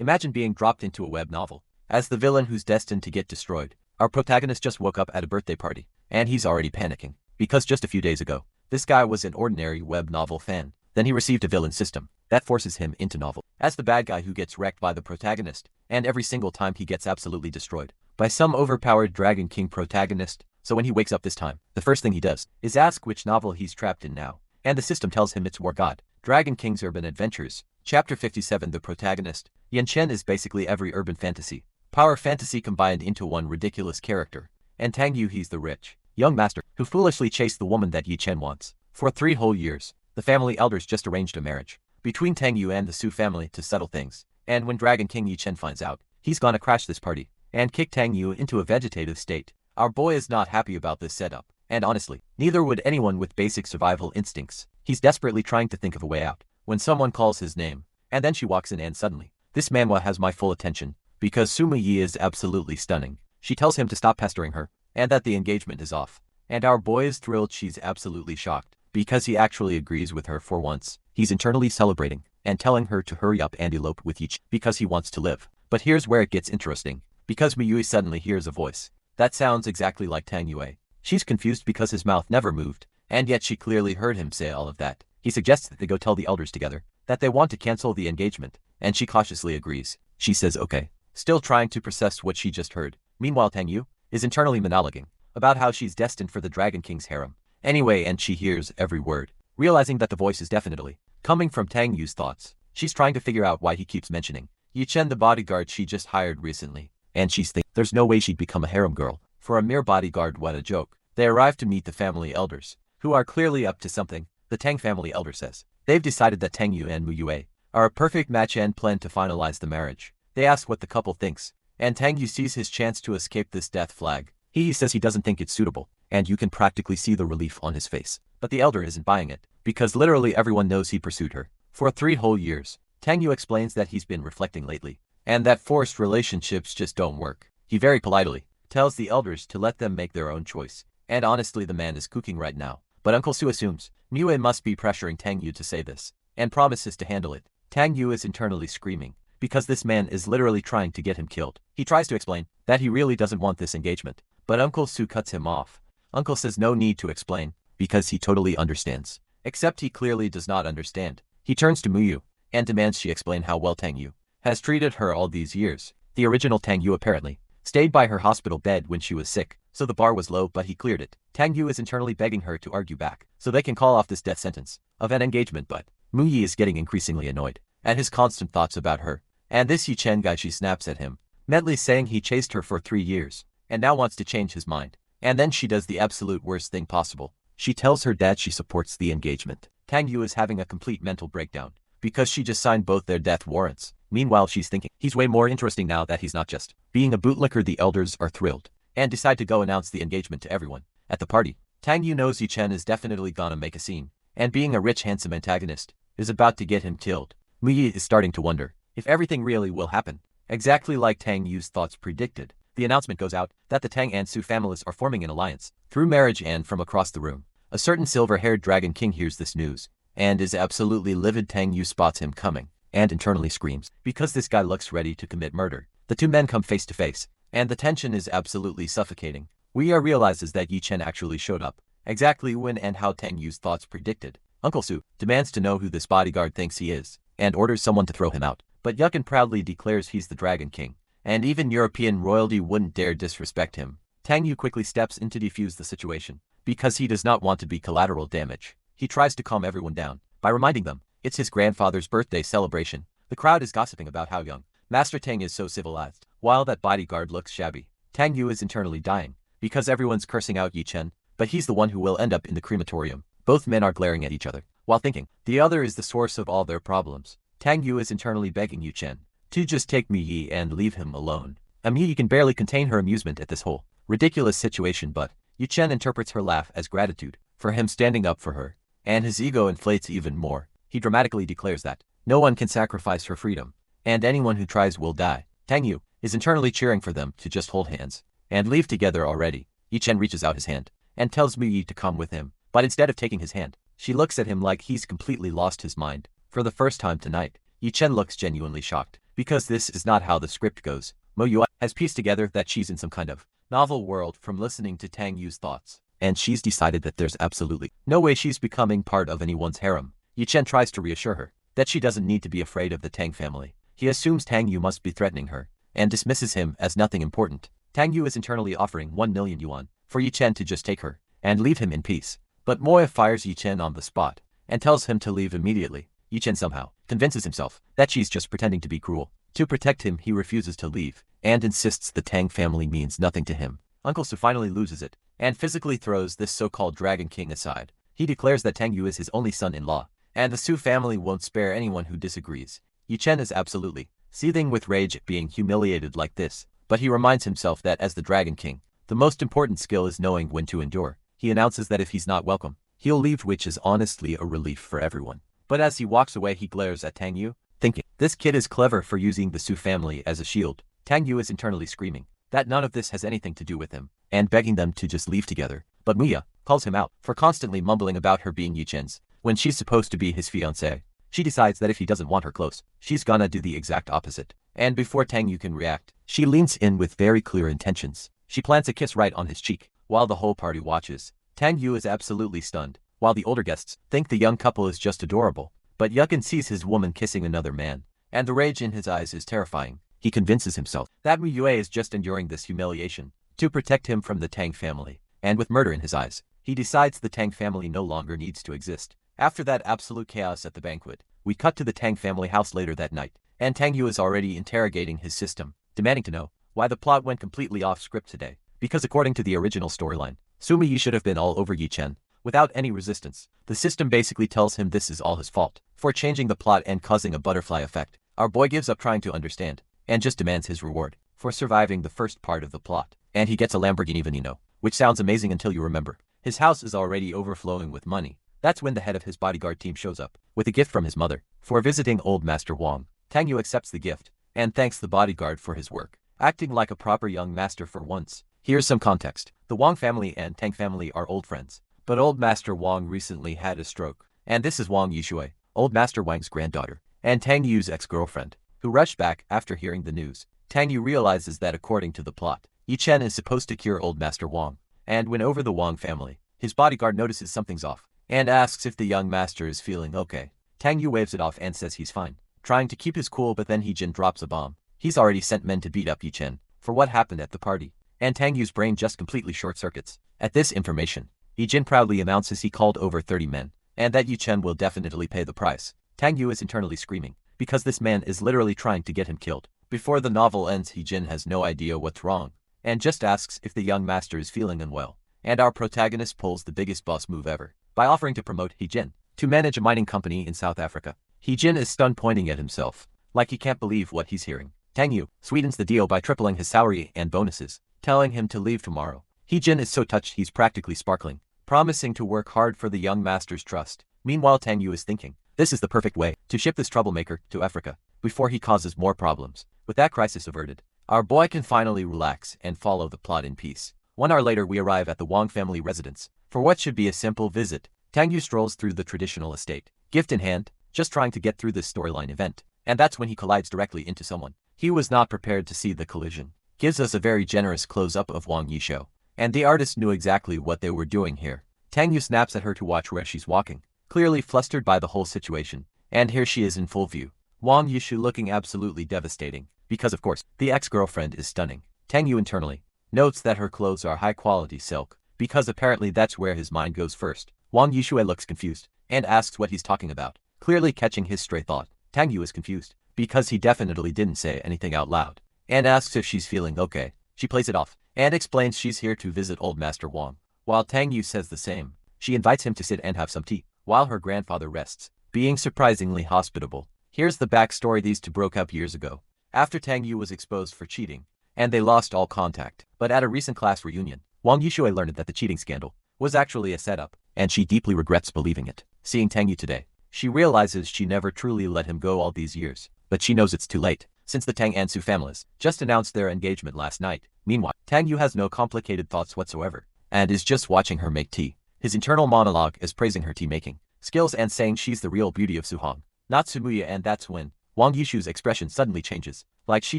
Imagine being dropped into a web novel. As the villain who's destined to get destroyed, our protagonist just woke up at a birthday party, and he's already panicking. Because just a few days ago, this guy was an ordinary web novel fan. Then he received a villain system that forces him into novel as the bad guy who gets wrecked by the protagonist, and every single time he gets absolutely destroyed by some overpowered Dragon King protagonist. So when he wakes up this time, the first thing he does is ask which novel he's trapped in now, and the system tells him it's War God, Dragon King's Urban Adventures. Chapter 57. The protagonist, Yan Chen, is basically every urban fantasy, power fantasy combined into one ridiculous character. And Tang Yu, he's the rich, young master who foolishly chased the woman that Yi Chen wants. For 3 whole years, the family elders just arranged a marriage between Tang Yu and the Su family to settle things. And when Dragon King Yi Chen finds out, he's gonna crash this party and kick Tang Yu into a vegetative state. Our boy is not happy about this setup, and honestly, neither would anyone with basic survival instincts. He's desperately trying to think of a way out when someone calls his name, and then she walks in, and suddenly, this manhwa has my full attention, because Suma Yi is absolutely stunning. She tells him to stop pestering her, and that the engagement is off. And our boy is thrilled. She's absolutely shocked, because he actually agrees with her for once. He's internally celebrating, and telling her to hurry up and elope with Yi Chen, because he wants to live. But here's where it gets interesting, because Miyui suddenly hears a voice that sounds exactly like Tang Yue. She's confused because his mouth never moved, and yet she clearly heard him say all of that. He suggests that they go tell the elders together that they want to cancel the engagement, and she cautiously agrees. She says okay, still trying to process what she just heard. Meanwhile, Tang Yu is internally monologuing about how she's destined for the Dragon King's harem. Anyway, and she hears every word, realizing that the voice is definitely coming from Tang Yu's thoughts. She's trying to figure out why he keeps mentioning Yi Chen, the bodyguard she just hired recently, and she's thinking there's no way she'd become a harem girl for a mere bodyguard. What a joke. They arrive to meet the family elders, who are clearly up to something. The Tang family elder says they've decided that Tang Yu and Mu Yue are a perfect match and plan to finalize the marriage. They ask what the couple thinks, and Tang Yu sees his chance to escape this death flag. He says he doesn't think it's suitable, and you can practically see the relief on his face. But the elder isn't buying it, because literally everyone knows he pursued her for 3 whole years. Tang Yu explains that he's been reflecting lately, and that forced relationships just don't work. He very politely tells the elders to let them make their own choice. And honestly, the man is cooking right now. But Uncle Su assumes Mue must be pressuring Tang Yu to say this, and promises to handle it. Tang Yu is internally screaming, because this man is literally trying to get him killed. He tries to explain that he really doesn't want this engagement, but Uncle Su cuts him off. Uncle says no need to explain, because he totally understands. Except he clearly does not understand. He turns to Muyu, and demands she explain how well Tang Yu has treated her all these years. The original Tang Yu apparently stayed by her hospital bed when she was sick, so the bar was low, but he cleared it. Tang Yu is internally begging her to argue back, so they can call off this death sentence of an engagement, but Mu Yi is getting increasingly annoyed at his constant thoughts about her. And this Yi Chen guy, she snaps at him, mentally saying he chased her for 3 years, and now wants to change his mind. And then she does the absolute worst thing possible. She tells her dad she supports the engagement. Tang Yu is having a complete mental breakdown, because she just signed both their death warrants. Meanwhile, she's thinking he's way more interesting now that he's not just being a bootlicker. The elders are thrilled, and decide to go announce the engagement to everyone. At the party, Tang Yu knows Yi Chen is definitely gonna make a scene, and being a rich handsome antagonist is about to get him killed. Mu Yi is starting to wonder if everything really will happen, exactly like Tang Yu's thoughts predicted. The announcement goes out that the Tang and Su families are forming an alliance through marriage, and from across the room, a certain silver-haired Dragon King hears this news, and is absolutely livid. Tang Yu spots him coming, and internally screams, because this guy looks ready to commit murder. The two men come face to face, and the tension is absolutely suffocating. Weir realizes that Yi Chen actually showed up, exactly when and how Tang Yu's thoughts predicted. Uncle Su demands to know who this bodyguard thinks he is, and orders someone to throw him out. But Yukin proudly declares he's the Dragon King, and even European royalty wouldn't dare disrespect him. Tang Yu quickly steps in to defuse the situation, because he does not want to be collateral damage. He tries to calm everyone down by reminding them it's his grandfather's birthday celebration. The crowd is gossiping about how young Master Tang is so civilized, while that bodyguard looks shabby. Tang Yu is internally dying, because everyone's cursing out Yi Chen, but he's the one who will end up in the crematorium. Both men are glaring at each other, while thinking the other is the source of all their problems. Tang Yu is internally begging Yi Chen to just take Mi Yi and leave him alone. Mi Yi can barely contain her amusement at this whole ridiculous situation, but Yi Chen interprets her laugh as gratitude for him standing up for her, and his ego inflates even more. He dramatically declares that no one can sacrifice her freedom, and anyone who tries will die. Tang Yu is internally cheering for them to just hold hands and leave together already. Yi Chen reaches out his hand and tells Mi Yi to come with him, but instead of taking his hand, she looks at him like he's completely lost his mind. For the first time tonight, Yi Chen looks genuinely shocked, because this is not how the script goes. Mo Yue has pieced together that she's in some kind of novel world from listening to Tang Yu's thoughts, and she's decided that there's absolutely no way she's becoming part of anyone's harem. Yi Chen tries to reassure her that she doesn't need to be afraid of the Tang family. He assumes Tang Yu must be threatening her, and dismisses him as nothing important. Tang Yu is internally offering 1 million yuan for Yi Chen to just take her and leave him in peace. But Moya fires Yi Chen on the spot and tells him to leave immediately. Yi Chen somehow convinces himself that she's just pretending to be cruel. To protect him, he refuses to leave and insists the Tang family means nothing to him. Uncle Su finally loses it and physically throws this so-called Dragon King aside. He declares that Tang Yu is his only son-in-law, and the Su family won't spare anyone who disagrees. Yi Chen is absolutely seething with rage at being humiliated like this, but he reminds himself that as the Dragon King, the most important skill is knowing when to endure. He announces that if he's not welcome, he'll leave, which is honestly a relief for everyone. But as he walks away, he glares at Tang Yu, thinking, this kid is clever for using the Su family as a shield. Tang Yu is internally screaming that none of this has anything to do with him, and begging them to just leave together. But Muya calls him out for constantly mumbling about her being Yi Chen's, when she's supposed to be his fiancée. She decides that if he doesn't want her close, she's gonna do the exact opposite. And before Tang Yu can react, she leans in with very clear intentions. She plants a kiss right on his cheek, while the whole party watches. Tang Yu is absolutely stunned, while the older guests think the young couple is just adorable. But Yukin sees his woman kissing another man, and the rage in his eyes is terrifying. He convinces himself that Mu Yue is just enduring this humiliation to protect him from the Tang family, and with murder in his eyes, he decides the Tang family no longer needs to exist. After that absolute chaos at the banquet, we cut to the Tang family house later that night, and Tang Yu is already interrogating his system, demanding to know why the plot went completely off script today. Because according to the original storyline, Sumi Yi should have been all over Yi Chen, without any resistance. The system basically tells him this is all his fault for changing the plot and causing a butterfly effect. Our boy gives up trying to understand, and just demands his reward for surviving the first part of the plot. And he gets a Lamborghini Veneno, which sounds amazing until you remember his house is already overflowing with money. That's when the head of his bodyguard team shows up with a gift from his mother for visiting old Master Wang. Tang Yu accepts the gift and thanks the bodyguard for his work, acting like a proper young master for once. Here's some context. The Wang family and Tang family are old friends, but old Master Wang recently had a stroke, and this is Wang Yishui, old Master Wang's granddaughter, and Tang Yu's ex-girlfriend, who rushed back after hearing the news. Tang Yu realizes that according to the plot, Yi Chen is supposed to cure old Master Wang, and when over the Wang family, his bodyguard notices something's off and asks if the young master is feeling okay. Tang Yu waves it off and says he's fine, trying to keep his cool, but then He-jin drops a bomb. He's already sent men to beat up Yi Chen for what happened at the party, and Tang Yu's brain just completely short-circuits. At this information, Yi-jin proudly announces he called over 30 men, and that Yi Chen will definitely pay the price. Tang Yu is internally screaming, because this man is literally trying to get him killed. Before the novel ends, Yi-jin has no idea what's wrong, and just asks if the young master is feeling unwell. And our protagonist pulls the biggest boss move ever by offering to promote Yi-jin to manage a mining company in South Africa. Yi-jin is stunned, pointing at himself like he can't believe what he's hearing. Tang Yu sweetens the deal by tripling his salary and bonuses, telling him to leave tomorrow. Yi-jin is so touched he's practically sparkling, promising to work hard for the young master's trust. Meanwhile, Tang Yu is thinking, this is the perfect way to ship this troublemaker to Africa before he causes more problems. With that crisis averted, our boy can finally relax and follow the plot in peace. 1 hour later, we arrive at the Wang family residence for what should be a simple visit. Tang Yu strolls through the traditional estate, gift in hand, just trying to get through this storyline event, and that's when he collides directly into someone. He was not prepared to see the collision. Gives us a very generous close-up of Wang Yishu, and the artist knew exactly what they were doing here. Tang Yu snaps at her to watch where she's walking, clearly flustered by the whole situation, and here she is in full view. Wang Yishu looking absolutely devastating, because of course, the ex-girlfriend is stunning. Tang Yu internally notes that her clothes are high-quality silk, because apparently that's where his mind goes first. Wang Yishu looks confused, and asks what he's talking about, clearly catching his stray thought. Tang Yu is confused, because he definitely didn't say anything out loud, and asks if she's feeling okay. She plays it off, and explains she's here to visit old Master Wang. While Tang Yu says the same, she invites him to sit and have some tea, while her grandfather rests, being surprisingly hospitable. Here's the backstory: these two broke up years ago, after Tang Yu was exposed for cheating, and they lost all contact. But at a recent class reunion, Wang Yishui learned that the cheating scandal was actually a setup, and she deeply regrets believing it. Seeing Tang Yu today, she realizes she never truly let him go all these years, but she knows it's too late, since the Tang and Su families just announced their engagement last night. Meanwhile, Tang Yu has no complicated thoughts whatsoever, and is just watching her make tea. His internal monologue is praising her tea-making skills and saying she's the real beauty of Suhong, not Sumuya, and that's when Wang Yushu's expression suddenly changes, like she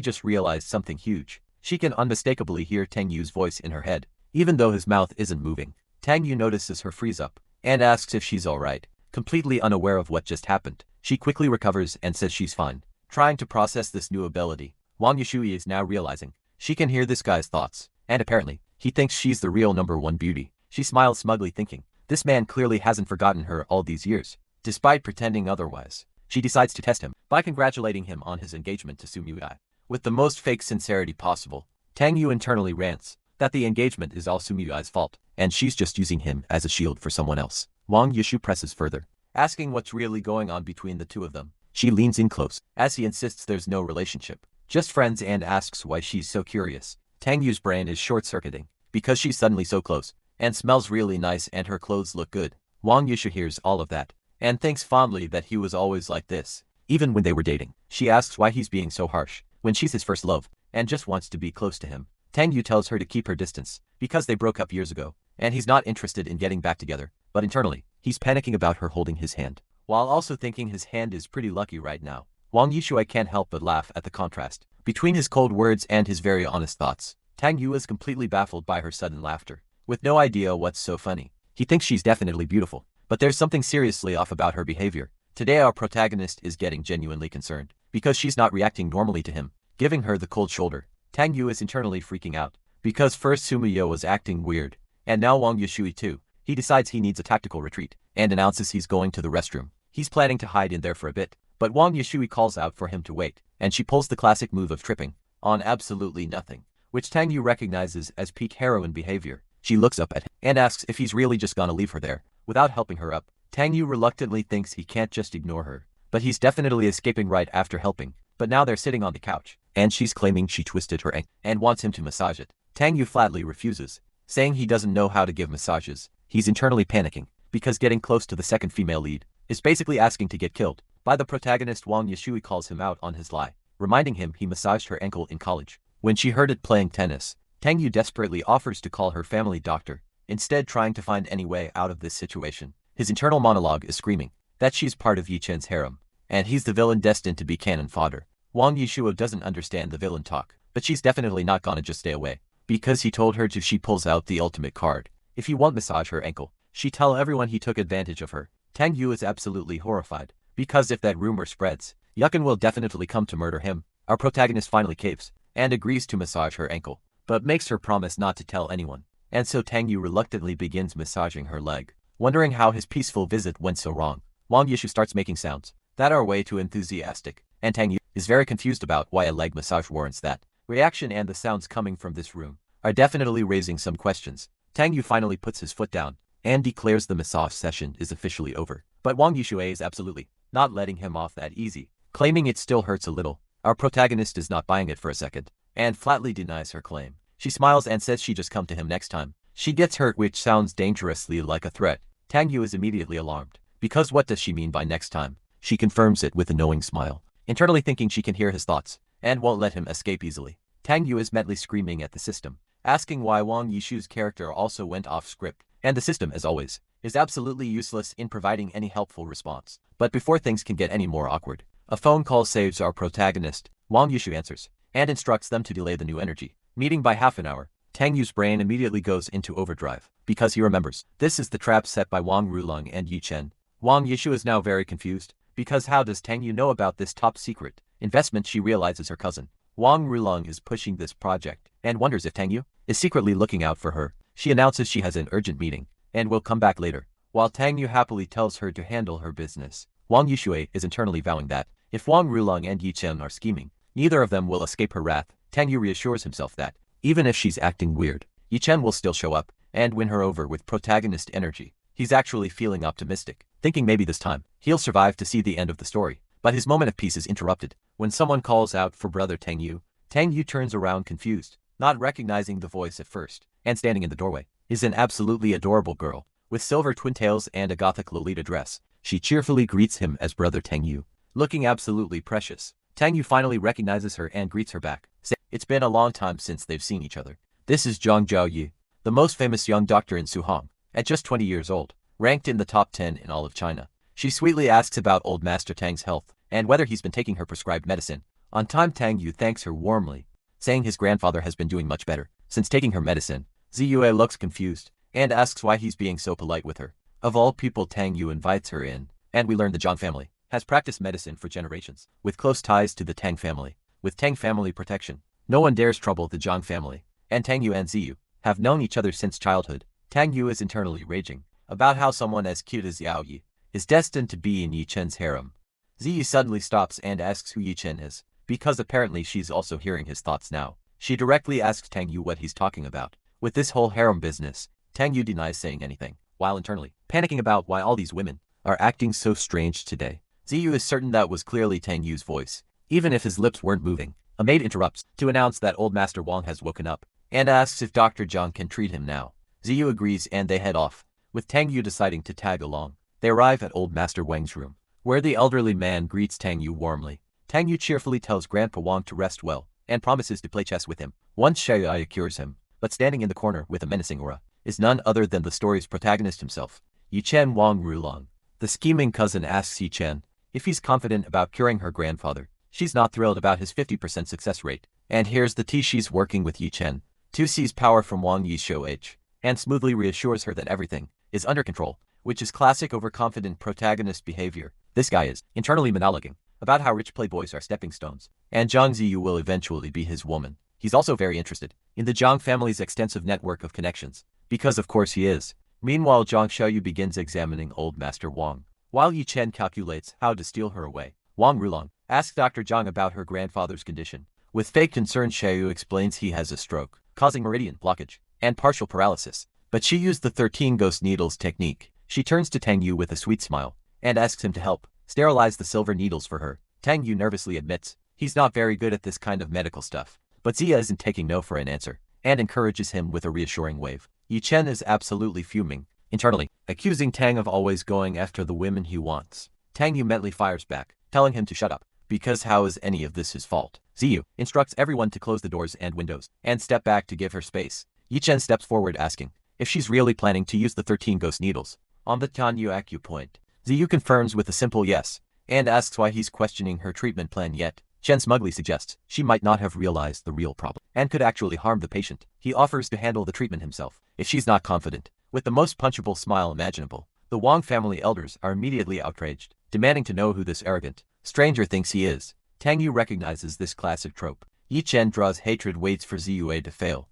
just realized something huge. She can unmistakably hear Tang Yu's voice in her head, even though his mouth isn't moving. Tang Yu notices her freeze up, and asks if she's alright. Completely unaware of what just happened, she quickly recovers and says she's fine. Trying to process this new ability, Wang Yushui is now realizing she can hear this guy's thoughts, and apparently, he thinks she's the real #1 beauty. She smiles smugly thinking, this man clearly hasn't forgotten her all these years. Despite pretending otherwise, she decides to test him by congratulating him on his engagement to Sumiyuai. With the most fake sincerity possible, Tang Yu internally rants that the engagement is all Sumiyuai's fault, and she's just using him as a shield for someone else. Wang Yushu presses further, asking what's really going on between the two of them. She leans in close, as he insists there's no relationship, just friends, and asks why she's so curious. Tang Yu's brain is short-circuiting, because she's suddenly so close, and smells really nice and her clothes look good. Wang Yushu hears all of that, and thinks fondly that he was always like this, even when they were dating. She asks why he's being so harsh, when she's his first love, and just wants to be close to him. Tang Yu tells her to keep her distance, because they broke up years ago, and he's not interested in getting back together, but internally, he's panicking about her holding his hand, while also thinking his hand is pretty lucky right now. Wang Yushui can't help but laugh at the contrast between his cold words and his very honest thoughts. Tang Yu is completely baffled by her sudden laughter, with no idea what's so funny. He thinks she's definitely beautiful, but there's something seriously off about her behavior. Today our protagonist is getting genuinely concerned, because she's not reacting normally to him, giving her the cold shoulder. Tang Yu is internally freaking out, because first Sumiyo was acting weird, and now Wang Yushui too. He decides he needs a tactical retreat, and announces he's going to the restroom. He's planning to hide in there for a bit, but Wang Yushui calls out for him to wait, and she pulls the classic move of tripping on absolutely nothing, which Tang Yu recognizes as peak heroine behavior. She looks up at him and asks if he's really just gonna leave her there, without helping her up. Tang Yu reluctantly thinks he can't just ignore her, but he's definitely escaping right after helping. But now they're sitting on the couch, and she's claiming she twisted her ankle and wants him to massage it. Tang Yu flatly refuses, saying he doesn't know how to give massages. He's internally panicking, because getting close to the second female lead is basically asking to get killed by the protagonist. Wang Yushui calls him out on his lie, reminding him he massaged her ankle in college. When she heard it playing tennis, Tang Yu desperately offers to call her family doctor, instead trying to find any way out of this situation. His internal monologue is screaming that she's part of Yi Chen's harem, and he's the villain destined to be cannon fodder. Wang Yushuo doesn't understand the villain talk, but she's definitely not gonna just stay away, because he told her to. She pulls out the ultimate card. If he won't massage her ankle, she tell everyone he took advantage of her. Tang Yu is absolutely horrified, because if that rumor spreads, Yukin will definitely come to murder him. Our protagonist finally caves, and agrees to massage her ankle, but makes her promise not to tell anyone. And so Tang Yu reluctantly begins massaging her leg, wondering how his peaceful visit went so wrong. Wang Yushu starts making sounds that are way too enthusiastic, and Tang Yu is very confused about why a leg massage warrants that reaction, and the sounds coming from this room are definitely raising some questions. Tang Yu finally puts his foot down and declares the massage session is officially over. But Wang Yushui is absolutely not letting him off that easy, claiming it still hurts a little. Our protagonist is not buying it for a second, and flatly denies her claim. She smiles and says she just come to him next time she gets hurt, which sounds dangerously like a threat. Tang Yu is immediately alarmed, because what does she mean by next time? She confirms it with a knowing smile, internally thinking she can hear his thoughts, and won't let him escape easily. Tang Yu is mentally screaming at the system, asking why Wang Yishu's character also went off script, and the system, as always, is absolutely useless in providing any helpful response. But before things can get any more awkward, a phone call saves our protagonist. Wang Yushu answers, and instructs them to delay the new energy meeting by half an hour. Tang Yu's brain immediately goes into overdrive, because he remembers this is the trap set by Wang Rulong and Yi Chen. Wang Yishu is now very confused, because how does Tang Yu know about this top secret investment? She realizes her cousin Wang Rulong is pushing this project, and wonders if Tang Yu is secretly looking out for her. She announces she has an urgent meeting, and will come back later, while Tang Yu happily tells her to handle her business. Wang Yushui is internally vowing that if Wang Rulong and Yi Chen are scheming, neither of them will escape her wrath. Tang Yu reassures himself that even if she's acting weird, Yi Chen will still show up and win her over with protagonist energy. He's actually feeling optimistic, thinking maybe this time he'll survive to see the end of the story. But his moment of peace is interrupted when someone calls out for brother Tang Yu. Tang Yu turns around confused, not recognizing the voice at first, and standing in the doorway is an absolutely adorable girl with silver twintails and a gothic Lolita dress. She cheerfully greets him as brother Tang Yu, looking absolutely precious. Tang Yu finally recognizes her and greets her back, saying it's been a long time since they've seen each other. This is Zhang Zhaoyi, the most famous young doctor in Suhong, at just 20 years old, ranked in the top 10 in all of China. She sweetly asks about old Master Tang's health, and whether he's been taking her prescribed medicine on time. Tang Yu thanks her warmly, saying his grandfather has been doing much better since taking her medicine. Ziyue looks confused and asks why he's being so polite with her. Of all people, Tang Yu invites her in, and we learn the Zhang family has practiced medicine for generations, with close ties to the Tang family. With Tang family protection, no one dares trouble the Zhang family, and Tang Yu and Ziyu have known each other since childhood. Tang Yu is internally raging about how someone as cute as Yao Yi is destined to be in Yi Chen's harem. Ziyu suddenly stops and asks who Yi Chen is, because apparently she's also hearing his thoughts now. She directly asks Tang Yu what he's talking about. With this whole harem business, Tang Yu denies saying anything, while internally panicking about why all these women are acting so strange today. Ziyu is certain that was clearly Tang Yu's voice, even if his lips weren't moving. A maid interrupts to announce that old Master Wang has woken up, and asks if Dr. Zhang can treat him now. Ziyu agrees and they head off, with Tang Yu deciding to tag along. They arrive at old Master Wang's room, where the elderly man greets Tang Yu warmly. Tang Yu cheerfully tells Grandpa Wang to rest well, and promises to play chess with him once Xiaoya cures him. But standing in the corner with a menacing aura is none other than the story's protagonist himself, Yi Chen Wang Rulong. The scheming cousin asks Yi Chen if he's confident about curing her grandfather. She's not thrilled about his 50% success rate, and here's the tea. She's working with Yi Chen to seize power from Wang Yi's Shou-H, and smoothly reassures her that everything is under control, which is classic overconfident protagonist behavior. This guy is internally monologuing about how rich playboys are stepping stones, and Zhang Ziyu will eventually be his woman. He's also very interested in the Zhang family's extensive network of connections, because of course he is. Meanwhile, Zhang Xiaoyu begins examining old Master Wang, while Yi Chen calculates how to steal her away. Wang Rulong asks Dr. Zhang about her grandfather's condition. With fake concern, Xiaoyu explains he has a stroke, causing meridian blockage and partial paralysis, but she used the 13 ghost needles technique. She turns to Tang Yu with a sweet smile, and asks him to help sterilize the silver needles for her. Tang Yu nervously admits he's not very good at this kind of medical stuff, but Zia isn't taking no for an answer, and encourages him with a reassuring wave. Yi Chen is absolutely fuming, internally accusing Tang of always going after the women he wants. Tang Yu mentally fires back, telling him to shut up, because how is any of this his fault? Ziyu instructs everyone to close the doors and windows, and step back to give her space. Yi Chen steps forward asking if she's really planning to use the 13 ghost needles on the Tan Yu acupoint. Ziyu confirms with a simple yes, and asks why he's questioning her treatment plan yet. Chen smugly suggests she might not have realized the real problem, and could actually harm the patient. He offers to handle the treatment himself, if she's not confident. With the most punchable smile imaginable, the Wang family elders are immediately outraged, demanding to know who this arrogant stranger thinks he is. Tang Yu recognizes this classic trope. Yi Chen draws hatred, waits for Ziyue to fail,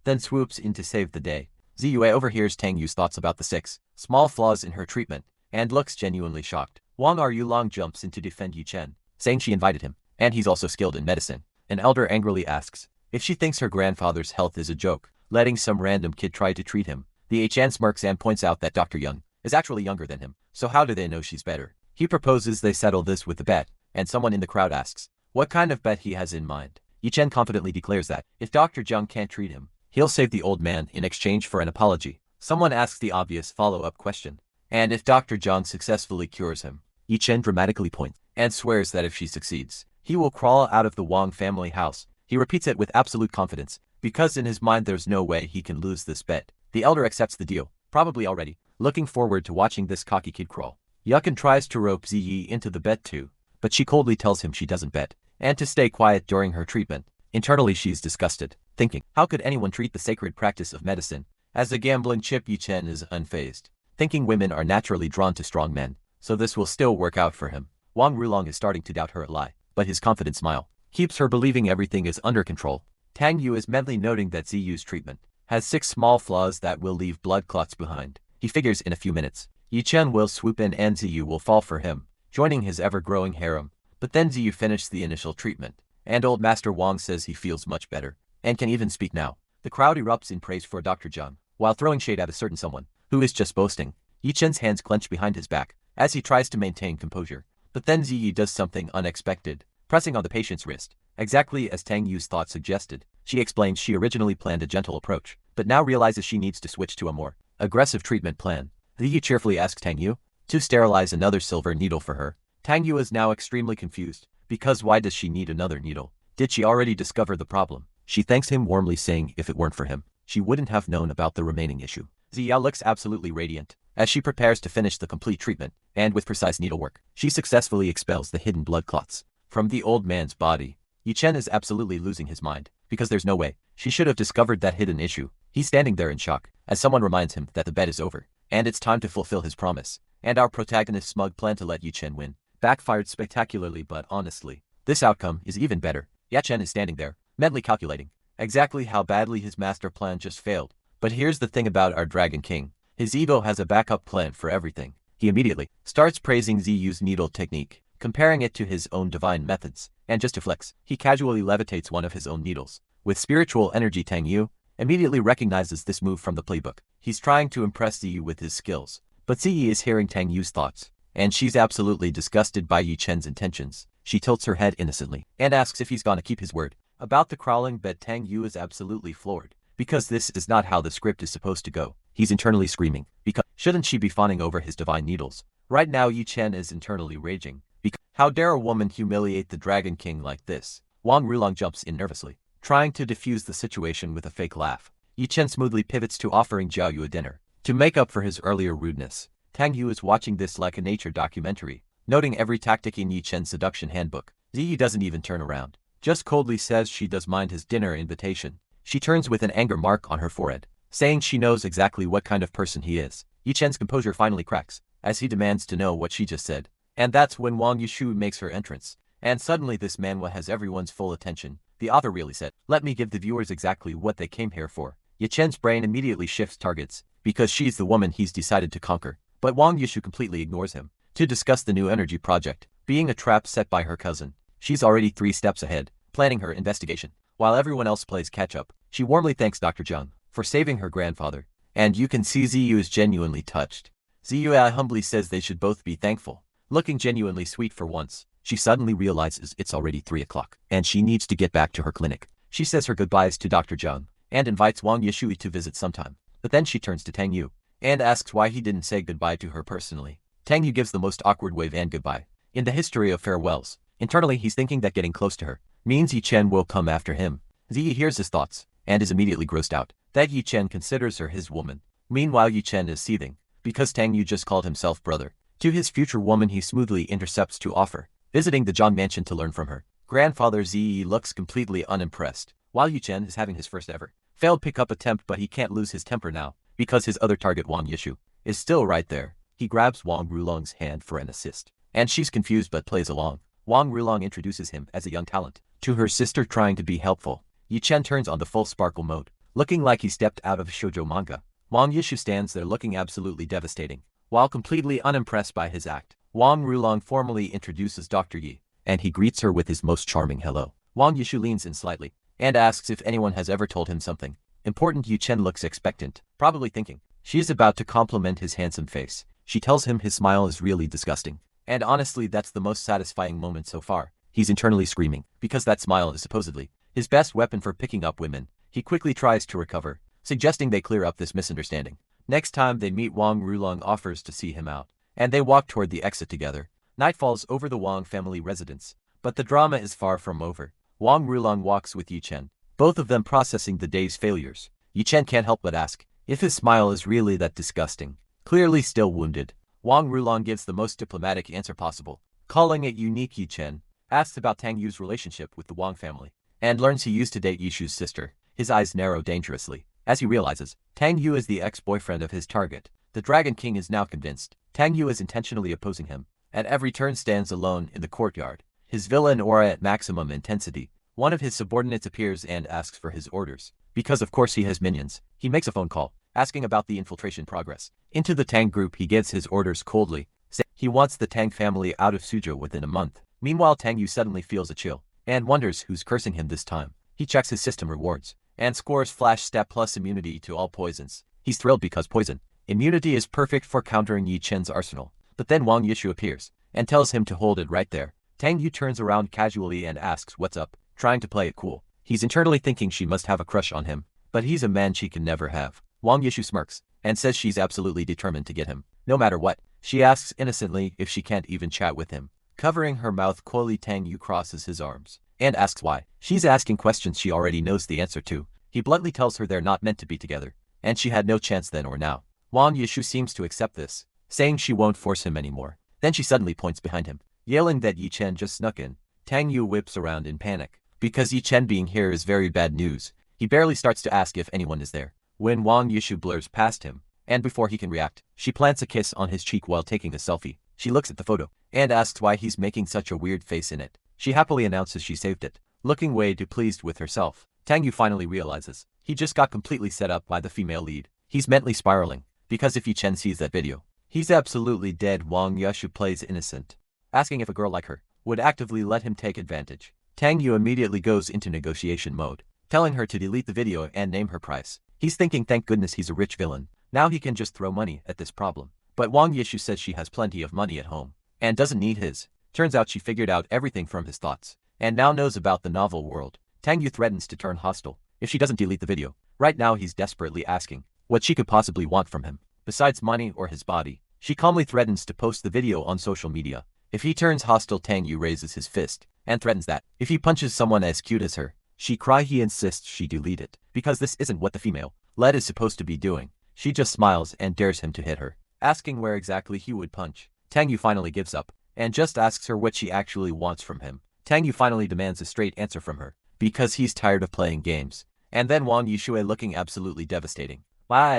then swoops in to save the day. Ziyue overhears Tang Yu's thoughts about the 6 small flaws in her treatment, and looks genuinely shocked. Wang Rulong jumps in to defend Yi Chen, saying she invited him, and he's also skilled in medicine. An elder angrily asks if she thinks her grandfather's health is a joke, letting some random kid try to treat him. The HN smirks and points out that Dr. Young is actually younger than him, so how do they know she's better? He proposes they settle this with a bet, and someone in the crowd asks what kind of bet he has in mind. Yi Chen confidently declares that if Dr. Zhang can't treat him, he'll save the old man in exchange for an apology. Someone asks the obvious follow-up question, and if Dr. Zhang successfully cures him. Yi Chen dramatically points and swears that if she succeeds, he will crawl out of the Wang family house. He repeats it with absolute confidence, because in his mind there's no way he can lose this bet. The elder accepts the deal, probably already looking forward to watching this cocky kid crawl. Yukin tries to rope Ziyi into the bet too, but she coldly tells him she doesn't bet, and to stay quiet during her treatment. Internally she's disgusted, thinking, how could anyone treat the sacred practice of medicine as a gambling chip? Yi Chen is unfazed, thinking women are naturally drawn to strong men, so this will still work out for him. Wang Rulong is starting to doubt her a lie, but his confident smile keeps her believing everything is under control. Tang Yu is mentally noting that Ziyu's treatment has 6 small flaws that will leave blood clots behind. He figures in a few minutes, Yi Chen will swoop in and Ziyu will fall for him, joining his ever-growing harem. But then Ziyu finished the initial treatment, and old Master Wang says he feels much better, and can even speak now. The crowd erupts in praise for Dr. Zhang, while throwing shade at a certain someone who is just boasting. Yi Chen's hands clench behind his back as he tries to maintain composure, but then Ziyi does something unexpected, pressing on the patient's wrist, exactly as Tang Yu's thought suggested. She explains she originally planned a gentle approach, but now realizes she needs to switch to a more aggressive treatment plan. Ziyi cheerfully asks Tang Yu to sterilize another silver needle for her. Tang Yu is now extremely confused, because why does she need another needle? Did she already discover the problem? She thanks him warmly, saying if it weren't for him, she wouldn't have known about the remaining issue. Ziya looks absolutely radiant, as she prepares to finish the complete treatment, and with precise needlework, she successfully expels the hidden blood clots from the old man's body. Yi-chen is absolutely losing his mind, because there's no way she should have discovered that hidden issue. He's standing there in shock, as someone reminds him that the bet is over, and it's time to fulfill his promise. And our protagonist's smug plan to let Yi-chen win backfired spectacularly, but honestly, this outcome is even better. Yi-chen is standing there, mentally calculating exactly how badly his master plan just failed. But here's the thing about our Dragon King. His ego has a backup plan for everything. He immediately starts praising Ziyu's needle technique, comparing it to his own divine methods, and just to flex, he casually levitates one of his own needles. With spiritual energy, Tang Yu immediately recognizes this move from the playbook. He's trying to impress Ziyu with his skills, but Ziyi is hearing Tang Yu's thoughts, and she's absolutely disgusted by Yi-chen's intentions. She tilts her head innocently, and asks if he's gonna keep his word. About the crawling bed, Tang Yu is absolutely floored, because this is not how the script is supposed to go. He's internally screaming, because shouldn't she be fawning over his divine needles? Right now Yi-chen is internally raging, because how dare a woman humiliate the Dragon King like this? Wang Rulong jumps in nervously, trying to defuse the situation with a fake laugh. Yi-chen smoothly pivots to offering Jiao Yu a dinner, to make up for his earlier rudeness. Tang Yu is watching this like a nature documentary, noting every tactic in Yi-chen's seduction handbook. Ziyi doesn't even turn around, just coldly says she does mind his dinner invitation. She turns with an anger mark on her forehead, saying she knows exactly what kind of person he is. Yi-chen's composure finally cracks, as he demands to know what she just said. And that's when Wang Yushu makes her entrance. And suddenly this manhwa has everyone's full attention. The author really said, "Let me give the viewers exactly what they came here for." Yi-chen's brain immediately shifts targets, because she's the woman he's decided to conquer. But Wang Yushu completely ignores him, to discuss the new energy project, being a trap set by her cousin. She's already 3 steps ahead, planning her investigation, while everyone else plays catch-up. She warmly thanks Dr. Zhang for saving her grandfather, and you can see Ziyu is genuinely touched. Ziyu humbly says they should both be thankful. Looking genuinely sweet for once, she suddenly realizes it's already 3 o'clock, and she needs to get back to her clinic. She says her goodbyes to Dr. Zhang, and invites Wang Yushui to visit sometime. But then she turns to Tang Yu, and asks why he didn't say goodbye to her personally. Tang Yu gives the most awkward wave and goodbye in the history of farewells. Internally he's thinking that getting close to her means Yi-chen will come after him. Ziyi hears his thoughts, and is immediately grossed out that Yi-chen considers her his woman. Meanwhile Yi-chen is seething, because Tang Yu just called himself brother to his future woman. He smoothly intercepts to offer visiting the Zhang mansion to learn from her grandfather. Ziyi looks completely unimpressed, while Yi-chen is having his first ever failed pickup attempt, but he can't lose his temper now, because his other target Wang Yushu is still right there. He grabs Wang Rulong's hand for an assist, and she's confused but plays along. Wang Rulong introduces him as a young talent to her sister, trying to be helpful. Yi-chen turns on the full sparkle mode, looking like he stepped out of a shoujo manga. Wang Yushu stands there looking absolutely devastating, while completely unimpressed by his act. Wang Rulong formally introduces Dr. Yi, and he greets her with his most charming hello. Wang Yushu leans in slightly, and asks if anyone has ever told him something important. Yi-chen looks expectant, probably thinking she's about to compliment his handsome face. She tells him his smile is really disgusting. And honestly, that's the most satisfying moment so far. He's internally screaming, because that smile is supposedly his best weapon for picking up women. He quickly tries to recover, suggesting they clear up this misunderstanding. Next time they meet, Wang Rulong offers to see him out, and they walk toward the exit together. Night falls over the Wang family residence, but the drama is far from over. Wang Rulong walks with Yi-chen, both of them processing the day's failures. Yi-chen can't help but ask if his smile is really that disgusting. Clearly still wounded, Wang Rulong gives the most diplomatic answer possible, calling it unique. Yi-chen asks about Tang Yu's relationship with the Wang family, and learns he used to date Yishu's sister. His eyes narrow dangerously, as he realizes Tang Yu is the ex-boyfriend of his target. The Dragon King is now convinced Tang Yu is intentionally opposing him. At every turn stands alone in the courtyard, his villain aura at maximum intensity. One of his subordinates appears and asks for his orders, because of course he has minions. He makes a phone call, asking about the infiltration progress into the Tang group. He gives his orders coldly, saying he wants the Tang family out of Suzhou within a month. Meanwhile Tang Yu suddenly feels a chill, and wonders who's cursing him this time. He checks his system rewards, and scores flash step plus immunity to all poisons. He's thrilled because poison immunity is perfect for countering Yi-chen's arsenal. But then Wang Yushu appears, and tells him to hold it right there. Tang Yu turns around casually and asks what's up, trying to play it cool. He's internally thinking she must have a crush on him, but he's a man she can never have. Wang Yushu smirks, and says she's absolutely determined to get him, no matter what. She asks innocently if she can't even chat with him. Covering her mouth coyly, Tang Yu crosses his arms, and asks why. She's asking questions she already knows the answer to. He bluntly tells her they're not meant to be together, and she had no chance then or now. Wang Yishu seems to accept this, saying she won't force him anymore. Then she suddenly points behind him, yelling that Yi Chen just snuck in. Tang Yu whips around in panic, because Yi Chen being here is very bad news. He barely starts to ask if anyone is there, when Wang Yishu blurs past him, and before he can react, she plants a kiss on his cheek while taking a selfie. She looks at the photo, and asks why he's making such a weird face in it. She happily announces she saved it, looking way too pleased with herself. Tang Yu finally realizes, he just got completely set up by the female lead. He's mentally spiraling, because if Yi Chen sees that video, he's absolutely dead. Wang Yishu plays innocent, asking if a girl like her would actively let him take advantage. Tang Yu immediately goes into negotiation mode, telling her to delete the video and name her price. He's thinking thank goodness he's a rich villain, now he can just throw money at this problem. But Wang Yishu says she has plenty of money at home, and doesn't need his. Turns out she figured out everything from his thoughts, and now knows about the novel world. Tang Yu threatens to turn hostile if she doesn't delete the video. Right now he's desperately asking what she could possibly want from him, besides money or his body. She calmly threatens to post the video on social media. If he turns hostile, Tang Yu raises his fist, and threatens that if he punches someone as cute as her, she cry. He insists she delete it, because this isn't what the female lead is supposed to be doing. She just smiles and dares him to hit her, asking where exactly he would punch. Tang Yu finally gives up, and just asks her what she actually wants from him. Tang Yu finally demands a straight answer from her, because he's tired of playing games. And then Wang Yishu, looking absolutely devastating,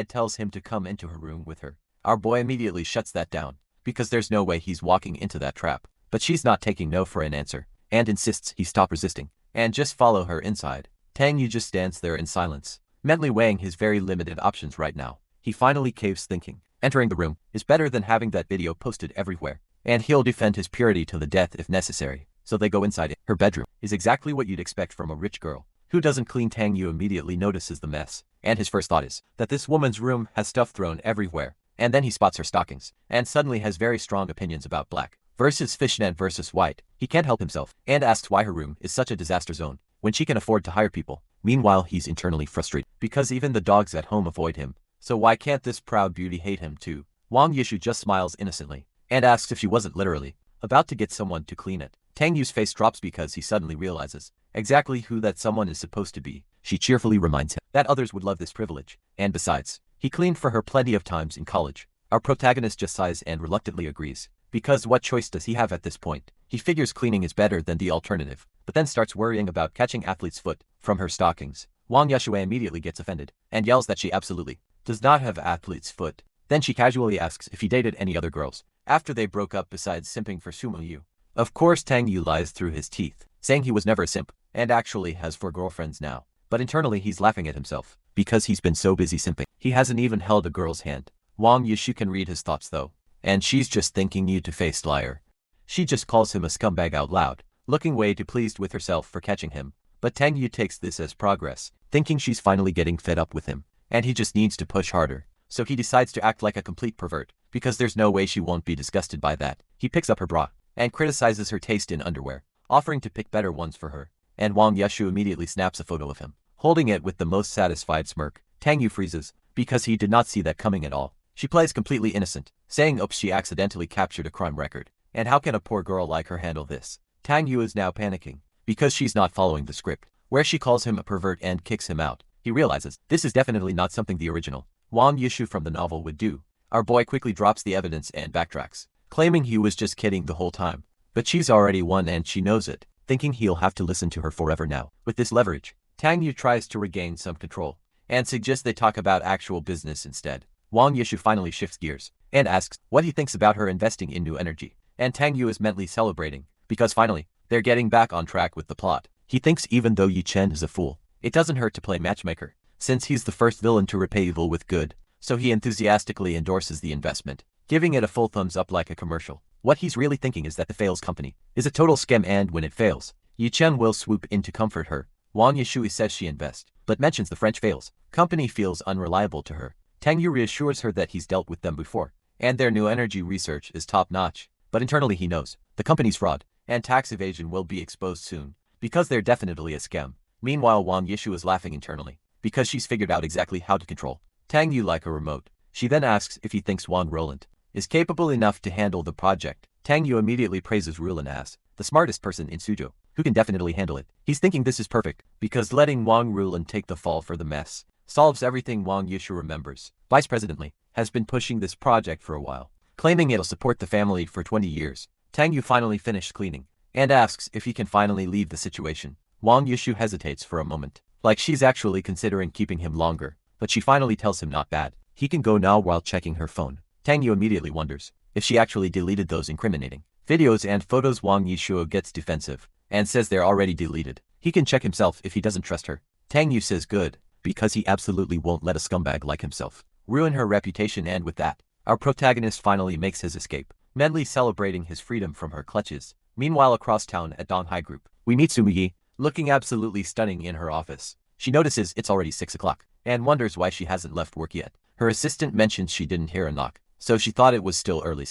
tells him to come into her room with her. Our boy immediately shuts that down, because there's no way he's walking into that trap. But she's not taking no for an answer, and insists he stop resisting, and just follow her inside. Tang Yu just stands there in silence, mentally weighing his very limited options right now. He finally caves, thinking entering the room is better than having that video posted everywhere, and he'll defend his purity to the death if necessary. So they go inside. Her bedroom is exactly what you'd expect from a rich girl who doesn't clean. Tang Yu immediately notices the mess, and his first thought is that this woman's room has stuff thrown everywhere. And then he spots her stockings, and suddenly has very strong opinions about black versus fishnet versus white. He can't help himself, and asks why her room is such a disaster zone, when she can afford to hire people. Meanwhile, he's internally frustrated, because even the dogs at home avoid him. So why can't this proud beauty hate him too? Wang Yishu just smiles innocently, and asks if she wasn't literally about to get someone to clean it. Tang Yu's face drops because he suddenly realizes exactly who that someone is supposed to be. She cheerfully reminds him that others would love this privilege, and besides, he cleaned for her plenty of times in college. Our protagonist just sighs and reluctantly agrees, because what choice does he have at this point? He figures cleaning is better than the alternative, but then starts worrying about catching athlete's foot from her stockings. Wang Yishu immediately gets offended, and yells that she absolutely does not have athlete's foot. Then she casually asks if he dated any other girls after they broke up besides simping for Sumo Yu. Of course, Tang Yu lies through his teeth, saying he was never a simp, and actually has 4 girlfriends now. But internally he's laughing at himself, because he's been so busy simping, he hasn't even held a girl's hand. Wang Yishu can read his thoughts though, and she's just thinking you two-faced liar. She just calls him a scumbag out loud, looking way too pleased with herself for catching him. But Tang Yu takes this as progress, thinking she's finally getting fed up with him, and he just needs to push harder. So he decides to act like a complete pervert, because there's no way she won't be disgusted by that. He picks up her bra, and criticizes her taste in underwear, offering to pick better ones for her. And Wang Yishu immediately snaps a photo of him, holding it with the most satisfied smirk. Tang Yu freezes, because he did not see that coming at all. She plays completely innocent, saying oops, she accidentally captured a crime record, and how can a poor girl like her handle this? Tang Yu is now panicking, because she's not following the script, where she calls him a pervert and kicks him out. He realizes this is definitely not something the original Wang Yishu from the novel would do. Our boy quickly drops the evidence and backtracks, claiming he was just kidding the whole time. But she's already won and she knows it, thinking he'll have to listen to her forever now. With this leverage, Tang Yu tries to regain some control, and suggests they talk about actual business instead. Wang Yishu finally shifts gears, and asks what he thinks about her investing in new energy. And Tang Yu is mentally celebrating, because finally, they're getting back on track with the plot. He thinks even though Yi Chen is a fool, it doesn't hurt to play matchmaker, since he's the first villain to repay evil with good. So he enthusiastically endorses the investment, giving it a full thumbs up like a commercial. What he's really thinking is that the fails company is a total scam, and when it fails, Yi Chen will swoop in to comfort her. Wang Yishui says she invests, but mentions the French fails company feels unreliable to her. Tang Yu reassures her that he's dealt with them before, and their new energy research is top-notch. But internally he knows the company's fraud and tax evasion will be exposed soon, because they're definitely a scam. Meanwhile, Wang Yishu is laughing internally, because she's figured out exactly how to control Tang Yu like a remote. She then asks if he thinks Wang Roland is capable enough to handle the project. Tang Yu immediately praises Roland as the smartest person in Suzhou, who can definitely handle it. He's thinking this is perfect, because letting Wang Roland take the fall for the mess solves everything. Wang Yishu remembers, vice presidently, has been pushing this project for a while, claiming it'll support the family for 20 years. Tang Yu finally finished cleaning and asks if he can finally leave the situation. Wang Yushu hesitates for a moment, like she's actually considering keeping him longer, but she finally tells him not bad. He can go now while checking her phone. Tang Yu immediately wonders if she actually deleted those incriminating videos and photos. Wang Yushu gets defensive and says they're already deleted. He can check himself if he doesn't trust her. Tang Yu says good, because he absolutely won't let a scumbag like himself ruin her reputation. And with that, our protagonist finally makes his escape, mentally celebrating his freedom from her clutches. Meanwhile, across town at Donghai Group, we meet Sumiyi, looking absolutely stunning in her office. She notices it's already 6 o'clock and wonders why she hasn't left work yet. Her assistant mentions she didn't hear a knock, so she thought it was still early.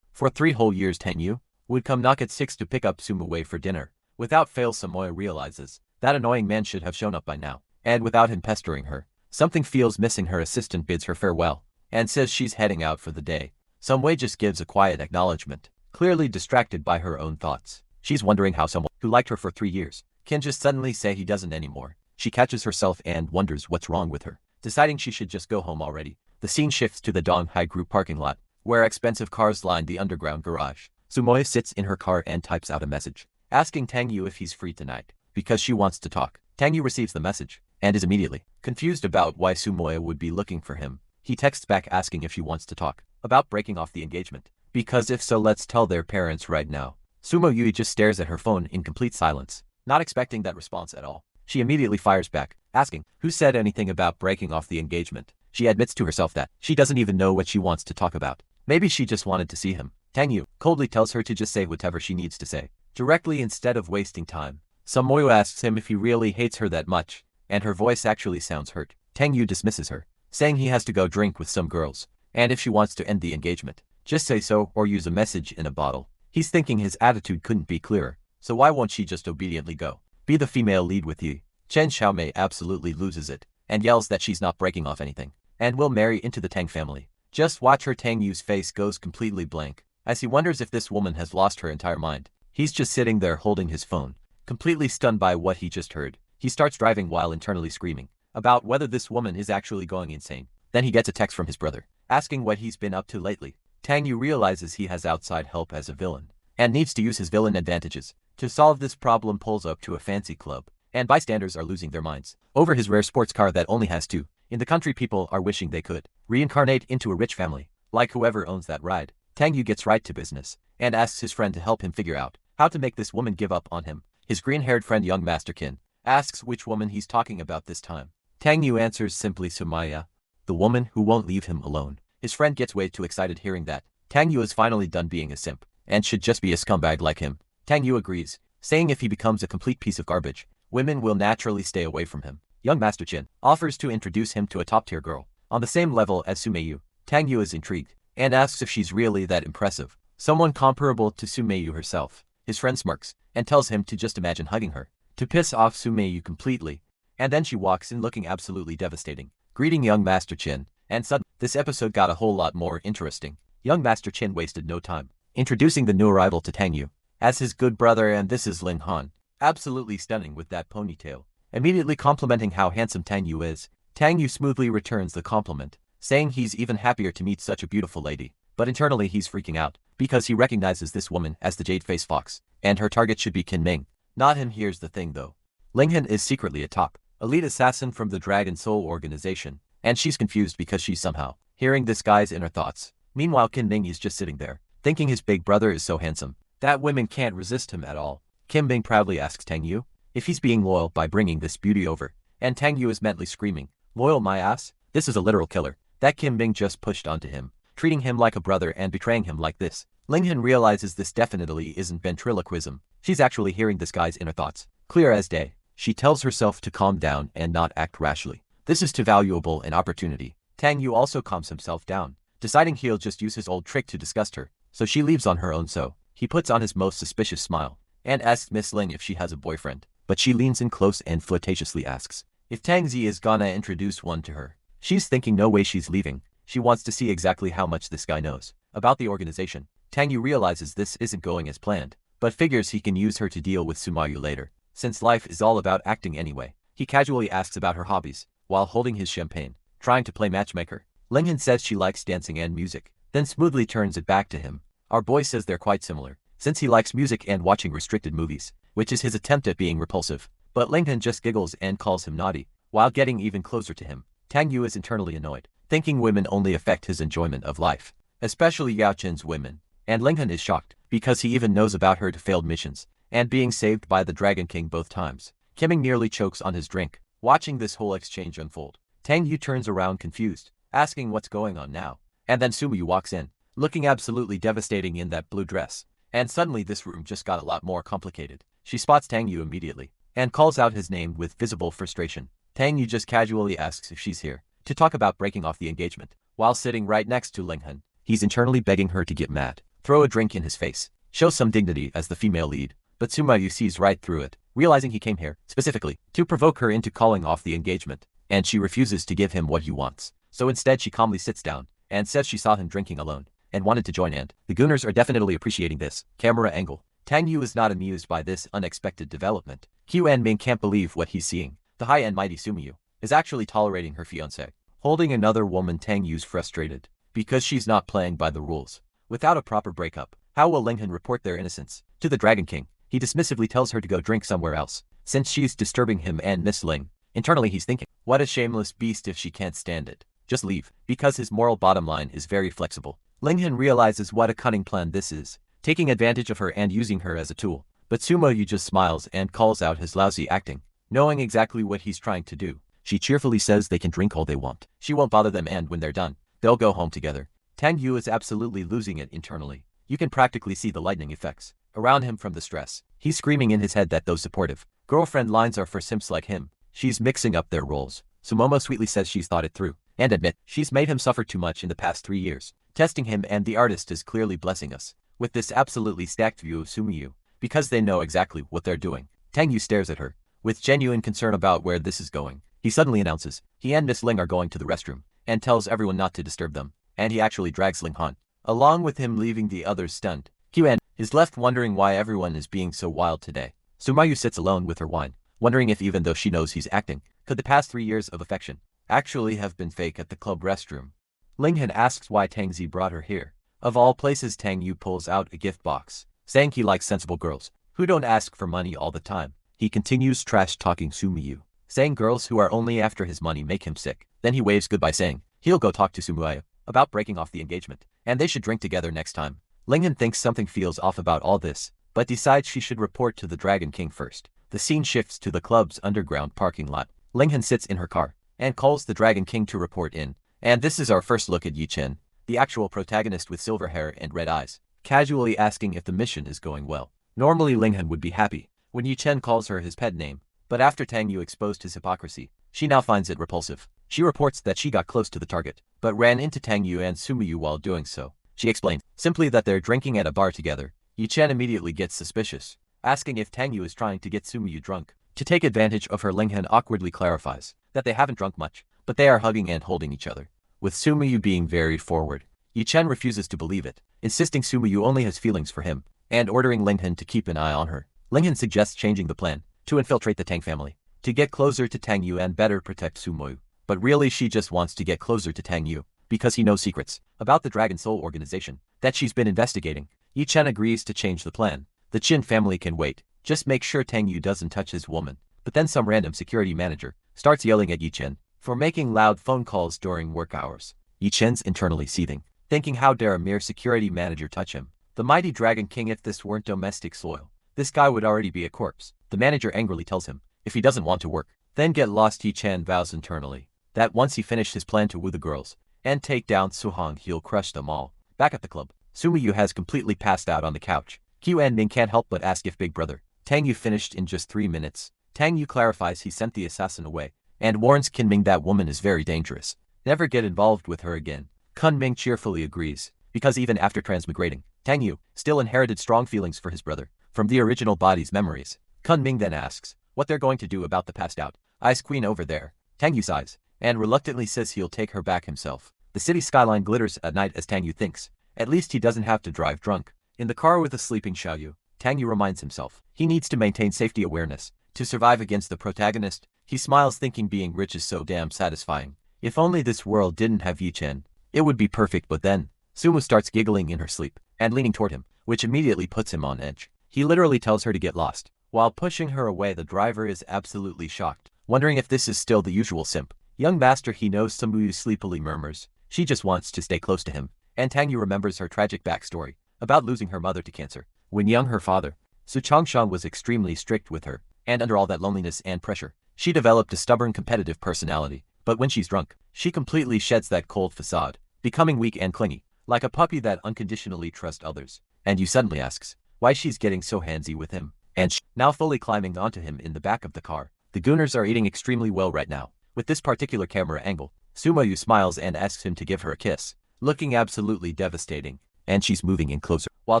For 3 whole years Tang Yu would come knock at 6 to pick up Sumaway for dinner. Without fail, Samoya realizes that annoying man should have shown up by now, and without him pestering her, something feels missing. Her assistant bids her farewell and says she's heading out for the day. Sumaway just gives a quiet acknowledgement, clearly distracted by her own thoughts. She's wondering how someone who liked her for 3 years can just suddenly say he doesn't anymore. She catches herself and wonders what's wrong with her, deciding she should just go home already. The scene shifts to the Donghai Group parking lot, where expensive cars line the underground garage. Sumoya sits in her car and types out a message, asking Tang Yu if he's free tonight, because she wants to talk. Tang Yu receives the message, and is immediately confused about why Sumoya would be looking for him. He texts back asking if she wants to talk about breaking off the engagement, because if so, let's tell their parents right now. Sumo Yui just stares at her phone in complete silence, not expecting that response at all. She immediately fires back, asking who said anything about breaking off the engagement. She admits to herself that she doesn't even know what she wants to talk about. Maybe she just wanted to see him. Tang Yu coldly tells her to just say whatever she needs to say directly instead of wasting time. Samoyo asks him if he really hates her that much, and her voice actually sounds hurt. Tang Yu dismisses her, saying he has to go drink with some girls, and if she wants to end the engagement, just say so or use a message in a bottle. He's thinking his attitude couldn't be clearer, so why won't she just obediently go be the female lead with Yi? Chen Xiaomei absolutely loses it and yells that she's not breaking off anything and will marry into the Tang family. Just watch her. Tang Yu's face goes completely blank as he wonders if this woman has lost her entire mind. He's just sitting there holding his phone, completely stunned by what he just heard. He starts driving while internally screaming about whether this woman is actually going insane. Then he gets a text from his brother, asking what he's been up to lately. Tang Yu realizes he has outside help as a villain, and needs to use his villain advantages to solve this problem. Pulls up to a fancy club, and bystanders are losing their minds over his rare sports car that only has 2. In the country, people are wishing they could reincarnate into a rich family, like whoever owns that ride. Tang Yu gets right to business, and asks his friend to help him figure out how to make this woman give up on him. His green-haired friend young Master Qin asks which woman he's talking about this time. Tang Yu answers simply Sumaya, the woman who won't leave him alone. His friend gets way too excited hearing that Tang Yu is finally done being a simp, and should just be a scumbag like him. Tang Yu agrees, saying if he becomes a complete piece of garbage, women will naturally stay away from him. Young Master Qin offers to introduce him to a top-tier girl on the same level as Sumeyu. Tang Yu is intrigued and asks if she's really that impressive, someone comparable to Sumeyu herself. His friend smirks and tells him to just imagine hugging her to piss off Sumeyu completely, and then she walks in looking absolutely devastating, greeting young Master Qin. And suddenly, this episode got a whole lot more interesting. Young Master Qin wasted no time introducing the new arrival to Tang Yu as his good brother, and this is Ling Han, absolutely stunning with that ponytail. Immediately complimenting how handsome Tang Yu is, Tang Yu smoothly returns the compliment, saying he's even happier to meet such a beautiful lady. But internally he's freaking out, because he recognizes this woman as the Jade Face Fox, and her target should be Qin Ming, not him. Here's the thing though. Ling Han is secretly a top elite assassin from the Dragon Soul organization, and she's confused because she's somehow hearing this guy's inner thoughts. Meanwhile, Qin Ming is just sitting there, thinking his big brother is so handsome that women can't resist him at all. Qin Ming proudly asks Tang Yu if he's being loyal by bringing this beauty over, and Tang Yu is mentally screaming, "Loyal my ass? This is a literal killer that Qin Ming just pushed onto him, treating him like a brother and betraying him like this." Ling Han realizes this definitely isn't ventriloquism. She's actually hearing this guy's inner thoughts, clear as day. She tells herself to calm down and not act rashly. This is too valuable an opportunity. Tang Yu also calms himself down, deciding he'll just use his old trick to disgust her, so she leaves on her own. So he puts on his most suspicious smile and asks Miss Ling if she has a boyfriend, but she leans in close and flirtatiously asks if Tang Zi is gonna introduce one to her. She's thinking no way she's leaving. She wants to see exactly how much this guy knows about the organization. Tang Yu realizes this isn't going as planned, but figures he can use her to deal with Sumayu later, since life is all about acting anyway. He casually asks about her hobbies while holding his champagne, trying to play matchmaker. Linghan says she likes dancing and music, then smoothly turns it back to him. Our boy says they're quite similar, since he likes music and watching restricted movies, which is his attempt at being repulsive. But Linghan just giggles and calls him naughty, while getting even closer to him. Tang Yu is internally annoyed, thinking women only affect his enjoyment of life, especially Yao Chen's women. And Linghan is shocked, because he even knows about her failed missions, and being saved by the Dragon King both times. Kimming nearly chokes on his drink, watching this whole exchange unfold. Tang Yu turns around confused, asking what's going on now. And then Sumu Yu walks in, looking absolutely devastating in that blue dress. And suddenly this room just got a lot more complicated. She spots Tang Yu immediately, and calls out his name with visible frustration. Tang Yu just casually asks if she's here to talk about breaking off the engagement, while sitting right next to Linghan. He's internally begging her to get mad, throw a drink in his face, show some dignity as the female lead. But Sumu Yu sees right through it, realizing he came here, specifically, to provoke her into calling off the engagement, and she refuses to give him what he wants. So instead she calmly sits down, and says she saw him drinking alone, and wanted to join, and the Gooners are definitely appreciating this camera angle. Tang Yu is not amused by this unexpected development. Qian Ming can't believe what he's seeing. The high and mighty Sumu Yu is actually tolerating her fiancé. Holding another woman. Tang Yu's frustrated, because she's not playing by the rules. Without a proper breakup, how will Linghan report their innocence to the Dragon King? He dismissively tells her to go drink somewhere else, since she's disturbing him and Miss Ling. Internally he's thinking, what a shameless beast. If she can't stand it, just leave, because his moral bottom line is very flexible. Linghan realizes what a cunning plan this is, taking advantage of her and using her as a tool. But Sumu Yu just smiles and calls out his lousy acting. Knowing exactly what he's trying to do, she cheerfully says they can drink all they want. She won't bother them, and when they're done, they'll go home together. Tang Yu is absolutely losing it internally. You can practically see the lightning effects around him from the stress. He's screaming in his head that those supportive girlfriend lines are for simps like him. She's mixing up their roles. Sumomo sweetly says she's thought it through, and admit she's made him suffer too much in the past 3 years, testing him, and the artist is clearly blessing us with this absolutely stacked view of Sumu Yu, because they know exactly what they're doing. Tang Yu stares at her, with genuine concern about where this is going. He suddenly announces he and Miss Ling are going to the restroom, and tells everyone not to disturb them, and he actually drags Ling Han along with him, leaving the others stunned. Qian is left wondering why everyone is being so wild today. Sumu Yu sits alone with her wine, wondering if, even though she knows he's acting, could the past 3 years of affection actually have been fake at the club restroom. Linghan asks why Tang Zi brought her here. Of all places, Tang Yu pulls out a gift box, saying he likes sensible girls who don't ask for money all the time. He continues trash-talking Sumu Yu, saying girls who are only after his money make him sick. Then he waves goodbye, saying he'll go talk to Sumu Yu about breaking off the engagement, and they should drink together next time. Linghan thinks something feels off about all this, but decides she should report to the Dragon King first. The scene shifts to the club's underground parking lot. Linghan sits in her car and calls the Dragon King to report in. And this is our first look at Yi Chen, the actual protagonist with silver hair and red eyes, casually asking if the mission is going well. Normally Linghan would be happy when Yi Chen calls her his pet name, but after Tang Yu exposed his hypocrisy, she now finds it repulsive. She reports that she got close to the target, but ran into Tang Yu and Sumu Yu while doing so. She explains simply that they're drinking at a bar together. Yi Chen immediately gets suspicious, asking if Tang Yu is trying to get Sumu Yu drunk. To take advantage of her, Linghan awkwardly clarifies that they haven't drunk much, but they are hugging and holding each other. With Sumu Yu being very forward, Yi Chen refuses to believe it, insisting Sumu Yu only has feelings for him, and ordering Linghan to keep an eye on her. Linghan suggests changing the plan to infiltrate the Tang family, to get closer to Tang Yu and better protect Sumu Yu. But really she just wants to get closer to Tang Yu, because he knows secrets about the Dragon Soul organization that she's been investigating. Yi Chen agrees to change the plan. The Qin family can wait, just make sure Tang Yu doesn't touch his woman. But then some random security manager starts yelling at Yi Chen for making loud phone calls during work hours. Yi Chen's internally seething, thinking how dare a mere security manager touch him. The mighty Dragon King, if this weren't domestic soil, this guy would already be a corpse. The manager angrily tells him if he doesn't want to work, then get lost. Yi Chen vows internally that once he finished his plan to woo the girls and take down Suhong, he'll crush them all. Back at the club, Sumu Yu has completely passed out on the couch. Qian Ming can't help but ask if Big Brother Tang Yu finished in just 3 minutes. Tang Yu clarifies he sent the assassin away, and warns Qin Ming that woman is very dangerous. Never get involved with her again. Kun Ming cheerfully agrees, because even after transmigrating, Tang Yu still inherited strong feelings for his brother from the original body's memories. Kun Ming then asks what they're going to do about the passed out Ice Queen over there. Tang Yu sighs, and reluctantly says he'll take her back himself. The city skyline glitters at night as Tang Yu thinks, at least he doesn't have to drive drunk. In the car with the sleeping Xiaoyu, Tang Yu reminds himself he needs to maintain safety awareness to survive against the protagonist. He smiles, thinking being rich is so damn satisfying. If only this world didn't have Yi-chan. It would be perfect, but then, Sumo starts giggling in her sleep and leaning toward him, which immediately puts him on edge. He literally tells her to get lost. While pushing her away, the driver is absolutely shocked, wondering if this is still the usual simp. Young master, he knows. Sumo sleepily murmurs. She just wants to stay close to him. And Tang Yu remembers her tragic backstory about losing her mother to cancer. When young, her father, Su Changshan, was extremely strict with her, and under all that loneliness and pressure, she developed a stubborn, competitive personality. But when she's drunk, she completely sheds that cold facade, becoming weak and clingy, like a puppy that unconditionally trusts others. And Yu suddenly asks why she's getting so handsy with him, and she, now fully climbing onto him in the back of the car. The Gooners are eating extremely well right now. With this particular camera angle, Sumo Yu smiles and asks him to give her a kiss, looking absolutely devastating, and she's moving in closer. While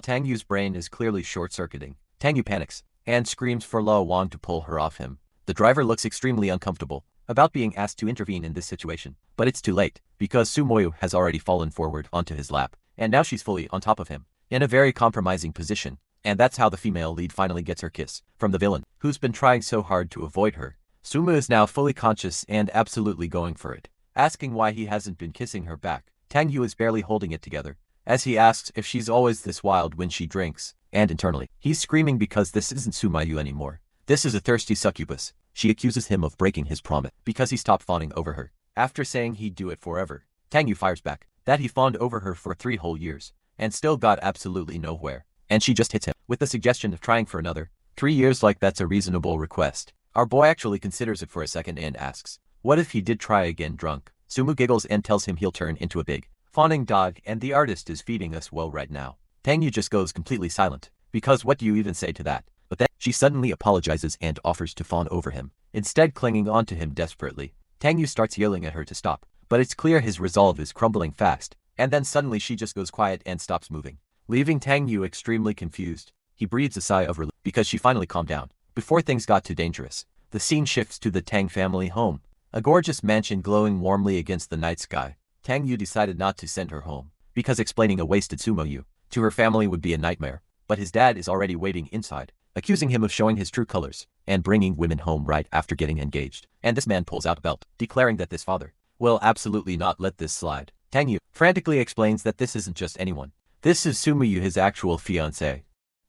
Tang Yu's brain is clearly short-circuiting, Tang Yu panics and screams for Lo Wang to pull her off him. The driver looks extremely uncomfortable about being asked to intervene in this situation, but it's too late, because Sumo Yu has already fallen forward onto his lap, and now she's fully on top of him, in a very compromising position. And that's how the female lead finally gets her kiss from the villain, who's been trying so hard to avoid her. Sumo is now fully conscious and absolutely going for it, asking why he hasn't been kissing her back. Tang Yu is barely holding it together, as he asks if she's always this wild when she drinks, and internally, he's screaming because this isn't Sumo Yu anymore. This is a thirsty succubus. She accuses him of breaking his promise because he stopped fawning over her after saying he'd do it forever. Tang Yu fires back that he fawned over her for 3 whole years and still got absolutely nowhere, and she just hits him with the suggestion of trying for another 3 years, like that's a reasonable request. Our boy actually considers it for a second and asks, what if he did try again drunk? Sumo giggles and tells him he'll turn into a big, fawning dog, and the artist is feeding us well right now. Tang Yu just goes completely silent, because what do you even say to that? But then, she suddenly apologizes and offers to fawn over him, instead clinging onto him desperately. Tang Yu starts yelling at her to stop, but it's clear his resolve is crumbling fast, and then suddenly she just goes quiet and stops moving, leaving Tang Yu extremely confused. He breathes a sigh of relief because she finally calmed down. Before things got too dangerous, the scene shifts to the Tang family home, a gorgeous mansion glowing warmly against the night sky. Tang Yu decided not to send her home, because explaining a wasted Sumo Yu to her family would be a nightmare, but his dad is already waiting inside, accusing him of showing his true colors and bringing women home right after getting engaged. And this man pulls out a belt, declaring that this father will absolutely not let this slide. Tang Yu frantically explains that this isn't just anyone. This is Sumo Yu, his actual fiancé.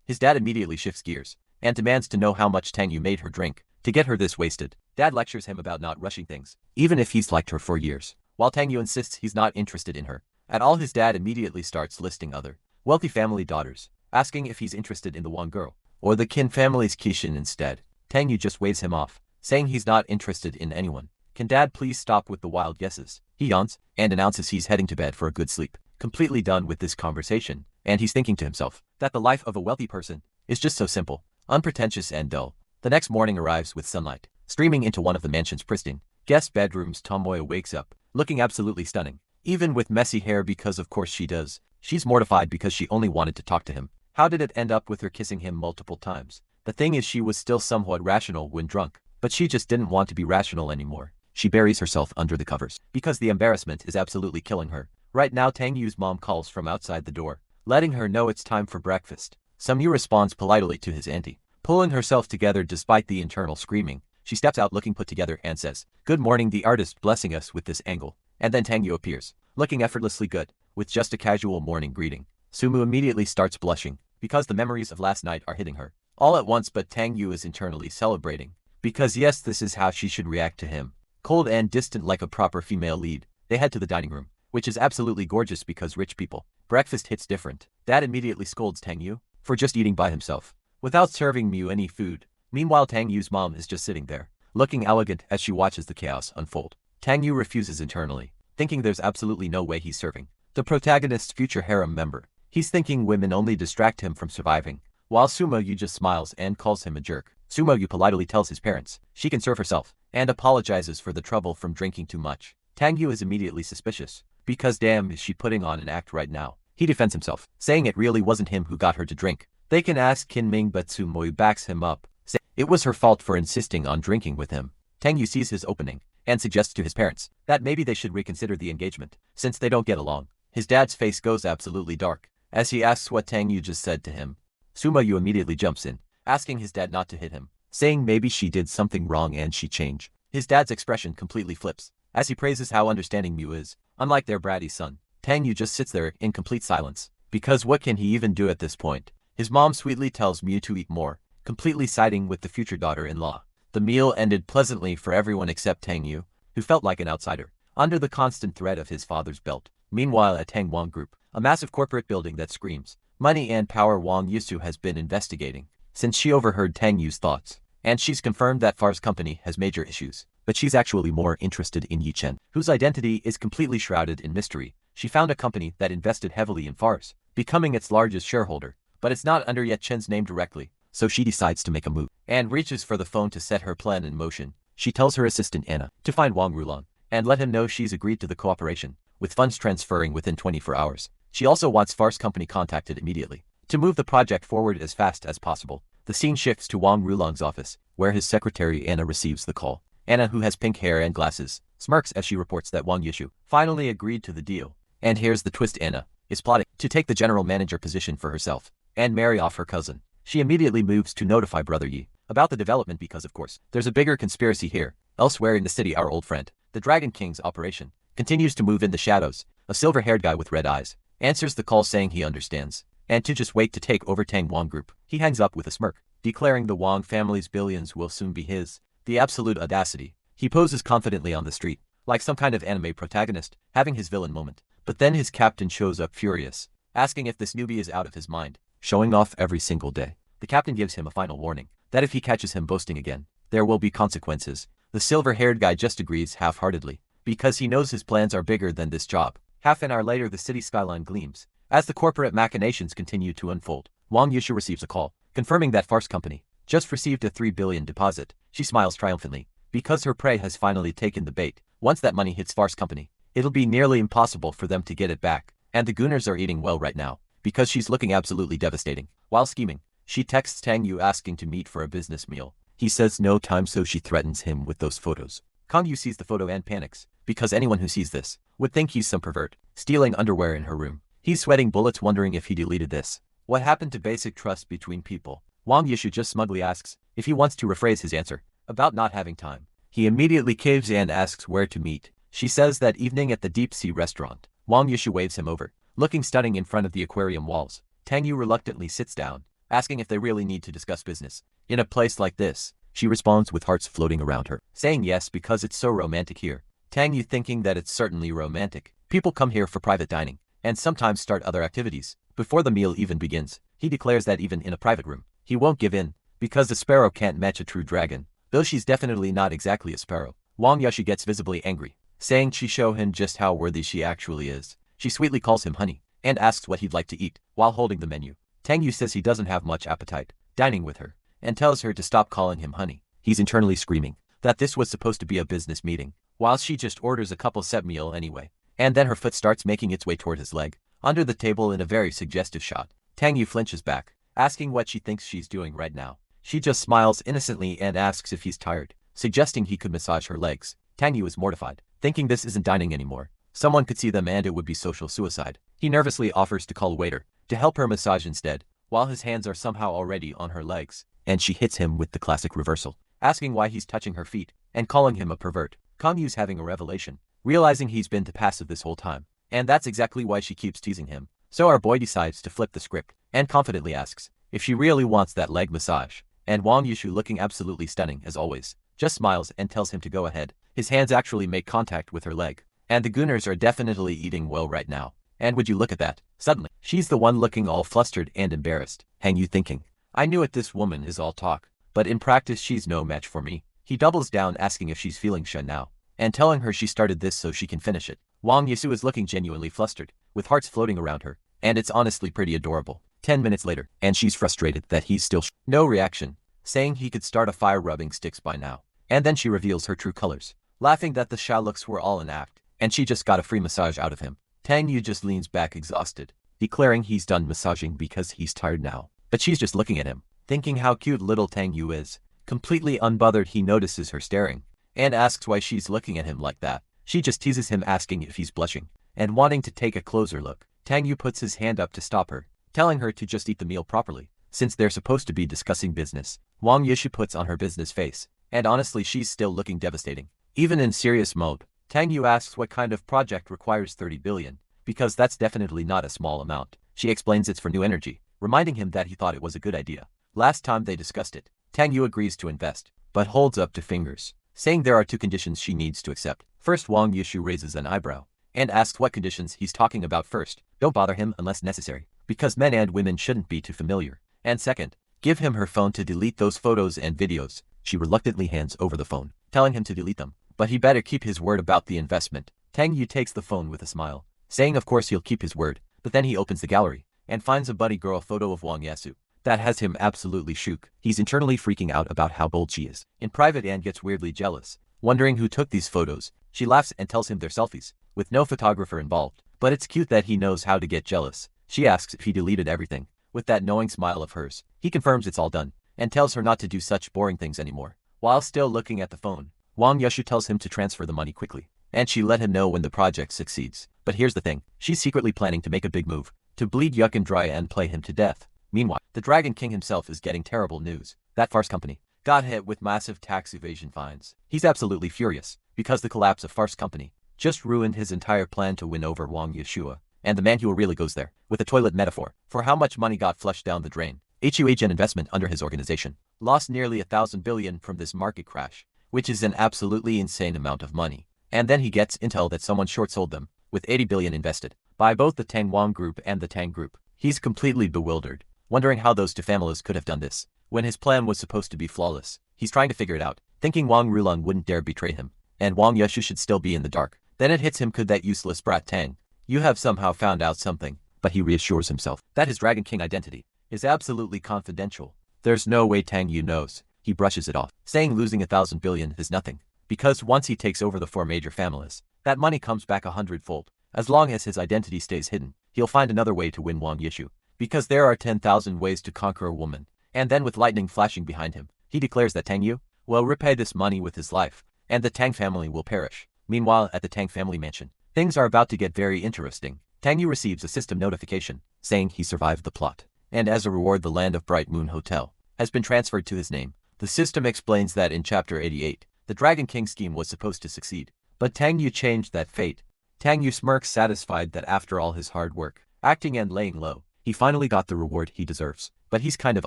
His dad immediately shifts gears and demands to know how much Tang Yu made her drink to get her this wasted. Dad lectures him about not rushing things, even if he's liked her for years. While Tang Yu insists he's not interested in her at all, his dad immediately starts listing other wealthy family daughters, asking if he's interested in the Wang girl or the Qin family's Kishin instead. Tang Yu just waves him off, saying he's not interested in anyone. Can dad please stop with the wild guesses? He yawns and announces he's heading to bed for a good sleep, completely done with this conversation, and he's thinking to himself that the life of a wealthy person is just so simple, unpretentious and dull. The next morning arrives with sunlight streaming into one of the mansion's pristine guest bedrooms. Tomoya wakes up, looking absolutely stunning, even with messy hair, because of course she does. She's mortified because she only wanted to talk to him. How did it end up with her kissing him multiple times? The thing is, she was still somewhat rational when drunk, but she just didn't want to be rational anymore. She buries herself under the covers because the embarrassment is absolutely killing her. Right now, Tang Yu's mom calls from outside the door, letting her know it's time for breakfast. Sumo Yu responds politely to his auntie, pulling herself together despite the internal screaming. She steps out looking put together and says, "Good morning," the artist blessing us with this angle. And then Tang Yu appears, looking effortlessly good, with just a casual morning greeting. Sumo immediately starts blushing, because the memories of last night are hitting her all at once, but Tang Yu is internally celebrating, because yes, this is how she should react to him. Cold and distant like a proper female lead, they head to the dining room, which is absolutely gorgeous because rich people. Breakfast hits different. Dad immediately scolds Tang Yu for just eating by himself, without serving Miu any food. Meanwhile, Tang Yu's mom is just sitting there, looking elegant as she watches the chaos unfold. Tang Yu refuses internally, thinking there's absolutely no way he's serving the protagonist's future harem member. He's thinking women only distract him from surviving, while Sumo Yu just smiles and calls him a jerk. Sumo Yu politely tells his parents she can serve herself, and apologizes for the trouble from drinking too much. Tang Yu is immediately suspicious, because damn, is she putting on an act right now. He defends himself, saying it really wasn't him who got her to drink. They can ask Qin Ming, but Sumo Yu backs him up, saying it was her fault for insisting on drinking with him. Tang Yu sees his opening, and suggests to his parents that maybe they should reconsider the engagement, since they don't get along. His dad's face goes absolutely dark, as he asks what Tang Yu just said to him. Sumo Yu immediately jumps in, asking his dad not to hit him, saying maybe she did something wrong and she changed. His dad's expression completely flips, as he praises how understanding Mew is. Unlike their bratty son, Tang Yu just sits there in complete silence, because what can he even do at this point? His mom sweetly tells Mew to eat more, completely siding with the future daughter-in-law. The meal ended pleasantly for everyone except Tang Yu, who felt like an outsider, under the constant threat of his father's belt. Meanwhile at Tang Wang Group, a massive corporate building that screams money and power, Wang Yusu has been investigating, since she overheard Tang Yu's thoughts, and she's confirmed that Far's company has major issues. But she's actually more interested in Yi Chen, whose identity is completely shrouded in mystery. She found a company that invested heavily in Far's, becoming its largest shareholder, but it's not under Yi Chen's name directly, so she decides to make a move, and reaches for the phone to set her plan in motion. She tells her assistant Anna to find Wang Rulang, and let him know she's agreed to the cooperation, with funds transferring within 24 hours. She also wants Far's company contacted immediately, to move the project forward as fast as possible. The scene shifts to Wang Rulang's office, where his secretary Anna receives the call. Anna, who has pink hair and glasses, smirks as she reports that Wang Yishu finally agreed to the deal. And here's the twist: Anna is plotting to take the general manager position for herself, and marry off her cousin. She immediately moves to notify Brother Yi about the development because, of course, there's a bigger conspiracy here. Elsewhere in the city, our old friend, the Dragon King's operation, continues to move in the shadows. A silver-haired guy with red eyes answers the call saying he understands, and to just wait to take over Tang Wang Group. He hangs up with a smirk, declaring the Wang family's billions will soon be his. The absolute audacity. He poses confidently on the street, like some kind of anime protagonist, having his villain moment. But then his captain shows up furious, asking if this newbie is out of his mind, showing off every single day. The captain gives him a final warning, that if he catches him boasting again, there will be consequences. The silver-haired guy just agrees half-heartedly, because he knows his plans are bigger than this job. Half an hour later, the city skyline gleams. As the corporate machinations continue to unfold, Wang Yushu receives a call, confirming that Far's company just received a 3 billion deposit. She smiles triumphantly, because her prey has finally taken the bait. Once that money hits Far's company, it'll be nearly impossible for them to get it back. And the Gooners are eating well right now, because she's looking absolutely devastating. While scheming, she texts Tang Yu asking to meet for a business meal. He says no time, so she threatens him with those photos. Kang Yu sees the photo and panics, because anyone who sees this would think he's some pervert, stealing underwear in her room. He's sweating bullets, wondering if he deleted this. What happened to basic trust between people? Wang Yishu just smugly asks if he wants to rephrase his answer about not having time. He immediately caves and asks where to meet. She says that evening at the deep-sea restaurant. Wang Yishu waves him over, looking stunning in front of the aquarium walls. Tang Yu reluctantly sits down, asking if they really need to discuss business. In a place like this, she responds with hearts floating around her, saying yes because it's so romantic here. Tang Yu, thinking that it's certainly romantic. People come here for private dining, and sometimes start other activities. Before the meal even begins, he declares that even in a private room, he won't give in, because a sparrow can't match a true dragon. Though she's definitely not exactly a sparrow. Wang Yashi gets visibly angry, saying she show him just how worthy she actually is. She sweetly calls him honey, and asks what he'd like to eat, while holding the menu. Tang Yu says he doesn't have much appetite dining with her, and tells her to stop calling him honey. He's internally screaming that this was supposed to be a business meeting, while she just orders a couple set meal anyway. And then her foot starts making its way toward his leg, under the table in a very suggestive shot. Tang Yu flinches back, asking what she thinks she's doing right now. She just smiles innocently and asks if he's tired, suggesting he could massage her legs. Tang Yu is mortified, thinking this isn't dining anymore. Someone could see them and it would be social suicide. He nervously offers to call a waiter to help her massage instead, while his hands are somehow already on her legs. And she hits him with the classic reversal, asking why he's touching her feet, and calling him a pervert. Kang Yu's having a revelation, realizing he's been too passive this whole time, and that's exactly why she keeps teasing him. So our boy decides to flip the script, and confidently asks if she really wants that leg massage. And Wang Yushu, looking absolutely stunning as always, just smiles and tells him to go ahead. His hands actually make contact with her leg, and the Gooners are definitely eating well right now. And would you look at that? Suddenly, she's the one looking all flustered and embarrassed. Hang you thinking, I knew it, this woman is all talk, but in practice she's no match for me. He doubles down, asking if she's feeling shy now, and telling her she started this so she can finish it. Wang Yisu is looking genuinely flustered, with hearts floating around her, and it's honestly pretty adorable. 10 minutes later, and she's frustrated that he's still no reaction, saying he could start a fire rubbing sticks by now. And then she reveals her true colors, laughing that the shy looks were all an act, and she just got a free massage out of him. Tang Yu just leans back exhausted, declaring he's done massaging because he's tired now. But she's just looking at him, thinking how cute little Tang Yu is. Completely unbothered, he notices her staring, and asks why she's looking at him like that. She just teases him, asking if he's blushing, and wanting to take a closer look. Tang Yu puts his hand up to stop her, telling her to just eat the meal properly, since they're supposed to be discussing business. Wang Yishu puts on her business face, and honestly she's still looking devastating. Even in serious mode, Tang Yu asks what kind of project requires 30 billion, because that's definitely not a small amount. She explains it's for new energy, reminding him that he thought it was a good idea. Last time they discussed it, Tang Yu agrees to invest, but holds up two fingers, saying there are two conditions she needs to accept. First, Wang Yushu raises an eyebrow and asks what conditions he's talking about. First, don't bother him unless necessary, because men and women shouldn't be too familiar. And second, give him her phone to delete those photos and videos. She reluctantly hands over the phone, telling him to delete them, but he better keep his word about the investment. Tang Yu takes the phone with a smile, saying of course he'll keep his word, but then he opens the gallery and finds a buddy girl photo of Wang Yasu. That has him absolutely shook. He's internally freaking out about how bold she is. In private, Anne gets weirdly jealous, wondering who took these photos. She laughs and tells him they're selfies, with no photographer involved. But it's cute that he knows how to get jealous. She asks if he deleted everything. With that knowing smile of hers, he confirms it's all done, and tells her not to do such boring things anymore. While still looking at the phone, Wang Yushu tells him to transfer the money quickly, and she let him know when the project succeeds. But here's the thing, she's secretly planning to make a big move, to bleed Yuck and Dry and play him to death. Meanwhile, the Dragon King himself is getting terrible news. That Farce Company got hit with massive tax evasion fines. He's absolutely furious, because the collapse of Farce Company just ruined his entire plan to win over Wang Yeshua. And the Manhwa really goes there, with a toilet metaphor, for how much money got flushed down the drain. HUHN investment under his organization lost nearly 1,000 billion from this market crash, which is an absolutely insane amount of money. And then he gets intel that someone short-sold them, with 80 billion invested, by both the Tang Wang Group and the Tang Group. He's completely bewildered, wondering how those two families could have done this, when his plan was supposed to be flawless. He's trying to figure it out, thinking Wang Rulong wouldn't dare betray him, and Wang Yushu should still be in the dark. Then it hits him, could that useless brat Tang Yu have somehow found out something? But he reassures himself that his Dragon King identity is absolutely confidential. There's no way Tang Yu knows. He brushes it off, saying losing 1,000 billion is nothing, because once he takes over the 4 major families, that money comes back 100-fold. As long as his identity stays hidden, he'll find another way to win Wang Yushu. Because there are 10,000 ways to conquer a woman. And then with lightning flashing behind him, he declares that Tang Yu will repay this money with his life, and the Tang family will perish. Meanwhile, at the Tang family mansion, things are about to get very interesting. Tang Yu receives a system notification, saying he survived the plot, and as a reward the Land of Bright Moon Hotel has been transferred to his name. The system explains that in Chapter 88, the Dragon King scheme was supposed to succeed, but Tang Yu changed that fate. Tang Yu smirks, satisfied that after all his hard work, acting and laying low, he finally got the reward he deserves. But he's kind of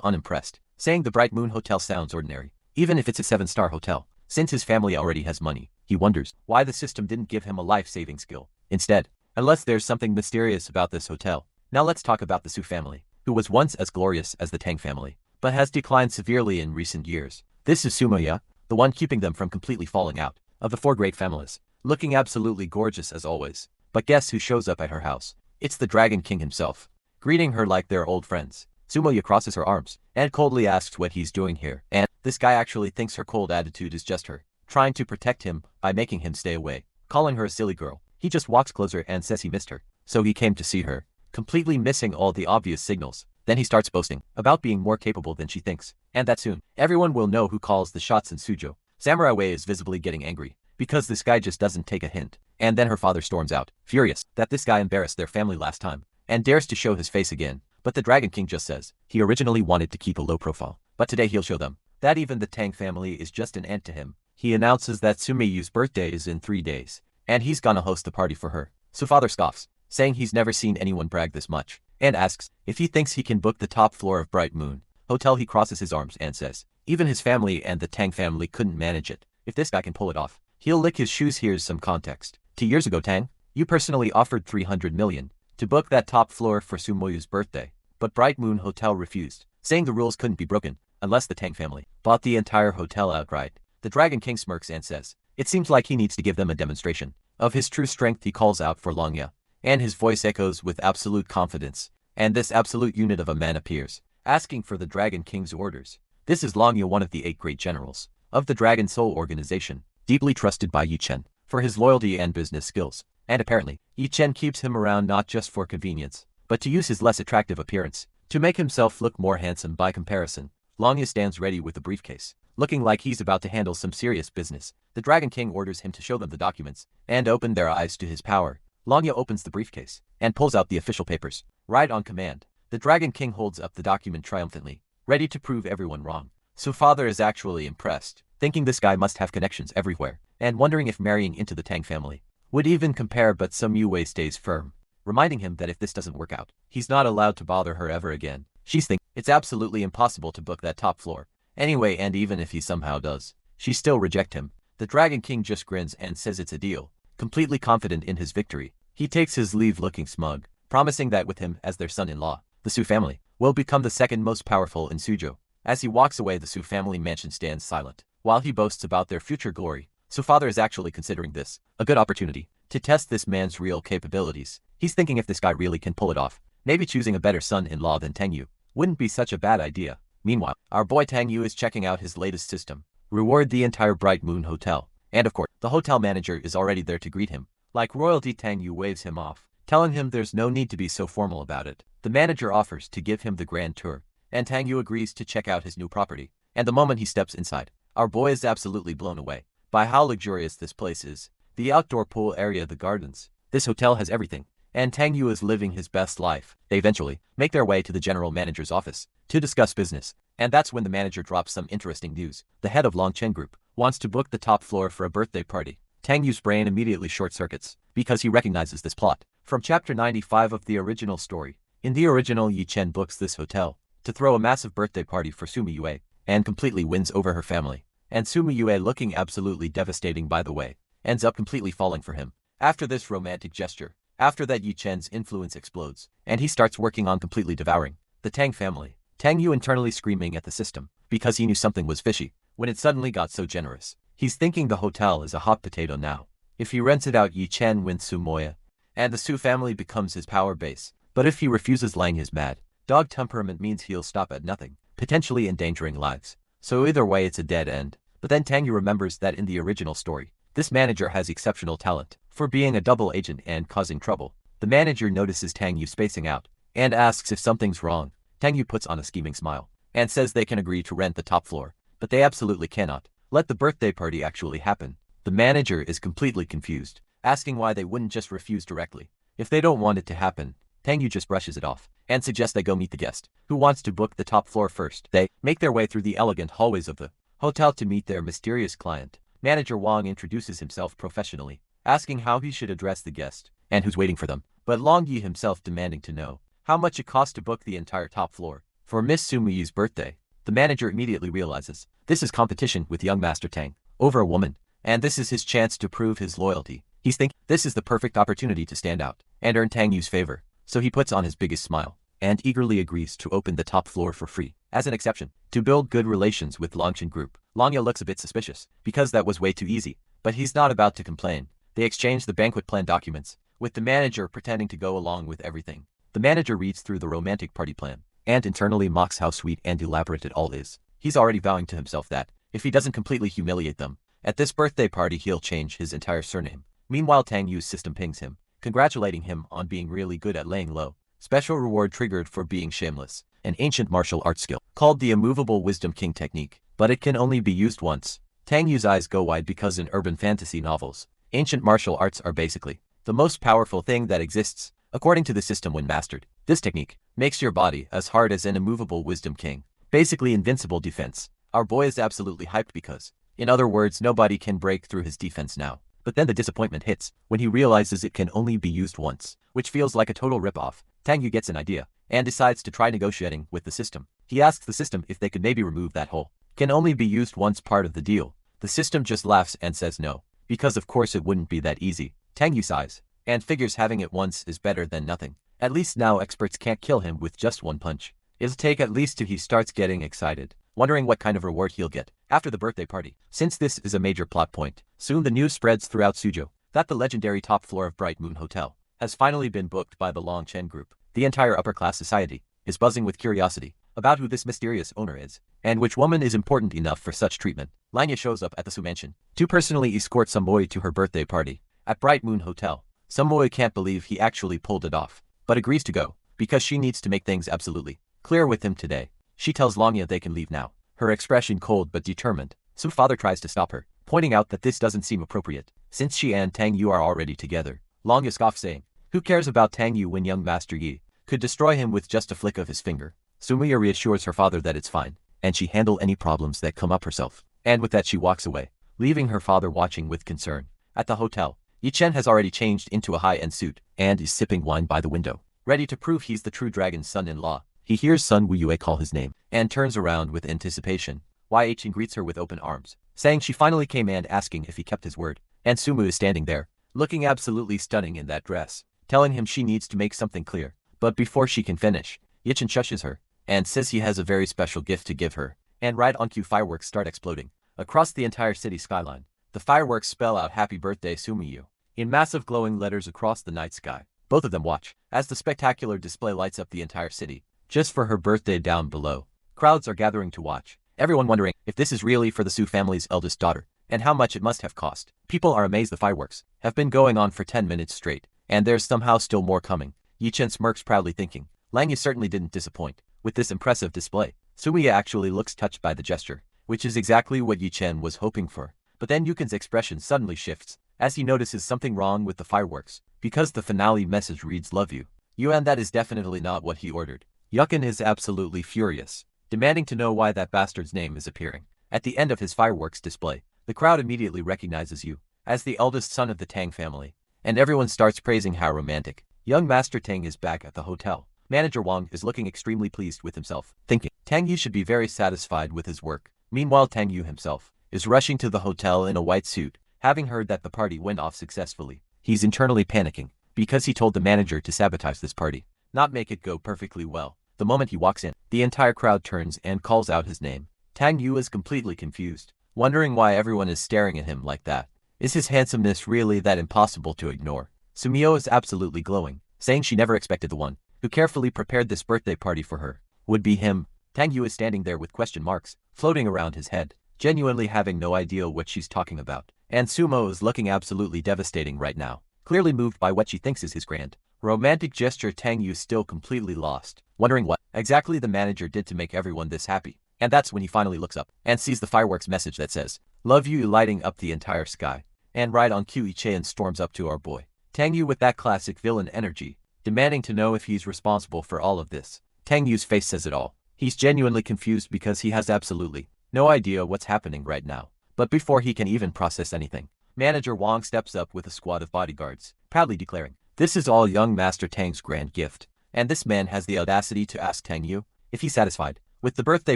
unimpressed, saying the Bright Moon Hotel sounds ordinary, even if it's a 7-star hotel. Since his family already has money, he wonders why the system didn't give him a life-saving skill instead, unless there's something mysterious about this hotel. Now let's talk about the Su family, who was once as glorious as the Tang family, but has declined severely in recent years. This is Sumoya, the one keeping them from completely falling out. Of the 4 great families, looking absolutely gorgeous as always. But guess who shows up at her house? It's the Dragon King himself, greeting her like they're old friends. Sumoya crosses her arms and coldly asks what he's doing here, and this guy actually thinks her cold attitude is just her trying to protect him by making him stay away, calling her a silly girl. He just walks closer and says he missed her, so he came to see her, completely missing all the obvious signals. Then he starts boasting about being more capable than she thinks, and that soon everyone will know who calls the shots in Suzhou. Samurai Wei is visibly getting angry, because this guy just doesn't take a hint. And then her father storms out, furious that this guy embarrassed their family last time, and dares to show his face again. But the Dragon King just says he originally wanted to keep a low profile, but today he'll show them that even the Tang family is just an ant to him. He announces that Sumeyu's birthday is in 3 days, and he's gonna host the party for her. So father scoffs, saying he's never seen anyone brag this much, and asks if he thinks he can book the top floor of Bright Moon Hotel. He crosses his arms and says even his family and the Tang family couldn't manage it. If this guy can pull it off, he'll lick his shoes. Here's some context. 2 years ago, Tang, you personally offered 300 million to book that top floor for Sumoyu's birthday, but Bright Moon Hotel refused, saying the rules couldn't be broken unless the Tang family bought the entire hotel outright. The Dragon King smirks and says it seems like he needs to give them a demonstration of his true strength. He calls out for Longya, and his voice echoes with absolute confidence, and this absolute unit of a man appears, asking for the Dragon King's orders. This is Longya, one of the 8 great generals of the Dragon Soul organization, deeply trusted by Yi Chen for his loyalty and business skills, and apparently, Yi Chen keeps him around not just for convenience, but to use his less attractive appearance to make himself look more handsome by comparison. Longya stands ready with a briefcase, looking like he's about to handle some serious business. The Dragon King orders him to show them the documents and open their eyes to his power. Longya opens the briefcase and pulls out the official papers. Right on command, the Dragon King holds up the document triumphantly, ready to prove everyone wrong. So father is actually impressed, thinking this guy must have connections everywhere, and wondering if marrying into the Tang family would even compare, but some Yue stays firm, reminding him that if this doesn't work out, he's not allowed to bother her ever again. She's thinking it's absolutely impossible to book that top floor anyway, and even if he somehow does, she still reject him. The Dragon King just grins and says it's a deal, completely confident in his victory. He takes his leave looking smug, promising that with him as their son-in-law, the Su family will become the second most powerful in Suzhou. As he walks away, the Su family mansion stands silent, while he boasts about their future glory. So father is actually considering this a good opportunity to test this man's real capabilities. He's thinking if this guy really can pull it off, maybe choosing a better son-in-law than Tang Yu wouldn't be such a bad idea. Meanwhile, our boy Tang Yu is checking out his latest system, reward the entire Bright Moon Hotel. And of course, the hotel manager is already there to greet him. Like royalty, Tang Yu waves him off, telling him there's no need to be so formal about it. The manager offers to give him the grand tour, and Tang Yu agrees to check out his new property. And the moment he steps inside, our boy is absolutely blown away by how luxurious this place is. The outdoor pool area, the gardens. This hotel has everything, and Tang Yu is living his best life. They eventually make their way to the general manager's office to discuss business, and that's when the manager drops some interesting news. The head of Longchen Group wants to book the top floor for a birthday party. Tang Yu's brain immediately short-circuits because he recognizes this plot from chapter 95 of the original story. In the original, Yi Chen books this hotel to throw a massive birthday party for Sumi Yue and completely wins over her family. And Sumi Yue, looking absolutely devastating by the way, ends up completely falling for him. After this romantic gesture, after that, Yi Chen's influence explodes, and he starts working on completely devouring the Tang family. Tang Yu internally screaming at the system because he knew something was fishy when it suddenly got so generous. He's thinking the hotel is a hot potato now. If he rents it out, Yi Chen wins Su Moya, and the Su family becomes his power base. But if he refuses, Lang his mad dog temperament means he'll stop at nothing, potentially endangering lives. So either way, it's a dead end. But then Tang Yu remembers that in the original story, this manager has exceptional talent for being a double agent and causing trouble. The manager notices Tang Yu spacing out and asks if something's wrong. Tang Yu puts on a scheming smile and says they can agree to rent the top floor, but they absolutely cannot let the birthday party actually happen. The manager is completely confused, asking why they wouldn't just refuse directly. If they don't want it to happen, Tang Yu just brushes it off and suggests they go meet the guest who wants to book the top floor first. They make their way through the elegant hallways of the hotel to meet their mysterious client. Manager Wang introduces himself professionally, asking how he should address the guest and who's waiting for them, but Long Yi himself demanding to know how much it costs to book the entire top floor for Miss Sumuyi's birthday. The manager immediately realizes this is competition with young Master Tang over a woman, and this is his chance to prove his loyalty. He's thinking this is the perfect opportunity to stand out and earn Tang Yu's favor, so he puts on his biggest smile and eagerly agrees to open the top floor for free. As an exception, to build good relations with Longchen Group. Longya looks a bit suspicious because that was way too easy, but he's not about to complain. They exchange the banquet plan documents, with the manager pretending to go along with everything. The manager reads through the romantic party plan and internally mocks how sweet and elaborate it all is. He's already vowing to himself that if he doesn't completely humiliate them at this birthday party, he'll change his entire surname. Meanwhile, Tang Yu's system pings him, congratulating him on being really good at laying low. Special reward triggered for being shameless. An ancient martial art skill called the immovable Wisdom King technique, but it can only be used once. Tang Yu's eyes go wide because in urban fantasy novels, ancient martial arts are basically the most powerful thing that exists. According to the system, when mastered, this technique makes your body as hard as an immovable Wisdom King, basically invincible defense. Our boy is absolutely hyped because, in other words, nobody can break through his defense now. But then the disappointment hits when he realizes it can only be used once, which feels like a total ripoff. Tang Yu gets an idea and decides to try negotiating with the system. He asks the system if they could maybe remove that whole "can only be used once" part of the deal. The system just laughs and says no, because of course it wouldn't be that easy. Tang Yu sighs and figures having it once is better than nothing. At least now experts can't kill him with just one punch. It'll take at least till he starts getting excited, wondering what kind of reward he'll get after the birthday party. Since this is a major plot point, soon the news spreads throughout Suzhou that the legendary top floor of Bright Moon Hotel has finally been booked by the Longchen Group. The entire upper-class society is buzzing with curiosity about who this mysterious owner is, and which woman is important enough for such treatment. Lanya shows up at the Su mansion to personally escort Samoy to her birthday party at Bright Moon Hotel. Samoy can't believe he actually pulled it off, but agrees to go, because she needs to make things absolutely clear with him today. She tells Lanya they can leave now, her expression cold but determined. Su's father tries to stop her, pointing out that this doesn't seem appropriate, since she and Tang Yu are already together. Lanya scoffs, saying, who cares about Tang Yu when young Master Yi could destroy him with just a flick of his finger? Sumuya reassures her father that it's fine, and she handle any problems that come up herself. And with that she walks away, leaving her father watching with concern. At the hotel, Yi-chen has already changed into a high-end suit and is sipping wine by the window, ready to prove he's the true dragon's son-in-law. He hears Sun Wuyue call his name and turns around with anticipation. Yi-chen greets her with open arms, saying she finally came and asking if he kept his word. And Sumu is standing there, looking absolutely stunning in that dress, telling him she needs to make something clear. But before she can finish, Yi-chen shushes her and says he has a very special gift to give her. And right on cue, fireworks start exploding across the entire city skyline. The fireworks spell out "Happy Birthday, Sumiyu" in massive glowing letters across the night sky. Both of them watch as the spectacular display lights up the entire city, just for her birthday. Down below, crowds are gathering to watch, everyone wondering if this is really for the Su family's eldest daughter, and how much it must have cost. People are amazed. The fireworks have been going on for 10 minutes straight, and there's somehow still more coming. Yi-chen smirks proudly, thinking, Langya certainly didn't disappoint with this impressive display. Sumiya actually looks touched by the gesture, which is exactly what Yi-chen was hoping for. But then Yukin's expression suddenly shifts, as he notices something wrong with the fireworks, because the finale message reads "Love you." And that is definitely not what he ordered. Yukin is absolutely furious, demanding to know why that bastard's name is appearing at the end of his fireworks display. The crowd immediately recognizes Yu as the eldest son of the Tang family, and everyone starts praising how romantic. Young Master Tang is back at the hotel. Manager Wang is looking extremely pleased with himself, thinking Tang Yu should be very satisfied with his work. Meanwhile, Tang Yu himself is rushing to the hotel in a white suit, having heard that the party went off successfully. He's internally panicking because he told the manager to sabotage this party, not make it go perfectly well. The moment he walks in, the entire crowd turns and calls out his name. Tang Yu is completely confused, wondering why everyone is staring at him like that. Is his handsomeness really that impossible to ignore? Sumio is absolutely glowing, saying she never expected the one who carefully prepared this birthday party for her would be him. Tang Yu is standing there with question marks floating around his head, genuinely having no idea what she's talking about. And Sumo is looking absolutely devastating right now, clearly moved by what she thinks is his grand romantic gesture. Tang Yu still completely lost, wondering what exactly the manager did to make everyone this happy. And that's when he finally looks up and sees the fireworks message that says "Love you" lighting up the entire sky. And right on cue, Yi-chen storms up to our boy Tang Yu with that classic villain energy, demanding to know if he's responsible for all of this. Tang Yu's face says it all. He's genuinely confused because he has absolutely no idea what's happening right now. But before he can even process anything, Manager Wang steps up with a squad of bodyguards, proudly declaring, "This is all young Master Tang's grand gift." And this man has the audacity to ask Tang Yu if he's satisfied with the birthday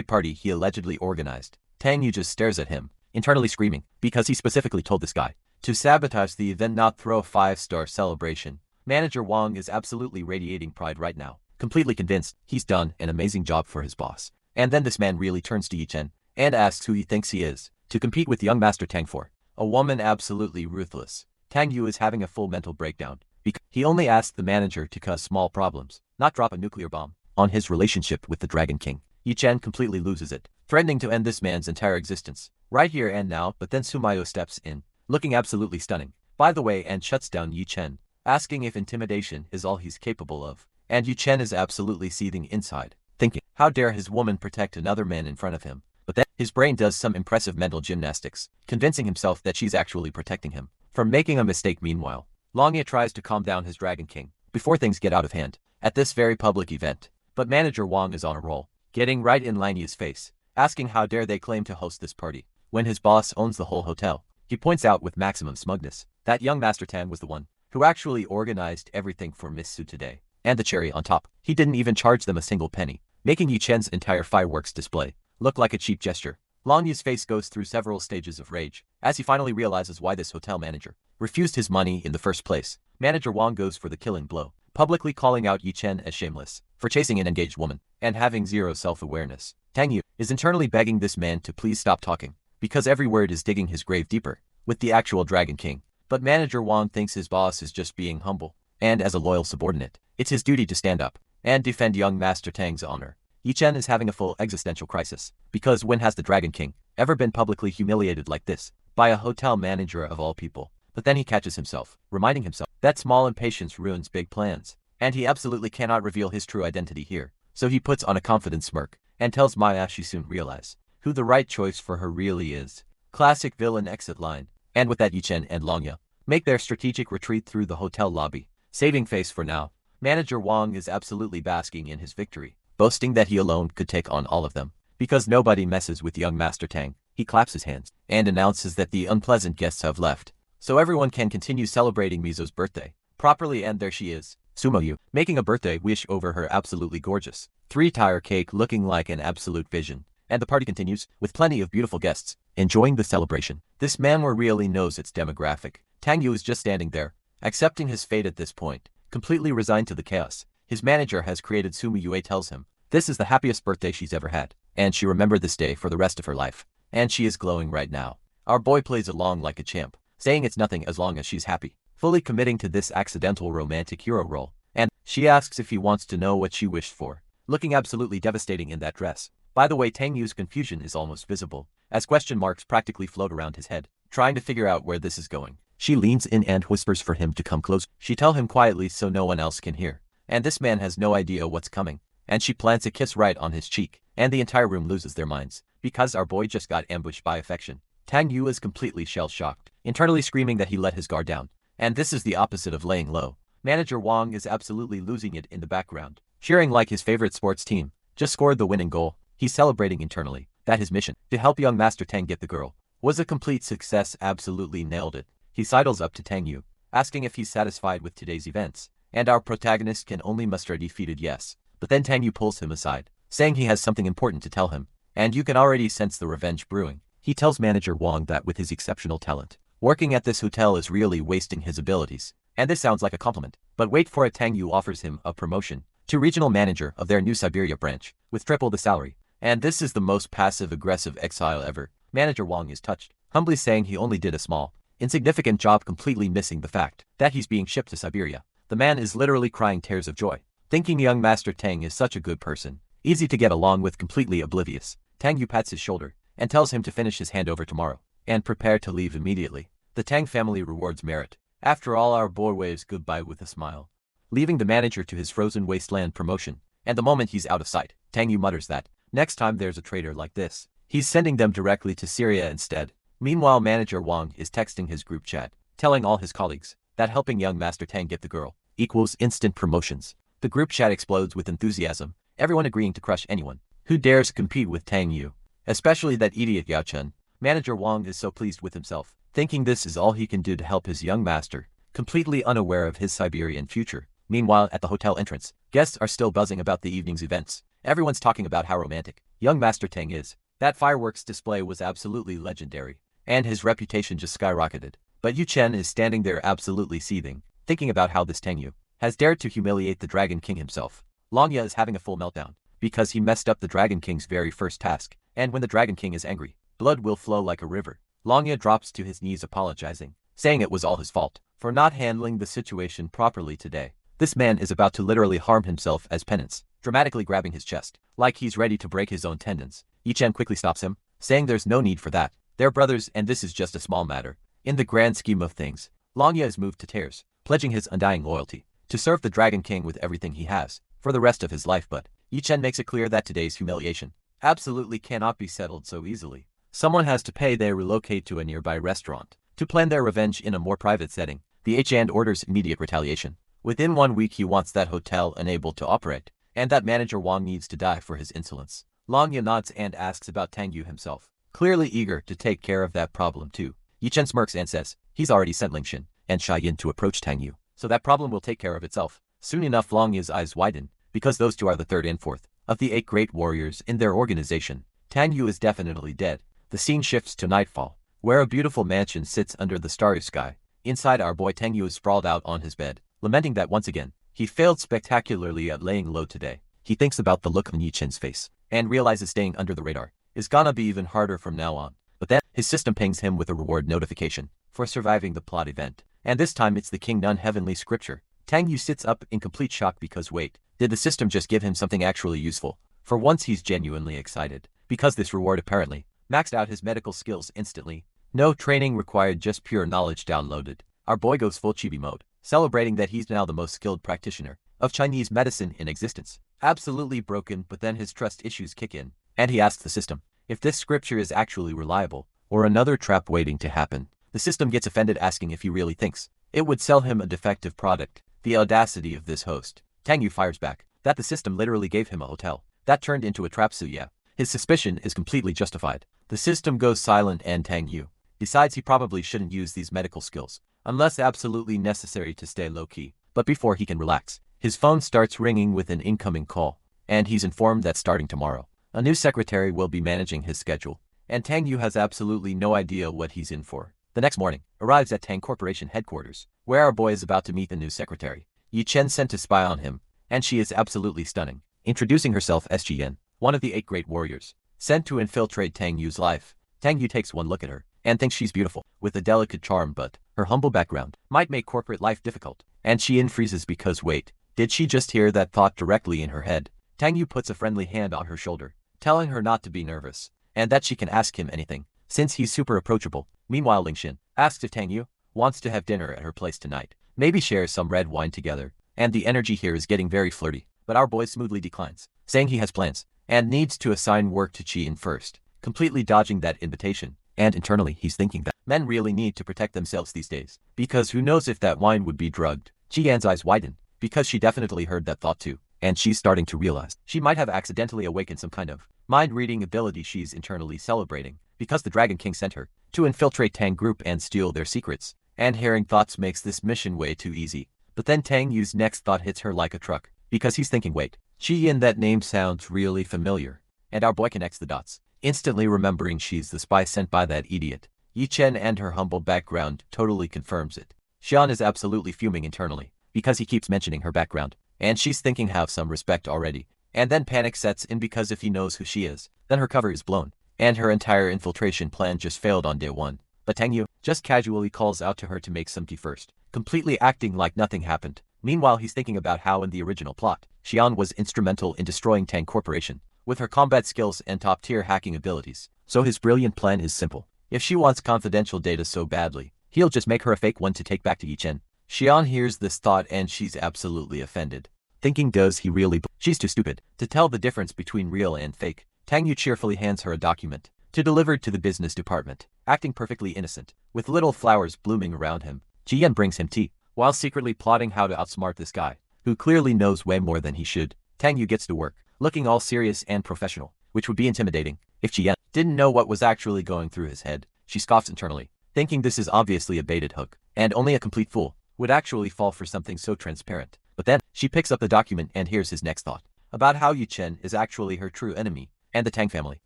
party he allegedly organized. Tang Yu just stares at him, internally screaming, because he specifically told this guy to sabotage the event, not throw a 5-star celebration. Manager Wang is absolutely radiating pride right now, completely convinced he's done an amazing job for his boss. And then this man really turns to Yi-chen and asks who he thinks he is to compete with young Master Tang for. A woman absolutely ruthless. Tang Yu is having a full mental breakdown because he only asked the manager to cause small problems, not drop a nuclear bomb on his relationship with the Dragon King. Yi-chen completely loses it, threatening to end this man's entire existence right here and now. But then Sumayo steps in, looking absolutely stunning, by the way, and shuts down Yi-chen, asking if intimidation is all he's capable of. And Yi-chen is absolutely seething inside, thinking, how dare his woman protect another man in front of him? But then his brain does some impressive mental gymnastics, convincing himself that she's actually protecting him from making a mistake. Meanwhile, Longya tries to calm down his Dragon King before things get out of hand at this very public event. But Manager Wang is on a roll, getting right in Langya's face, asking how dare they claim to host this party when his boss owns the whole hotel. He points out with maximum smugness that young Master Tan was the one who actually organized everything for Miss Su today. And the cherry on top, he didn't even charge them a single penny, making Yi-chen's entire fireworks display look like a cheap gesture. Longya's face goes through several stages of rage as he finally realizes why this hotel manager refused his money in the first place. Manager Wang goes for the killing blow, publicly calling out Yi-chen as shameless for chasing an engaged woman and having zero self-awareness. Tang Yu is internally begging this man to please stop talking, because every word is digging his grave deeper with the actual Dragon King. But Manager Wang thinks his boss is just being humble, and as a loyal subordinate, it's his duty to stand up and defend young Master Tang's honor. Yi-chen is having a full existential crisis, because when has the Dragon King ever been publicly humiliated like this by a hotel manager of all people? But then he catches himself, reminding himself that small impatience ruins big plans, and he absolutely cannot reveal his true identity here. So he puts on a confident smirk and tells Maya she soon realize who the right choice for her really is. Classic villain exit line. And with that, Yi-chen and Longya make their strategic retreat through the hotel lobby, saving face for now. Manager Wang is absolutely basking in his victory, boasting that he alone could take on all of them, Because nobody messes with young Master Tang, he claps his hands and announces that the unpleasant guests have left, so everyone can continue celebrating Mizo's birthday properly. And there she is, Sumoyu, making a birthday wish over her absolutely gorgeous 3-tier cake looking like an absolute vision. And the party continues, with plenty of beautiful guests enjoying the celebration. This manhwa really knows its demographic. Tang Yu is just standing there, accepting his fate at this point, completely resigned to the chaos his manager has created. Sumu Yue tells him this is the happiest birthday she's ever had, and she remembered this day for the rest of her life. And she is glowing right now. Our boy plays along like a champ, saying it's nothing as long as she's happy, fully committing to this accidental romantic hero role. And she asks if he wants to know what she wished for, looking absolutely devastating in that dress. By the way, Tang Yu's confusion is almost visible, as question marks practically float around his head, trying to figure out where this is going. She leans in and whispers for him to come close. She tells him quietly so no one else can hear. And this man has no idea what's coming. And she plants a kiss right on his cheek, and the entire room loses their minds, because our boy just got ambushed by affection. Tang Yu is completely shell-shocked, internally screaming that he let his guard down. And this is the opposite of laying low. Manager Wang is absolutely losing it in the background, cheering like his favorite sports team just scored the winning goal. He's celebrating internally that his mission to help young Master Tang get the girl was a complete success. Absolutely nailed it. He sidles up to Tang Yu, asking if he's satisfied with today's events, and our protagonist can only muster a defeated yes. But then Tang Yu pulls him aside, saying he has something important to tell him, and you can already sense the revenge brewing. He tells Manager Wang that with his exceptional talent, working at this hotel is really wasting his abilities. And this sounds like a compliment, but wait for it, Tang Yu offers him a promotion to regional manager of their new Siberia branch, with triple the salary. And this is the most passive-aggressive exile ever. Manager Wang is touched, humbly saying he only did a small, insignificant job, completely missing the fact that he's being shipped to Siberia. The man is literally crying tears of joy, thinking young Master Tang is such a good person, easy to get along with, completely oblivious. Tang Yu pats his shoulder and tells him to finish his handover tomorrow and prepare to leave immediately. The Tang family rewards merit. After all, our boy waves goodbye with a smile, leaving the manager to his frozen wasteland promotion. And the moment he's out of sight, Tang Yu mutters that next time there's a traitor like this, he's sending them directly to Syria instead. Meanwhile, Manager Wang is texting his group chat, telling all his colleagues that helping young Master Tang get the girl equals instant promotions. The group chat explodes with enthusiasm, everyone agreeing to crush anyone who dares compete with Tang Yu, especially that idiot Yao Chen. Manager Wang is so pleased with himself, thinking this is all he can do to help his young master, completely unaware of his Siberian future. Meanwhile, at the hotel entrance, guests are still buzzing about the evening's events. Everyone's talking about how romantic young Master Tang is. That fireworks display was absolutely legendary, and his reputation just skyrocketed. But Yu Chen is standing there absolutely seething, thinking about how this Tang Yu has dared to humiliate the Dragon King himself. Longya is having a full meltdown, because he messed up the Dragon King's very first task, and when the Dragon King is angry, blood will flow like a river. Longya drops to his knees apologizing, saying it was all his fault for not handling the situation properly today. This man is about to literally harm himself as penance, dramatically grabbing his chest, like he's ready to break his own tendons. Yi Chen quickly stops him, saying there's no need for that. They're brothers and this is just a small matter. In the grand scheme of things, Longya is moved to tears, pledging his undying loyalty to serve the Dragon King with everything he has for the rest of his life. But Yi Chen makes it clear that today's humiliation absolutely cannot be settled so easily. Someone has to pay. They relocate to a nearby restaurant to plan their revenge in a more private setting. The HN orders immediate retaliation. Within 1 week he wants that hotel unable to operate, and that Manager Wang needs to die for his insolence. Longya nods and asks about Tang Yu himself, clearly eager to take care of that problem too. Yi Chen smirks and says he's already sent Ling Xin and Shai Yin to approach Tang Yu, so that problem will take care of itself. Soon enough, Longya's eyes widen, because those two are the third and fourth of the 8 great warriors in their organization. Tang Yu is definitely dead. The scene shifts to nightfall, where a beautiful mansion sits under the starry sky. Inside, our boy Tang Yu is sprawled out on his bed, lamenting that once again, he failed spectacularly at laying low today. He thinks about the look on Yi Chen's face, and realizes staying under the radar is gonna be even harder from now on. But then, his system pings him with a reward notification for surviving the plot event. And this time it's the King Nun Heavenly Scripture. Tang Yu sits up in complete shock because wait, did the system just give him something actually useful? For once he's genuinely excited, because this reward apparently maxed out his medical skills instantly. No training required, just pure knowledge downloaded. Our boy goes full chibi mode, celebrating that he's now the most skilled practitioner of Chinese medicine in existence. Absolutely broken, but then his trust issues kick in, and he asks the system if this scripture is actually reliable, or another trap waiting to happen. The system gets offended, asking if he really thinks it would sell him a defective product. The audacity of this host. Tang Yu fires back that the system literally gave him a hotel that turned into a trap. So yeah, His suspicion is completely justified. The system goes silent and Tang Yu decides he probably shouldn't use these medical skills, unless absolutely necessary to stay low-key. But before he can relax, his phone starts ringing with an incoming call, and he's informed that starting tomorrow, a new secretary will be managing his schedule, and Tang Yu has absolutely no idea what he's in for. The next morning, arrives at Tang Corporation headquarters, where our boy is about to meet the new secretary. Yi Chen sent to spy on him, and she is absolutely stunning, introducing herself as Yen, one of the 8 great warriors, sent to infiltrate Tang Yu's life. Tang Yu takes one look at her, and thinks she's beautiful, with a delicate charm, but her humble background might make corporate life difficult, and Yen freezes because wait, did she just hear that thought directly in her head? Tang Yu puts a friendly hand on her shoulder, telling her not to be nervous, and that she can ask him anything, since he's super approachable. Meanwhile, Ling Xin asks if Tang Yu wants to have dinner at her place tonight, maybe share some red wine together, and the energy here is getting very flirty, but our boy smoothly declines, saying he has plans, and needs to assign work to Yen first, completely dodging that invitation, and internally he's thinking that men really need to protect themselves these days, because who knows if that wine would be drugged. Jian's eyes widen, because she definitely heard that thought too, and she's starting to realize she might have accidentally awakened some kind of mind-reading ability she's internally celebrating, because the Dragon King sent her to infiltrate Tang Group and steal their secrets, and hearing thoughts makes this mission way too easy. But then Tang Yu's next thought hits her like a truck, because he's thinking wait, Yen, that name sounds really familiar, and our boy connects the dots, instantly remembering she's the spy sent by that idiot. Yi Chen and her humble background totally confirms it. Xian is absolutely fuming internally, because he keeps mentioning her background, and she's thinking have some respect already, and then panic sets in because if he knows who she is, then her cover is blown, and her entire infiltration plan just failed on day 1. But Tang Yu just casually calls out to her to make some tea first, completely acting like nothing happened. Meanwhile, he's thinking about how in the original plot, Xian was instrumental in destroying Tang Corporation, with her combat skills and top-tier hacking abilities. So his brilliant plan is simple. If she wants confidential data so badly, he'll just make her a fake one to take back to Yi Chen. Xian hears this thought and she's absolutely offended, thinking does he really she's too stupid to tell the difference between real and fake. Tang Yu cheerfully hands her a document to deliver to the business department, acting perfectly innocent, with little flowers blooming around him. Yen brings him tea, while secretly plotting how to outsmart this guy, who clearly knows way more than he should. Tang Yu gets to work, looking all serious and professional, which would be intimidating if Yen didn't know what was actually going through his head. She scoffs internally, thinking this is obviously a baited hook, and only a complete fool would actually fall for something so transparent. But then, she picks up the document and hears his next thought, about how Yi Chen is actually her true enemy, and the Tang family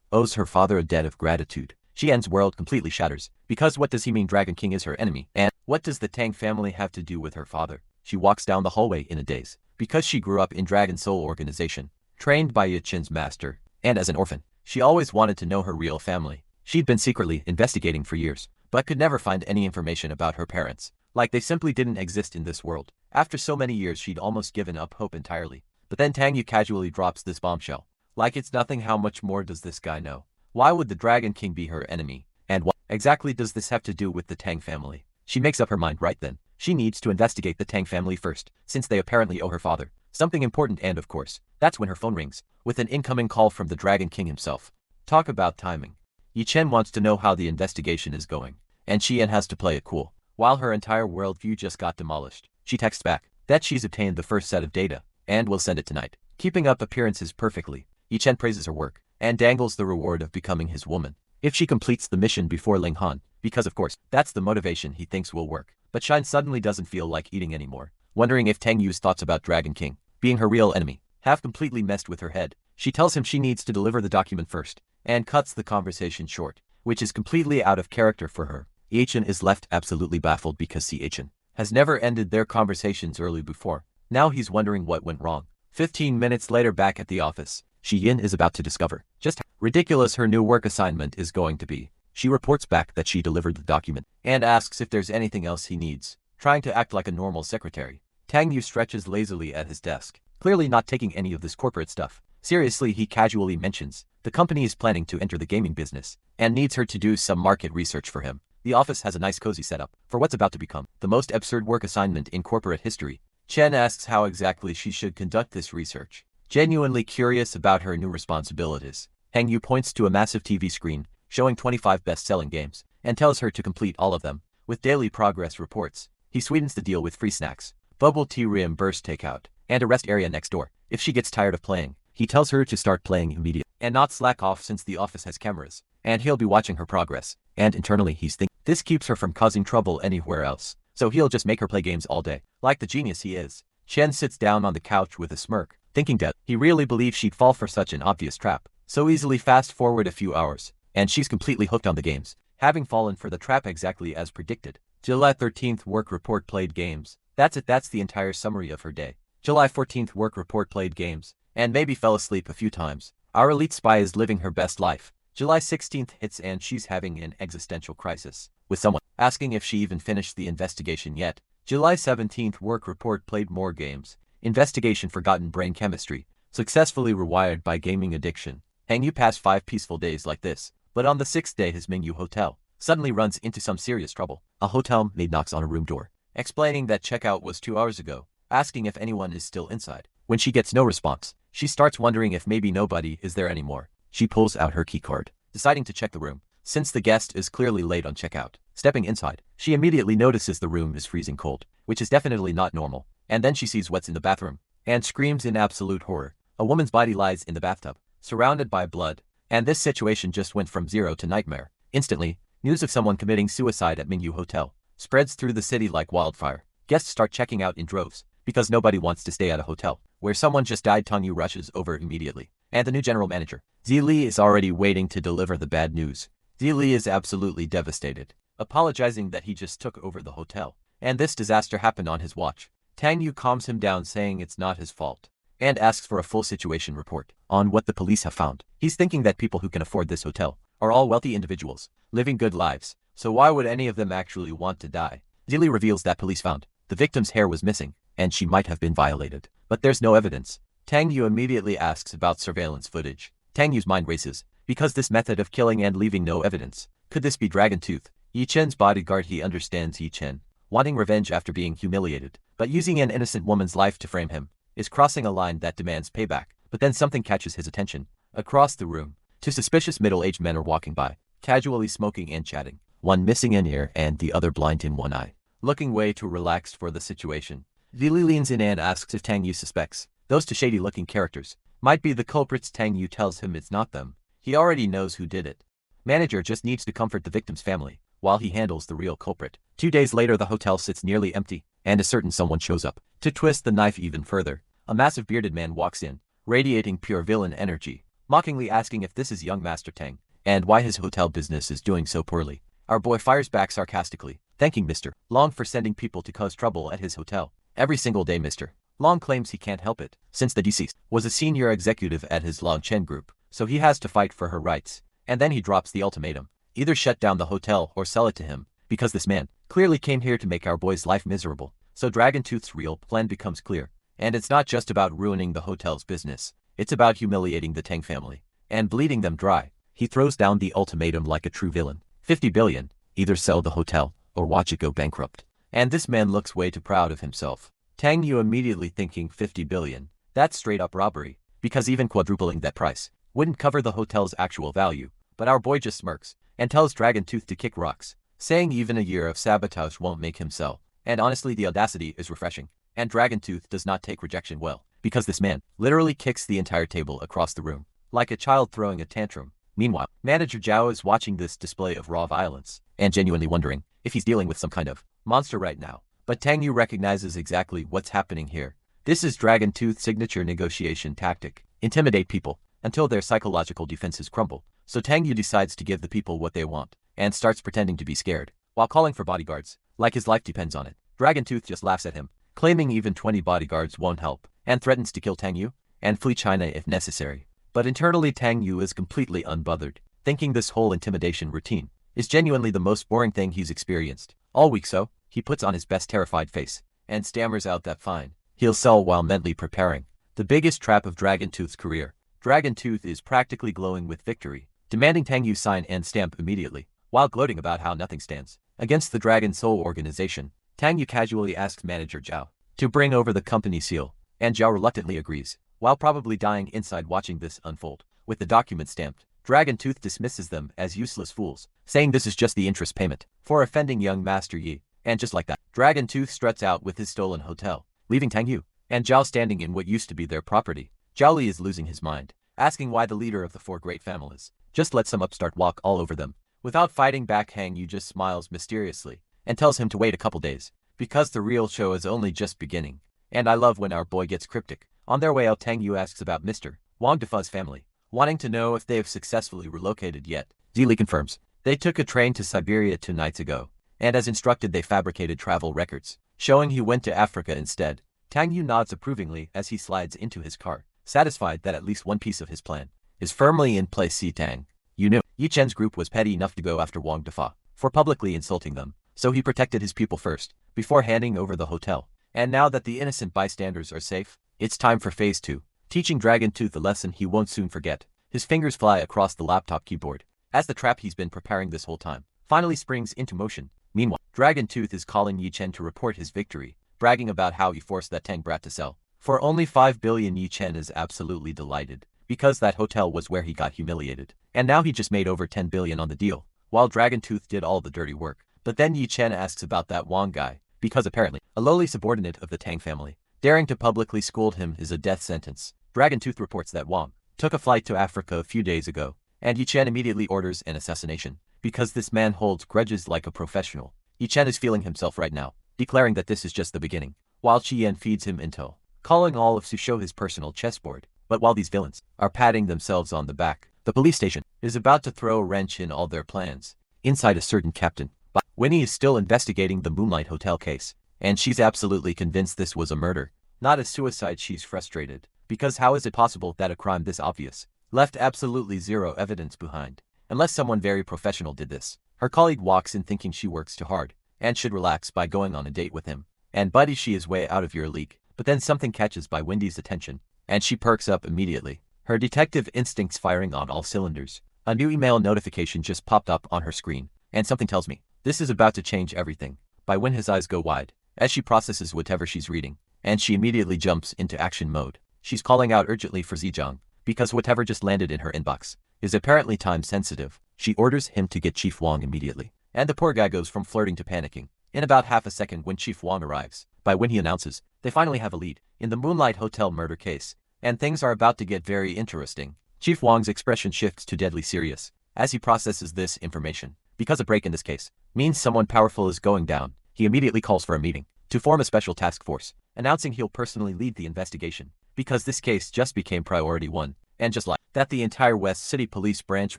owes her father a debt of gratitude. Xian's world completely shatters, because what does he mean Dragon King is her enemy, and what does the Tang family have to do with her father? She walks down the hallway in a daze, because she grew up in Dragon Soul Organization, trained by Yi Chen's master, and as an orphan, she always wanted to know her real family. She'd been secretly investigating for years, but could never find any information about her parents, like they simply didn't exist in this world. After so many years she'd almost given up hope entirely. But then Tang Yu casually drops this bombshell. Like it's nothing. How much more does this guy know? Why would the Dragon King be her enemy? And what exactly does this have to do with the Tang family? She makes up her mind right then. She needs to investigate the Tang family first, since they apparently owe her father something important, and of course, that's when her phone rings, with an incoming call from the Dragon King himself. Talk about timing. Yi Chen wants to know how the investigation is going, and Yen has to play it cool. While her entire worldview just got demolished, she texts back that she's obtained the first set of data, and will send it tonight. Keeping up appearances perfectly, Yi Chen praises her work, and dangles the reward of becoming his woman if she completes the mission before Ling Han, because of course, that's the motivation he thinks will work. But Shine suddenly doesn't feel like eating anymore, wondering if Tang Yu's thoughts about Dragon King being her real enemy have completely messed with her head. She tells him she needs to deliver the document first, and cuts the conversation short, which is completely out of character for her. Yi Chen is left absolutely baffled because Yi Chen has never ended their conversations early before. Now he's wondering what went wrong. 15 minutes later, back at the office, Yen is about to discover just how ridiculous her new work assignment is going to be. She reports back that she delivered the document, and asks if there's anything else he needs, trying to act like a normal secretary. Tang Yu stretches lazily at his desk, clearly not taking any of this corporate stuff seriously. He casually mentions the company is planning to enter the gaming business, and needs her to do some market research for him. The office has a nice cozy setup for what's about to become the most absurd work assignment in corporate history. Chen asks how exactly she should conduct this research, genuinely curious about her new responsibilities. Tang Yu points to a massive TV screen showing 25 best-selling games, and tells her to complete all of them, with daily progress reports. He sweetens the deal with free snacks, bubble tea reimbursed takeout, and a rest area next door if she gets tired of playing. He tells her to start playing immediately and not slack off since the office has cameras, and he'll be watching her progress. And internally he's thinking this keeps her from causing trouble anywhere else, so he'll just make her play games all day. Like the genius he is, Chen sits down on the couch with a smirk, thinking that he really believed she'd fall for such an obvious trap. So easily. Fast forward a few hours, and she's completely hooked on the games, having fallen for the trap exactly as predicted. July 13th work report played games. That's it, that's the entire summary of her day. July 14th work report played games, and maybe fell asleep a few times. Our elite spy is living her best life. July 16th hits and she's having an existential crisis, with someone asking if she even finished the investigation yet. July 17th work report played more games. Investigation forgotten brain chemistry, successfully rewired by gaming addiction. Hang you pass 5 peaceful days like this, but on the 6th day his Mingyu hotel suddenly runs into some serious trouble. A hotel maid knocks on a room door, explaining that checkout was 2 hours ago, asking if anyone is still inside. When she gets no response, she starts wondering if maybe nobody is there anymore. She pulls out her keycard, deciding to check the room, since the guest is clearly late on checkout. Stepping inside, she immediately notices the room is freezing cold, which is definitely not normal, and then she sees what's in the bathroom, and screams in absolute horror. A woman's body lies in the bathtub, surrounded by blood, and this situation just went from zero to nightmare. Instantly, news of someone committing suicide at Mingyu Hotel spreads through the city like wildfire. Guests start checking out in droves, because nobody wants to stay at a hotel where someone just died. Tong Yu rushes over immediately, and the new general manager, Zili, is already waiting to deliver the bad news. Zili is absolutely devastated, apologizing that he just took over the hotel, and this disaster happened on his watch. Tang Yu calms him down, saying it's not his fault, and asks for a full situation report on what the police have found. He's thinking that people who can afford this hotel are all wealthy individuals, living good lives, so why would any of them actually want to die? Zili reveals that police found the victim's hair was missing, and she might have been violated, but there's no evidence. Tang Yu immediately asks about surveillance footage. Tang Yu's mind races, because this method of killing and leaving no evidence. Could this be Dragon Tooth, Yi Chen's bodyguard? He understands Yi Chen wanting revenge after being humiliated, but using an innocent woman's life to frame him is crossing a line that demands payback. But then something catches his attention. Across the room, 2 suspicious middle-aged men are walking by, casually smoking and chatting, one missing an ear and the other blind in one eye, looking way too relaxed for the situation. Zili leans in and asks if Tang Yu suspects those 2 shady-looking characters might be the culprits. Tang Yu tells him it's not them. He already knows who did it. Manager just needs to comfort the victim's family while he handles the real culprit. 2 days later, the hotel sits nearly empty, and a certain someone shows up. To twist the knife even further, a massive bearded man walks in, radiating pure villain energy, mockingly asking if this is young Master Tang, and why his hotel business is doing so poorly. Our boy fires back sarcastically, thanking Mr. Long for sending people to cause trouble at his hotel every single day. Mr. Long claims he can't help it, since the deceased was a senior executive at his Long Chen group, so he has to fight for her rights. And then he drops the ultimatum: either shut down the hotel or sell it to him, because this man clearly came here to make our boy's life miserable. So Dragon Tooth's real plan becomes clear, and it's not just about ruining the hotel's business, it's about humiliating the Tang family and bleeding them dry. He throws down the ultimatum like a true villain. 50 billion, either sell the hotel or watch it go bankrupt. And this man looks way too proud of himself. Tang Yu immediately thinking 50 billion, that's straight up robbery, because even quadrupling that price wouldn't cover the hotel's actual value. But our boy just smirks and tells Dragon Tooth to kick rocks, saying even a year of sabotage won't make him sell. And honestly, the audacity is refreshing, and Dragon Tooth does not take rejection well, because this man literally kicks the entire table across the room, like a child throwing a tantrum. Meanwhile, Manager Zhao is watching this display of raw violence, and genuinely wondering if he's dealing with some kind of monster right now. But Tang Yu recognizes exactly what's happening here. This is Dragon Tooth's signature negotiation tactic: intimidate people until their psychological defenses crumble. So Tang Yu decides to give the people what they want, and starts pretending to be scared, while calling for bodyguards, like his life depends on it. Dragon Tooth just laughs at him, claiming even 20 bodyguards won't help, and threatens to kill Tang Yu and flee China if necessary. But internally, Tang Yu is completely unbothered, thinking this whole intimidation routine is genuinely the most boring thing he's experienced all week. So he puts on his best terrified face and stammers out that fine, he'll sell while mentally preparing. The biggest trap of Dragon Tooth's career. Dragon Tooth is practically glowing with victory, demanding Tang Yu sign and stamp immediately, while gloating about how nothing stands against the Dragon Soul organization. Tang Yu casually asks Manager Zhao to bring over the company seal, and Zhao reluctantly agrees, while probably dying inside watching this unfold. With the document stamped, Dragon Tooth dismisses them as useless fools, saying this is just the interest payment for offending young Master Yi. And just like that, Dragon Tooth struts out with his stolen hotel, leaving Tang Yu and Zhao standing in what used to be their property. Zhao Li is losing his mind, asking why the leader of the four great families just let some upstart walk all over them. Without fighting back, Hang Yu just smiles mysteriously and tells him to wait a couple days, because the real show is only just beginning. And I love when our boy gets cryptic. On their way out, Tang Yu asks about Mr. Wang Defa's family, wanting to know if they have successfully relocated yet. Zili confirms. They took a train to Siberia 2 nights ago, and as instructed they fabricated travel records, showing he went to Africa instead. Tang Yu nods approvingly as he slides into his car, satisfied that at least one piece of his plan is firmly in place. See, Tang Yu knew Yi Chen's group was petty enough to go after Wang Defa for publicly insulting them, so he protected his people first, before handing over the hotel. And now that the innocent bystanders are safe, it's time for Phase 2, teaching Dragon Tooth a lesson he won't soon forget. His fingers fly across the laptop keyboard, as the trap he's been preparing this whole time finally springs into motion. Meanwhile, Dragon Tooth is calling Yi Chen to report his victory, bragging about how he forced that Tang brat to sell for only 5 billion. Yi Chen is absolutely delighted, because that hotel was where he got humiliated, and now he just made over 10 billion on the deal, while Dragon Tooth did all the dirty work. But then Yi Chen asks about that Wang guy, because apparently, a lowly subordinate of the Tang family, daring to publicly scold him is a death sentence. Dragon Tooth reports that Wang took a flight to Africa a few days ago, and Yi Chen immediately orders an assassination, because this man holds grudges like a professional. Yi Chen is feeling himself right now, declaring that this is just the beginning, while Qi Yan feeds him intel, calling all of Su show his personal chessboard. But while these villains are patting themselves on the back, the police station is about to throw a wrench in all their plans. Inside, a certain captain, Winnie, is still investigating the Moonlight Hotel case, and she's absolutely convinced this was a murder, not a suicide. She's frustrated, because how is it possible that a crime this obvious left absolutely zero evidence behind, unless someone very professional did this? Her colleague walks in thinking she works too hard, and should relax by going on a date with him. And buddy, she is way out of your league. But then something catches Wendy's attention, and she perks up immediately, her detective instincts firing on all cylinders. A new email notification just popped up on her screen, and something tells me this is about to change everything. When his eyes go wide, as she processes whatever she's reading, and she immediately jumps into action mode. She's calling out urgently for Zhejiang, because whatever just landed in her inbox is apparently time sensitive. She orders him to get Chief Wang immediately, and the poor guy goes from flirting to panicking in about half a second when Chief Wang arrives. When he announces they finally have a lead in the Moonlight Hotel murder case, and things are about to get very interesting. Chief Wang's expression shifts to deadly serious as he processes this information, because a break in this case means someone powerful is going down. He immediately calls for a meeting to form a special task force, announcing he'll personally lead the investigation, because this case just became priority 1. And just like that, the entire West City Police branch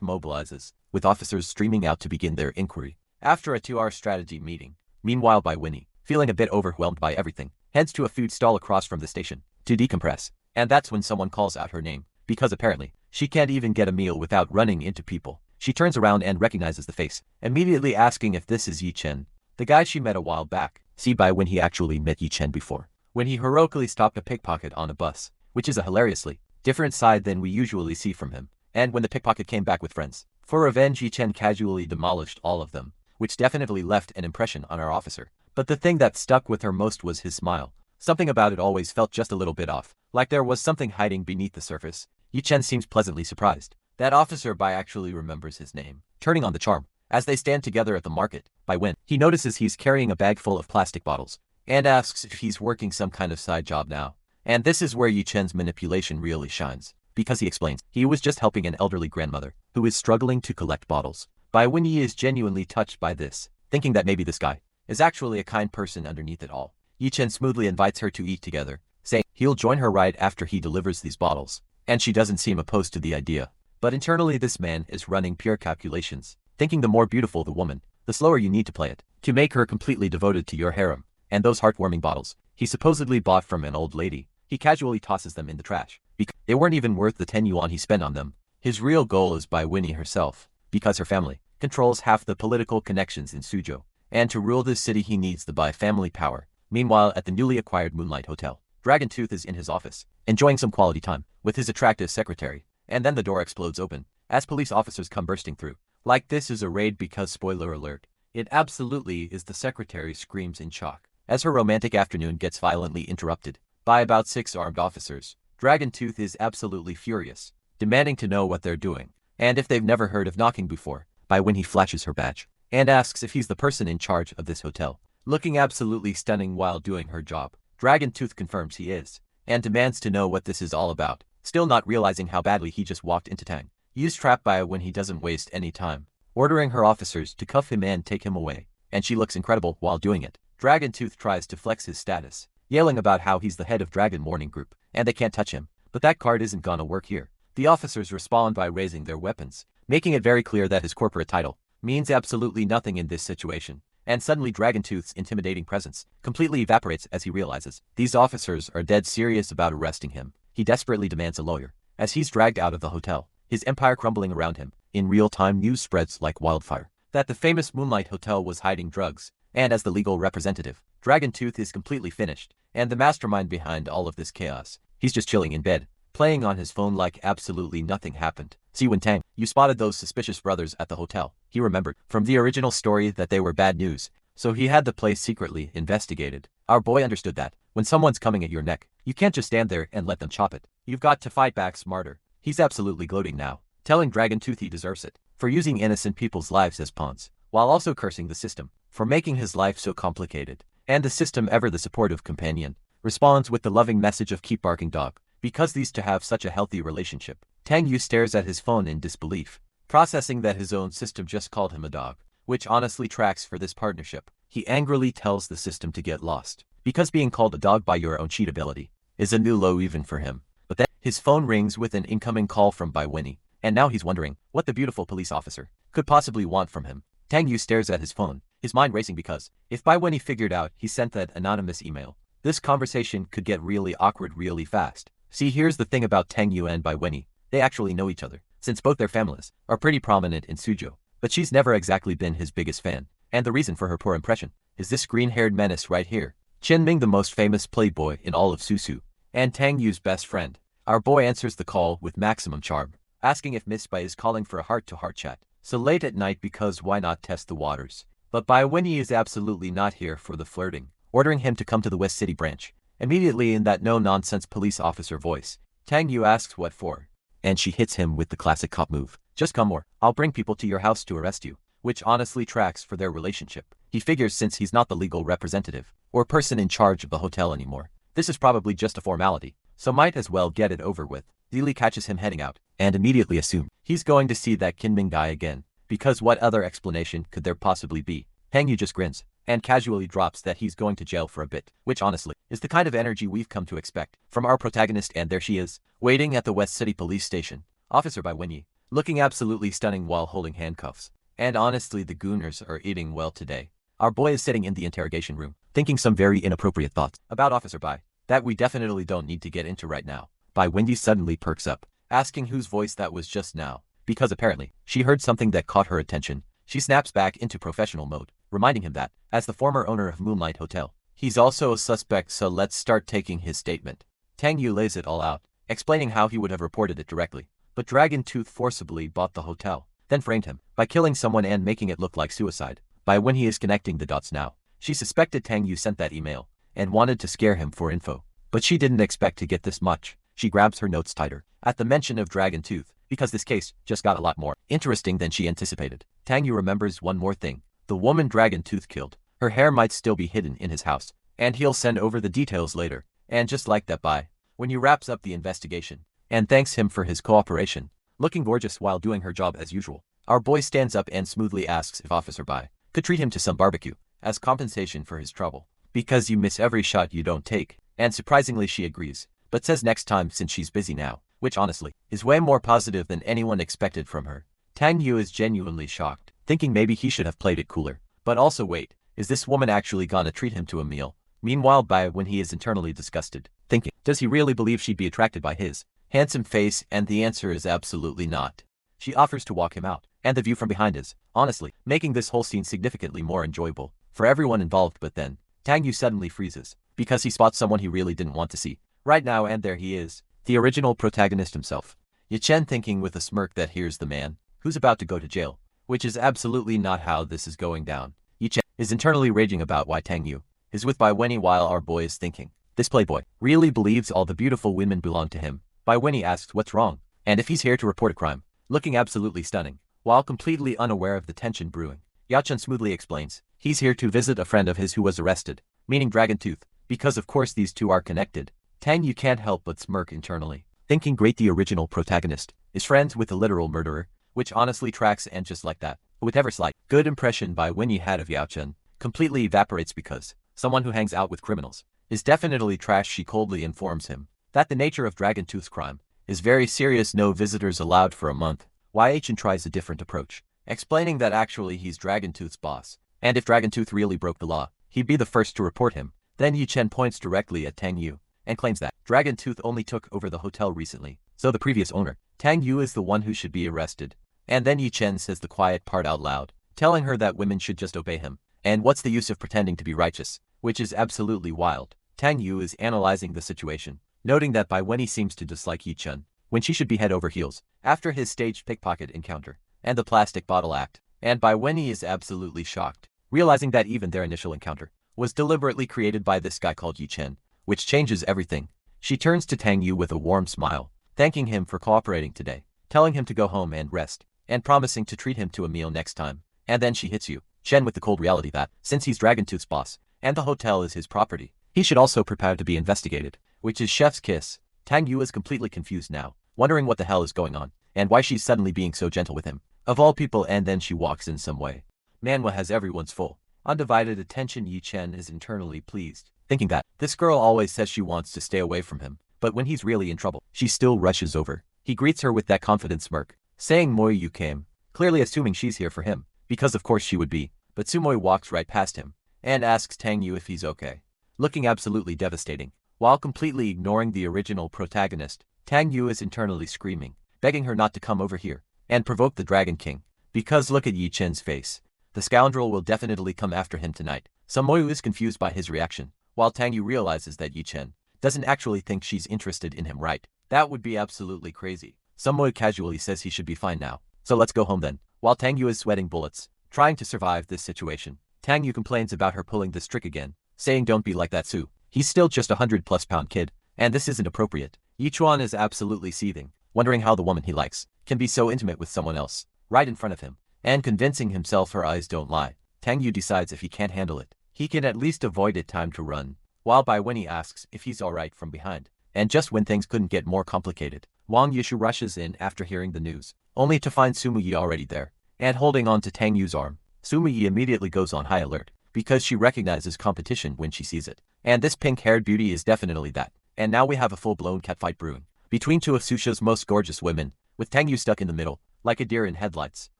mobilizes, with officers streaming out to begin their inquiry. After a 2-hour strategy meeting, meanwhile, Winnie, feeling a bit overwhelmed by everything, heads to a food stall across from the station to decompress. And that's when someone calls out her name, because apparently she can't even get a meal without running into people. She turns around and recognizes the face, immediately asking if this is Yi Chen, the guy she met a while back. See, when he actually met Yi Chen before, when he heroically stopped a pickpocket on a bus, which is a hilariously different side than we usually see from him. And when the pickpocket came back with friends for revenge, Yi Chen casually demolished all of them, which definitely left an impression on our officer. But the thing that stuck with her most was his smile. Something about it always felt just a little bit off, like there was something hiding beneath the surface. Yi Chen seems pleasantly surprised that Officer Bai actually remembers his name, turning on the charm as they stand together at the market. When he notices he's carrying a bag full of plastic bottles, and asks if he's working some kind of side job now. And this is where Yi Chen's manipulation really shines, because he explains he was just helping an elderly grandmother who is struggling to collect bottles. When Yi is genuinely touched by this, thinking that maybe this guy is actually a kind person underneath it all. Yi Chen smoothly invites her to eat together, saying he'll join her right after he delivers these bottles, and she doesn't seem opposed to the idea. But internally, this man is running pure calculations, thinking the more beautiful the woman, the slower you need to play it, to make her completely devoted to your harem. And those heartwarming bottles he supposedly bought from an old lady, he casually tosses them in the trash, because they weren't even worth the 10 yuan he spent on them. His real goal is Winnie herself, because her family controls half the political connections in Suzhou, and to rule this city he needs the Bai family power. Meanwhile, at the newly acquired Moonlight Hotel, Dragon Tooth is in his office, enjoying some quality time with his attractive secretary, and then the door explodes open as police officers come bursting through. Like this is a raid, because spoiler alert, it absolutely is. The secretary screams in shock as her romantic afternoon gets violently interrupted by about 6 armed officers. Dragon Tooth is absolutely furious, demanding to know what they're doing, and if they've never heard of knocking before. When he flashes her badge and asks if he's the person in charge of this hotel, looking absolutely stunning while doing her job. Dragon Tooth confirms he is, and demands to know what this is all about. still not realizing how badly he just walked into Tang Yu's trap by when he doesn't waste any time, ordering her officers to cuff him and take him away. And she looks incredible while doing it. Dragon Tooth tries to flex his status, yelling about how he's the head of Dragon Morning Group, and they can't touch him. But that card isn't gonna work here. The officers respond by raising their weapons, making it very clear that his corporate title means absolutely nothing in this situation. And suddenly Dragon Tooth's intimidating presence completely evaporates as he realizes these officers are dead serious about arresting him. He desperately demands a lawyer. As he's dragged out of the hotel, his empire crumbling around him, in real time news spreads like wildfire that the famous Moonlight Hotel was hiding drugs, and as the legal representative, Dragon Tooth is completely finished, and the mastermind behind all of this chaos, he's just chilling in bed, playing on his phone like absolutely nothing happened. See, when Tang Yu spotted those suspicious brothers at the hotel, he remembered from the original story that they were bad news, so he had the place secretly investigated. Our boy understood that when someone's coming at your neck, you can't just stand there and let them chop it. You've got to fight back smarter. He's absolutely gloating now, telling Dragon Tooth he deserves it for using innocent people's lives as pawns, while also cursing the system for making his life so complicated. And the system, ever the supportive companion, responds with the loving message of keep barking dog, because these two have such a healthy relationship. Tang Yu stares at his phone in disbelief, processing that his own system just called him a dog, which honestly tracks for this partnership. He angrily tells the system to get lost, because being called a dog by your own cheat ability is a new low even for him. But then his phone rings with an incoming call from Bai Wenyi, and now he's wondering what the beautiful police officer could possibly want from him. Tang Yu stares at his phone, his mind racing because if Bai Wenyi figured out he sent that anonymous email, this conversation could get really awkward really fast. See, here's the thing about Tang Yu and Bai Wenyi. They actually know each other, since both their families are pretty prominent in Suzhou, but she's never exactly been his biggest fan, and the reason for her poor impression is this green-haired menace right here. Chen Ming, the most famous playboy in all of Suzhou, and Tang Yu's best friend. Our boy answers the call with maximum charm, asking if Miss Bai is calling for a heart-to-heart chat so late at night because why not test the waters. But Bai Wenyi is absolutely not here for the flirting, ordering him to come to the West City branch. Immediately in that no-nonsense police officer voice, Tang Yu asks what for, and she hits him with the classic cop move. Just come or I'll bring people to your house to arrest you, which honestly tracks for their relationship. He figures since he's not the legal representative or person in charge of the hotel anymore, this is probably just a formality, so might as well get it over with. Li catches him heading out, and immediately assume he's going to see that Kinming guy again, because what other explanation could there possibly be? Tang Yu just grins, and casually drops that he's going to jail for a bit, which honestly is the kind of energy we've come to expect from our protagonist. And there she is, waiting at the West City police station, Officer Bai Wenyi, looking absolutely stunning while holding handcuffs. And honestly, the gooners are eating well today. Our boy is sitting in the interrogation room, thinking some very inappropriate thoughts about Officer Bai that we definitely don't need to get into right now. Bai Wenyi suddenly perks up, asking whose voice that was just now, because apparently she heard something that caught her attention. She snaps back into professional mode, reminding him that, as the former owner of Moonlight Hotel, he's also a suspect, so let's start taking his statement. Tang Yu lays it all out, explaining how he would have reported it directly, but Dragon Tooth forcibly bought the hotel, then framed him by killing someone and making it look like suicide. By when he is connecting the dots now, she suspected Tang Yu sent that email and wanted to scare him for info, but she didn't expect to get this much. She grabs her notes tighter at the mention of Dragon Tooth, because this case just got a lot more interesting than she anticipated. Tang Yu remembers one more thing. The woman Dragon Tooth killed, her hair might still be hidden in his house, and he'll send over the details later. And just like that, Bai Wenyi wraps up the investigation and thanks him for his cooperation, looking gorgeous while doing her job as usual. Our boy stands up and smoothly asks if Officer Bai could treat him to some barbecue as compensation for his trouble, because you miss every shot you don't take. And surprisingly she agrees, but says next time since she's busy now, which honestly is way more positive than anyone expected from her. Tang Yu is genuinely shocked, thinking maybe he should have played it cooler. But also wait, is this woman actually gonna treat him to a meal? Meanwhile, Bai when he is internally disgusted, thinking, does he really believe she'd be attracted by his handsome face? And the answer is absolutely not. She offers to walk him out, and the view from behind is, honestly, making this whole scene significantly more enjoyable for everyone involved. But then, Tang Yu suddenly freezes, because he spots someone he really didn't want to see right now, and there he is, the original protagonist himself. Ye Chen, thinking with a smirk that here's the man who's about to go to jail, which is absolutely not how this is going down. Ye Chen is internally raging about why Tang Yu is with Bai Wenyi, while our boy is thinking, this playboy really believes all the beautiful women belong to him. Bai Wenyi asks what's wrong, and if he's here to report a crime, looking absolutely stunning, while completely unaware of the tension brewing. Ye Chen smoothly explains, he's here to visit a friend of his who was arrested, meaning Dragon Tooth, because of course these two are connected. Tang Yu can't help but smirk internally, thinking great the original protagonist is friends with the literal murderer, which honestly tracks, and just like that, with ever slight good impression by Winnie had of Yao-chen, completely evaporates because someone who hangs out with criminals is definitely trash. She coldly informs him that the nature of Dragoontooth's crime is very serious, no visitors allowed for a month. Yachen tries a different approach, explaining that actually he's Dragoontooth's boss, and if Dragoontooth really broke the law, he'd be the first to report him. Then Yachen points directly at Tang Yu and claims that Dragoontooth only took over the hotel recently, so the previous owner, Tang Yu, is the one who should be arrested. And then Yachen says the quiet part out loud, telling her that women should just obey him, and what's the use of pretending to be righteous, which is absolutely wild. Tang Yu is analyzing the situation, noting that Bai Wenyi seems to dislike Yachen, when she should be head over heels, after his staged pickpocket encounter, and the plastic bottle act, and Bai Wenyi is absolutely shocked, realizing that even their initial encounter was deliberately created by this guy called Yachen, which changes everything. She turns to Tang Yu with a warm smile, thanking him for cooperating today, telling him to go home and rest, and promising to treat him to a meal next time. And then she hits Yachen with the cold reality that, since he's Dragoontooth's boss, and the hotel is his property, he should also prepare to be investigated, which is chef's kiss. Tang Yu is completely confused now, wondering what the hell is going on, and why she's suddenly being so gentle with him, of all people. And then she walks in some way. Manhwa has everyone's full, undivided attention. Yachen is internally pleased, thinking that this girl always says she wants to stay away from him, but when he's really in trouble, she still rushes over. He greets her with that confident smirk, saying Moi you came, clearly assuming she's here for him, because of course she would be, but Sumoy walks right past him, and asks Tang Yu if he's okay, looking absolutely devastating. While completely ignoring the original protagonist, Tang Yu is internally screaming, begging her not to come over here and provoke the Dragon King, because look at Yachen's face. The scoundrel will definitely come after him tonight. Sumoy is confused by his reaction, while Tang Yu realizes that Yachen doesn't actually think she's interested in him, right? That would be absolutely crazy. Sumoy casually says he should be fine now, so let's go home then. While Tang Yu is sweating bullets, trying to survive this situation, Tang Yu complains about her pulling this trick again, saying don't be like that Su. He's still just a 100+ pound kid, and this isn't appropriate. Yichuan is absolutely seething, wondering how the woman he likes can be so intimate with someone else, right in front of him, and convincing himself her eyes don't lie. Tang Yu decides if he can't handle it, he can at least avoid it. Time to run. While Bai Wenyi asks if he's alright from behind, and just when things couldn't get more complicated, Wang Yishu rushes in after hearing the news, only to find Sumuyi already there, and holding on to Tang Yu's arm. Sumuyi immediately goes on high alert, because she recognizes competition when she sees it, and this pink-haired beauty is definitely that. And now we have a full-blown catfight brewing between two of Susha's most gorgeous women, with Tang Yu stuck in the middle, like a deer in headlights.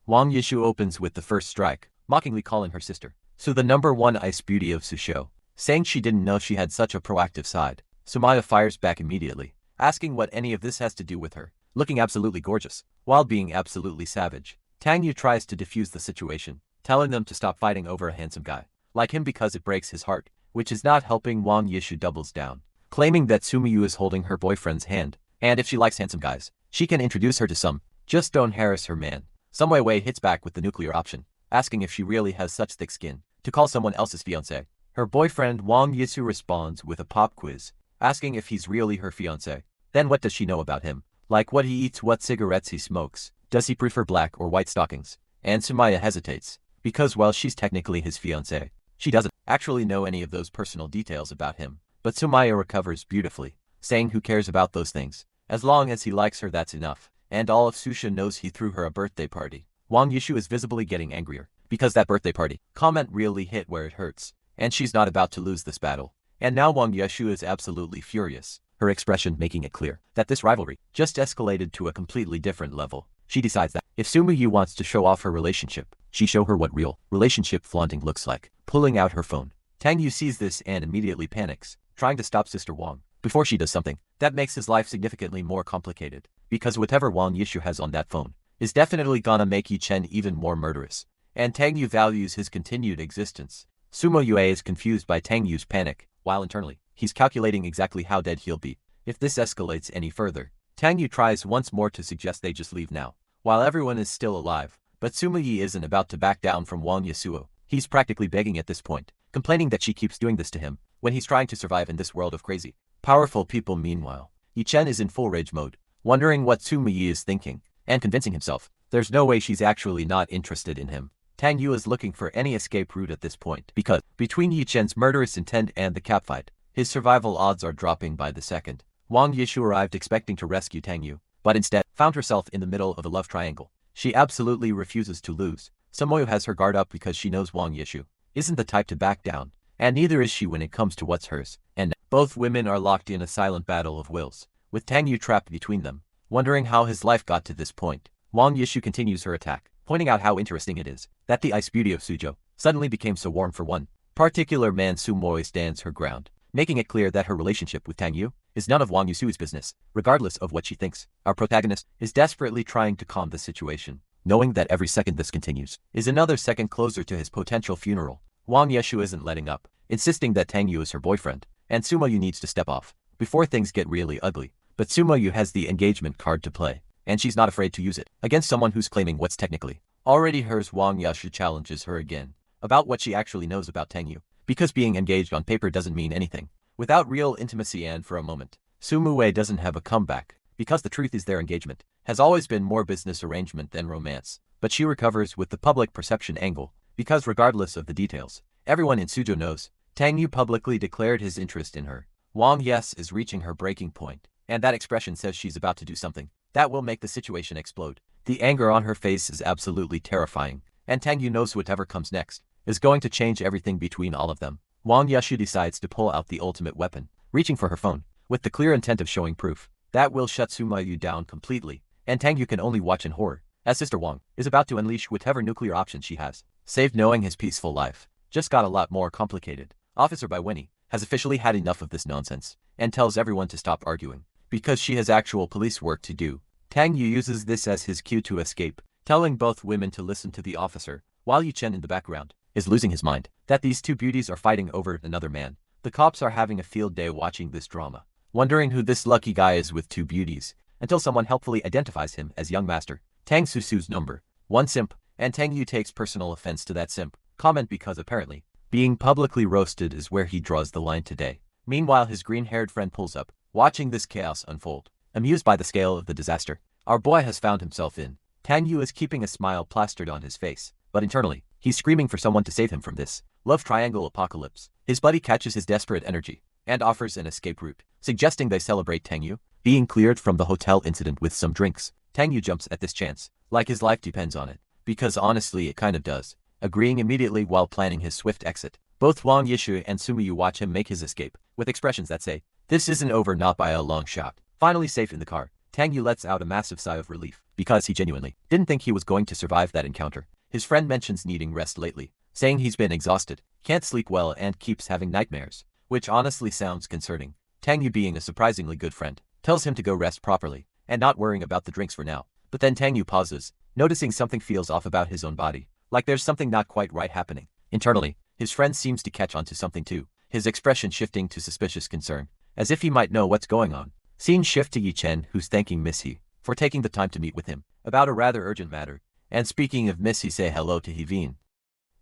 Wang Yishu opens with the first strike, mockingly calling her sister Su the #1 ice beauty of Susho, saying she didn't know she had such a proactive side. Sumaya fires back immediately, asking what any of this has to do with her, looking absolutely gorgeous, while being absolutely savage. Tang Yu tries to defuse the situation, telling them to stop fighting over a handsome guy like him because it breaks his heart, which is not helping. Wang Yishu doubles down, claiming that Sumiyu is holding her boyfriend's hand, and if she likes handsome guys, she can introduce her to some. Just don't harass her, man. Sumaya Wei hits back with the nuclear option, asking if she really has such thick skin to call someone else's fiancé. Her boyfriend Wang Yisu responds with a pop quiz, asking if he's really her fiancé. Then what does she know about him? Like what he eats, what cigarettes he smokes, does he prefer black or white stockings? And Sumaya hesitates, because while she's technically his fiancé, she doesn't actually know any of those personal details about him. But Sumaya recovers beautifully, saying who cares about those things, as long as he likes her that's enough. And all of Susha knows he threw her a birthday party. Wang Yishu is visibly getting angrier, because that birthday party comment really hit where it hurts, and she's not about to lose this battle. And now Wang Yishu is absolutely furious, her expression making it clear that this rivalry just escalated to a completely different level. She decides that if Sumuyu wants to show off her relationship, she show her what real relationship flaunting looks like, pulling out her phone. Tang Yu sees this and immediately panics, trying to stop Sister Wang before she does something that makes his life significantly more complicated, because whatever Wang Yishu has on that phone is definitely gonna make Yichen even more murderous, and Tang Yu values his continued existence. Sumo Yue is confused by Tang Yu's panic, while internally, he's calculating exactly how dead he'll be if this escalates any further. Tang Yu tries once more to suggest they just leave now, while everyone is still alive, but Sumo Yi isn't about to back down from Wang Yasuo. He's practically begging at this point, complaining that she keeps doing this to him when he's trying to survive in this world of crazy, powerful people. Meanwhile, Yichen is in full rage mode, wondering what Sumo Yi is thinking, and convincing himself there's no way she's actually not interested in him. Tang Yu is looking for any escape route at this point, because between Yichen's murderous intent and the catfight, his survival odds are dropping by the second. Wang Yishu arrived expecting to rescue Tang Yu, but instead found herself in the middle of a love triangle. She absolutely refuses to lose. Sumoyu has her guard up because she knows Wang Yishu isn't the type to back down, and neither is she when it comes to what's hers. And both women are locked in a silent battle of wills, with Tang Yu trapped between them, wondering how his life got to this point. Wang Yishu continues her attack, pointing out how interesting it is that the ice beauty of Suzhou suddenly became so warm for one particular man. Sumoyu stands her ground, making it clear that her relationship with Tang Yu is none of Wang Yishu's business, regardless of what she thinks. Our protagonist is desperately trying to calm the situation, knowing that every second this continues is another second closer to his potential funeral. Wang Yishu isn't letting up, insisting that Tang Yu is her boyfriend, and Sumoyu needs to step off before things get really ugly. But Sumoyu has the engagement card to play, and she's not afraid to use it against someone who's claiming what's technically already hers. Wang Yishu challenges her again about what she actually knows about Tang Yu, because being engaged on paper doesn't mean anything without real intimacy. And for a moment, Sumoyu doesn't have a comeback, because the truth is their engagement has always been more business arrangement than romance. But she recovers with the public perception angle, because regardless of the details, everyone in Suzhou knows Tang Yu publicly declared his interest in her. Wang Yes is reaching her breaking point, and that expression says she's about to do something that will make the situation explode. The anger on her face is absolutely terrifying, and Tang Yu knows whatever comes next is going to change everything between all of them. Wang Yishu decides to pull out the ultimate weapon, reaching for her phone, with the clear intent of showing proof that will shut Sumoyu down completely, and Tang Yu can only watch in horror as Sister Wang is about to unleash whatever nuclear option she has. Saved knowing his peaceful life just got a lot more complicated. Officer Baiweni has officially had enough of this nonsense and tells everyone to stop arguing, because she has actual police work to do. Tang Yu uses this as his cue to escape, telling both women to listen to the officer, while Yu Chen in the background is losing his mind that these two beauties are fighting over another man. The cops are having a field day watching this drama, wondering who this lucky guy is with two beauties, until someone helpfully identifies him as young master Tang Susu's number one simp, and Tang Yu takes personal offense to that simp comment because apparently being publicly roasted is where he draws the line today. Meanwhile, his green-haired friend pulls up, watching this chaos unfold, amused by the scale of the disaster our boy has found himself in. Tang Yu is keeping a smile plastered on his face, but internally, he's screaming for someone to save him from this love triangle apocalypse. His buddy catches his desperate energy and offers an escape route, suggesting they celebrate Tang Yu being cleared from the hotel incident with some drinks. Tang Yu jumps at this chance, like his life depends on it, because honestly it kind of does, agreeing immediately while planning his swift exit. Both Wang Yishu and Sumoyu watch him make his escape, with expressions that say, "This isn't over, not by a long shot." Finally safe in the car, Tang Yu lets out a massive sigh of relief, because he genuinely didn't think he was going to survive that encounter. His friend mentions needing rest lately, saying he's been exhausted, can't sleep well and keeps having nightmares, which honestly sounds concerning. Tang Yu, being a surprisingly good friend, tells him to go rest properly, and not worrying about the drinks for now. But then Tang Yu pauses, noticing something feels off about his own body, like there's something not quite right happening. Internally, his friend seems to catch on to something too, his expression shifting to suspicious concern, as if he might know what's going on. Scene shift to Yi Chen, who's thanking Miss He for taking the time to meet with him about a rather urgent matter. And speaking of Miss He, say hello to Hevine,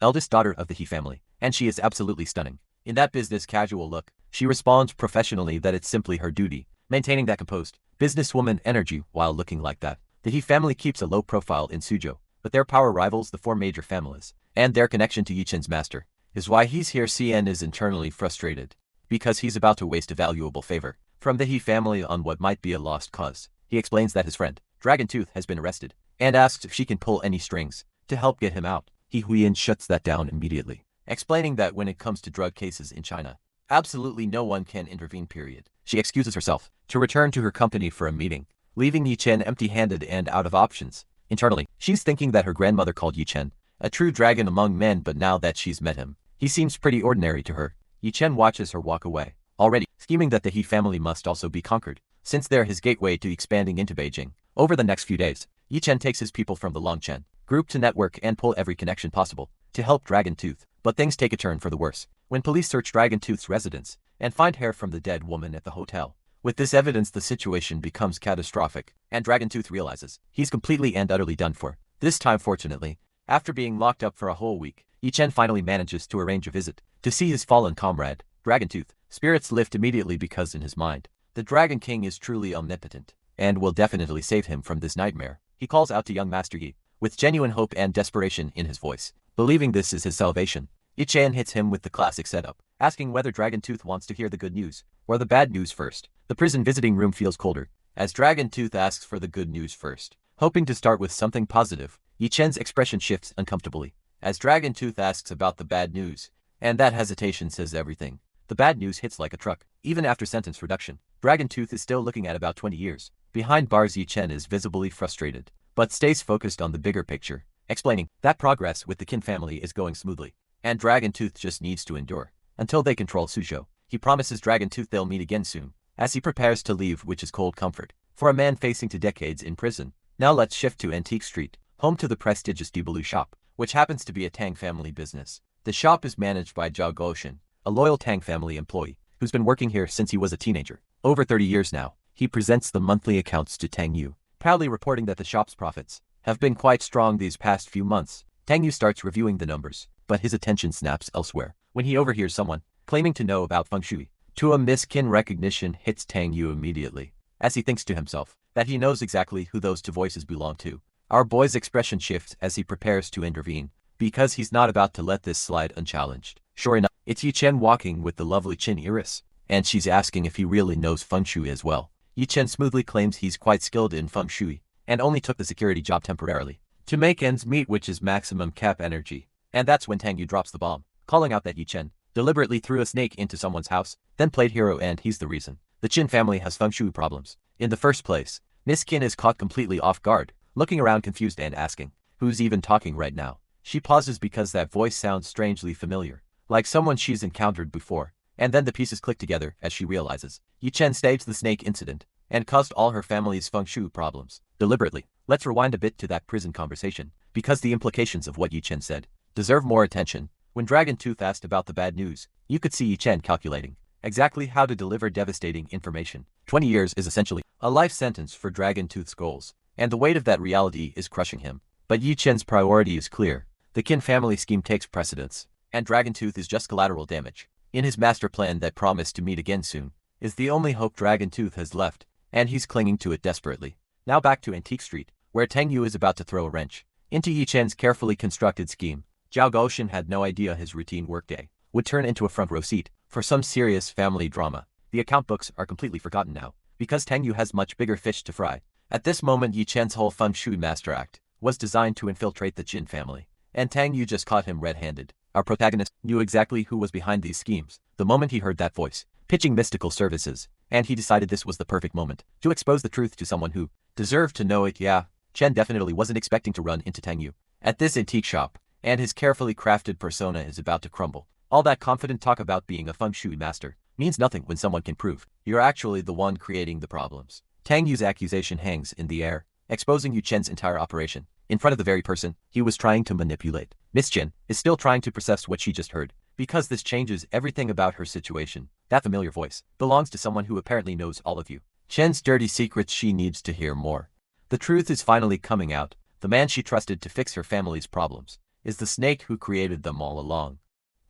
eldest daughter of the He family, and she is absolutely stunning. In that business casual look, she responds professionally that it's simply her duty, maintaining that composed businesswoman energy while looking like that. The He family keeps a low profile in Suzhou, but their power rivals the four major families, and their connection to Yi Chen's master is why he's here. CN is internally frustrated, because he's about to waste a valuable favor from the He family on what might be a lost cause. He explains that his friend, Dragon Tooth, has been arrested, and asks if she can pull any strings to help get him out. He Huiyin shuts that down immediately, explaining that when it comes to drug cases in China, absolutely no one can intervene, period. She excuses herself to return to her company for a meeting, leaving Yi Chen empty-handed and out of options. Internally, she's thinking that her grandmother called Yi Chen a true dragon among men, but now that she's met him, he seems pretty ordinary to her. Yi Chen watches her walk away, already scheming that the He family must also be conquered, since they're his gateway to expanding into Beijing. Over the next few days, Yi Chen takes his people from the Longchen group to network and pull every connection possible to help Dragon Tooth. But things take a turn for the worse when police search Dragon Tooth's residence and find hair from the dead woman at the hotel. With this evidence, the situation becomes catastrophic, and Dragon Tooth realizes he's completely and utterly done for. This time, fortunately, after being locked up for a whole week, Yi Chen finally manages to arrange a visit to see his fallen comrade, Dragon Tooth. Spirits lift immediately because in his mind, the Dragon King is truly omnipotent and will definitely save him from this nightmare. He calls out to young Master Yi with genuine hope and desperation in his voice, believing this is his salvation. Yi Chen hits him with the classic setup, asking whether Dragon Tooth wants to hear the good news or the bad news first. The prison visiting room feels colder, as Dragon Tooth asks for the good news first. Hoping to start with something positive, Yi Chen's expression shifts uncomfortably, as Dragon Tooth asks about the bad news, and that hesitation says everything. The bad news hits like a truck. Even after sentence reduction, Dragon Tooth is still looking at about 20 years. Behind bars, Yi Chen is visibly frustrated, but stays focused on the bigger picture, explaining that progress with the Qin family is going smoothly, and Dragon Tooth just needs to endure until they control Suzhou. He promises Dragon Tooth they'll meet again soon, as he prepares to leave, which is cold comfort for a man facing 2 decades in prison. Now let's shift to Antique Street, home to the prestigious Dubalu shop, which happens to be a Tang family business. The shop is managed by Zhao Goshen, a loyal Tang family employee who's been working here since he was a teenager. Over 30 years now, he presents the monthly accounts to Tang Yu, proudly reporting that the shop's profits have been quite strong these past few months. Tang Yu starts reviewing the numbers, but his attention snaps elsewhere when he overhears someone claiming to know about feng shui. To a miskin recognition hits Tang Yu immediately, as he thinks to himself that he knows exactly who those 2 voices belong to. Our boy's expression shifts as he prepares to intervene, because he's not about to let this slide unchallenged. Sure enough, it's Yi Chen walking with the lovely Qin Iris, and she's asking if he really knows feng shui as well. Yi Chen smoothly claims he's quite skilled in feng shui, and only took the security job temporarily to make ends meet, which is maximum cap energy. And that's when Tang Yu drops the bomb, calling out that Yi Chen deliberately threw a snake into someone's house, then played hero, and he's the reason the Qin family has feng shui problems in the first place. Miss Qin is caught completely off guard, looking around confused and asking, who's even talking right now? She pauses because that voice sounds strangely familiar, like someone she's encountered before, and then the pieces click together as she realizes Yi Chen staged the snake incident and caused all her family's feng shui problems deliberately. Let's rewind a bit to that prison conversation, because the implications of what Yi Chen said deserve more attention. When Dragon Tooth asked about the bad news, you could see Yi Chen calculating exactly how to deliver devastating information. 20 years is essentially a life sentence for Dragon Tooth's goals, and the weight of that reality is crushing him. But Yi Chen's priority is clear. The Qin family scheme takes precedence, and Dragon Tooth is just collateral damage. In his master plan that promised to meet again soon, is the only hope Dragon Tooth has left, and he's clinging to it desperately. Now back to Antique Street, where Tang Yu is about to throw a wrench into Yi Chen's carefully constructed scheme. Zhao Goshen had no idea his routine workday would turn into a front row seat for some serious family drama. The account books are completely forgotten now, because Tang Yu has much bigger fish to fry. At this moment, Yi Chen's whole feng shui master act was designed to infiltrate the Qin family, and Tang Yu just caught him red-handed. Our protagonist knew exactly who was behind these schemes the moment he heard that voice pitching mystical services, and he decided this was the perfect moment to expose the truth to someone who deserved to know it. Yeah, Chen definitely wasn't expecting to run into Tang Yu at this antique shop, and his carefully crafted persona is about to crumble. All that confident talk about being a feng shui master means nothing when someone can prove you're actually the one creating the problems. Tang Yu's accusation hangs in the air, exposing Yu Chen's entire operation in front of the very person he was trying to manipulate. Miss Chen is still trying to process what she just heard, because this changes everything about her situation. That familiar voice belongs to someone who apparently knows all of you Chen's dirty secrets. She needs to hear more. The truth is finally coming out. The man she trusted to fix her family's problems is the snake who created them all along.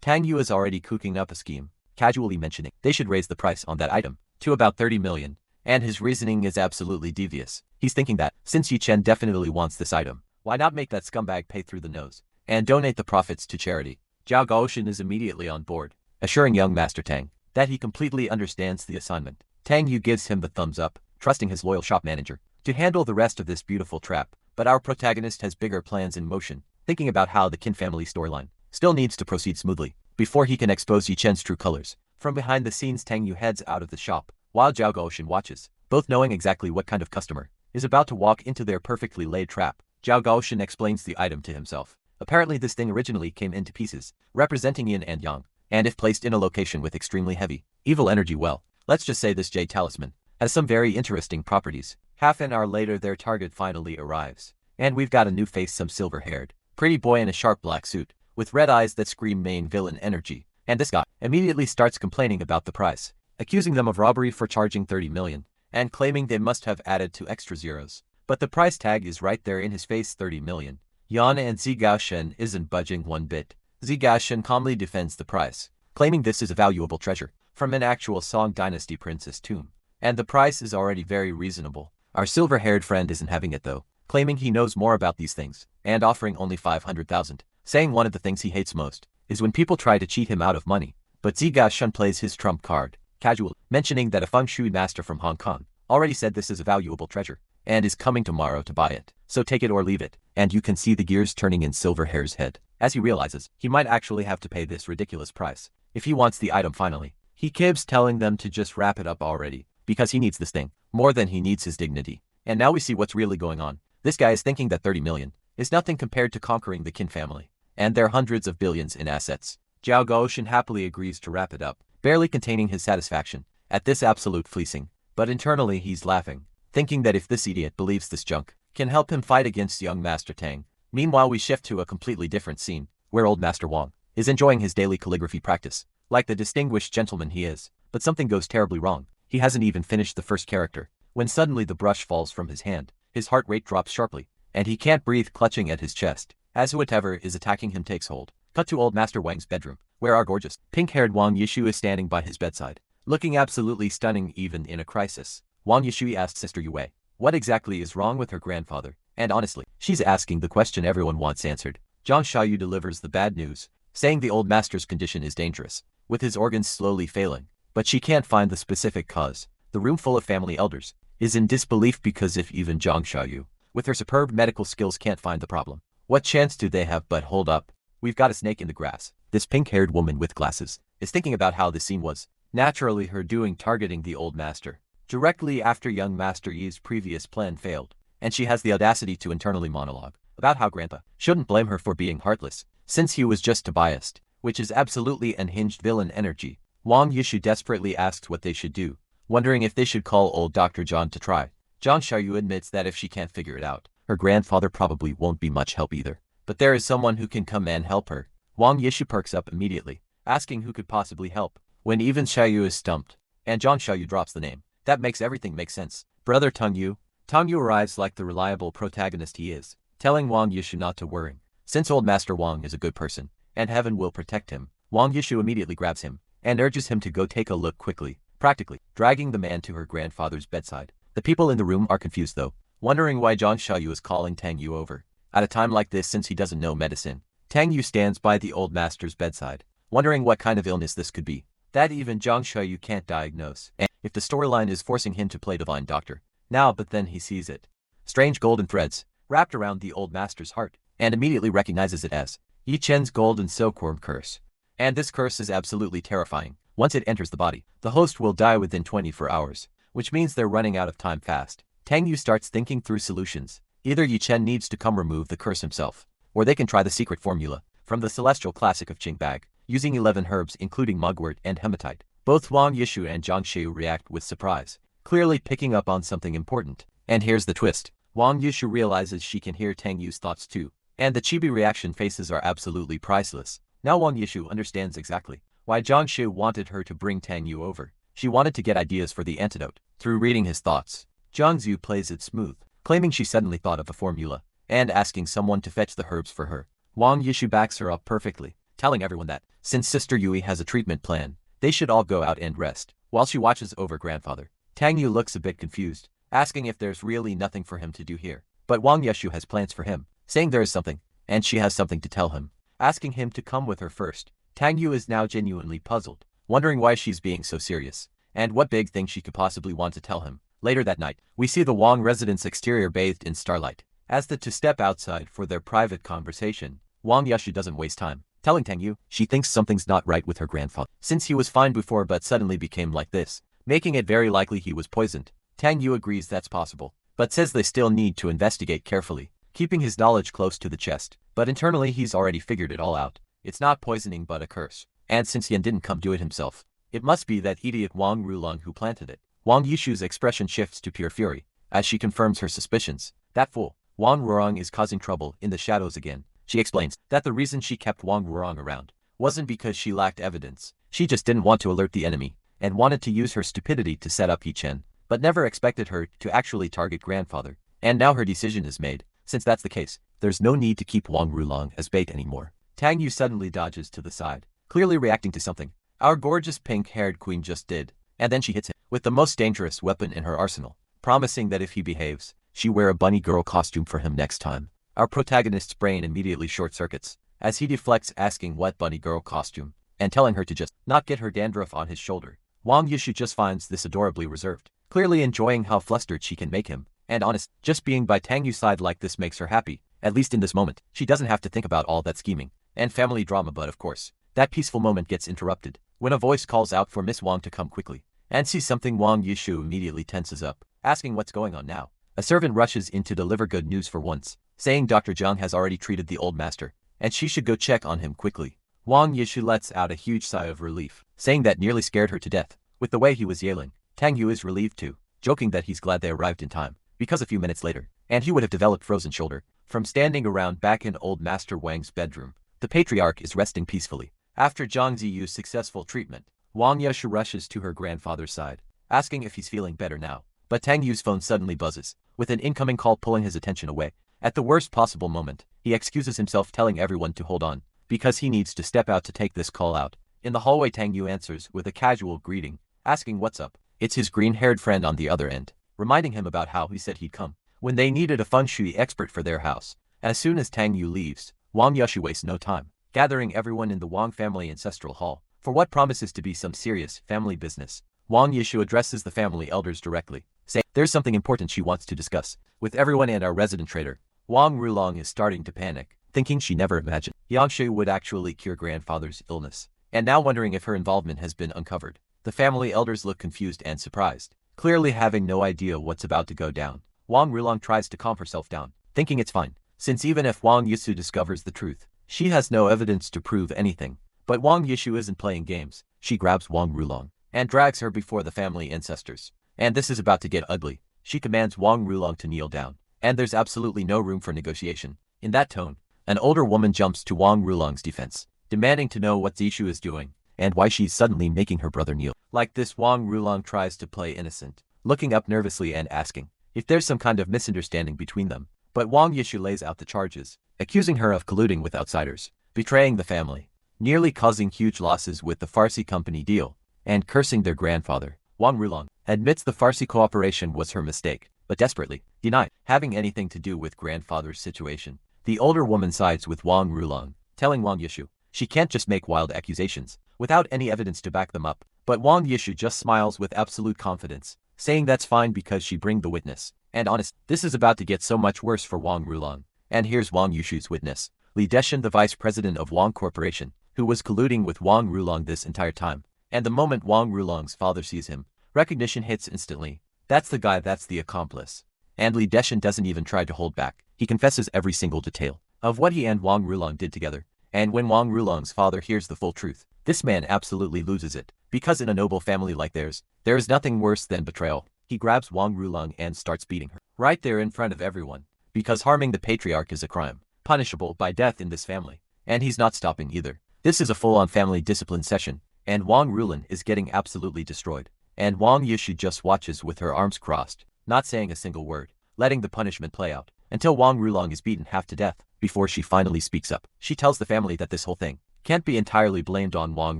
Tang Yu is already cooking up a scheme, casually mentioning they should raise the price on that item to about 30 million, and his reasoning is absolutely devious. He's thinking that, since Yi Chen definitely wants this item, why not make that scumbag pay through the nose and donate the profits to charity? Zhao Goshen is immediately on board, assuring young Master Tang that he completely understands the assignment. Tang Yu gives him the thumbs up, trusting his loyal shop manager to handle the rest of this beautiful trap. But our protagonist has bigger plans in motion, thinking about how the Qin family storyline still needs to proceed smoothly before he can expose Yi Chen's true colors. From behind the scenes, Tang Yu heads out of the shop, while Zhao Goshen watches, both knowing exactly what kind of customer is about to walk into their perfectly laid trap. Zhao Goshen explains the item to himself. Apparently this thing originally came into pieces, representing yin and yang, and if placed in a location with extremely heavy evil energy, well, let's just say this jade talisman has some very interesting properties. Half an hour later, their target finally arrives, and we've got a new face, some silver-haired pretty boy in a sharp black suit with red eyes that scream main villain energy. And this guy immediately starts complaining about the price, accusing them of robbery for charging 30 million, and claiming they must have added 2 extra zeros. But the price tag is right there in his face, 30 million. Yan and Zigaoshen isn't budging one bit. Zigaoshen calmly defends the price, claiming this is a valuable treasure from an actual Song Dynasty princess tomb, and the price is already very reasonable. Our silver-haired friend isn't having it though, claiming he knows more about these things, and offering only 500,000, saying one of the things he hates most is when people try to cheat him out of money. but Ziga Shun plays his trump card, casually, mentioning that a feng shui master from Hong Kong already said this is a valuable treasure, and is coming tomorrow to buy it. So take it or leave it, and you can see the gears turning in Silverhair's head, as he realizes he might actually have to pay this ridiculous price if he wants the item finally. He keeps telling them to just wrap it up already, because he needs this thing more than he needs his dignity. And now we see what's really going on. This guy is thinking that 30 million is nothing compared to conquering the Qin family, and their hundreds of billions in assets. Zhao Goshen happily agrees to wrap it up, barely containing his satisfaction at this absolute fleecing, but internally he's laughing, thinking that if this idiot believes this junk can help him fight against young Master Tang. Meanwhile, we shift to a completely different scene, where old Master Wang is enjoying his daily calligraphy practice, like the distinguished gentleman he is, but something goes terribly wrong. He hasn't even finished the first character, when suddenly the brush falls from his hand, his heart rate drops sharply, and he can't breathe, clutching at his chest, as whatever is attacking him takes hold. Cut to old Master Wang's bedroom, where our gorgeous, pink-haired Wang Yishu is standing by his bedside, looking absolutely stunning even in a crisis. Wang Yishui asks Sister Yue what exactly is wrong with her grandfather, and honestly, she's asking the question everyone wants answered. Zhang Xiaoyu delivers the bad news, saying the old master's condition is dangerous, with his organs slowly failing, but she can't find the specific cause. The room full of family elders is in disbelief, because if even Zhang Xiaoyu, with her superb medical skills, can't find the problem, what chance do they have? But hold up, we've got a snake in the grass. This pink-haired woman with glasses is thinking about how the scene was naturally her doing, targeting the old master directly after young Master Yi's previous plan failed, and she has the audacity to internally monologue about how Grandpa shouldn't blame her for being heartless, since he was just biased, which is absolutely unhinged villain energy. Wang Yishu desperately asks what they should do, wondering if they should call old Dr. John to try. Zhang Xiaoyu admits that if she can't figure it out, her grandfather probably won't be much help either, but there is someone who can come and help her. Wang Yishu perks up immediately, asking who could possibly help, when even Xiaoyu is stumped, and Zhang Xiaoyu drops the name. That makes everything make sense. Brother Tong Yu. Tong Yu arrives like the reliable protagonist he is, telling Wang Yishu not to worry, since old Master Wang is a good person, and heaven will protect him. Wang Yishu immediately grabs him, and urges him to go take a look quickly, practically dragging the man to her grandfather's bedside. The people in the room are confused though, wondering why Zhang Xiaoyu is calling Tang Yu over at a time like this, since he doesn't know medicine. Tang Yu stands by the old master's bedside, wondering what kind of illness this could be that even Zhang Xiaoyu can't diagnose, and if the storyline is forcing him to play divine doctor now, but then he sees it. Strange golden threads wrapped around the old master's heart, and immediately recognizes it as Yi Chen's golden silkworm curse. And this curse is absolutely terrifying. Once it enters the body, the host will die within 24 hours, which means they're running out of time fast. Tang Yu starts thinking through solutions. Either Yi Chen needs to come remove the curse himself, or they can try the secret formula from the celestial classic of Qing Bag, using 11 herbs including mugwort and hematite. Both Wang Yishu and Zhang Xiaoyu react with surprise, clearly picking up on something important. And here's the twist. Wang Yishu realizes she can hear Tang Yu's thoughts too, and the chibi reaction faces are absolutely priceless. Now Wang Yishu understands exactly why Zhang Xiaoyu wanted her to bring Tang Yu over. She wanted to get ideas for the antidote through reading his thoughts. Zhang Xiu plays it smooth, claiming she suddenly thought of a formula, and asking someone to fetch the herbs for her. Wang Yishu backs her up perfectly, telling everyone that, since Sister Yui has a treatment plan, they should all go out and rest, while she watches over grandfather. Tang Yu looks a bit confused, asking if there's really nothing for him to do here, but Wang Yishu has plans for him, saying there is something, and she has something to tell him, asking him to come with her first. Tang Yu is now genuinely puzzled, wondering why she's being so serious, and what big thing she could possibly want to tell him. Later that night, we see the Wang residence exterior bathed in starlight, as the two step outside for their private conversation. Wang Yishu doesn't waste time, telling Tang Yu she thinks something's not right with her grandfather, since he was fine before but suddenly became like this, making it very likely he was poisoned. Tang Yu agrees that's possible, but says they still need to investigate carefully, keeping his knowledge close to the chest, but internally he's already figured it all out. It's not poisoning but a curse, and since Yan didn't come do it himself, it must be that idiot Wang Rulong who planted it. Wang Yishu's expression shifts to pure fury, as she confirms her suspicions. That fool, Wang Rurong, is causing trouble in the shadows again. She explains that the reason she kept Wang Rurong around wasn't because she lacked evidence. She just didn't want to alert the enemy, and wanted to use her stupidity to set up Yi Chen, but never expected her to actually target grandfather. And now her decision is made. Since that's the case, there's no need to keep Wang Rulong as bait anymore. Tang Yu suddenly dodges to the side, clearly reacting to something our gorgeous pink-haired queen just did, and then she hits him with the most dangerous weapon in her arsenal, promising that if he behaves, she wear a bunny girl costume for him next time. Our protagonist's brain immediately short-circuits, as he deflects, asking what bunny girl costume. and telling her to just not get her dandruff on his shoulder. Wang Yushu just finds this adorably reserved, clearly enjoying how flustered she can make him. And honest, just being by Tang Yu's side like this makes her happy, at least in this moment. She doesn't have to think about all that scheming and family drama, but of course, that peaceful moment gets interrupted when a voice calls out for Miss Wang to come quickly. And sees something. Wang Yushu immediately tenses up, asking what's going on now. A servant rushes in to deliver good news for once, saying Dr. Zhang has already treated the old master, and she should go check on him quickly. Wang Yushu lets out a huge sigh of relief, saying that nearly scared her to death. With the way he was yelling, Tang Yu is relieved too, joking that he's glad they arrived in time, because a few minutes later, and he would have developed frozen shoulder from standing around back in old Master Wang's bedroom. The patriarch is resting peacefully. After Zhang Ziyu's successful treatment, Wang Yushu rushes to her grandfather's side, asking if he's feeling better now. But Tang Yu's phone suddenly buzzes, with an incoming call pulling his attention away. At the worst possible moment, he excuses himself, telling everyone to hold on, because he needs to step out to take this call out. In the hallway, Tang Yu answers with a casual greeting, asking what's up. It's his green-haired friend on the other end, reminding him about how he said he'd come when they needed a feng shui expert for their house. As soon as Tang Yu leaves, Wang Yushu wastes no time, gathering everyone in the Wang family ancestral hall for what promises to be some serious family business. Wang Yushu addresses the family elders directly, saying there's something important she wants to discuss with everyone, and our resident trader, Wang Rulong, is starting to panic, thinking she never imagined Yangshui would actually cure grandfather's illness, and now wondering if her involvement has been uncovered. The family elders look confused and surprised, clearly having no idea what's about to go down. Wang Rulong tries to calm herself down, thinking it's fine, since even if Wang Yushu discovers the truth, she has no evidence to prove anything. But Wang Yushu isn't playing games. She grabs Wang Rulong and drags her before the family ancestors. And this is about to get ugly. She commands Wang Rulong to kneel down, and there's absolutely no room for negotiation. In that tone, an older woman jumps to Wang Rulong's defense, demanding to know what Zishu is doing and why she's suddenly making her brother kneel. Like this, Wang Rulong tries to play innocent, looking up nervously and asking if there's some kind of misunderstanding between them. But Wang Yushu lays out the charges, accusing her of colluding with outsiders, betraying the family, nearly causing huge losses with the Farsi company deal, and cursing their grandfather. Wang Rulong admits the Farsi cooperation was her mistake, but desperately denied having anything to do with grandfather's situation. The older woman sides with Wang Rulong, telling Wang Yushu she can't just make wild accusations without any evidence to back them up. But Wang Yushu just smiles with absolute confidence, saying that's fine because she bring the witness. And honest, this is about to get so much worse for Wang Rulong. And here's Wang Yushu's witness, Li Deshan, the vice president of Wang Corporation, who was colluding with Wang Rulong this entire time. And the moment Wang Rulong's father sees him, recognition hits instantly. That's the guy, that's the accomplice. And Li Deshan doesn't even try to hold back. He confesses every single detail of what he and Wang Rulong did together. And when Wang Rulong's father hears the full truth, this man absolutely loses it, because in a noble family like theirs, there is nothing worse than betrayal. He grabs Wang Rulong and starts beating her, right there in front of everyone, because harming the patriarch is a crime, punishable by death in this family. And he's not stopping either. This is a full-on family discipline session, and Wang Rulong is getting absolutely destroyed. And Wang Yushu just watches with her arms crossed, not saying a single word, letting the punishment play out, until Wang Rulong is beaten half to death, before she finally speaks up. She tells the family that this whole thing can't be entirely blamed on Wang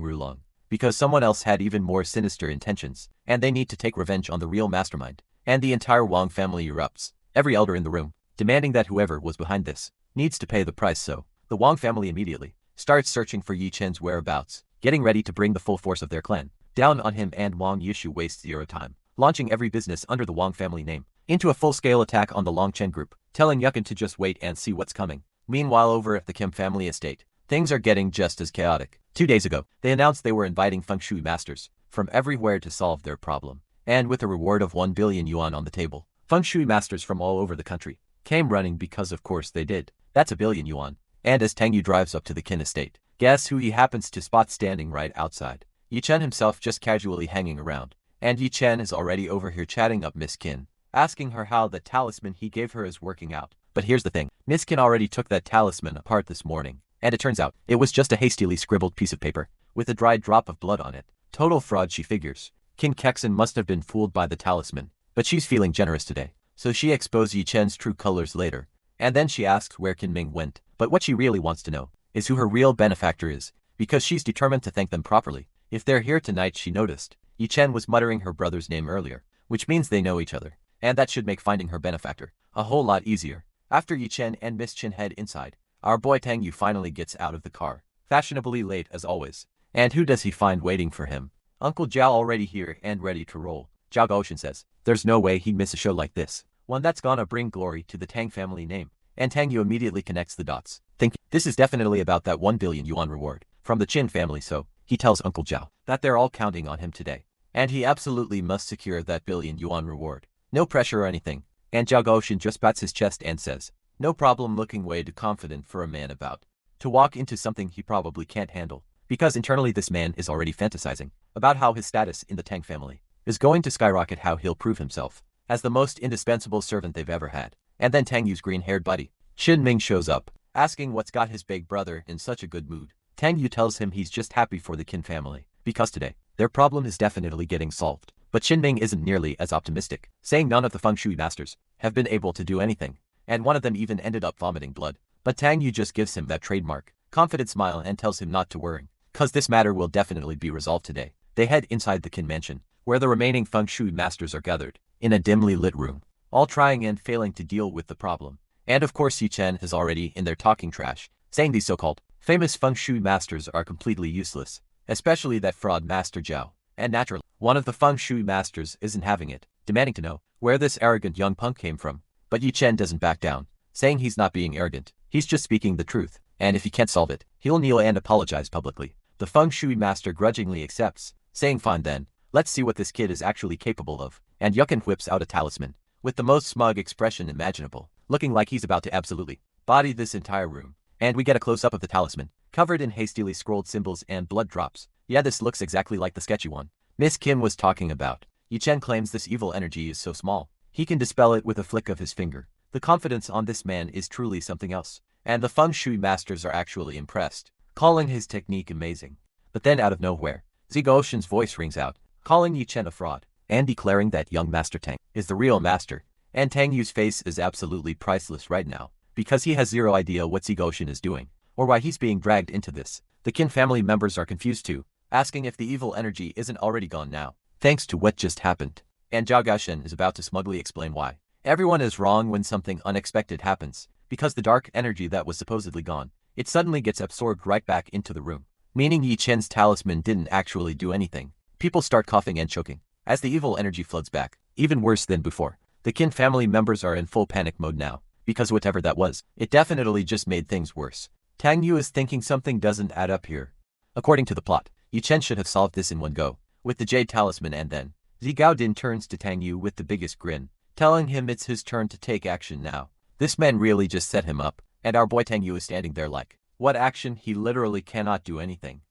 Rulong, because someone else had even more sinister intentions, and they need to take revenge on the real mastermind. And the entire Wang family erupts, every elder in the room, demanding that whoever was behind this needs to pay the price. So, the Wang family immediately starts searching for Yi Chen's whereabouts, getting ready to bring the full force of their clan down on him. And Wang Yushu wastes zero time, launching every business under the Wang family name into a full-scale attack on the Longchen group, telling Yukin to just wait and see what's coming. Meanwhile, over at the Kim family estate, things are getting just as chaotic. 2 days ago, they announced they were inviting feng shui masters from everywhere to solve their problem. And with a reward of 1 billion yuan on the table, feng shui masters from all over the country came running, because of course they did. That's 1 billion yuan. And as Tang Yu drives up to the Qin estate, guess who he happens to spot standing right outside? Yi Chen himself, just casually hanging around. And Yi Chen is already over here chatting up Miss Qin, asking her how the talisman he gave her is working out. But here's the thing, Miss Qin already took that talisman apart this morning, and it turns out it was just a hastily scribbled piece of paper with a dried drop of blood on it. Total fraud, she figures. King Kexen must have been fooled by the talisman, but she's feeling generous today, so she exposed Yi Chen's true colors later. And then she asks where Qin Ming went, but what she really wants to know is who her real benefactor is, because she's determined to thank them properly. If they're here tonight, she noticed Yi Chen was muttering her brother's name earlier, which means they know each other, and that should make finding her benefactor a whole lot easier. After Yi Chen and Miss Qin head inside, our boy Tang Yu finally gets out of the car, fashionably late as always, And who does he find waiting for him? Uncle Zhao already here and ready to roll. Zhao Gaoshan says, there's no way he'd miss a show like this. One that's gonna bring glory to the Tang family name. And Tang Yu immediately connects the dots. Think, this is definitely about that 1 billion yuan reward from the Qin family, so he tells Uncle Zhao that they're all counting on him today. And he absolutely must secure that billion yuan reward. No pressure or anything. And Zhao Gaoshan just pats his chest and says, no problem, looking way too confident for a man about to walk into something he probably can't handle. Because internally this man is already fantasizing about how his status in the Tang family is going to skyrocket, how he'll prove himself as the most indispensable servant they've ever had. And then Tang Yu's green-haired buddy, Qin Ming, shows up, asking what's got his big brother in such a good mood. Tang Yu tells him he's just happy for the Qin family, because today, their problem is definitely getting solved. But Qin Ming isn't nearly as optimistic, saying none of the feng shui masters have been able to do anything, and one of them even ended up vomiting blood. But Tang Yu just gives him that trademark confident smile and tells him not to worry, cause this matter will definitely be resolved today. They head inside the Qin mansion, where the remaining feng shui masters are gathered, in a dimly lit room, all trying and failing to deal with the problem. And of course Yi Chen is already in there talking trash, saying these so-called famous feng shui masters are completely useless, especially that fraud master Zhao. And naturally, one of the feng shui masters isn't having it, demanding to know where this arrogant young punk came from. But Yi Chen doesn't back down, saying he's not being arrogant, he's just speaking the truth, and if he can't solve it, he'll kneel and apologize publicly. The feng shui master grudgingly accepts, saying fine then, let's see what this kid is actually capable of. And Yukin whips out a talisman, with the most smug expression imaginable, looking like he's about to absolutely body this entire room. And we get a close-up of the talisman, covered in hastily scrolled symbols and blood drops. Yeah, this looks exactly like the sketchy one Miss Kim was talking about. Yi Chen claims this evil energy is so small, he can dispel it with a flick of his finger. The confidence on this man is truly something else, and the feng shui masters are actually impressed, calling his technique amazing. But then out of nowhere, Ziga Ocean's voice rings out, calling Yi Chen a fraud, and declaring that young Master Tang is the real master. And Tang Yu's face is absolutely priceless right now, because he has zero idea what Ziga Ocean is doing, or why he's being dragged into this. The Qin family members are confused too, asking if the evil energy isn't already gone now, thanks to what just happened. And Zhao Gaoshan is about to smugly explain why everyone is wrong when something unexpected happens, because the dark energy that was supposedly gone, it suddenly gets absorbed right back into the room, meaning Yi Chen's talisman didn't actually do anything. People start coughing and choking as the evil energy floods back, even worse than before. The Qin family members are in full panic mode now, because whatever that was, it definitely just made things worse. Tang Yu is thinking something doesn't add up here. According to the plot, Yi Chen should have solved this in one go, with the jade talisman, and then Zi Gaodin turns to Tang Yu with the biggest grin, telling him it's his turn to take action now. This man really just set him up, and our boy Tang Yu is standing there like, what action? He literally cannot do anything.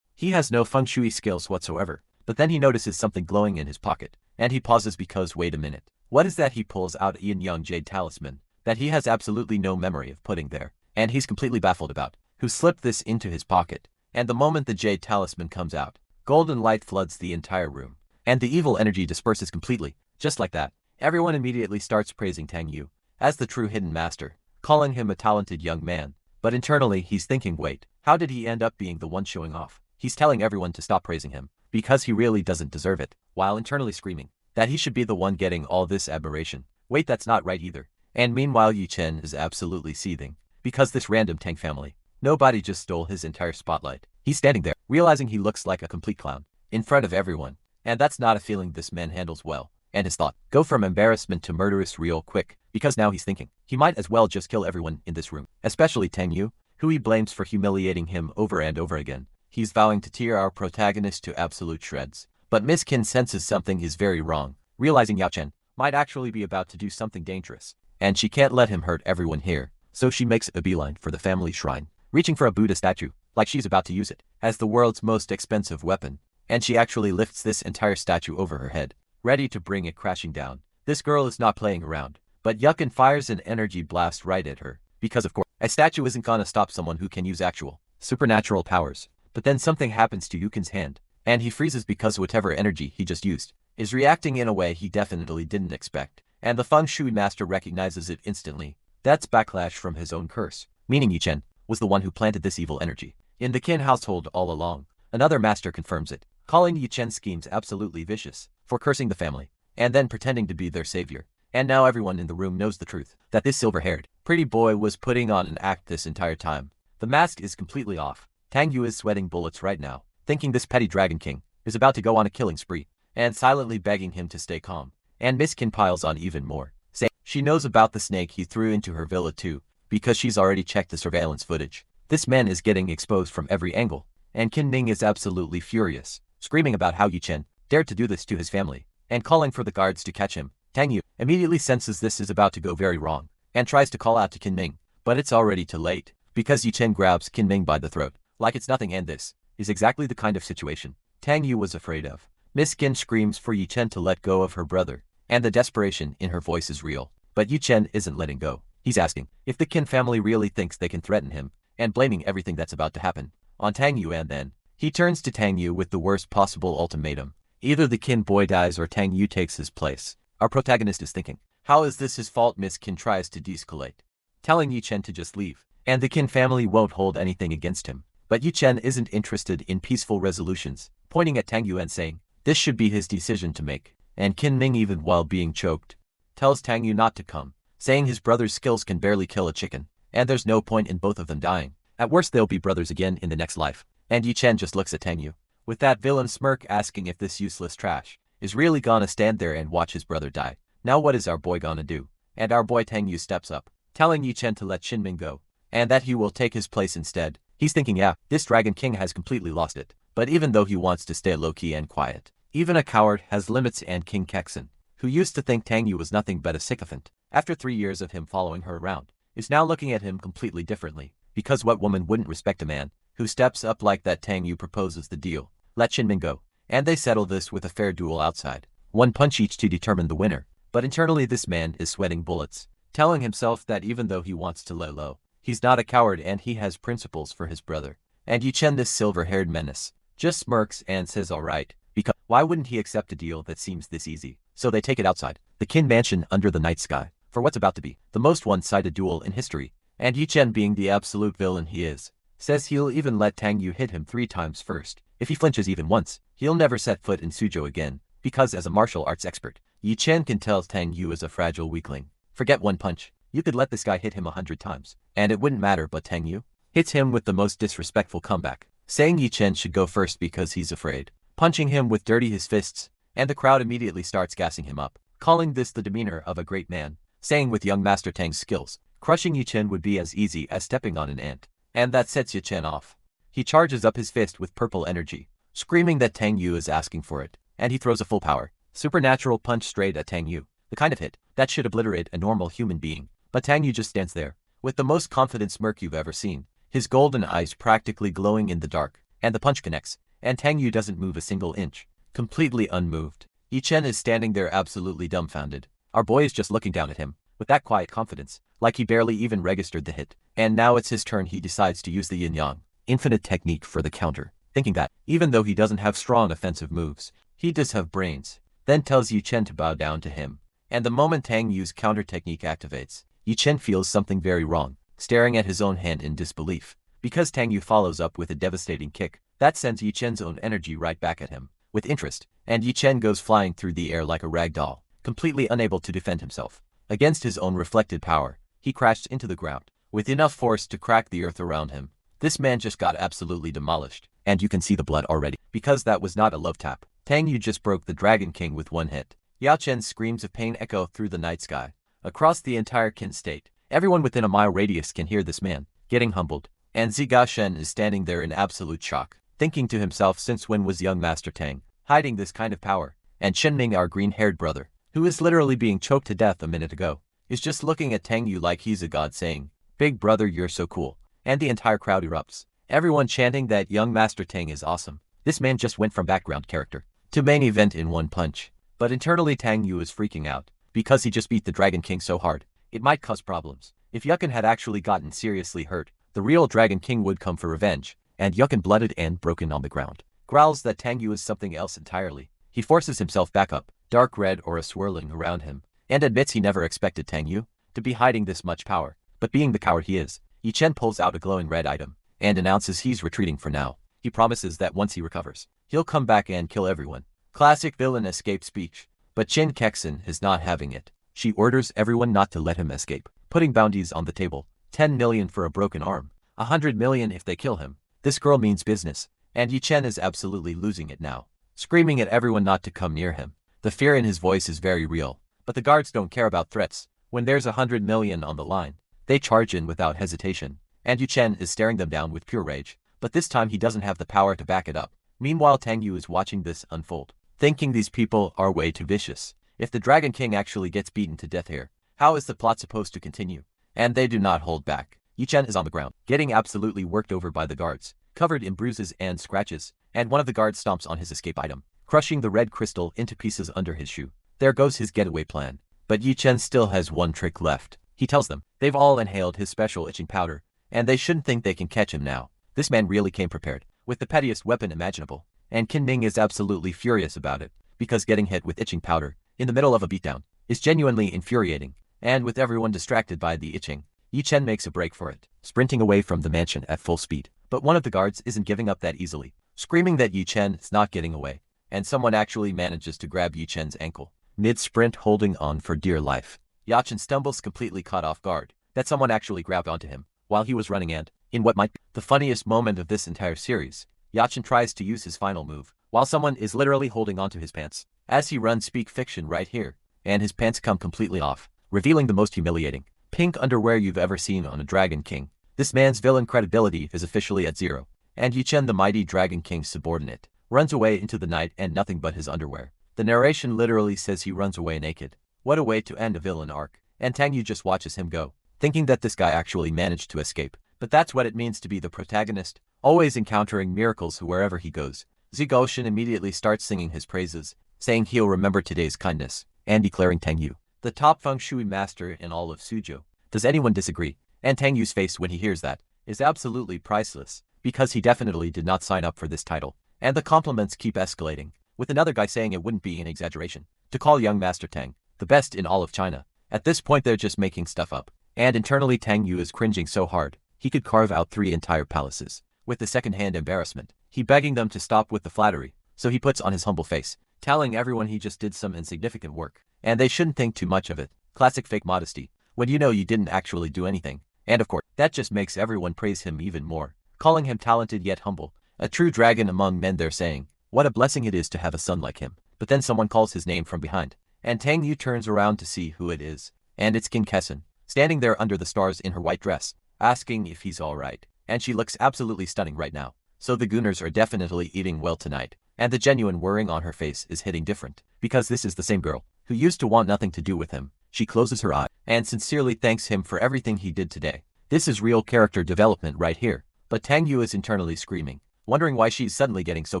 He has no feng shui skills whatsoever. But then he notices something glowing in his pocket, and he pauses because wait a minute. What is that? He pulls out a yin-yang jade talisman that he has absolutely no memory of putting there, and he's completely baffled about who slipped this into his pocket. And the moment the jade talisman comes out, golden light floods the entire room, and the evil energy disperses completely. Just like that, everyone immediately starts praising Tang Yu as the true hidden master, calling him a talented young man. But internally he's thinking, wait, how did he end up being the one showing off? He's telling everyone to stop praising him, because he really doesn't deserve it, while internally screaming that he should be the one getting all this admiration. Wait, that's not right either. And meanwhile Yi Chen is absolutely seething, because this random Tang family, nobody just stole his entire spotlight. He's standing there, realizing he looks like a complete clown, in front of everyone, and that's not a feeling this man handles well. And his thought go from embarrassment to murderous real quick, because now he's thinking he might as well just kill everyone in this room, especially Tang Yu, who he blames for humiliating him over and over again. He's vowing to tear our protagonist to absolute shreds. But Miss Qin senses something is very wrong, realizing Yao Chen might actually be about to do something dangerous, and she can't let him hurt everyone here, so she makes a beeline for the family shrine, reaching for a Buddha statue, like she's about to use it as the world's most expensive weapon, and she actually lifts this entire statue over her head, ready to bring it crashing down. This girl is not playing around, but Yukin fires an energy blast right at her, because of course, a statue isn't gonna stop someone who can use actual supernatural powers. But then something happens to Yukin's hand, and he freezes because whatever energy he just used is reacting in a way he definitely didn't expect, and the feng shui master recognizes it instantly. That's backlash from his own curse, meaning Yi Chen was the one who planted this evil energy in the Qin household all along. Another master confirms it, calling Yi Chen's schemes absolutely vicious for cursing the family, and then pretending to be their savior. And now everyone in the room knows the truth, that this silver-haired, pretty boy was putting on an act this entire time. The mask is completely off. Tang Yu is sweating bullets right now, thinking this petty Dragon King is about to go on a killing spree, and silently begging him to stay calm. And Miss Kin piles on even more, saying she knows about the snake he threw into her villa too, because she's already checked the surveillance footage. This man is getting exposed from every angle, and Kin Ning is absolutely furious, screaming about how Yi Chen dared to do this to his family, and calling for the guards to catch him. Tang Yu immediately senses this is about to go very wrong, and tries to call out to Kin Ning, but it's already too late, because Yi Chen grabs Kin Ning by the throat, like it's nothing, and this is exactly the kind of situation Tang Yu was afraid of. Miss Kin screams for Yi Chen to let go of her brother, and the desperation in her voice is real, but Yi Chen isn't letting go. He's asking if the Kin family really thinks they can threaten him, and blaming everything that's about to happen on Tang Yu, and then he turns to Tang Yu with the worst possible ultimatum. Either the Kin boy dies or Tang Yu takes his place. Our protagonist is thinking, how is this his fault? Miss Kin tries to de-escalate, telling Yi Chen to just leave, and the Kin family won't hold anything against him. But Yi Chen isn't interested in peaceful resolutions, pointing at Tang Yu and saying this should be his decision to make. And Kin Ning, even while being choked, tells Tang Yu not to come, saying his brother's skills can barely kill a chicken, and there's no point in both of them dying. At worst they'll be brothers again in the next life. And Yi Chen just looks at Tang Yu with that villain smirk, asking if this useless trash is really gonna stand there and watch his brother die. Now what is our boy gonna do? And our boy Tang Yu steps up, telling Yi Chen to let Shinming go, and that he will take his place instead. He's thinking, yeah, this Dragon King has completely lost it. But even though he wants to stay low-key and quiet, even a coward has limits, and King Kexen, who used to think Tang Yu was nothing but a sycophant, after 3 years of him following her around, is now looking at him completely differently, because what woman wouldn't respect a man who steps up like that? Tang Yu proposes the deal. Let Shinming go, and they settle this with a fair duel outside. 1 punch each to determine the winner. But internally this man is sweating bullets, telling himself that even though he wants to lay low, he's not a coward and he has principles for his brother. And Yi Chen, this silver-haired menace, just smirks and says alright, because why wouldn't he accept a deal that seems this easy? So they take it outside the Kin mansion under the night sky, for what's about to be the most one-sided duel in history. And Yi Chen, being the absolute villain he is, says he'll even let Tang Yu hit him 3 times first. If he flinches even once, he'll never set foot in Suzhou again, because as a martial arts expert, Yi Chen can tell Tang Yu is a fragile weakling. Forget 1 punch, you could let this guy hit him 100 times, and it wouldn't matter. But Tang Yu hits him with the most disrespectful comeback, saying Yi Chen should go first because he's afraid, punching him with dirty his fists, and the crowd immediately starts gassing him up, calling this the demeanor of a great man, saying with young Master Tang's skills, crushing Yi Chen would be as easy as stepping on an ant. And that sets Yi Chen off. He charges up his fist with purple energy, screaming that Tang Yu is asking for it, and he throws a full power, supernatural punch straight at Tang Yu, the kind of hit that should obliterate a normal human being. But Tang Yu just stands there, with the most confident smirk you've ever seen, his golden eyes practically glowing in the dark, and the punch connects, and Tang Yu doesn't move a single inch, completely unmoved. Yi Chen is standing there absolutely dumbfounded. Our boy is just looking down at him, with that quiet confidence, like he barely even registered the hit. And now it's his turn. He decides to use the yin-yang infinite technique for the counter, thinking that, even though he doesn't have strong offensive moves, he does have brains. Then tells Yi Chen to bow down to him. And the moment Tang Yu's counter technique activates, Yi Chen feels something very wrong, staring at his own hand in disbelief, because Tang Yu follows up with a devastating kick that sends Yi Chen's own energy right back at him, with interest, and Yi Chen goes flying through the air like a rag doll, completely unable to defend himself against his own reflected power. He crashed into the ground, with enough force to crack the earth around him. This man just got absolutely demolished, and you can see the blood already, because that was not a love tap. Tang Yu just broke the Dragon King with 1 hit. Yao Chen's screams of pain echo through the night sky, across the entire Qin state. Everyone within a mile radius can hear this man getting humbled, and Ziga Shen is standing there in absolute shock, thinking to himself, since when was young Master Tang hiding this kind of power? And Shenming, our green-haired brother, who is literally being choked to death a minute ago, is just looking at Tang Yu like he's a god, saying, "Big brother, you're so cool." And the entire crowd erupts, everyone chanting that young Master Tang is awesome. This man just went from background character to main event in 1 punch. But internally Tang Yu is freaking out, because he just beat the Dragon King so hard, it might cause problems. If Yukin had actually gotten seriously hurt, the real Dragon King would come for revenge, and Yukin, blooded and broken on the ground, growls that Tang Yu is something else entirely. He forces himself back up, dark red aura swirling around him, and admits he never expected Tang Yu to be hiding this much power. But being the coward he is, Yi Chen pulls out a glowing red item, and announces he's retreating for now. He promises that once he recovers, he'll come back and kill everyone. Classic villain escape speech. But Qin Kexen is not having it. She orders everyone not to let him escape, putting bounties on the table. 10 million for a broken arm, 100 million if they kill him. This girl means business, and Yi Chen is absolutely losing it now, screaming at everyone not to come near him. The fear in his voice is very real, but the guards don't care about threats. When there's 100 million on the line, they charge in without hesitation, and Yi Chen is staring them down with pure rage, but this time he doesn't have the power to back it up. Meanwhile, Tang Yu is watching this unfold, thinking these people are way too vicious. If the Dragon King actually gets beaten to death here, how is the plot supposed to continue? And they do not hold back. Yi Chen is on the ground, getting absolutely worked over by the guards, covered in bruises and scratches, and one of the guards stomps on his escape item, crushing the red crystal into pieces under his shoe. There goes his getaway plan. But Yi Chen still has one trick left. He tells them they've all inhaled his special itching powder, and they shouldn't think they can catch him now. This man really came prepared, with the pettiest weapon imaginable, and Qin Ming is absolutely furious about it, because getting hit with itching powder, in the middle of a beatdown, is genuinely infuriating, and with everyone distracted by the itching, Yi Chen makes a break for it, sprinting away from the mansion at full speed. But one of the guards isn't giving up that easily, screaming that Yi Chen is not getting away, and someone actually manages to grab Yi Chen's ankle, mid-sprint holding on for dear life. Yi Chen stumbles completely caught off guard, that someone actually grabbed onto him, while he was running, and, in what might be the funniest moment of this entire series, Yi Chen tries to use his final move, while someone is literally holding onto his pants. As he runs, speak fiction right here, and his pants come completely off, revealing the most humiliating pink underwear you've ever seen on a Dragon King. This man's villain credibility is officially at zero, and Yi Chen, the mighty Dragon King's subordinate, runs away into the night and nothing but his underwear. The narration literally says he runs away naked. What a way to end a villain arc, and Tang Yu just watches him go, thinking that this guy actually managed to escape. But that's what it means to be the protagonist, always encountering miracles wherever he goes. Zigoshin immediately starts singing his praises, saying he'll remember today's kindness, and declaring Tang Yu the top feng shui master in all of Suzhou. Does anyone disagree? And Tang Yu's face when he hears that is absolutely priceless, because he definitely did not sign up for this title. And the compliments keep escalating, with another guy saying it wouldn't be an exaggeration to call young Master Tang the best in all of China. At this point they're just making stuff up, and internally Tang Yu is cringing so hard, he could carve out 3 entire palaces. With the second-hand embarrassment, he begging them to stop with the flattery, so he puts on his humble face, telling everyone he just did some insignificant work, and they shouldn't think too much of it. Classic fake modesty, when you know you didn't actually do anything. And of course, that just makes everyone praise him even more, calling him talented yet humble, a true dragon among men. They're saying, what a blessing it is to have a son like him. But then someone calls his name from behind, and Tang Yu turns around to see who it is, and it's Qin Kessen, standing there under the stars in her white dress, asking if he's alright, and she looks absolutely stunning right now. So the Gooners are definitely eating well tonight, and the genuine worrying on her face is hitting different, because this is the same girl who used to want nothing to do with him. She closes her eye and sincerely thanks him for everything he did today. This is real character development right here. But Tang Yu is internally screaming, wondering why she's suddenly getting so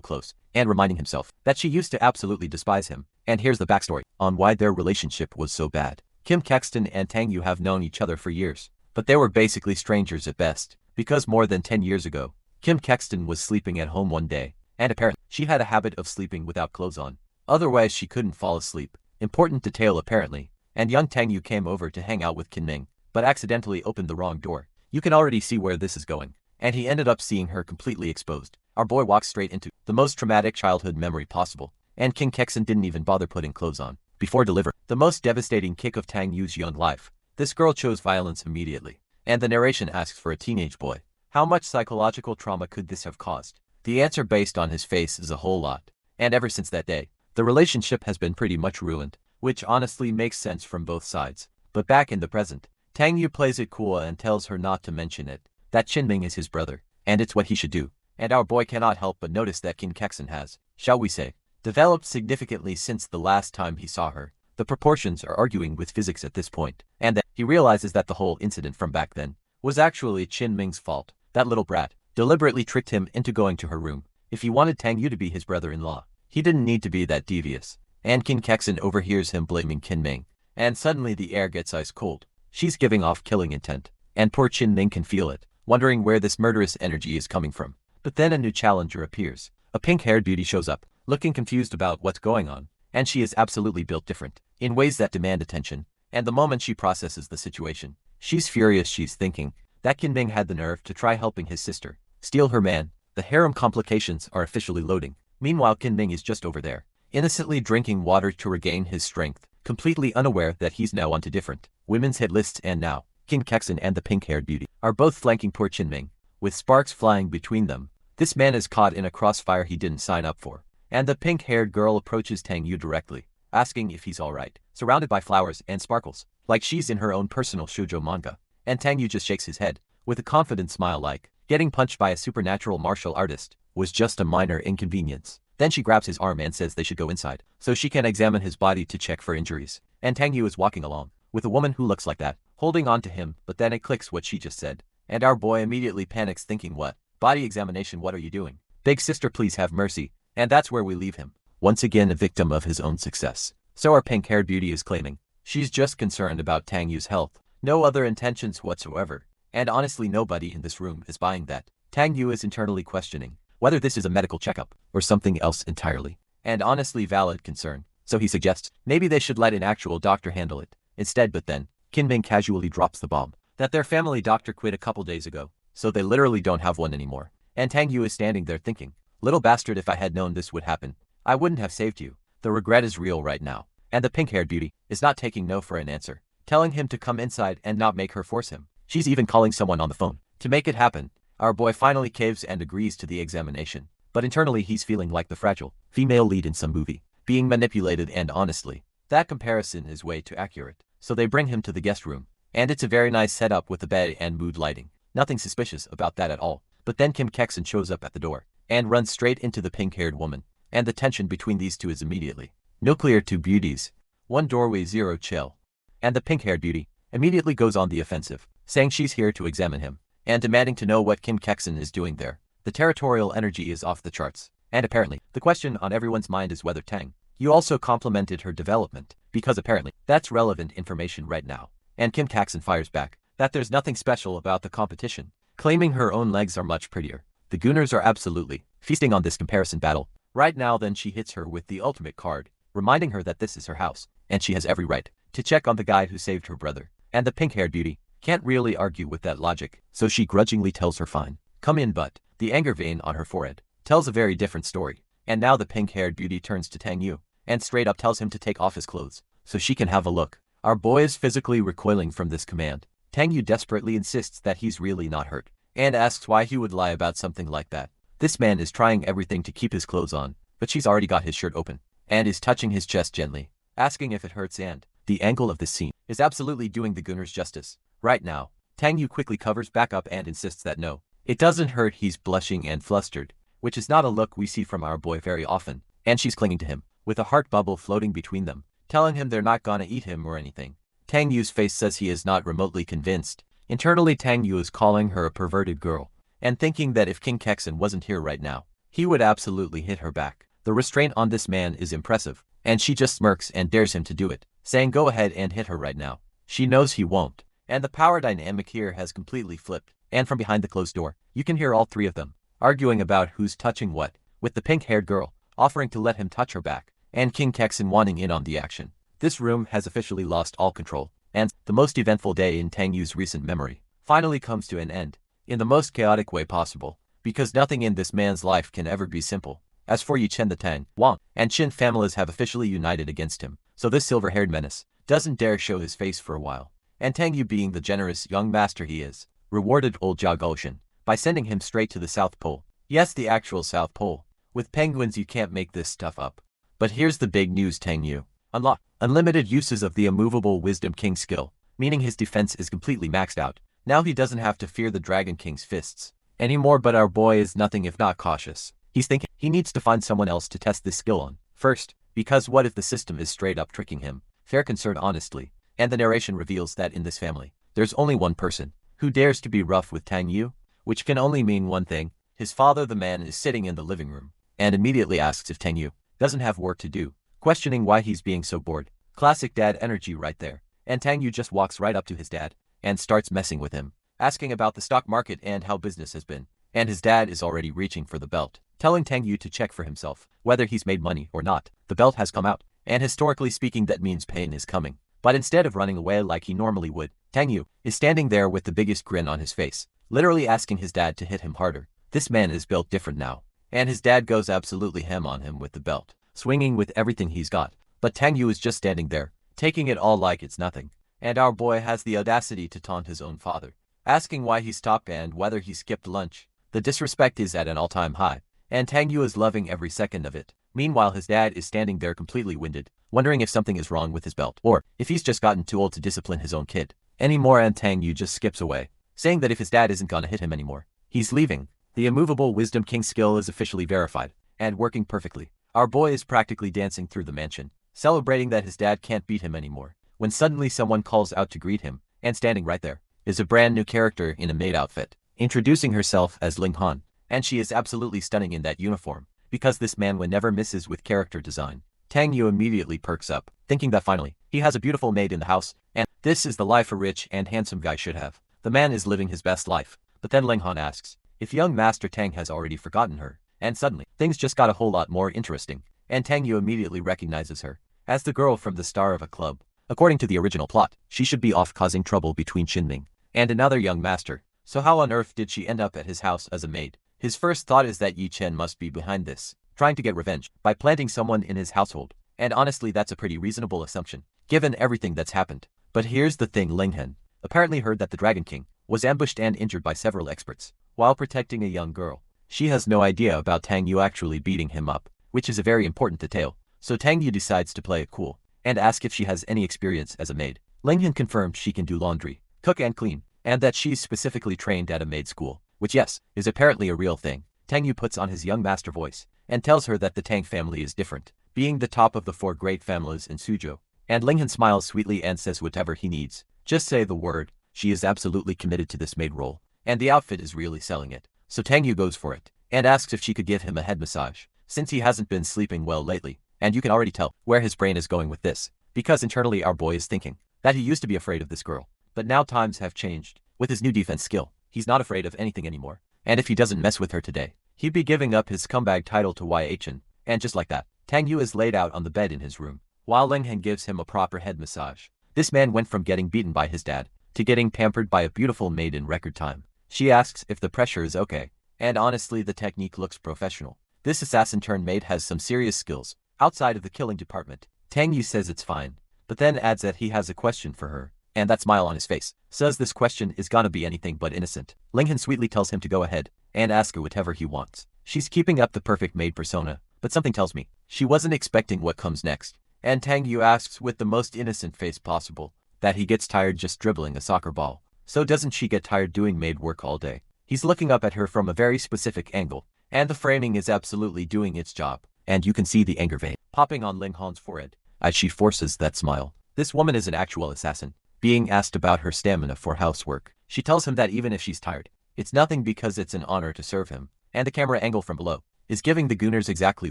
close, and reminding himself that she used to absolutely despise him. And here's the backstory on why their relationship was so bad. Kim Kexton and Tang Yu have known each other for years, but they were basically strangers at best, because more than 10 years ago, Kim Kexton was sleeping at home one day, and apparently she had a habit of sleeping without clothes on. Otherwise she couldn't fall asleep. Important detail apparently. And young Tang Yu came over to hang out with Qin Ming, but accidentally opened the wrong door. You can already see where this is going. And he ended up seeing her completely exposed. Our boy walks straight into the most traumatic childhood memory possible, and King Kexon didn't even bother putting clothes on before delivering the most devastating kick of Tang Yu's young life. This girl chose violence immediately, and the narration asks for a teenage boy. How much psychological trauma could this have caused? The answer based on his face is a whole lot, and ever since that day, the relationship has been pretty much ruined, which honestly makes sense from both sides. But back in the present, Tang Yu plays it cool and tells her not to mention it, that Qin Ming is his brother, and it's what he should do. And our boy cannot help but notice that King Kexon has, shall we say, developed significantly since the last time he saw her. The proportions are arguing with physics at this point, and that he realizes that the whole incident from back then was actually Qin Ming's fault. That little brat deliberately tricked him into going to her room. If he wanted Tang Yu to be his brother-in-law, he didn't need to be that devious. And King Kexon overhears him blaming Qin Ming, and suddenly the air gets ice cold. She's giving off killing intent, and poor Qin Ming can feel it, wondering where this murderous energy is coming from. But then a new challenger appears. A pink-haired beauty shows up, looking confused about what's going on, and she is absolutely built different, in ways that demand attention, and the moment she processes the situation, she's furious. She's thinking that Qin Ming had the nerve to try helping his sister steal her man. The harem complications are officially loading. Meanwhile, Qin Ming is just over there, innocently drinking water to regain his strength, completely unaware that he's now onto different women's hit lists. And now, King Kexon and the pink-haired beauty are both flanking poor Qin Ming, with sparks flying between them. This man is caught in a crossfire he didn't sign up for. And the pink-haired girl approaches Tang Yu directly, asking if he's alright, surrounded by flowers and sparkles, like she's in her own personal shoujo manga. And Tang Yu just shakes his head, with a confident smile like, getting punched by a supernatural martial artist was just a minor inconvenience. Then she grabs his arm and says they should go inside, so she can examine his body to check for injuries. And Tang Yu is walking along, with a woman who looks like that, holding on to him, but then it clicks what she just said. And our boy immediately panics thinking, what? Body examination, what are you doing? Big sister, please have mercy. And that's where we leave him. Once again a victim of his own success. So our pink-haired beauty is claiming she's just concerned about Tang Yu's health, no other intentions whatsoever. And honestly nobody in this room is buying that. Tang Yu is internally questioning whether this is a medical checkup or something else entirely. And honestly valid concern. So he suggests maybe they should let an actual doctor handle it instead, but then Kinming casually drops the bomb that their family doctor quit a couple days ago, so they literally don't have one anymore. And Tang Yu is standing there thinking, little bastard, if I had known this would happen, I wouldn't have saved you. The regret is real right now. And the pink-haired beauty is not taking no for an answer, telling him to come inside and not make her force him. She's even calling someone on the phone to make it happen. Our boy finally caves and agrees to the examination, but internally he's feeling like the fragile female lead in some movie, being manipulated, and honestly, that comparison is way too accurate. So they bring him to the guest room, and it's a very nice setup with a bed and mood lighting. Nothing suspicious about that at all. But then Kim Kekson shows up at the door and runs straight into the pink-haired woman, and the tension between these two is immediately nuclear. Two beauties, one doorway, zero chill. And the pink-haired beauty immediately goes on the offensive, saying she's here to examine him, and demanding to know what Kim Kekson is doing there. The territorial energy is off the charts, and apparently, the question on everyone's mind is whether Tang Yu also complimented her development, because apparently, that's relevant information right now. And Kim Kekson fires back that there's nothing special about the competition, claiming her own legs are much prettier. The Gooners are absolutely feasting on this comparison battle right now. Then she hits her with the ultimate card, reminding her that this is her house, and she has every right to check on the guy who saved her brother. And the pink-haired beauty can't really argue with that logic, so she grudgingly tells her fine, come in, but the anger vein on her forehead tells a very different story. And now the pink-haired beauty turns to Tang Yu and straight up tells him to take off his clothes so she can have a look. Our boy is physically recoiling from this command. Tang Yu desperately insists that he's really not hurt, and asks why he would lie about something like that. This man is trying everything to keep his clothes on, but she's already got his shirt open, and is touching his chest gently, asking if it hurts. And the angle of this scene is absolutely doing the Gooners justice. Right now, Tang Yu quickly covers back up and insists that no, it doesn't hurt. He's blushing and flustered, which is not a look we see from our boy very often, and she's clinging to him, with a heart bubble floating between them, telling him they're not gonna eat him or anything. Tang Yu's face says he is not remotely convinced. Internally, Tang Yu is calling her a perverted girl, and thinking that if King Kekson wasn't here right now, he would absolutely hit her back. The restraint on this man is impressive, and she just smirks and dares him to do it, saying go ahead and hit her right now. She knows he won't, and the power dynamic here has completely flipped, and from behind the closed door, you can hear all three of them arguing about who's touching what, with the pink-haired girl offering to let him touch her back, and King Kekson wanting in on the action. This room has officially lost all control, and the most eventful day in Tang Yu's recent memory finally comes to an end, in the most chaotic way possible, because nothing in this man's life can ever be simple. As for Yi Chen, the Tang, Wang, and Qin families have officially united against him, so this silver-haired menace doesn't dare show his face for a while. And Tang Yu, being the generous young master he is, rewarded old Jia Goshen by sending him straight to the South Pole. Yes, the actual South Pole. With penguins you can't make this stuff up. But here's the big news: Tang Yu unlocked unlimited uses of the immovable Wisdom King skill, meaning his defense is completely maxed out. Now he doesn't have to fear the Dragon King's fists anymore, but our boy is nothing if not cautious. He's thinking he needs to find someone else to test this skill on first, because what if the system is straight up tricking him? Fair concern, honestly. And the narration reveals that in this family, there's only one person who dares to be rough with Tang Yu, which can only mean one thing. His father. The man is sitting in the living room and immediately asks if Tang Yu doesn't have work to do, questioning why he's being so bored. Classic dad energy right there. And Tang Yu just walks right up to his dad and starts messing with him, asking about the stock market and how business has been. And his dad is already reaching for the belt, telling Tang Yu to check for himself whether he's made money or not. The belt has come out, and historically speaking that means pain is coming. But instead of running away like he normally would, Tang Yu is standing there with the biggest grin on his face, literally asking his dad to hit him harder. This man is built different now, and his dad goes absolutely ham on him with the belt, swinging with everything he's got. But Tang Yu is just standing there, taking it all like it's nothing. And our boy has the audacity to taunt his own father, asking why he stopped and whether he skipped lunch. The disrespect is at an all-time high, and Tang Yu is loving every second of it. Meanwhile, his dad is standing there completely winded, wondering if something is wrong with his belt, or if he's just gotten too old to discipline his own kid anymore, and Tang Yu just skips away, saying that if his dad isn't gonna hit him anymore, he's leaving. The immovable Wisdom King skill is officially verified, and working perfectly. Our boy is practically dancing through the mansion, celebrating that his dad can't beat him anymore, when suddenly someone calls out to greet him, and standing right there is a brand new character in a maid outfit, introducing herself as Ling Han, and she is absolutely stunning in that uniform, because this Manhwa never misses with character design. Tang Yu immediately perks up, thinking that finally, he has a beautiful maid in the house, and this is the life a rich and handsome guy should have. The man is living his best life, but then Ling Han asks if young Master Tang has already forgotten her, and suddenly, things just got a whole lot more interesting, and Tang Yu immediately recognizes her as the girl from the star of a club. According to the original plot, she should be off causing trouble between Xinming and another young master, so how on earth did she end up at his house as a maid? His first thought is that Yi Chen must be behind this, trying to get revenge by planting someone in his household, and honestly that's a pretty reasonable assumption, given everything that's happened. But here's the thing, Ling Han apparently heard that the Dragon King was ambushed and injured by several experts while protecting a young girl. She has no idea about Tang Yu actually beating him up, which is a very important detail, so Tang Yu decides to play it cool and ask if she has any experience as a maid. Ling Han confirmed she can do laundry, cook and clean, and that she's specifically trained at a maid school, which yes, is apparently a real thing. Tang Yu puts on his young master voice and tells her that the Tang family is different, being the top of the 4 great families in Suzhou, and Ling Han smiles sweetly and says whatever he needs, just say the word. She is absolutely committed to this maid role, and the outfit is really selling it, so Tang Yu goes for it, and asks if she could give him a head massage, since he hasn't been sleeping well lately, and you can already tell where his brain is going with this, because internally our boy is thinking that he used to be afraid of this girl, but now times have changed. With his new defense skill, he's not afraid of anything anymore, and if he doesn't mess with her today, he'd be giving up his scumbag title to Yahello, and just like that, Tang Yu is laid out on the bed in his room, while Ling Han gives him a proper head massage. This man went from getting beaten by his dad to getting pampered by a beautiful maid in record time. She asks if the pressure is okay, and honestly the technique looks professional. This assassin-turned-maid has some serious skills outside of the killing department. Tang Yu says it's fine, but then adds that he has a question for her, and that smile on his face says this question is gonna be anything but innocent. Ling Han sweetly tells him to go ahead and ask her whatever he wants. She's keeping up the perfect maid persona, but something tells me she wasn't expecting what comes next, and Tang Yu asks with the most innocent face possible that he gets tired just dribbling a soccer ball. So doesn't she get tired doing maid work all day? He's looking up at her from a very specific angle, and the framing is absolutely doing its job, and you can see the anger vein popping on Ling Han's forehead as she forces that smile. This woman is an actual assassin. Being asked about her stamina for housework, she tells him that even if she's tired, it's nothing because it's an honor to serve him, and the camera angle from below is giving the gooners exactly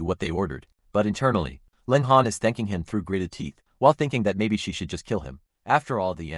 what they ordered. But internally, Ling Han is thanking him through gritted teeth, while thinking that maybe she should just kill him. After all, the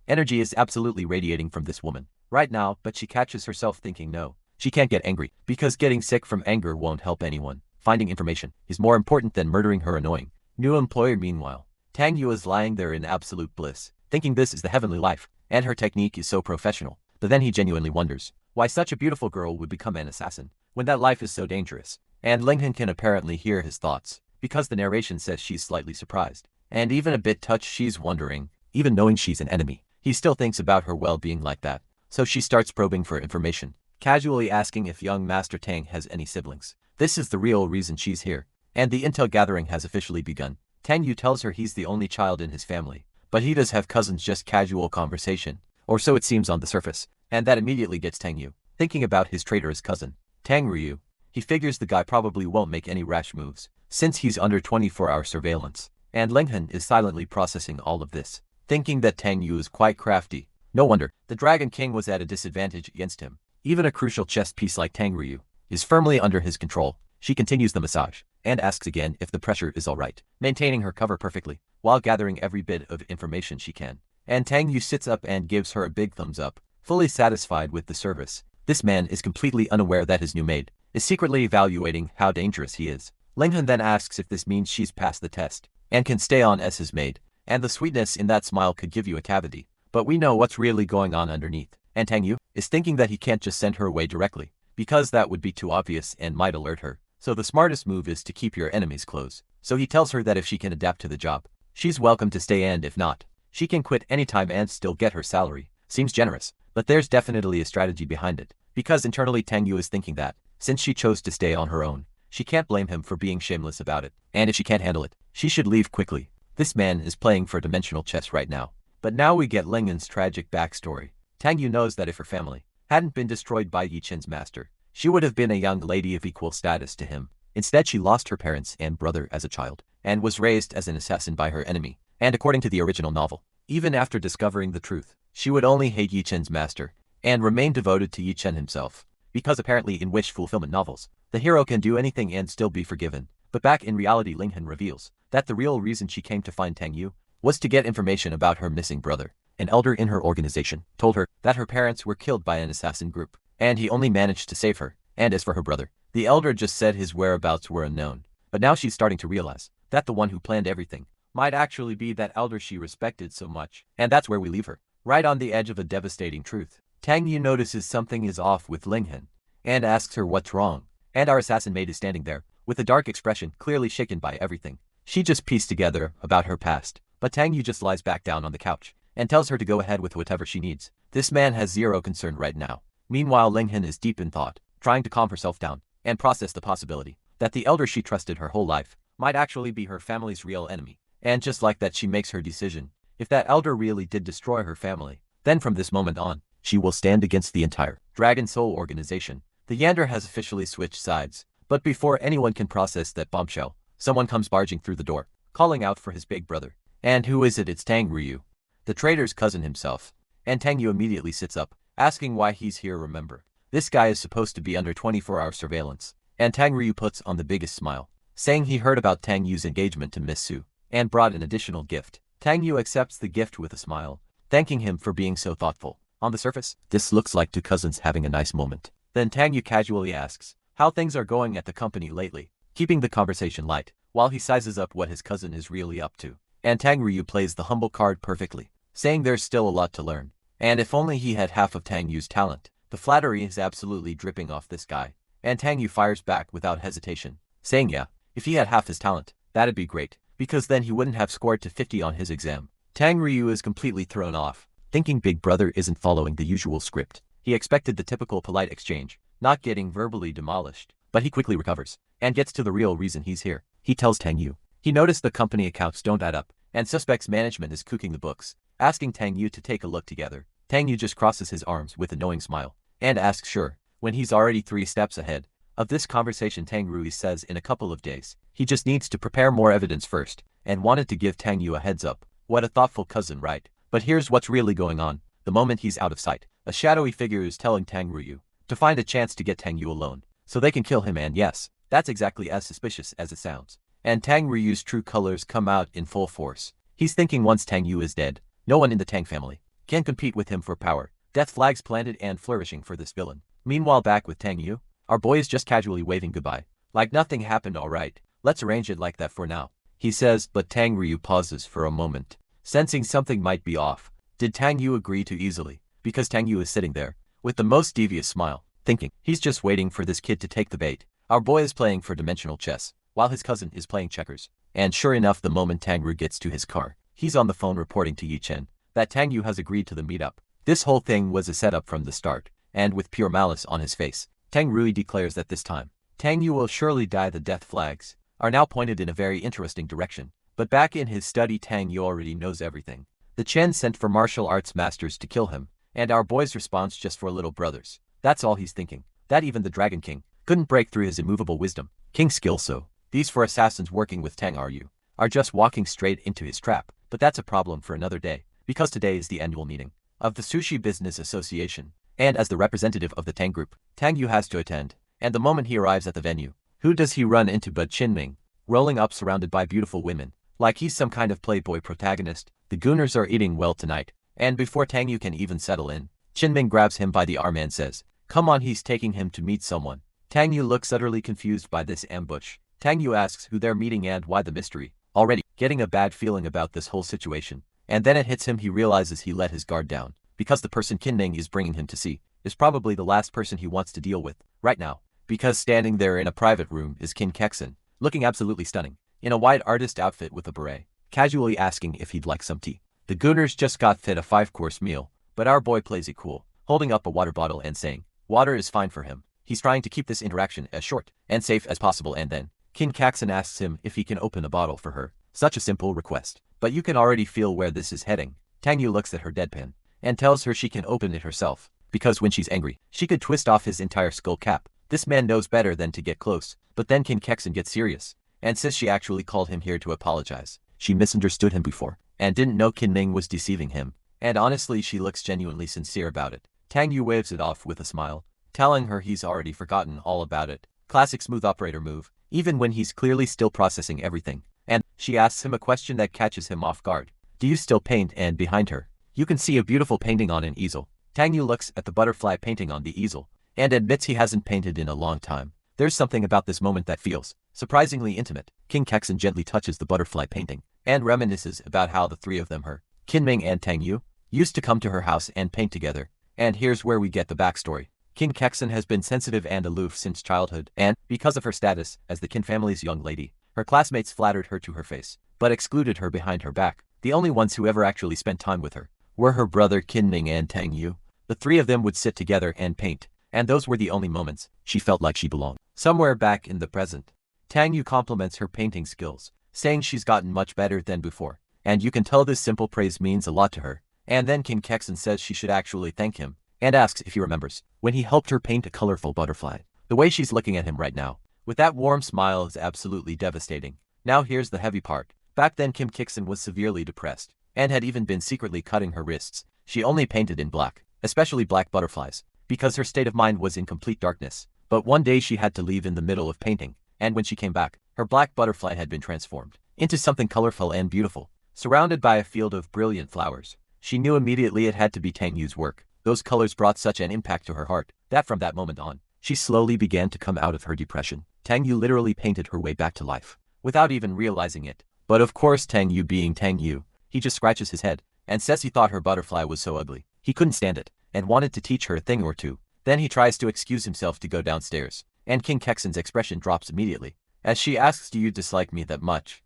energy is absolutely radiating from this woman right now, but she catches herself thinking no, she can't get angry, because getting sick from anger won't help anyone. Finding information is more important than murdering her annoying new employer. Meanwhile, Tang Yu is lying there in absolute bliss, thinking this is the heavenly life, and her technique is so professional, but then he genuinely wonders why such a beautiful girl would become an assassin when that life is so dangerous, and Ling Han can apparently hear his thoughts, because the narration says she's slightly surprised, and even a bit touched. She's wondering, even knowing she's an enemy, he still thinks about her well-being like that, so she starts probing for information, casually asking if young Master Tang has any siblings. This is the real reason she's here, and the intel gathering has officially begun. Tang Yu tells her he's the only child in his family, but he does have cousins. Just casual conversation, or so it seems on the surface, and that immediately gets Tang Yu thinking about his traitorous cousin, Tang Ryu. He figures the guy probably won't make any rash moves, since he's under 24-hour surveillance, and Ling Han is silently processing all of this, thinking that Tang Yu is quite crafty. No wonder the Dragon King was at a disadvantage against him. Even a crucial chess piece like Tang Ryu is firmly under his control. She continues the massage, and asks again if the pressure is alright, maintaining her cover perfectly, while gathering every bit of information she can. And Tang Yu sits up and gives her a big thumbs up, fully satisfied with the service. This man is completely unaware that his new maid is secretly evaluating how dangerous he is. Ling Han then asks if this means she's passed the test, and can stay on as his maid, and the sweetness in that smile could give you a cavity, but we know what's really going on underneath, and Tang Yu is thinking that he can't just send her away directly, because that would be too obvious and might alert her. So the smartest move is to keep your enemies close. So he tells her that if she can adapt to the job, she's welcome to stay, and if not, she can quit anytime and still get her salary. Seems generous, but there's definitely a strategy behind it. because internally Tang Yu is thinking that, since she chose to stay on her own, she can't blame him for being shameless about it, and if she can't handle it, she should leave quickly. This man is playing for dimensional chess right now. But now we get Linghen's tragic backstory. Tang Yu knows that if her family hadn't been destroyed by Yi Chen's master, she would have been a young lady of equal status to him. Instead, she lost her parents and brother as a child, and was raised as an assassin by her enemy. And according to the original novel, even after discovering the truth, she would only hate Yi Chen's master, and remain devoted to Yi Chen himself. Because apparently in wish fulfillment novels, the hero can do anything and still be forgiven. But back in reality, Linghen reveals that the real reason she came to find Tang Yu was to get information about her missing brother. An elder in her organization told her that her parents were killed by an assassin group, and he only managed to save her. And as for her brother, the elder just said his whereabouts were unknown. But now she's starting to realize that the one who planned everything might actually be that elder she respected so much. And that's where we leave her, right on the edge of a devastating truth. Tang Yu notices something is off with Linghen, and asks her what's wrong. And our assassin maid is standing there, with a dark expression, clearly shaken by everything she just pieced together about her past. But Tang Yu just lies back down on the couch, and tells her to go ahead with whatever she needs. This man has zero concern right now. Meanwhile, Linghen is deep in thought, trying to calm herself down, and process the possibility that the elder she trusted her whole life might actually be her family's real enemy. And just like that, she makes her decision. If that elder really did destroy her family, then from this moment on, she will stand against the entire Dragon Soul organization. The Yander has officially switched sides, but before anyone can process that bombshell, someone comes barging through the door, calling out for his big brother. And who is it? It's Tang Ryu, the traitor's cousin himself. And Tang Yu immediately sits up, asking why he's here. Remember, this guy is supposed to be under 24-hour surveillance. And Tang Ryu puts on the biggest smile, saying he heard about Tang Yu's engagement to Miss Su, and brought an additional gift. Tang Yu accepts the gift with a smile, thanking him for being so thoughtful. On the surface, this looks like two cousins having a nice moment. Then Tang Yu casually asks how things are going at the company lately, keeping the conversation light, while he sizes up what his cousin is really up to. And Tang Ryu plays the humble card perfectly, saying there's still a lot to learn, and if only he had half of Tang Yu's talent. The flattery is absolutely dripping off this guy, and Tang Yu fires back without hesitation, saying yeah, if he had half his talent, that'd be great, because then he wouldn't have scored to 50 on his exam. Tang Ryu is completely thrown off, thinking big brother isn't following the usual script. He expected the typical polite exchange, not getting verbally demolished, but he quickly recovers, and gets to the real reason he's here. He tells Tang Yu he noticed the company accounts don't add up, and suspects management is cooking the books, asking Tang Yu to take a look together. Tang Yu just crosses his arms with a knowing smile, and asks sure, when he's already 3 steps ahead of this conversation. Tang Rui says in a couple of days, he just needs to prepare more evidence first, and wanted to give Tang Yu a heads up. What a thoughtful cousin, right? But here's what's really going on. The moment he's out of sight, a shadowy figure is telling Tang Ryu to find a chance to get Tang Yu alone, so they can kill him. And yes, that's exactly as suspicious as it sounds. And Tang Ryu's true colors come out in full force. He's thinking once Tang Yu is dead, no one in the Tang family can compete with him for power. Death flags planted and flourishing for this villain. Meanwhile, back with Tang Yu, our boy is just casually waving goodbye, like nothing happened. Alright, let's arrange it like that for now, he says, but Tang Ryu pauses for a moment, sensing something might be off. Did Tang Yu agree too easily? Because Tang Yu is sitting there, with the most devious smile, thinking he's just waiting for this kid to take the bait. Our boy is playing for dimensional chess, while his cousin is playing checkers. And sure enough, the moment Tang Ryu gets to his car, he's on the phone reporting to Yi Chen that Tang Yu has agreed to the meetup. This whole thing was a setup from the start, and with pure malice on his face, Tang Rui declares that this time, Tang Yu will surely die. The death flags are now pointed in a very interesting direction. But back in his study, Tang Yu already knows everything. The Chen sent for martial arts masters to kill him, and our boy's response just for little brothers. That's all he's thinking. That even the Dragon King couldn't break through his immovable wisdom. King skill. So these 4 assassins working with Tang Ryu are just walking straight into his trap. But that's a problem for another day, because today is the annual meeting of the Sushi Business Association, and as the representative of the Tang Group, Tang Yu has to attend. And the moment he arrives at the venue, who does he run into but Qinming, rolling up surrounded by beautiful women, like he's some kind of playboy protagonist. The Gooners are eating well tonight, and before Tang Yu can even settle in, Qinming grabs him by the arm and says, come on. He's taking him to meet someone. Tang Yu looks utterly confused by this ambush. Tang Yu asks who they're meeting and why the mystery, already getting a bad feeling about this whole situation. And then it hits him. He realizes he let his guard down, because the person Qinming is bringing him to see is probably the last person he wants to deal with right now. Because standing there in a private room is Qin Kexin, looking absolutely stunning, in a white artist outfit with a beret, casually asking if he'd like some tea. The Gooners just got fed a 5-course meal, but our boy plays it cool, holding up a water bottle and saying, Water is fine for him. He's trying to keep this interaction as short and safe as possible, and then King Kaxin asks him if he can open a bottle for her. Such a simple request, but you can already feel where this is heading. Tang Yu looks at her deadpan and tells her she can open it herself, because when she's angry, she could twist off his entire skull cap. This man knows better than to get close, but then King Kaxin gets serious and says she actually called him here to apologize. She misunderstood him before and didn't know Qin Ming was deceiving him, and honestly she looks genuinely sincere about it. Tang Yu waves it off with a smile, telling her he's already forgotten all about it. Classic smooth operator move, even when he's clearly still processing everything. And she asks him a question that catches him off guard. Do you still paint? And behind her, you can see a beautiful painting on an easel. Tang Yu looks at the butterfly painting on the easel and admits he hasn't painted in a long time. There's something about this moment that feels surprisingly intimate. King Kaxin gently touches the butterfly painting and reminisces about how the three of them, her, Qin Ming and Tang Yu, used to come to her house and paint together. And here's where we get the backstory. King Kaxin has been sensitive and aloof since childhood, and, because of her status as the Qin family's young lady, her classmates flattered her to her face, but excluded her behind her back. The only ones who ever actually spent time with her were her brother Qin Ming and Tang Yu. The three of them would sit together and paint, and those were the only moments she felt like she belonged. Somewhere back in the present, Tang Yu compliments her painting skills, saying she's gotten much better than before, and you can tell this simple praise means a lot to her. And then King Kaxin says she should actually thank him, and asks if he remembers when he helped her paint a colorful butterfly. The way she's looking at him right now, with that warm smile, is absolutely devastating. Now here's the heavy part. Back then Kim Kaxin was severely depressed, and had even been secretly cutting her wrists. She only painted in black, especially black butterflies, because her state of mind was in complete darkness. But one day she had to leave in the middle of painting, and when she came back, her black butterfly had been transformed into something colorful and beautiful, surrounded by a field of brilliant flowers. She knew immediately it had to be Tang Yu's work. Those colors brought such an impact to her heart that from that moment on, she slowly began to come out of her depression. Tang Yu literally painted her way back to life, without even realizing it. But of course, Tang Yu being Tang Yu, he just scratches his head and says he thought her butterfly was so ugly. He couldn't stand it and wanted to teach her a thing or two. Then he tries to excuse himself to go downstairs, and King Kaxin's expression drops immediately as she asks, do you dislike me that much?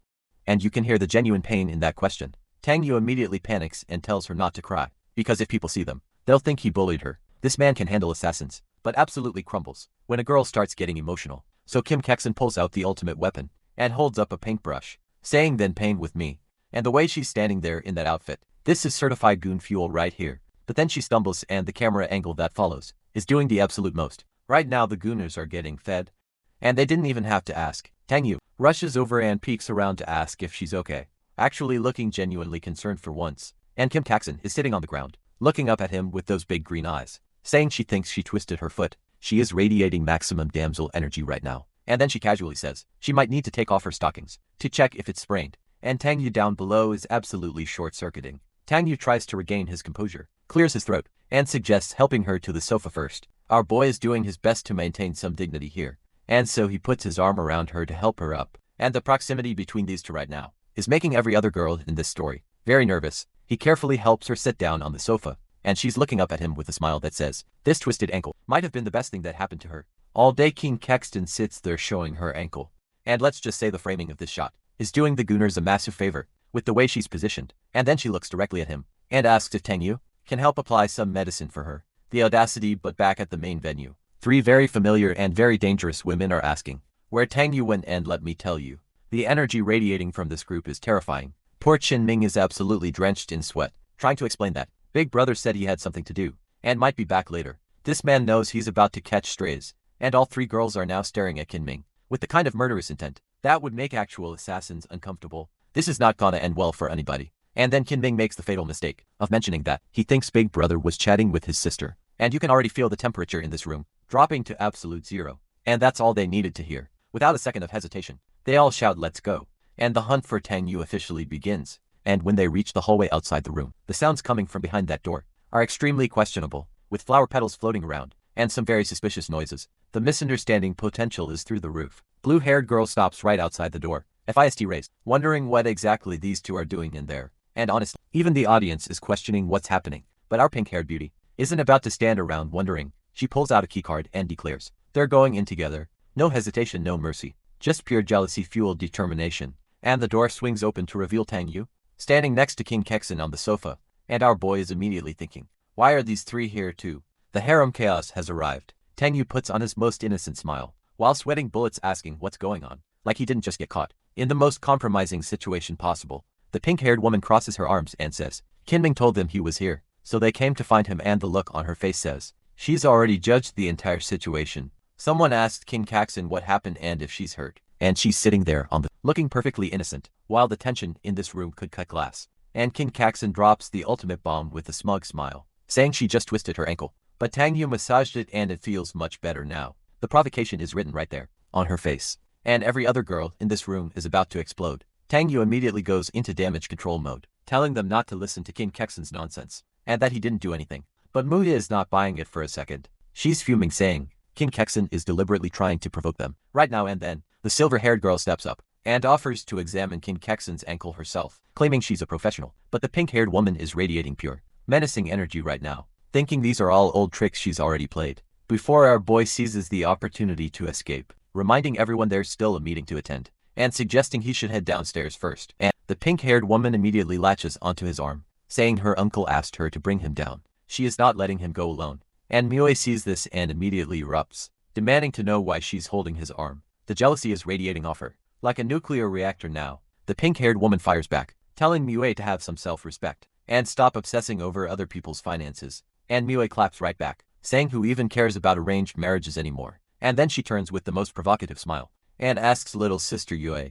And you can hear the genuine pain in that question. Tang Yu immediately panics and tells her not to cry, because if people see them, they'll think he bullied her. This man can handle assassins, but absolutely crumbles when a girl starts getting emotional. So Kim Kaxin pulls out the ultimate weapon and holds up a paintbrush, saying then paint with me. And the way she's standing there in that outfit, this is certified goon fuel right here. But then she stumbles and the camera angle that follows is doing the absolute most. Right now the gooners are getting fed, and they didn't even have to ask. Tang Yu rushes over and peeks around to ask if she's okay, actually looking genuinely concerned for once. And Kim Kaxin is sitting on the ground, looking up at him with those big green eyes, saying she thinks she twisted her foot. She is radiating maximum damsel energy right now. And then she casually says she might need to take off her stockings to check if it's sprained. And Tang Yu down below is absolutely short-circuiting. Tang Yu tries to regain his composure, clears his throat, and suggests helping her to the sofa first. Our boy is doing his best to maintain some dignity here, and so he puts his arm around her to help her up. And the proximity between these two right now is making every other girl in this story very nervous. He carefully helps her sit down on the sofa, and she's looking up at him with a smile that says, this twisted ankle might have been the best thing that happened to her all day. King Kaxin sits there showing her ankle, and let's just say the framing of this shot is doing the gooners a massive favor with the way she's positioned. And then she looks directly at him and asks if Tang Yu can help apply some medicine for her. The audacity. But back at the main venue, three very familiar and very dangerous women are asking where Tang Yu went, and let me tell you, the energy radiating from this group is terrifying. Poor Qin Ming is absolutely drenched in sweat, trying to explain that Big Brother said he had something to do and might be back later. This man knows he's about to catch strays, and all three girls are now staring at Qin Ming with the kind of murderous intent that would make actual assassins uncomfortable. This is not gonna end well for anybody. And then Qin Ming makes the fatal mistake of mentioning that he thinks Big Brother was chatting with his sister, and you can already feel the temperature in this room dropping to absolute zero. And that's all they needed to hear. Without a second of hesitation, they all shout, let's go. And the hunt for Tang Yu officially begins. And when they reach the hallway outside the room, the sounds coming from behind that door are extremely questionable, with flower petals floating around and some very suspicious noises. The misunderstanding potential is through the roof. Blue-haired girl stops right outside the door, fist raised, wondering what exactly these two are doing in there. And honestly, even the audience is questioning what's happening. But our pink-haired beauty isn't about to stand around wondering. She pulls out a keycard and declares they're going in together. No hesitation, no mercy, just pure jealousy-fueled determination. And the door swings open to reveal Tang Yu standing next to King Kaxin on the sofa, and our boy is immediately thinking, why are these three here too? The harem chaos has arrived, Tang Yu puts on his most innocent smile, while sweating bullets asking what's going on, like he didn't just get caught in the most compromising situation possible. The pink-haired woman crosses her arms and says, Kinming told them he was here, so they came to find him, and the look on her face says, she's already judged the entire situation. Someone asked King Caxon what happened and if she's hurt, and she's sitting there on the looking perfectly innocent, while the tension in this room could cut glass. And King Caxon drops the ultimate bomb with a smug smile, saying she just twisted her ankle, but Tang Yu massaged it and it feels much better now. The provocation is written right there, on her face. And every other girl in this room is about to explode. Tang Yu immediately goes into damage control mode, telling them not to listen to King Caxon's nonsense, and that he didn't do anything. But Muya is not buying it for a second. She's fuming, saying, King Caxon is deliberately trying to provoke them. Right now and then, the silver-haired girl steps up and offers to examine King Caxon's ankle herself, claiming she's a professional. But the pink-haired woman is radiating pure, menacing energy right now, thinking these are all old tricks she's already played. Before our boy seizes the opportunity to escape, reminding everyone there's still a meeting to attend, and suggesting he should head downstairs first. And the pink-haired woman immediately latches onto his arm, saying her uncle asked her to bring him down. She is not letting him go alone. And Mue sees this and immediately erupts, demanding to know why she's holding his arm. The jealousy is radiating off her, like a nuclear reactor now. The pink-haired woman fires back, telling Mue to have some self-respect, and stop obsessing over other people's finances. And Mue claps right back, saying who even cares about arranged marriages anymore. And then she turns with the most provocative smile, and asks little sister Yue,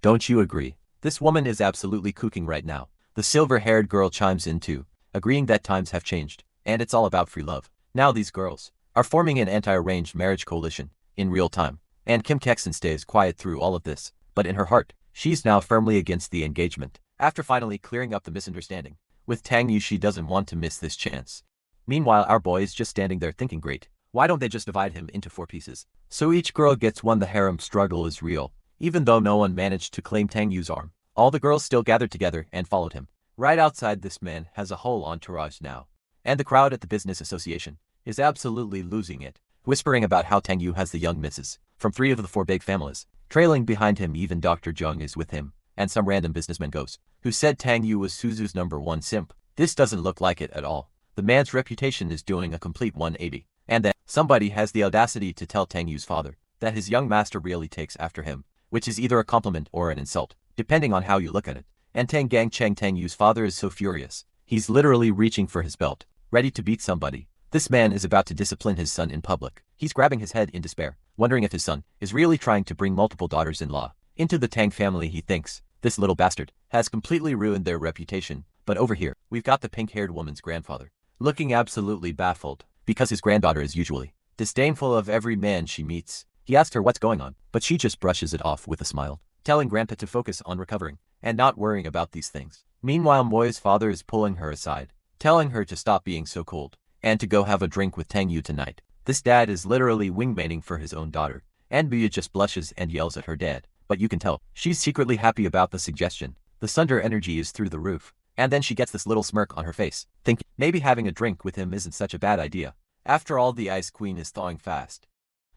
don't you agree? This woman is absolutely cooking right now. The silver-haired girl chimes in too, agreeing that times have changed, and it's all about free love. Now these girls are forming an anti-arranged marriage coalition, in real time. And Kim Caxon stays quiet through all of this, but in her heart, she's now firmly against the engagement. After finally clearing up the misunderstanding with Tang Yu, she doesn't want to miss this chance. Meanwhile, our boy is just standing there thinking, great, why don't they just divide him into 4 pieces? So each girl gets one. The harem struggle is real. Even though no one managed to claim Tang Yu's arm, all the girls still gathered together and followed him. Right outside, this man has a whole entourage now. And the crowd at the business association is absolutely losing it, whispering about how Tang Yu has the young misses from 3 of the 4 big families. Trailing behind him, even Dr. Zheng is with him, and some random businessman goes, who said Tang Yu was Suzu's #1 simp. This doesn't look like it at all. The man's reputation is doing a complete 180, and then somebody has the audacity to tell Tang Yu's father that his young master really takes after him, which is either a compliment or an insult, depending on how you look at it. And Tang Gang Cheng, Tang Yu's father, is so furious, he's literally reaching for his belt, ready to beat somebody. This man is about to discipline his son in public. He's grabbing his head in despair, wondering if his son is really trying to bring multiple daughters-in-law into the Tang family. He thinks this little bastard has completely ruined their reputation. But over here, we've got the pink-haired woman's grandfather, looking absolutely baffled, because his granddaughter is usually disdainful of every man she meets. He asks her what's going on, but she just brushes it off with a smile, telling Grandpa to focus on recovering and not worrying about these things. Meanwhile, Moy's father is pulling her aside, telling her to stop being so cold and to go have a drink with Tang Yu tonight. This dad is literally wingmaning for his own daughter, and Buya just blushes and yells at her dad, but you can tell she's secretly happy about the suggestion. The Sunder energy is through the roof, and then she gets this little smirk on her face, thinking maybe having a drink with him isn't such a bad idea. After all, the Ice Queen is thawing fast.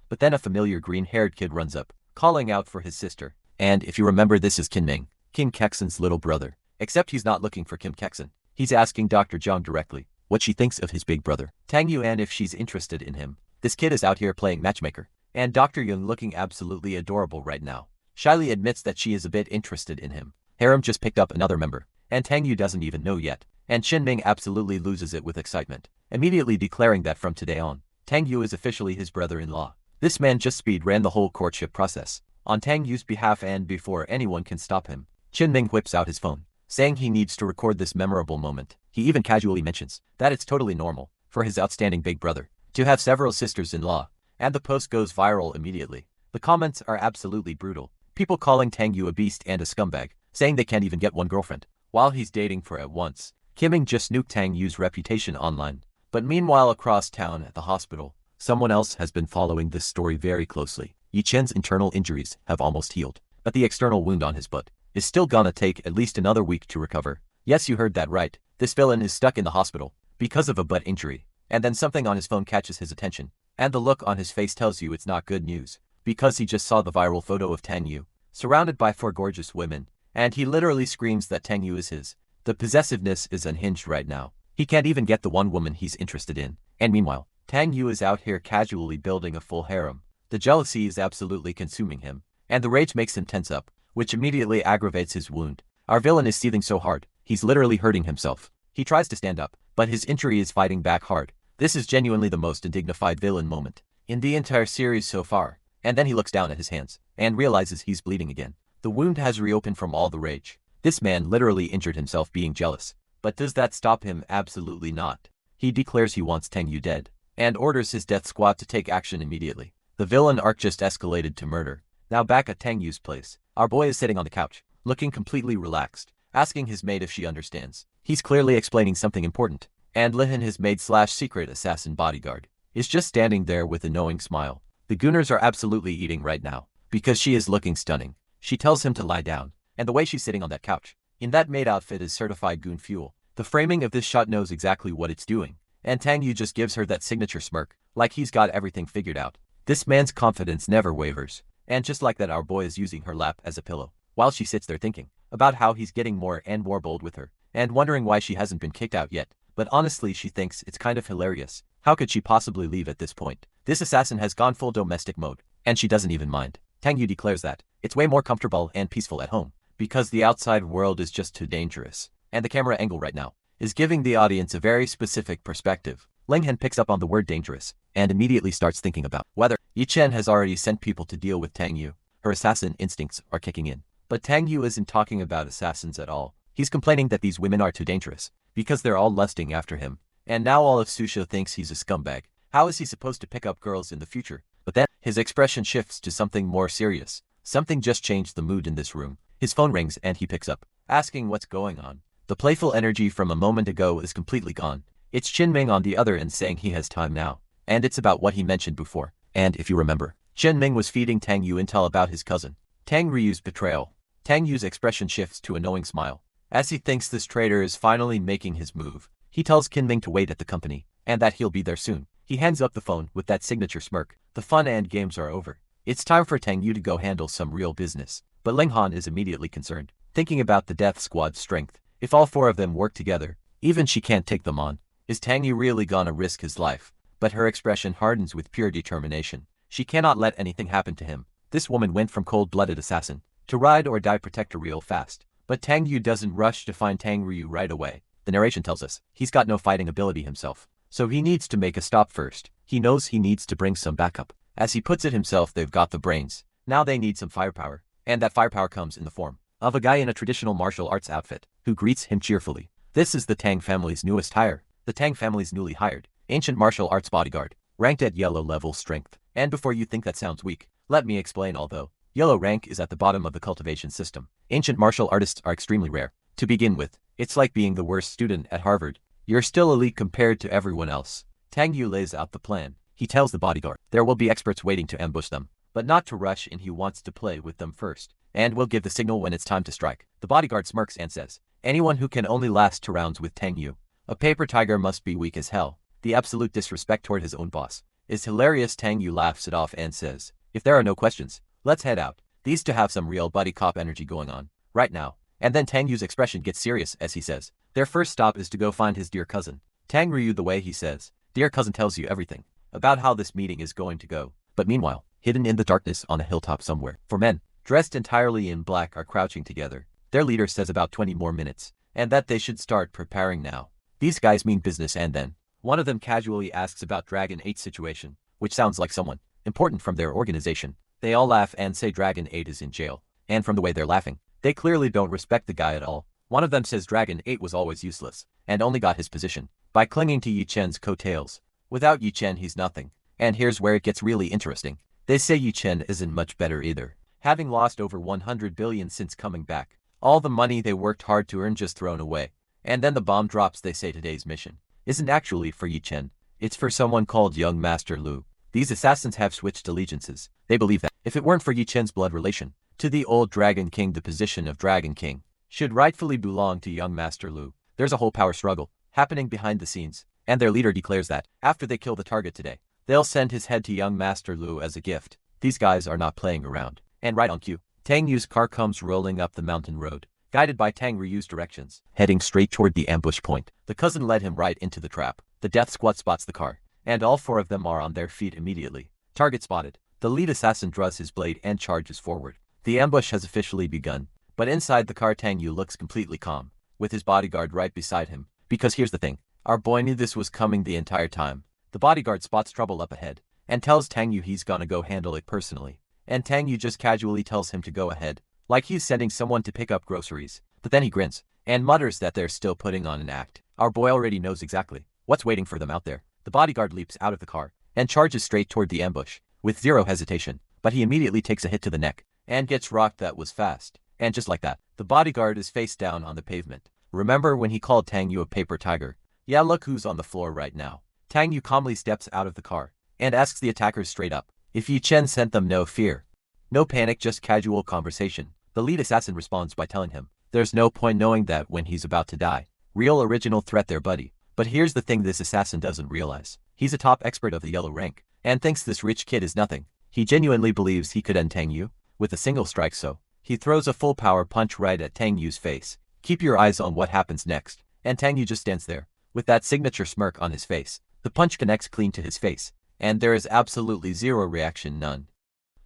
But then a familiar green-haired kid runs up, calling out for his sister. And if you remember, this is Kinming, Kim Caxon's little brother. Except he's not looking for Kim Caxon. He's asking Dr. Zhang directly what she thinks of his big brother, Tang Yu, and if she's interested in him. This kid is out here playing matchmaker, and Dr. Young, looking absolutely adorable right now, shyly admits that she is a bit interested in him. Harem just picked up another member, and Tang Yu doesn't even know yet, and Shin Ming absolutely loses it with excitement, immediately declaring that from today on, Tang Yu is officially his brother-in-law. This man just speed ran the whole courtship process on Tang Yu's behalf, and before anyone can stop him, Shin Ming whips out his phone, saying he needs to record this memorable moment. He even casually mentions that it's totally normal for his outstanding big brother to have several sisters-in-law, and the post goes viral immediately. The comments are absolutely brutal, people calling Tang Yu a beast and a scumbag, saying they can't even get one girlfriend while he's dating for at once. Kimming just nuked Tang Yu's reputation online. But meanwhile, across town at the hospital, someone else has been following this story very closely. Yi Chen's internal injuries have almost healed, but the external wound on his butt is still gonna take at least another week to recover. Yes, you heard that right. This villain is stuck in the hospital because of a butt injury, and then something on his phone catches his attention, and the look on his face tells you it's not good news, because he just saw the viral photo of Tang Yu surrounded by 4 gorgeous women, and he literally screams that Tang Yu is his. The possessiveness is unhinged right now. He can't even get the one woman he's interested in. And meanwhile, Tang Yu is out here casually building a full harem. The jealousy is absolutely consuming him, and the rage makes him tense up, which immediately aggravates his wound. Our villain is seething so hard, he's literally hurting himself. He tries to stand up, but his injury is fighting back hard. This is genuinely the most undignified villain moment in the entire series so far. And then he looks down at his hands and realizes he's bleeding again. The wound has reopened from all the rage. This man literally injured himself being jealous. But does that stop him? Absolutely not. He declares he wants Tang Yu dead and orders his death squad to take action immediately. The villain arc just escalated to murder. Now back at Tang Yu's place, our boy is sitting on the couch, looking completely relaxed, asking his maid if she understands. He's clearly explaining something important, and Lihan, his maid/secret assassin bodyguard, is just standing there with a knowing smile. The gooners are absolutely eating right now, because she is looking stunning. She tells him to lie down, and the way she's sitting on that couch, in that maid outfit, is certified goon fuel. The framing of this shot knows exactly what it's doing, and Tang Yu just gives her that signature smirk, like he's got everything figured out. This man's confidence never wavers, and just like that, our boy is using her lap as a pillow, while she sits there thinking about how he's getting more and more bold with her, and wondering why she hasn't been kicked out yet. But honestly, she thinks it's kind of hilarious. How could she possibly leave at this point? This assassin has gone full domestic mode, and she doesn't even mind. Tang Yu declares that it's way more comfortable and peaceful at home, because the outside world is just too dangerous. And the camera angle right now is giving the audience a very specific perspective. Linghan picks up on the word dangerous, and immediately starts thinking about whether Yi Chen has already sent people to deal with Tang Yu. Her assassin instincts are kicking in. But Tang Yu isn't talking about assassins at all. He's complaining that these women are too dangerous, because they're all lusting after him. And now all of Susha thinks he's a scumbag. How is he supposed to pick up girls in the future? But then, his expression shifts to something more serious. Something just changed the mood in this room. His phone rings and he picks up, asking what's going on. The playful energy from a moment ago is completely gone. It's Chen Ming on the other end saying he has time now. And it's about what he mentioned before. And if you remember, Chen Ming was feeding Tang Yu intel about his cousin, Tang Ryu's betrayal. Tang Yu's expression shifts to a knowing smile. As he thinks this traitor is finally making his move, he tells Qin Ming to wait at the company, and that he'll be there soon. He hands up the phone with that signature smirk. The fun and games are over. It's time for Tang Yu to go handle some real business. But Ling Han is immediately concerned, thinking about the death squad's strength. If all four of them work together, even she can't take them on. Is Tang Yu really gonna risk his life? But her expression hardens with pure determination. She cannot let anything happen to him. This woman went from cold-blooded assassin to ride or die protector real fast. But Tang Yu doesn't rush to find Tang Ryu right away. The narration tells us he's got no fighting ability himself, so he needs to make a stop first. He knows he needs to bring some backup. As he puts it himself, they've got the brains. Now they need some firepower. And that firepower comes in the form of a guy in a traditional martial arts outfit, who greets him cheerfully. This is the Tang family's newest hire. The Tang family's newly hired ancient martial arts bodyguard, ranked at yellow level strength. And before you think that sounds weak, let me explain. Although yellow rank is at the bottom of the cultivation system, ancient martial artists are extremely rare. To begin with, it's like being the worst student at Harvard. You're still elite compared to everyone else. Tang Yu lays out the plan. He tells the bodyguard there will be experts waiting to ambush them, but not to rush in. He wants to play with them first, and will give the signal when it's time to strike. The bodyguard smirks and says, anyone who can only last 2 rounds with Tang Yu, a paper tiger, must be weak as hell. The absolute disrespect toward his own boss is hilarious. Tang Yu laughs it off and says, if there are no questions, let's head out. These two have some real buddy cop energy going on right now. And then Tang Yu's expression gets serious as he says, their first stop is to go find his dear cousin. Tang Ryu, the way he says, dear cousin, tells you everything about how this meeting is going to go. But meanwhile, hidden in the darkness on a hilltop somewhere, 4 men, dressed entirely in black, are crouching together. Their leader says about 20 more minutes, and that they should start preparing now. These guys mean business. And then one of them casually asks about Dragon 8's situation, which sounds like someone important from their organization. They all laugh and say Dragon 8 is in jail, and from the way they're laughing, they clearly don't respect the guy at all. One of them says Dragon 8 was always useless, and only got his position by clinging to Yi Chen's coattails. Without Yi Chen, he's nothing. And here's where it gets really interesting. They say Yi Chen isn't much better either, having lost over 100 billion since coming back. All the money they worked hard to earn just thrown away. And then the bomb drops. They say today's mission isn't actually for Yi Chen, it's for someone called Young Master Lu. These assassins have switched allegiances. They believe that if it weren't for Yi Chen's blood relation to the old Dragon King, the position of Dragon King should rightfully belong to Young Master Lu. There's a whole power struggle happening behind the scenes, and their leader declares that after they kill the target today, they'll send his head to Young Master Lu as a gift. These guys are not playing around. And right on cue, Tang Yu's car comes rolling up the mountain road, guided by Tang Ryu's directions, heading straight toward the ambush point. The cousin led him right into the trap. The death squad spots the car and all four of them are on their feet immediately. Target spotted. The lead assassin draws his blade and charges forward. The ambush has officially begun, but inside the car Tang Yu looks completely calm, with his bodyguard right beside him. Because here's the thing, our boy knew this was coming the entire time. The bodyguard spots trouble up ahead, and tells Tang Yu he's gonna go handle it personally. And Tang Yu just casually tells him to go ahead, like he's sending someone to pick up groceries. But then he grins, and mutters that they're still putting on an act. Our boy already knows exactly what's waiting for them out there. The bodyguard leaps out of the car, and charges straight toward the ambush, with zero hesitation. But he immediately takes a hit to the neck, and gets rocked that was fast. And just like that, the bodyguard is face down on the pavement. Remember when he called Tang Yu a paper tiger? Yeah, look who's on the floor right now. Tang Yu calmly steps out of the car, and asks the attackers straight up if Yi Chen sent them. No fear, no panic, just casual conversation. The lead assassin responds by telling him there's no point knowing that when he's about to die. Real original threat there, buddy. But here's the thing this assassin doesn't realize. He's a top expert of the yellow rank, and thinks this rich kid is nothing. He genuinely believes he could end Tang Yu with a single strike, so he throws a full power punch right at Tang Yu's face. Keep your eyes on what happens next. And Tang Yu just stands there, with that signature smirk on his face. The punch connects clean to his face, and there is absolutely zero reaction, none.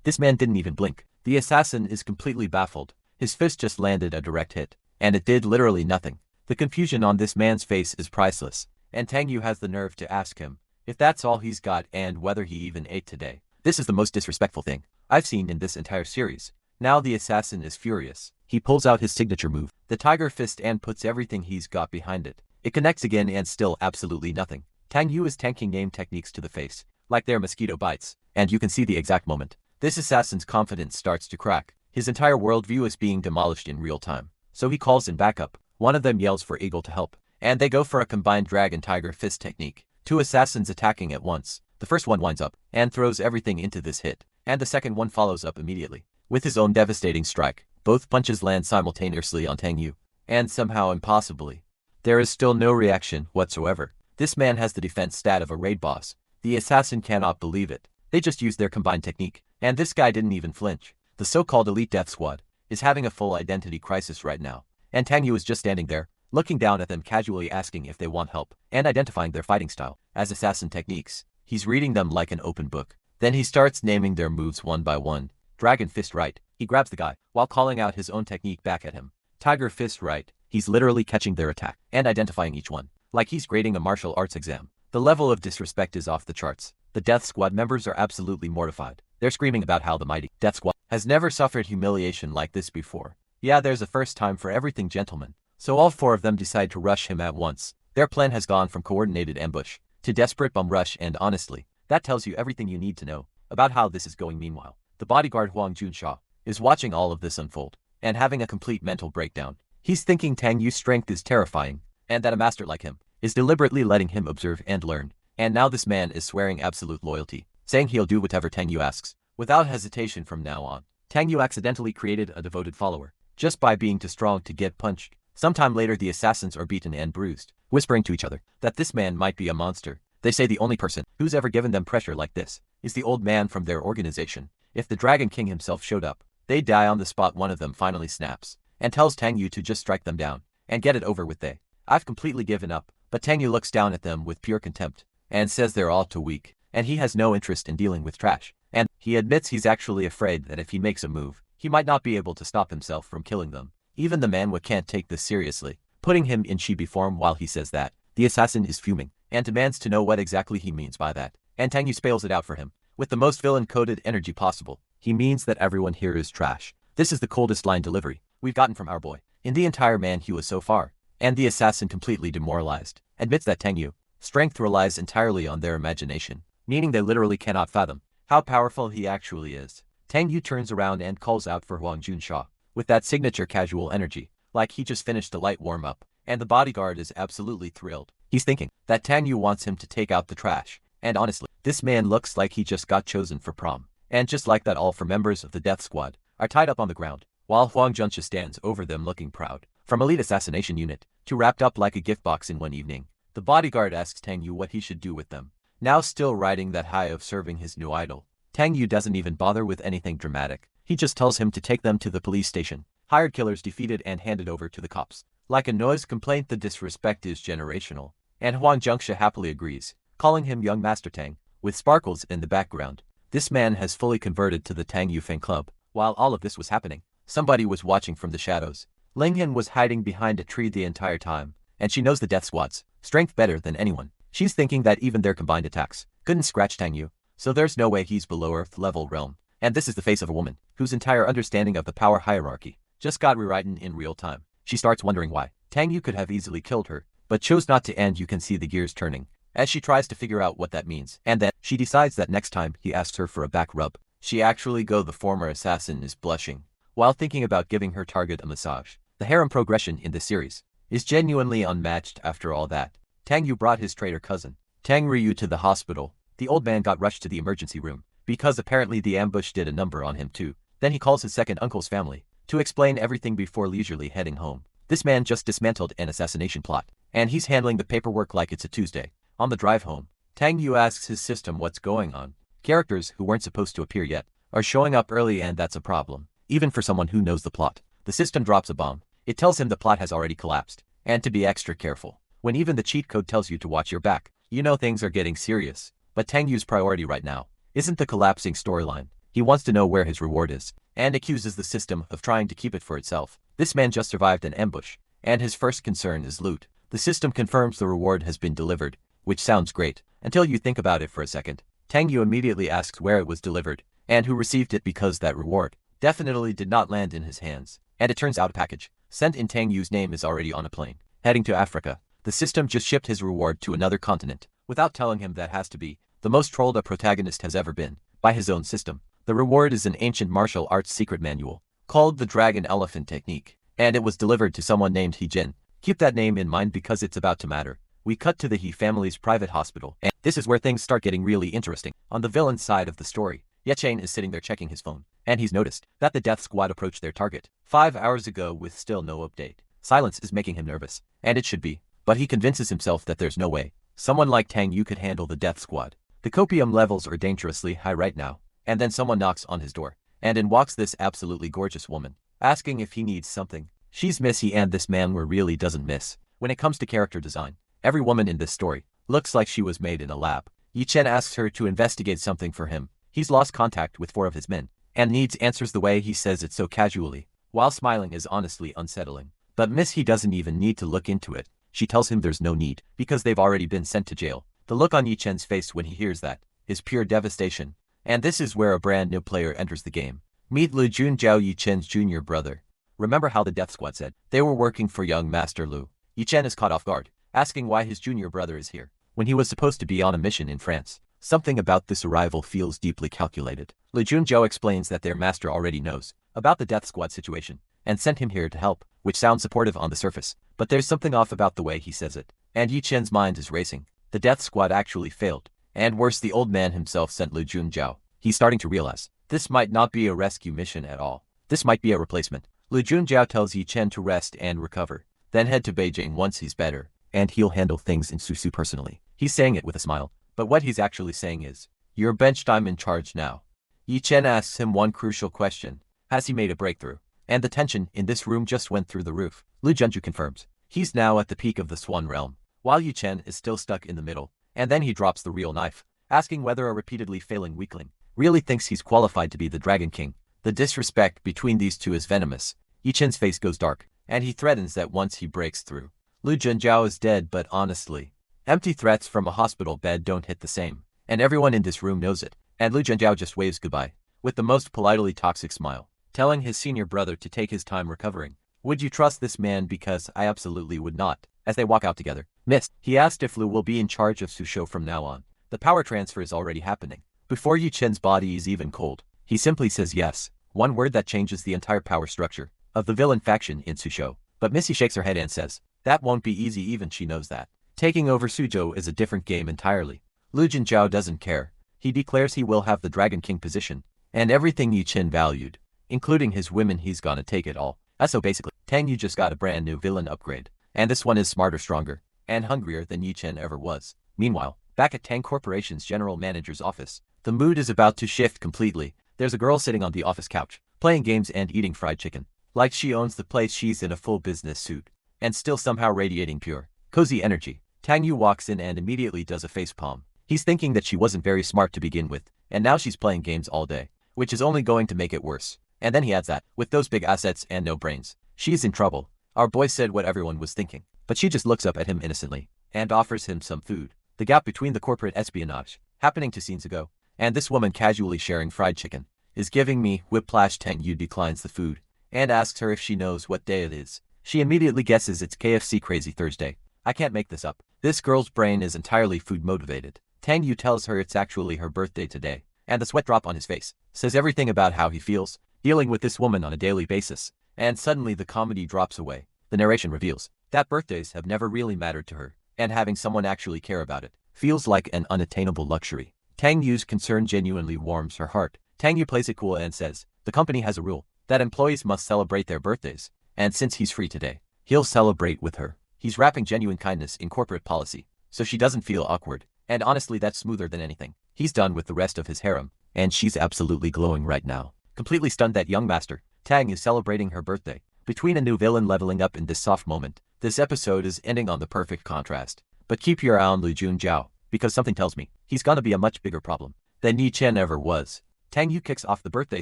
This man didn't even blink. The assassin is completely baffled. His fist just landed a direct hit, and it did literally nothing. The confusion on this man's face is priceless, and Tang Yu has the nerve to ask him if that's all he's got and whether he even ate today. This is the most disrespectful thing I've seen in this entire series. Now the assassin is furious. He pulls out his signature move, the tiger fist, and puts everything he's got behind it. It connects again and still absolutely nothing. Tang Yu is tanking game techniques to the face, like they're mosquito bites, and you can see the exact moment this assassin's confidence starts to crack. His entire worldview is being demolished in real time. So he calls in backup. One of them yells for Eagle to help, and they go for a combined dragon tiger fist technique. Two assassins attacking at once. The first one winds up and throws everything into this hit, and the second one follows up immediately with his own devastating strike. Both punches land simultaneously on Tang Yu, and somehow impossibly, there is still no reaction whatsoever. This man has the defense stat of a raid boss. The assassin cannot believe it. They just used their combined technique, and this guy didn't even flinch. The so-called elite death squad is having a full identity crisis right now, and Tang Yu is just standing there, looking down at them casually, asking if they want help, and identifying their fighting style as assassin techniques. He's reading them like an open book. Then he starts naming their moves one by one. Dragon fist right. He grabs the guy, while calling out his own technique back at him. Tiger fist right. He's literally catching their attack, and identifying each one, like he's grading a martial arts exam. The level of disrespect is off the charts. The Death Squad members are absolutely mortified. They're screaming about how the mighty Death Squad has never suffered humiliation like this before. Yeah, there's a first time for everything, gentlemen. So all four of them decide to rush him at once. Their plan has gone from coordinated ambush to desperate bum rush, and honestly, that tells you everything you need to know about how this is going. Meanwhile, the bodyguard Huang Junsha is watching all of this unfold and having a complete mental breakdown. He's thinking Tang Yu's strength is terrifying, and that a master like him is deliberately letting him observe and learn. And now this man is swearing absolute loyalty, saying he'll do whatever Tang Yu asks, without hesitation from now on. Tang Yu accidentally created a devoted follower, just by being too strong to get punched. Sometime later the assassins are beaten and bruised, whispering to each other that this man might be a monster. They say the only person who's ever given them pressure like this is the old man from their organization. If the Dragon King himself showed up, they'd die on the spot. One of them finally snaps, and tells Tang Yu to just strike them down, and get it over with. I've completely given up. But Tang Yu looks down at them with pure contempt, and says they're all too weak, and he has no interest in dealing with trash. And he admits he's actually afraid that if he makes a move, he might not be able to stop himself from killing them. Even the Manhwa can't take this seriously, putting him in chibi form while he says that. The assassin is fuming, and demands to know what exactly he means by that. And Tang Yu spells it out for him, with the most villain-coded energy possible. He means that everyone here is trash. This is the coldest line delivery we've gotten from our boy in the entire Manhwa so far. And the assassin, completely demoralized, admits that Tang Yu's strength relies entirely on their imagination, meaning they literally cannot fathom how powerful he actually is. Tang Yu turns around and calls out for Huang Junsha, with that signature casual energy, like he just finished a light warm-up, and the bodyguard is absolutely thrilled. He's thinking that Tang Yu wants him to take out the trash, and honestly, this man looks like he just got chosen for prom. And just like that, all four members of the Death Squad are tied up on the ground, while Huang Junsha stands over them looking proud. From elite assassination unit to wrapped up like a gift box in one evening, the bodyguard asks Tang Yu what he should do with them. Now still riding that high of serving his new idol, Tang Yu doesn't even bother with anything dramatic. He just tells him to take them to the police station. Hired killers defeated and handed over to the cops. Like a noise complaint, the disrespect is generational, and Huang Junsha happily agrees. calling him young Master Tang, with sparkles in the background. This man has fully converted to the Tang Yu fan club. While all of this was happening, somebody was watching from the shadows. Lingyan was hiding behind a tree the entire time, and she knows the Death Squad's strength better than anyone. She's thinking that even their combined attacks couldn't scratch Tang Yu, so there's no way he's below Earth level realm. And this is the face of a woman whose entire understanding of the power hierarchy just got rewritten in real time. She starts wondering why Tang Yu could have easily killed her, but chose not to, and you can see the gears turning as she tries to figure out what that means. And then she decides that next time he asks her for a back rub, she actually go. The former assassin is blushing while thinking about giving her target a massage. The harem progression in this series is genuinely unmatched. After all that, Tang Yu brought his traitor cousin, Tang Ryu, to the hospital. The old man got rushed to the emergency room because apparently the ambush did a number on him too. Then he calls his second uncle's family to explain everything before leisurely heading home. This man just dismantled an assassination plot, and he's handling the paperwork like it's a Tuesday. On the drive home, Tang Yu asks his system what's going on. Characters who weren't supposed to appear yet are showing up early, and that's a problem, even for someone who knows the plot. The system drops a bomb. It tells him the plot has already collapsed, and to be extra careful. When even the cheat code tells you to watch your back, you know things are getting serious. But Tang Yu's priority right now isn't the collapsing storyline. He wants to know where his reward is, and accuses the system of trying to keep it for itself. This man just survived an ambush, and his first concern is loot. The system confirms the reward has been delivered, which sounds great, until you think about it for a second. Tang Yu immediately asks where it was delivered, and who received it, because that reward definitely did not land in his hands. And it turns out a package sent in Tang Yu's name is already on a plane heading to Africa. The system just shipped his reward to another continent without telling him. That has to be the most trolled a protagonist has ever been by his own system. The reward is an ancient martial arts secret manual called the Dragon Elephant Technique, and it was delivered to someone named He Jin. Keep that name in mind because it's about to matter. We cut to the He family's private hospital, and this is where things start getting really interesting. On the villain side of the story, Ye Chen is sitting there checking his phone, and he's noticed that the Death Squad approached their target 5 hours ago with still no update. Silence is making him nervous, and it should be, but he convinces himself that there's no way someone like Tang Yu could handle the Death Squad. The copium levels are dangerously high right now, and then someone knocks on his door, and in walks this absolutely gorgeous woman, asking if he needs something. She's Missy, and this man really doesn't miss. When it comes to character design, every woman in this story looks like she was made in a lab. Ye Chen asks her to investigate something for him. He's lost contact with 4 of his men, and needs answers. The way he says it so casually, while smiling, is honestly unsettling. But Miss He doesn't even need to look into it. She tells him there's no need, because they've already been sent to jail. The look on Ye Chen's face when he hears that is pure devastation. And this is where a brand new player enters the game. Meet Lu Junjiao, Ye Chen's junior brother. Remember how the Death Squad said they were working for young Master Lu? Ye Chen is caught off guard, asking why his junior brother is here, when he was supposed to be on a mission in France. Something about this arrival feels deeply calculated. Lu Junjiao explains that their master already knows about the Death Squad situation, and sent him here to help, which sounds supportive on the surface, but there's something off about the way he says it, and Ye Chen's mind is racing. The Death Squad actually failed, and worse, the old man himself sent Lu Junjiao. He's starting to realize this might not be a rescue mission at all. This might be a replacement. Lu Junjiao tells Ye Chen to rest and recover, then head to Beijing once he's better, and he'll handle things in Susu personally. He's saying it with a smile, but what he's actually saying is, "You're benched, I'm in charge now." Ye Chen asks him one crucial question: has he made a breakthrough? And the tension in this room just went through the roof. Lu Junju confirms he's now at the peak of the Swan Realm, while Ye Chen is still stuck in the middle. And then he drops the real knife, asking whether a repeatedly failing weakling really thinks he's qualified to be the Dragon King. The disrespect between these two is venomous. Ye Chen's face goes dark, and he threatens that once he breaks through, Lu Junjiao is dead. But honestly, empty threats from a hospital bed don't hit the same, and everyone in this room knows it. And Lu Junjiao just waves goodbye, with the most politely toxic smile, telling his senior brother to take his time recovering. Would you trust this man? Because I absolutely would not. As they walk out together, Miss, he asked if Lu will be in charge of Susho from now on. The power transfer is already happening. Before Ye Chen's body is even cold, he simply says yes, one word that changes the entire power structure of the villain faction in Susho. But Missy shakes her head and says, that won't be easy. Even she knows that. Taking over Suzhou is a different game entirely. Lu Junjiao doesn't care. He declares he will have the Dragon King position, and everything Ye Chen valued, including his women. He's gonna take it all. So basically, Tang Yu just got a brand new villain upgrade, and this one is smarter, stronger, and hungrier than Ye Chen ever was. Meanwhile, back at Tang Corporation's general manager's office, the mood is about to shift completely. There's a girl sitting on the office couch, playing games and eating fried chicken. Like she owns the place. She's in a full business suit, and still somehow radiating pure, cozy energy. Tang Yu walks in and immediately does a facepalm, He's thinking that she wasn't very smart to begin with, and now she's playing games all day, which is only going to make it worse. And then he adds that, with those big assets and no brains, she's in trouble. Our boy said what everyone was thinking, but she just looks up at him innocently and offers him some food. The gap between the corporate espionage happening 2 scenes ago and this woman casually sharing fried chicken is giving me whiplash. Tang Yu declines the food and asks her if she knows what day it is. She immediately guesses it's KFC Crazy Thursday. I can't make this up. This girl's brain is entirely food motivated. Tang Yu tells her it's actually her birthday today, and the sweat drop on his face says everything about how he feels dealing with this woman on a daily basis. And suddenly the comedy drops away. The narration reveals that birthdays have never really mattered to her, and having someone actually care about it feels like an unattainable luxury. Tang Yu's concern genuinely warms her heart. Tang Yu plays it cool and says, the company has a rule that employees must celebrate their birthdays, and since he's free today, he'll celebrate with her. He's wrapping genuine kindness in corporate policy, so she doesn't feel awkward, and honestly that's smoother than anything he's done with the rest of his harem, and she's absolutely glowing right now. Completely stunned that young master, Tang is celebrating her birthday. Between a new villain leveling up in this soft moment, this episode is ending on the perfect contrast. But keep your eye on Lu Junjiao, because something tells me he's gonna be a much bigger problem than Yi Chen ever was. Tang Yu kicks off the birthday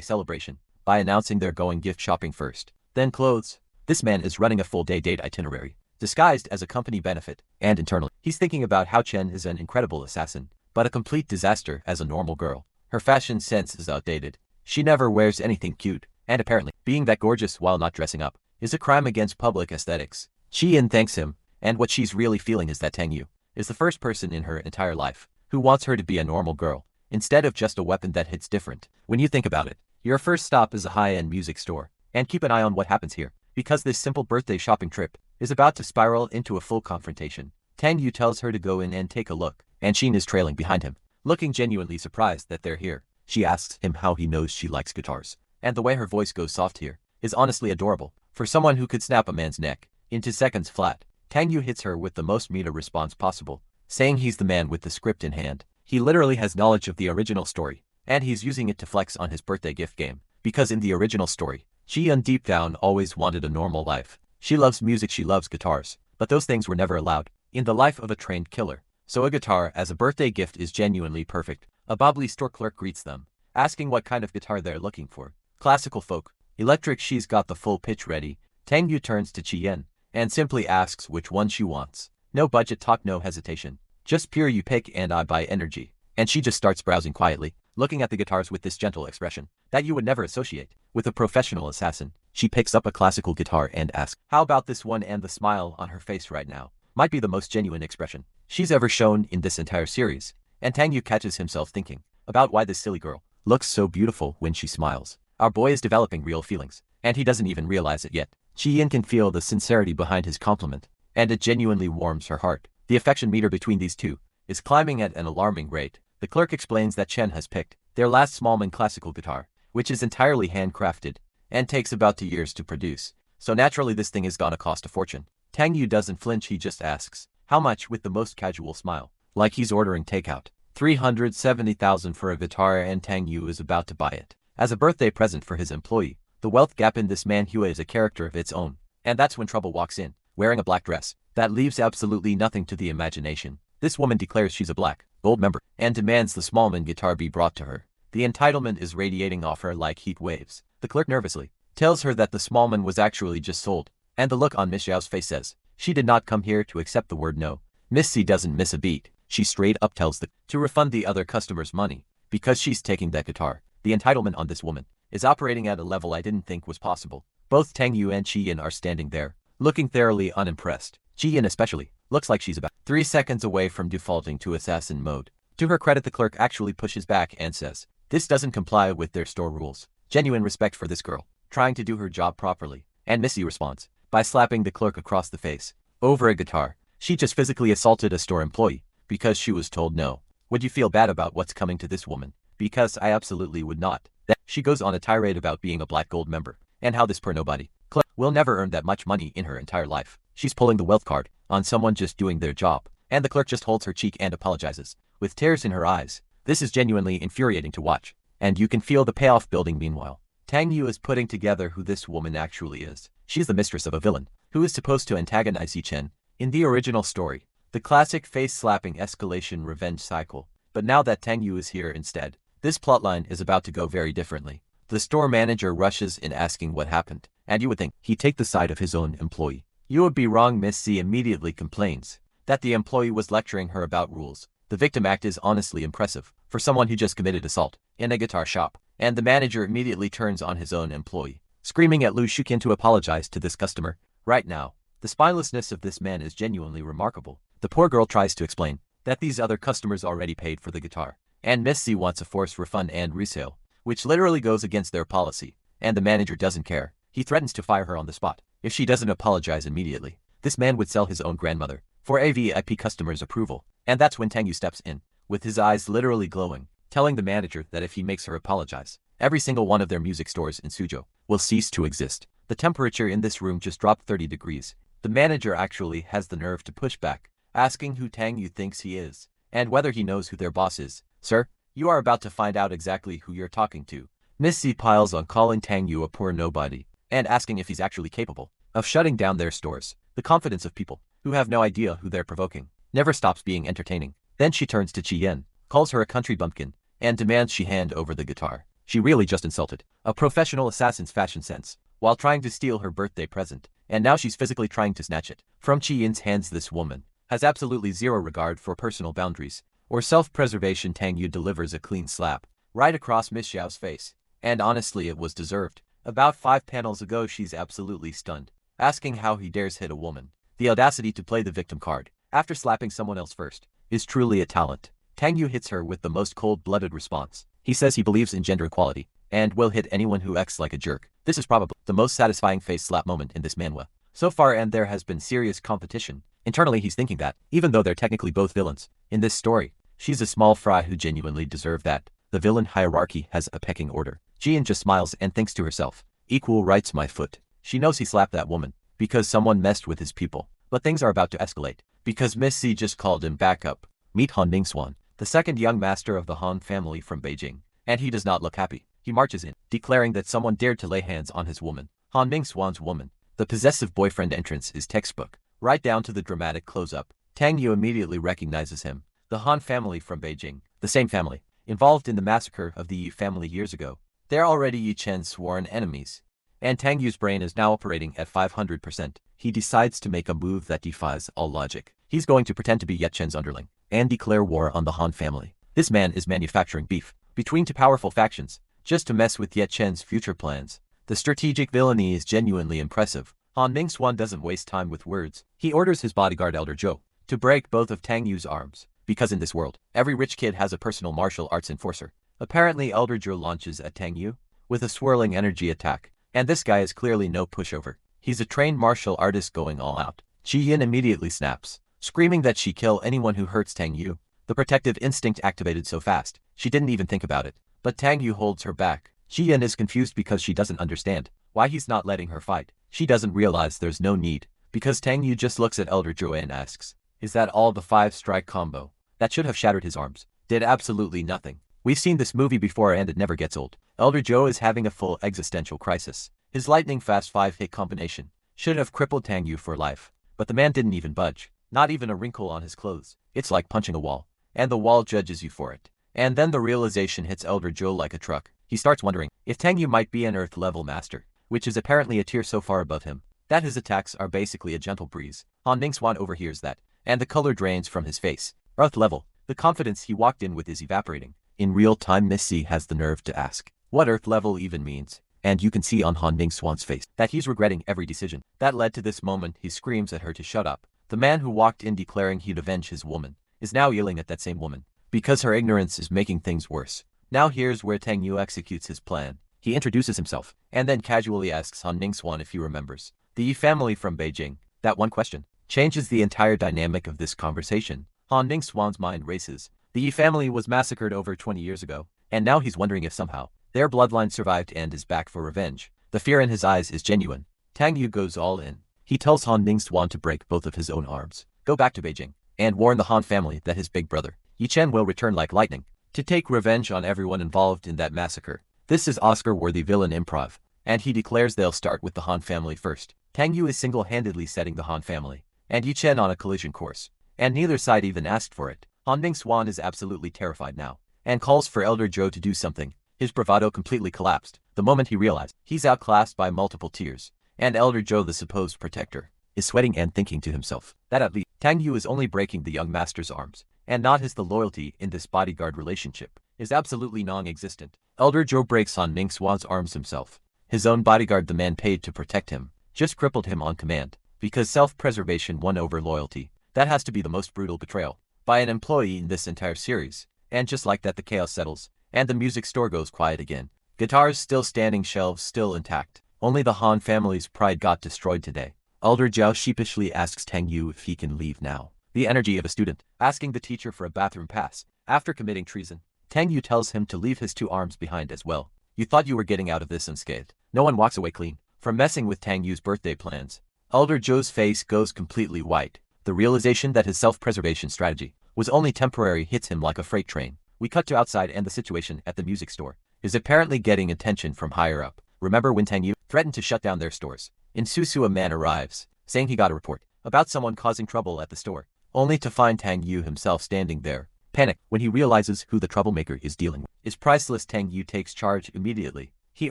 celebration by announcing they're going gift shopping first, then clothes. This man is running a full-day date itinerary, disguised as a company benefit, and internally, he's thinking about how Chen is an incredible assassin, but a complete disaster as a normal girl. Her fashion sense is outdated. She never wears anything cute, and apparently, being that gorgeous while not dressing up is a crime against public aesthetics. Shi-in thanks him, and what she's really feeling is that Tang Yu is the first person in her entire life who wants her to be a normal girl, instead of just a weapon that hits different. When you think about it, your first stop is a high-end music store, and keep an eye on what happens here, because this simple birthday shopping trip is about to spiral into a full confrontation. Tang Yu tells her to go in and take a look, and Shin is trailing behind him, looking genuinely surprised that they're here. She asks him how he knows she likes guitars, and the way her voice goes soft here is honestly adorable for someone who could snap a man's neck into seconds flat. Tang Yu hits her with the most meta response possible, saying he's the man with the script in hand. He literally has knowledge of the original story, and he's using it to flex on his birthday gift game, because in the original story, Ji-yeon deep down always wanted a normal life. She loves music, she loves guitars, but those things were never allowed in the life of a trained killer. So a guitar as a birthday gift is genuinely perfect. A bubbly store clerk greets them, asking what kind of guitar they're looking for. Classical, folk, electric. She's got the full pitch ready. Tang Yu turns to Chi-yen and simply asks which one she wants. No budget talk, no hesitation. Just pure you pick and I buy energy. And she just starts browsing quietly, looking at the guitars with this gentle expression that you would never associate with a professional assassin. She picks up a classical guitar and asks, how about this one? And the smile on her face right now might be the most genuine expression she's ever shown in this entire series. And Tang Yu catches himself thinking about why this silly girl looks so beautiful when she smiles. Our boy is developing real feelings, and he doesn't even realize it yet. Chi-yen can feel the sincerity behind his compliment, and it genuinely warms her heart. The affection meter between these two is climbing at an alarming rate. The clerk explains that Chen has picked their last Smallman classical guitar, which is entirely handcrafted and takes about 2 years to produce. So naturally this thing is gonna cost a fortune. Tang Yu doesn't flinch, he just asks, how much, with the most casual smile, like he's ordering takeout. 370,000 for a guitar, and Tang Yu is about to buy it as a birthday present for his employee. The wealth gap in this Manhwa is a character of its own, and that's when trouble walks in, wearing a black dress that leaves absolutely nothing to the imagination. This woman declares she's a black gold member and demands the Smallman guitar be brought to her. The entitlement is radiating off her like heat waves. The clerk nervously tells her that the Smallman was actually just sold, and the look on Miss Xiao's face says she did not come here to accept the word no. Miss C doesn't miss a beat. She straight up tells the to refund the other customer's money because she's taking that guitar. The entitlement on this woman is operating at a level I didn't think was possible. Both Tang Yu and Chi-yen are standing there, looking thoroughly unimpressed. Chi-yen especially looks like she's about 3 seconds away from defaulting to assassin mode. To her credit, the clerk actually pushes back and says this doesn't comply with their store rules. Genuine respect for this girl trying to do her job properly. And Missy responds by slapping the clerk across the face over a guitar. She just physically assaulted a store employee because she was told no. Would you feel bad about what's coming to this woman? Because I absolutely would not. Then she goes on a tirade about being a black gold member and how this poor nobody will never earn that much money in her entire life. She's pulling the wealth card on someone just doing their job, and the clerk just holds her cheek and apologizes with tears in her eyes. This is genuinely infuriating to watch, and you can feel the payoff building. Meanwhile, Tang Yu is putting together who this woman actually is. She's the mistress of a villain who is supposed to antagonize Yi Chen in the original story. The classic face-slapping escalation revenge cycle but now that Tang Yu is here instead, this plotline is about to go very differently. The store manager rushes in asking what happened, and you would think he'd take the side of his own employee. You would be wrong. Miss C immediately complains that the employee was lecturing her about rules. The victim act is honestly impressive for someone who just committed assault in a guitar shop, and the manager immediately turns on his own employee, screaming at Lu Shukin to apologize to this customer right now. The spinelessness of this man is genuinely remarkable. The poor girl tries to explain that these other customers already paid for the guitar, and Miss C wants a forced refund and resale, which literally goes against their policy, and the manager doesn't care. He threatens to fire her on the spot if she doesn't apologize immediately. This man would sell his own grandmother for a VIP customer's approval, and that's when Tang Yu steps in, with his eyes literally glowing, telling the manager that if he makes her apologize, every single one of their music stores in Suzhou will cease to exist. The temperature in this room just dropped 30 degrees. The manager actually has the nerve to push back, asking who Tang Yu thinks he is, and whether he knows who their boss is. Sir, you are about to find out exactly who you're talking to. Miss C piles on, calling Tang Yu a poor nobody, and asking if he's actually capable of shutting down their stores. The confidence of people who have no idea who they're provoking never stops being entertaining. Then she turns to Chi Yen, calls her a country bumpkin, and demands she hand over the guitar. She really just insulted a professional assassin's fashion sense while trying to steal her birthday present, and now she's physically trying to snatch it from Chi Yen's hands. This woman has absolutely zero regard for personal boundaries or self-preservation. Tang Yu delivers a clean slap right across Miss Xiao's face, and honestly it was deserved. About 5 panels ago she's absolutely stunned, asking how he dares hit a woman. The audacity to play the victim card after slapping someone else first is truly a talent. Tang Yu hits her with the most cold-blooded response. He says he believes in gender equality and will hit anyone who acts like a jerk. This is probably the most satisfying face slap moment in this manhwa so far, and there has been serious competition. Internally he's thinking that, even though they're technically both villains in this story, she's a small fry who genuinely deserve that. The villain hierarchy has a pecking order. Jian just smiles and thinks to herself, equal rights my foot. She knows he slapped that woman because someone messed with his people, but things are about to escalate because Miss C just called him back up. Meet Han Mingswan, the second young master of the Han family from Beijing, and he does not look happy. He marches in, declaring that someone dared to lay hands on his woman, Han Mingswan's woman. The possessive boyfriend entrance is textbook, right down to the dramatic close-up. Tang Yu immediately recognizes him, the Han family from Beijing, the same family involved in the massacre of the Yi family years ago. They're already Yi Chen's sworn enemies, and Tang Yu's brain is now operating at 500%. He decides to make a move that defies all logic. He's going to pretend to be Ye Chen's underling and declare war on the Han family. This man is manufacturing beef between two powerful factions just to mess with Ye Chen's future plans. The strategic villainy is genuinely impressive. Han Mingswan doesn't waste time with words. He orders his bodyguard Elder Zhou to break both of Tang Yu's arms, because in this world, every rich kid has a personal martial arts enforcer. Apparently Elder Zhou launches at Tang Yu with a swirling energy attack, and this guy is clearly no pushover. He's a trained martial artist going all out. Chi Yin immediately snaps, screaming that she kill anyone who hurts Tang Yu. The protective instinct activated so fast, she didn't even think about it. But Tang Yu holds her back. Chi Yin is confused because she doesn't understand why he's not letting her fight. She doesn't realize there's no need, because Tang Yu just looks at Elder Zhou and asks, is that all? The 5-strike combo that should have shattered his arms did absolutely nothing. We've seen this movie before and it never gets old. Elder Zhou is having a full existential crisis. His lightning-fast 5-hit combination should have crippled Tang Yu for life, but the man didn't even budge, not even a wrinkle on his clothes. It's like punching a wall, and the wall judges you for it. And then the realization hits Elder Zhou like a truck. He starts wondering if Tang Yu might be an Earth-level master, which is apparently a tier so far above him that his attacks are basically a gentle breeze. Han Mingswan overhears that, and the color drains from his face. Earth level, the confidence he walked in with is evaporating. In real time, Miss C has the nerve to ask what Earth level even means, and you can see on Han Mingswan's face that he's regretting every decision that led to this moment. He screams at her to shut up. The man who walked in declaring he'd avenge his woman is now yelling at that same woman because her ignorance is making things worse. Now here's where Tang Yu executes his plan. He introduces himself, and then casually asks Han Mingswan if he remembers the Yi family from Beijing. That one question changes the entire dynamic of this conversation. Han Mingswan's mind races. The Yi family was massacred over 20 years ago, and now he's wondering if somehow their bloodline survived and is back for revenge. The fear in his eyes is genuine. Tang Yu goes all in. He tells Han Mingswan to break both of his own arms, go back to Beijing, and warn the Han family that his big brother, Yi Chen, will return like lightning to take revenge on everyone involved in that massacre. This is Oscar-worthy villain improv, and he declares they'll start with the Han family first. Tang Yu is single-handedly setting the Han family and Yi Chen on a collision course, and neither side even asked for it. Han Ning-swan is absolutely terrified now, and calls for Elder Joe to do something. His bravado completely collapsed the moment he realized he's outclassed by multiple tiers, and Elder Joe, the supposed protector, is sweating and thinking to himself that at least Tang Yu is only breaking the young master's arms, and not his. The loyalty in this bodyguard relationship is absolutely non-existent. Elder Joe breaks Han Ning-swan's arms himself. His own bodyguard, the man paid to protect him, just crippled him on command, because self-preservation won over loyalty. That has to be the most brutal betrayal by an employee in this entire series. And just like that, the chaos settles, and the music store goes quiet again. Guitars still standing, shelves still intact. Only the Han family's pride got destroyed today. Elder Zhao sheepishly asks Tang Yu if he can leave now. The energy of a student asking the teacher for a bathroom pass after committing treason. Tang Yu tells him to leave his 2 arms behind as well. You thought you were getting out of this unscathed. No one walks away clean from messing with Tang Yu's birthday plans. Elder Zhou's face goes completely white. The realization that his self-preservation strategy was only temporary hits him like a freight train. We cut to outside, and the situation at the music store is apparently getting attention from higher up. Remember when Tang Yu threatened to shut down their stores? In Susu, a man arrives, saying he got a report about someone causing trouble at the store, only to find Tang Yu himself standing there. Panic when he realizes who the troublemaker is dealing with is priceless. Tang Yu takes charge immediately. He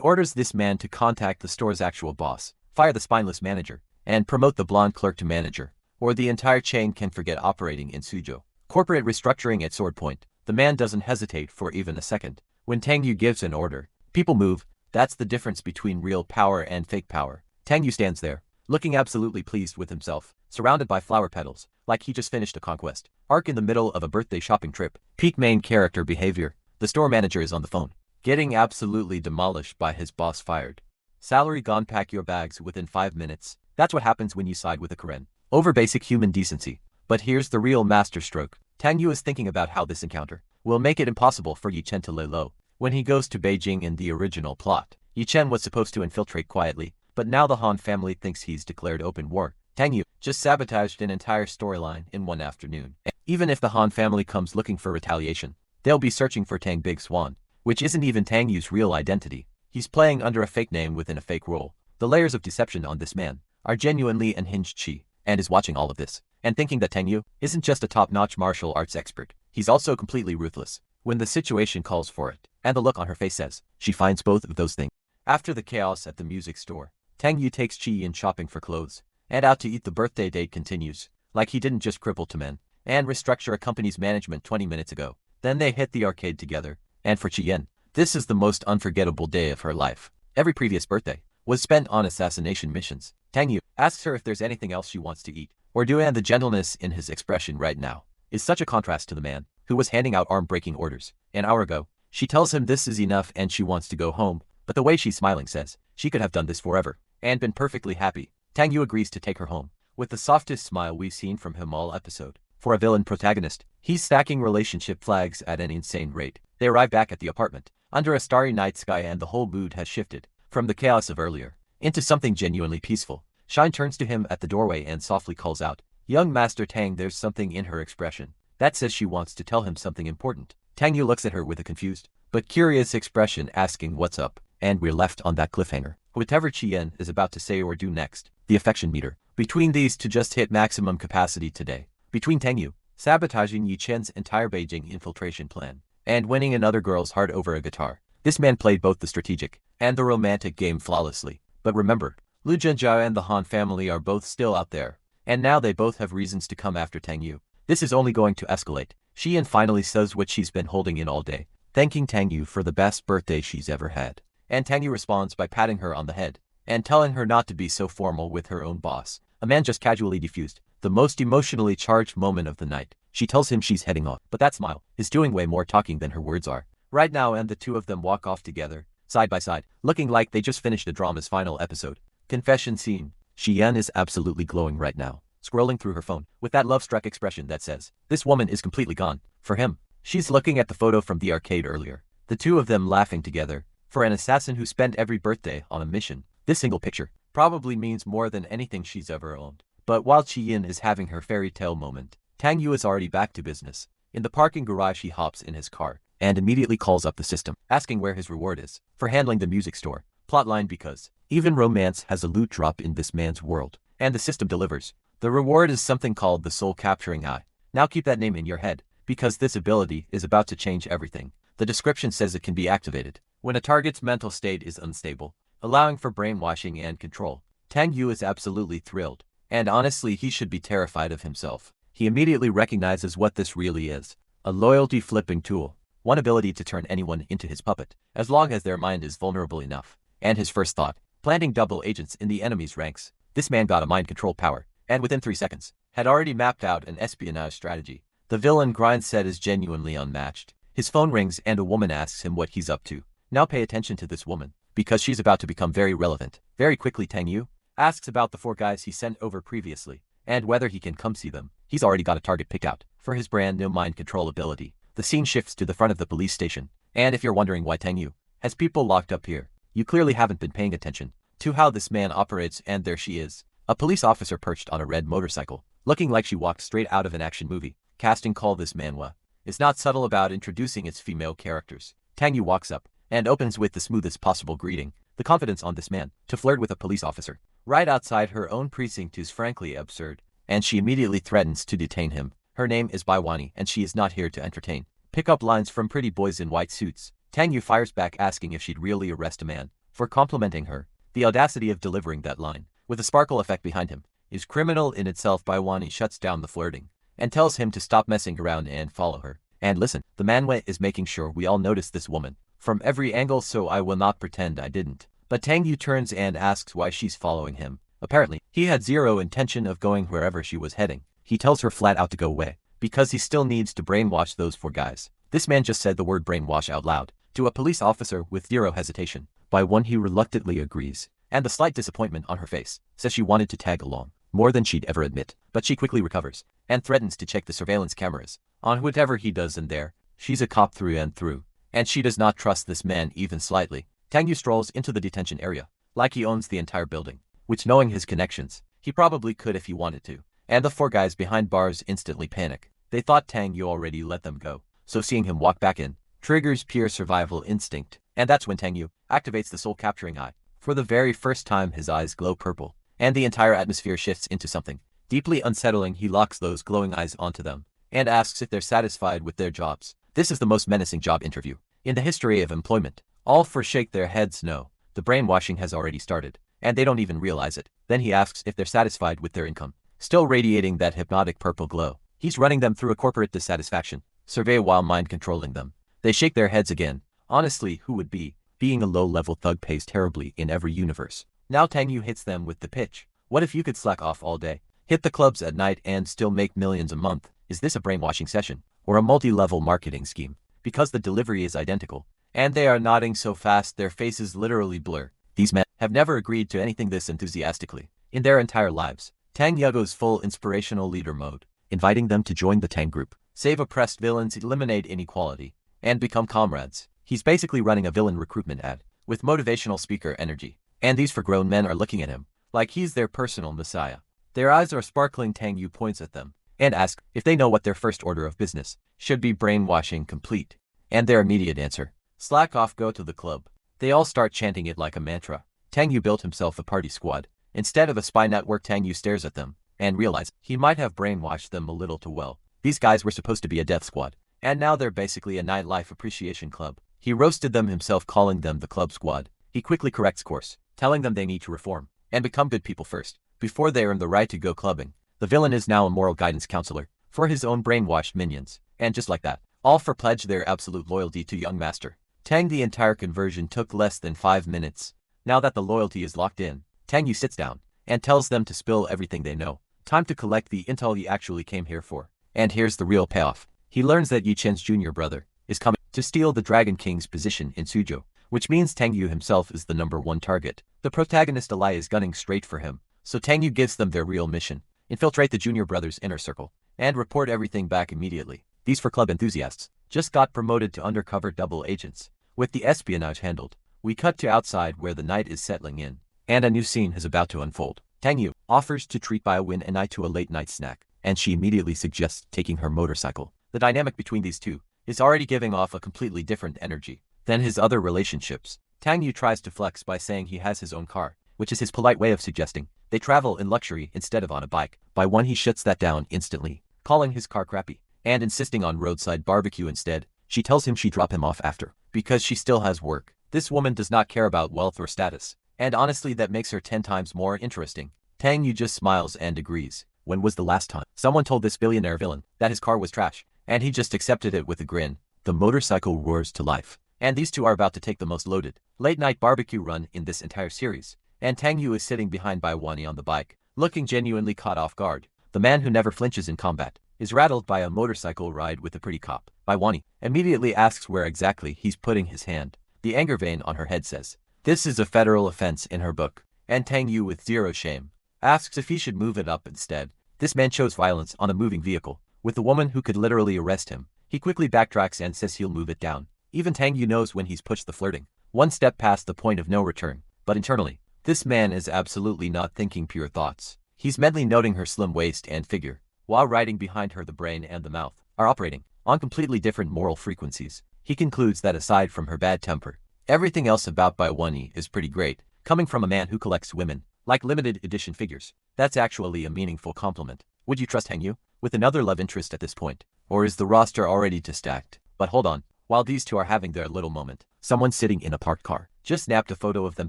orders this man to contact the store's actual boss, fire the spineless manager, and promote the blonde clerk to manager, or the entire chain can forget operating in Suzhou. Corporate restructuring at sword point. The man doesn't hesitate for even a second. When Tang Yu gives an order, people move. That's the difference between real power and fake power. Tang Yu stands there, looking absolutely pleased with himself, surrounded by flower petals, like he just finished a conquest arc in the middle of a birthday shopping trip. Peak main character behavior. The store manager is on the phone, getting absolutely demolished by his boss fired. Salary gone, pack your bags within 5 minutes. That's what happens when you side with a Karen over basic human decency. But here's the real masterstroke. Tang Yu is thinking about how this encounter will make it impossible for Yi Chen to lay low. When he goes to Beijing in the original plot, Yi Chen was supposed to infiltrate quietly, but now the Han family thinks he's declared open war. Tang Yu just sabotaged an entire storyline in one afternoon. Even if the Han family comes looking for retaliation, they'll be searching for Tang Big Swan, which isn't even Tang Yu's real identity. He's playing under a fake name within a fake role. The layers of deception on this man are genuinely unhinged. She and is watching all of this and thinking that Tang Yu isn't just a top-notch martial arts expert, he's also completely ruthless when the situation calls for it, and the look on her face says she finds both of those things. After the chaos at the music store, Tang Yu takes Chi in shopping for clothes and out to eat. The birthday date continues, like he didn't just cripple to men and restructure a company's management 20 minutes ago. Then they hit the arcade together, and for Chien, this is the most unforgettable day of her life. Every previous birthday was spent on assassination missions. Tang Yu asks her if there's anything else she wants to eat or do, and the gentleness in his expression right now is such a contrast to the man who was handing out arm-breaking orders an hour ago. She tells him this is enough and she wants to go home, but the way she's smiling says she could have done this forever and been perfectly happy. Tang Yu agrees to take her home with the softest smile we've seen from him all episode. For a villain protagonist, he's stacking relationship flags at an insane rate. They arrive back at the apartment under a starry night sky, and the whole mood has shifted from the chaos of earlier into something genuinely peaceful. Shine turns to him at the doorway and softly calls out, "Young Master Tang." There's something in her expression that says she wants to tell him something important. Tang Yu looks at her with a confused but curious expression, asking what's up, and we're left on that cliffhanger. Whatever Chien is about to say or do next, the affection meter between these two just hit maximum capacity today. Between Tang Yu sabotaging Yi Chen's entire Beijing infiltration plan and winning another girl's heart over a guitar, this man played both the strategic and the romantic game flawlessly. But remember, Lu Zhenjiao and the Han family are both still out there, and now they both have reasons to come after Tang Yu. This is only going to escalate. Xian finally says what she's been holding in all day, thanking Tang Yu for the best birthday she's ever had. And Tang Yu responds by patting her on the head and telling her not to be so formal with her own boss. A man just casually defused the most emotionally charged moment of the night. She tells him she's heading off, but that smile is doing way more talking than her words are right now, and the two of them walk off together, side by side, looking like they just finished the drama's final episode. Confession scene. Xian is absolutely glowing right now, scrolling through her phone with that love-struck expression that says this woman is completely gone for him. She's looking at the photo from the arcade earlier, the two of them laughing together. For an assassin who spent every birthday on a mission, this single picture probably means more than anything she's ever owned. But while Qiyin is having her fairy tale moment, Tang Yu is already back to business. In the parking garage, he hops in his car and immediately calls up the system, asking where his reward is for handling the music store plotline, because even romance has a loot drop in this man's world, and the system delivers. The reward is something called the soul capturing eye. Now keep that name in your head, because this ability is about to change everything. The description says it can be activated when a target's mental state is unstable, allowing for brainwashing and control. Tang Yu is absolutely thrilled, and honestly he should be terrified of himself. He immediately recognizes what this really is: a loyalty flipping tool, one ability to turn anyone into his puppet, as long as their mind is vulnerable enough. And his first thought, planting double agents in the enemy's ranks. This man got a mind control power, and within 3 seconds, had already mapped out an espionage strategy. The villain grind set is genuinely unmatched. His phone rings and a woman asks him what he's up to. Now pay attention to this woman, because she's about to become very relevant. Very quickly Tang Yu asks about the 4 guys he sent over previously, and whether he can come see them. He's already got a target picked out for his brand new mind control ability. The scene shifts to the front of the police station, and if you're wondering why Tang Yu has people locked up here, you clearly haven't been paying attention to how this man operates. And there she is, a police officer perched on a red motorcycle, looking like she walked straight out of an action movie. Casting call. This manhwa is not subtle about introducing its female characters. Tang Yu walks up and opens with the smoothest possible greeting. The confidence on this man to flirt with a police officer right outside her own precinct is frankly absurd, and she immediately threatens to detain him. Her name is Baiwani, and she is not here to entertain. Pick up lines from pretty boys in white suits. Tang Yu fires back asking if she'd really arrest a man for complimenting her. The audacity of delivering that line, with a sparkle effect behind him, is criminal in itself. Baiwani shuts down the flirting and tells him to stop messing around and follow her. And listen, the manhwa is making sure we all notice this woman from every angle, so I will not pretend I didn't. But Tang Yu turns and asks why she's following him. Apparently, he had zero intention of going wherever she was heading. He tells her flat out to go away, because he still needs to brainwash those 4 guys. This man just said the word brainwash out loud to a police officer with zero hesitation. By one he reluctantly agrees, and the slight disappointment on her face says she wanted to tag along more than she'd ever admit. But she quickly recovers and threatens to check the surveillance cameras on whatever he does in there. She's a cop through and through, and she does not trust this man even slightly. Tang Yu strolls into the detention area like he owns the entire building, which, knowing his connections, he probably could if he wanted to. And the 4 guys behind bars instantly panic. They thought Tang Yu already let them go, so seeing him walk back in triggers pure survival instinct. And that's when Tang Yu activates the soul-capturing eye. For the very first time his eyes glow purple, and the entire atmosphere shifts into something deeply unsettling. He locks those glowing eyes onto them and asks if they're satisfied with their jobs. This is the most menacing job interview in the history of employment. All 4 shake their heads no. The brainwashing has already started, and they don't even realize it. Then he asks if they're satisfied with their income, still radiating that hypnotic purple glow. He's running them through a corporate dissatisfaction survey while mind controlling them. They shake their heads again. Honestly, who would be? Being a low-level thug pays terribly in every universe. Now Tang Yu hits them with the pitch. What if you could slack off all day, hit the clubs at night, and still make millions a month? Is this a brainwashing session or a multi-level marketing scheme? Because the delivery is identical, and they are nodding so fast their faces literally blur. These men have never agreed to anything this enthusiastically in their entire lives. Tang Yu goes full inspirational leader mode, inviting them to join the Tang group, save oppressed villains, eliminate inequality, and become comrades. He's basically running a villain recruitment ad with motivational speaker energy, and these 4 grown men are looking at him like he's their personal messiah. Their eyes are sparkling. Tang Yu points at them and asks if they know what their first order of business should be. Brainwashing complete. And their immediate answer: slack off, go to the club. They all start chanting it like a mantra. Tang Yu built himself a party squad instead of a spy network. Tang Yu stares at them and realizes he might have brainwashed them a little too well. These guys were supposed to be a death squad, and now they're basically a nightlife appreciation club. He roasted them himself, calling them the club squad. He quickly corrects course, telling them they need to reform and become good people first before they earn the right to go clubbing. The villain is now a moral guidance counselor for his own brainwashed minions, and just like that, all 4 pledge their absolute loyalty to young master Tang. The entire conversion took less than 5 minutes. Now that the loyalty is locked in, Tang Yu sits down and tells them to spill everything they know. Time to collect the intel he actually came here for. And here's the real payoff. He learns that Yi Chen's junior brother is coming to steal the Dragon King's position in Suzhou, which means Tang Yu himself is the #1 target. The protagonist Alai is gunning straight for him, so Tang Yu gives them their real mission: infiltrate the junior brother's inner circle and report everything back immediately. These 4 club enthusiasts just got promoted to undercover double agents. With the espionage handled, we cut to outside where the night is settling in, and a new scene is about to unfold. Tang Yu offers to treat Baiwen and I to a late-night snack, and she immediately suggests taking her motorcycle. The dynamic between these 2 is already giving off a completely different energy than his other relationships. Tang Yu tries to flex by saying he has his own car, which is his polite way of suggesting they travel in luxury instead of on a bike. By one he shuts that down instantly, calling his car crappy and insisting on roadside barbecue instead. She tells him she'd drop him off after, because she still has work. This woman does not care about wealth or status, and honestly that makes her 10 times more interesting. Tang Yu just smiles and agrees. When was the last time someone told this billionaire villain that his car was trash, and he just accepted it with a grin? The motorcycle roars to life, and these two are about to take the most loaded late-night barbecue run in this entire series, and Tang Yu is sitting behind Baiwani on the bike, looking genuinely caught off guard. The man who never flinches in combat is rattled by a motorcycle ride with a pretty cop. Baiwani immediately asks where exactly he's putting his hand. The anger vein on her head says this is a federal offense in her book, and Tang Yu with zero shame asks if he should move it up instead. This man chose violence on a moving vehicle with a woman who could literally arrest him. He quickly backtracks and says he'll move it down. Even Tang Yu knows when he's pushed the flirting one step past the point of no return, but internally, this man is absolutely not thinking pure thoughts. He's mentally noting her slim waist and figure, while riding behind her the brain and the mouth are operating on completely different moral frequencies. He concludes that aside from her bad temper, everything else about Baiwani is pretty great. Coming from a man who collects women like limited edition figures, that's actually a meaningful compliment. Would you trust Tang Yu with another love interest at this point? Or is the roster already too stacked? But hold on, while these two are having their little moment, someone sitting in a parked car just snapped a photo of them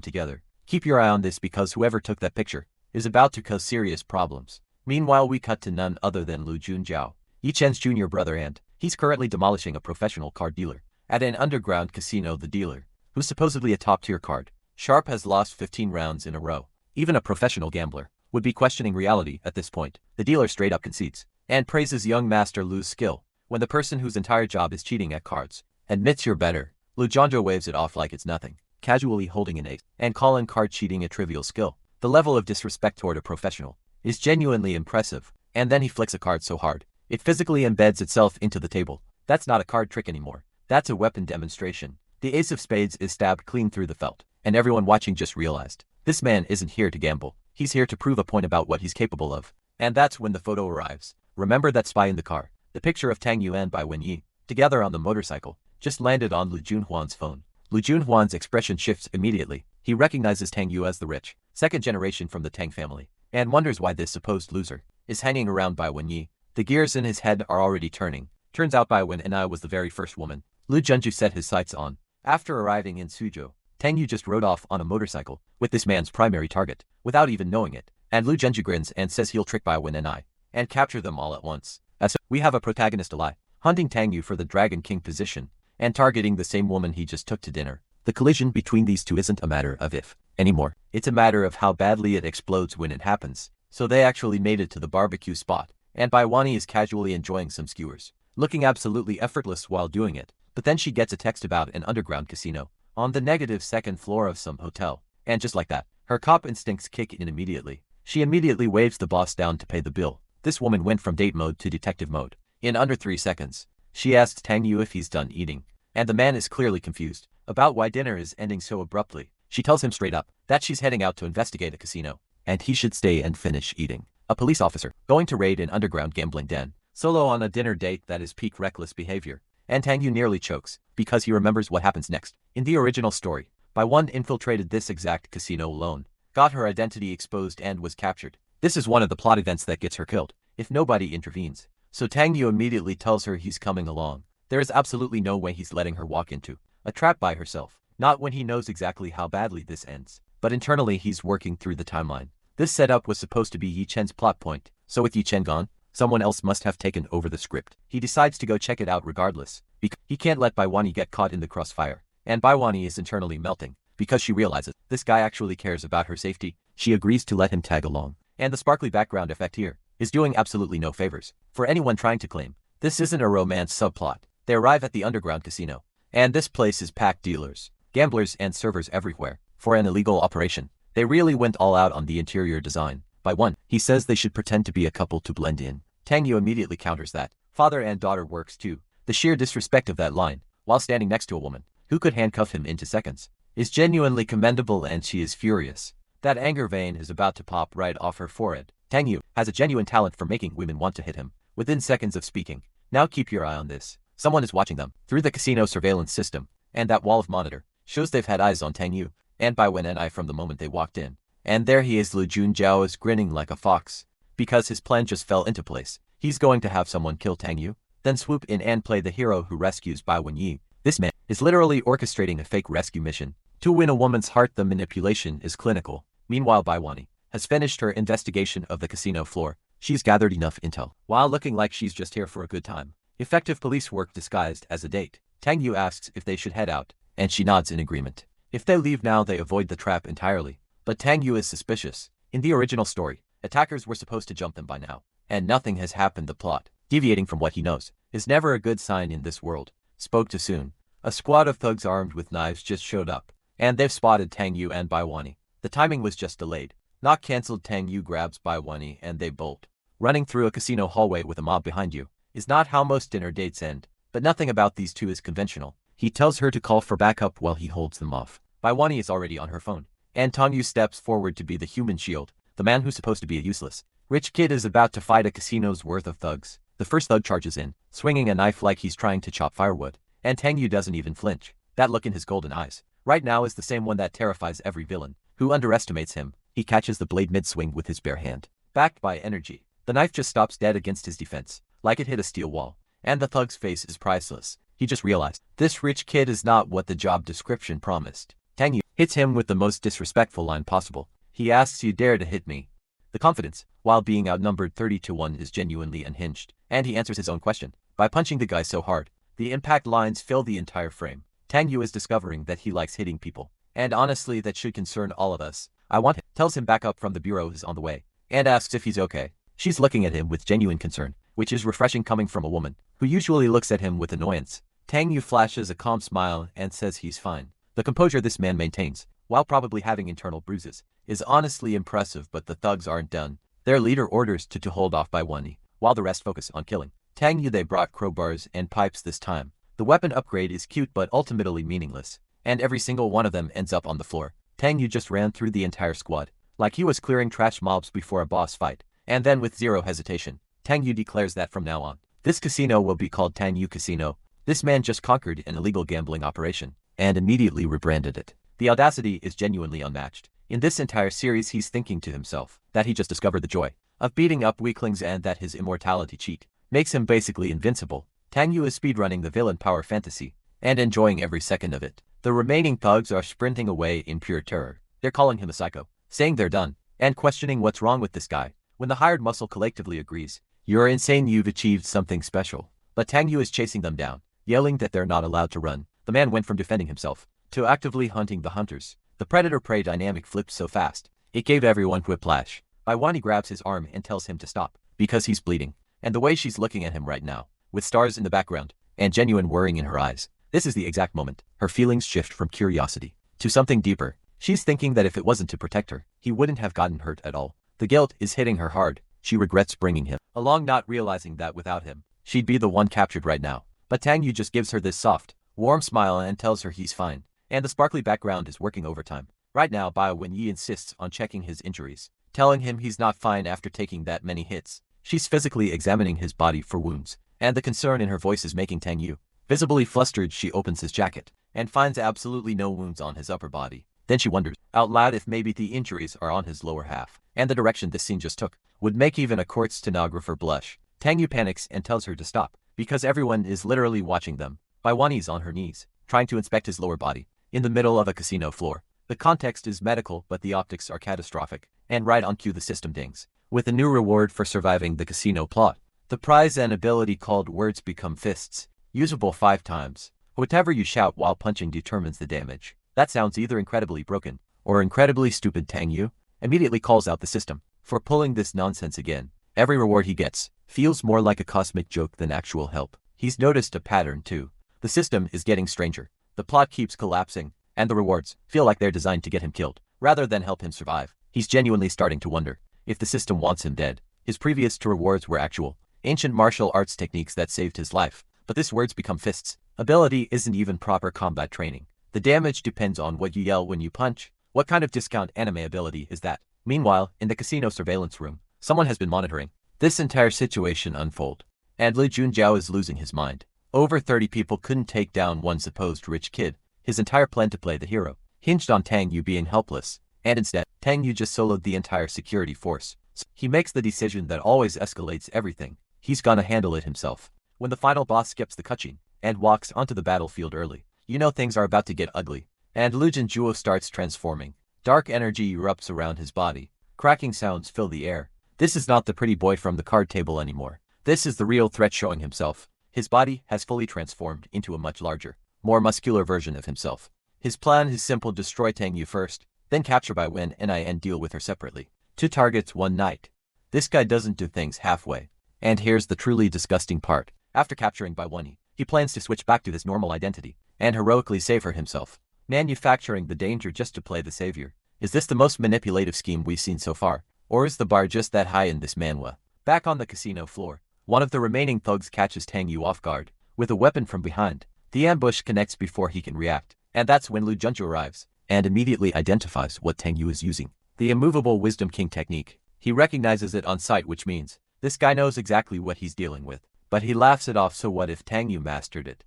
together. Keep your eye on this because whoever took that picture is about to cause serious problems. Meanwhile, we cut to none other than Lu Junjiao, Yi Chen's junior brother, and he's currently demolishing a professional card dealer at an underground casino. The dealer, who's supposedly a top-tier card sharp, has lost 15 rounds in a row. Even a professional gambler would be questioning reality at this point. The dealer straight up concedes and praises young master Lu's skill when the person whose entire job is cheating at cards admits you're better. Lu Junjiao waves it off like it's nothing, casually holding an ace and calling card cheating a trivial skill. The level of disrespect toward a professional is genuinely impressive, and then he flicks a card so hard it physically embeds itself into the table. That's not a card trick anymore, that's a weapon demonstration. The ace of spades is stabbed clean through the felt, and everyone watching just realized this man isn't here to gamble, he's here to prove a point about what he's capable of. And that's when the photo arrives. Remember that spy in the car? The picture of Tang Yu and Bai Wenyi together on the motorcycle just landed on Lu Junhuan's phone. Lu Junhuan's expression shifts immediately. He recognizes Tang Yu as the rich second generation from the Tang family, and wonders why this supposed loser is hanging around Bai Wenyi. The gears in his head are already turning. Turns out Bai Wenyi was the very first woman Lu Junju set his sights on. After arriving in Suzhou, Tang Yu just rode off on a motorcycle with this man's primary target without even knowing it, and Lu Junju grins and says he'll trick Bai Wenyi and capture them all at once. As we have a protagonist ally hunting Tang Yu for the Dragon King position and targeting the same woman he just took to dinner. The collision between these two isn't a matter of if anymore, it's a matter of how badly it explodes when it happens. So they actually made it to the barbecue spot, and Baiwani is casually enjoying some skewers, looking absolutely effortless while doing it. But then she gets a text about an underground casino on the negative second floor of some hotel, and just like that, her cop instincts kick in immediately. She immediately waves the boss down to pay the bill. This woman went from date mode to detective mode in under 3 seconds. She asks Tang Yu if he's done eating, and the man is clearly confused about why dinner is ending so abruptly. She tells him straight up that she's heading out to investigate a casino, and he should stay and finish eating. A police officer going to raid an underground gambling den, solo on a dinner date that is peak reckless behavior, and Tang Yu nearly chokes because he remembers what happens next. In the original story, Baiwan infiltrated this exact casino alone, got her identity exposed and was captured. This is one of the plot events that gets her killed if nobody intervenes. So Tang Yu immediately tells her he's coming along. There is absolutely no way he's letting her walk into a trap by herself, not when he knows exactly how badly this ends. But internally he's working through the timeline. This setup was supposed to be Yi Chen's plot point, so with Yi Chen gone, someone else must have taken over the script. He decides to go check it out regardless, because he can't let Baiwani get caught in the crossfire. And Baiwani is internally melting, because she realizes this guy actually cares about her safety. She agrees to let him tag along, and the sparkly background effect here is doing absolutely no favors for anyone trying to claim this isn't a romance subplot. They arrive at the underground casino, and this place is packed dealers, gamblers and servers everywhere. For an illegal operation, they really went all out on the interior design. By one, he says they should pretend to be a couple to blend in. Tang Yu immediately counters that father and daughter works too. The sheer disrespect of that line, while standing next to a woman who could handcuff him into seconds, is genuinely commendable, and she is furious. That anger vein is about to pop right off her forehead. Tang Yu has a genuine talent for making women want to hit him within seconds of speaking. Now keep your eye on this. Someone is watching them through the casino surveillance system, and that wall of monitor shows they've had eyes on Tang Yu and Bai Wenyi from the moment they walked in. And there he is. Lu Junjiao is grinning like a fox because his plan just fell into place. He's going to have someone kill Tang Yu, then swoop in and play the hero who rescues Bai Wenyi. This man is literally orchestrating a fake rescue mission to win a woman's heart. The manipulation is clinical. Meanwhile, Bai Wenyi has finished her investigation of the casino floor. She's gathered enough intel, while looking like she's just here for a good time. Effective police work disguised as a date. Tang Yu asks if they should head out, and she nods in agreement. If they leave now, they avoid the trap entirely. But Tang Yu is suspicious. In the original story, attackers were supposed to jump them by now, and nothing has happened. The plot, deviating from what he knows, is never a good sign in this world. Spoke too soon. A squad of thugs armed with knives just showed up, and they've spotted Tang Yu and Bai Wenyi. The timing was just delayed, not cancelled. Tang Yu grabs Bai Wenyi and they bolt. Running through a casino hallway with a mob behind you is not how most dinner dates end, but nothing about these two is conventional. He tells her to call for backup while he holds them off. Bai Wenyi is already on her phone, and Tang Yu steps forward to be the human shield. The man who's supposed to be a useless rich kid is about to fight a casino's worth of thugs. The first thug charges in, swinging a knife like he's trying to chop firewood, and Tang Yu doesn't even flinch. That look in his golden eyes right now is the same one that terrifies every villain who underestimates him. He catches the blade mid-swing with his bare hand. Backed by energy, the knife just stops dead against his defense, like it hit a steel wall, and the thug's face is priceless. He just realized this rich kid is not what the job description promised. Tang Yu hits him with the most disrespectful line possible. He asks, "You dare to hit me?" The confidence, while being outnumbered 30-1, is genuinely unhinged, and he answers his own question by punching the guy so hard the impact lines fill the entire frame. Tang Yu is discovering that he likes hitting people, and honestly that should concern all of us. "I want him," tells him backup from the bureau is on the way, and asks if he's okay. She's looking at him with genuine concern, which is refreshing coming from a woman who usually looks at him with annoyance. Tang Yu flashes a calm smile and says he's fine. The composure this man maintains, while probably having internal bruises, is honestly impressive. But the thugs aren't done. Their leader orders to hold off Bai Wenyi, while the rest focus on killing Tang Yu. They brought crowbars and pipes this time. The weapon upgrade is cute but ultimately meaningless, and every single one of them ends up on the floor. Tang Yu just ran through the entire squad, like he was clearing trash mobs before a boss fight, and then with zero hesitation, Tang Yu declares that from now on, this casino will be called Tang Yu Casino. This man just conquered an illegal gambling operation, and immediately rebranded it. The audacity is genuinely unmatched. In this entire series, he's thinking to himself that he just discovered the joy of beating up weaklings and that his immortality cheat makes him basically invincible. Tang Yu is speedrunning the villain power fantasy and enjoying every second of it. The remaining thugs are sprinting away in pure terror. They're calling him a psycho, saying they're done, and questioning what's wrong with this guy. When the hired muscle collectively agrees, "You're insane, you've achieved something special." But Tang Yu is chasing them down, yelling that they're not allowed to run. The man went from defending himself to actively hunting the hunters. The predator-prey dynamic flipped so fast, it gave everyone whiplash. Bai Wenyi grabs his arm and tells him to stop, because he's bleeding. And the way she's looking at him right now, with stars in the background, and genuine worrying in her eyes, this is the exact moment her feelings shift from curiosity to something deeper. She's thinking that if it wasn't to protect her, he wouldn't have gotten hurt at all. The guilt is hitting her hard. She regrets bringing him along, not realizing that without him, she'd be the one captured right now. But Tang Yu just gives her this soft, warm smile and tells her he's fine. And the sparkly background is working overtime. Right now, Bai Wenyi insists on checking his injuries, telling him he's not fine after taking that many hits. She's physically examining his body for wounds, and the concern in her voice is making Tang Yu visibly flustered. She opens his jacket and finds absolutely no wounds on his upper body. Then she wonders out loud if maybe the injuries are on his lower half, and the direction this scene just took would make even a court stenographer blush. Tang Yu panics and tells her to stop, because everyone is literally watching them. Bai Wenyi's on her knees, trying to inspect his lower body, in the middle of a casino floor. The context is medical, but the optics are catastrophic, and right on cue the system dings with a new reward for surviving the casino plot. The prize, an ability called Words Become Fists, usable 5 times. Whatever you shout while punching determines the damage. That sounds either incredibly broken or incredibly stupid. Tang Yu immediately calls out the system for pulling this nonsense again. Every reward he gets feels more like a cosmic joke than actual help. He's noticed a pattern too. The system is getting stranger. The plot keeps collapsing, and the rewards feel like they're designed to get him killed, rather than help him survive. He's genuinely starting to wonder if the system wants him dead. His previous 2 rewards were actual, ancient martial arts techniques that saved his life, but this Words Become Fists ability isn't even proper combat training. The damage depends on what you yell when you punch. What kind of discount anime ability is that? Meanwhile, in the casino surveillance room, someone has been monitoring this entire situation unfold, and Li Junjiao is losing his mind. Over 30 people couldn't take down one supposed rich kid. His entire plan to play the hero hinged on Tang Yu being helpless, and instead, Tang Yu just soloed the entire security force. So he makes the decision that always escalates everything. He's gonna handle it himself. When the final boss skips the cutscene and walks onto the battlefield early, you know things are about to get ugly. And Lu Junjuo starts transforming. Dark energy erupts around his body. Cracking sounds fill the air. This is not the pretty boy from the card table anymore. This is the real threat showing himself. His body has fully transformed into a much larger, more muscular version of himself. His plan is simple: destroy Tang Yu first, then capture Bai Wen and deal with her separately. 2 targets, 1 night. This guy doesn't do things halfway. And here's the truly disgusting part. After capturing Bai Wen, he plans to switch back to his normal identity and heroically save her himself. Manufacturing the danger just to play the savior. Is this the most manipulative scheme we've seen so far? Or is the bar just that high in this manhwa? Back on the casino floor, one of the remaining thugs catches Tang Yu off guard with a weapon from behind. The ambush connects before he can react, and that's when Lu Junju arrives and immediately identifies what Tang Yu is using. The immovable Wisdom King technique. He recognizes it on sight, which means this guy knows exactly what he's dealing with, but he laughs it off. So what if Tang Yu mastered it?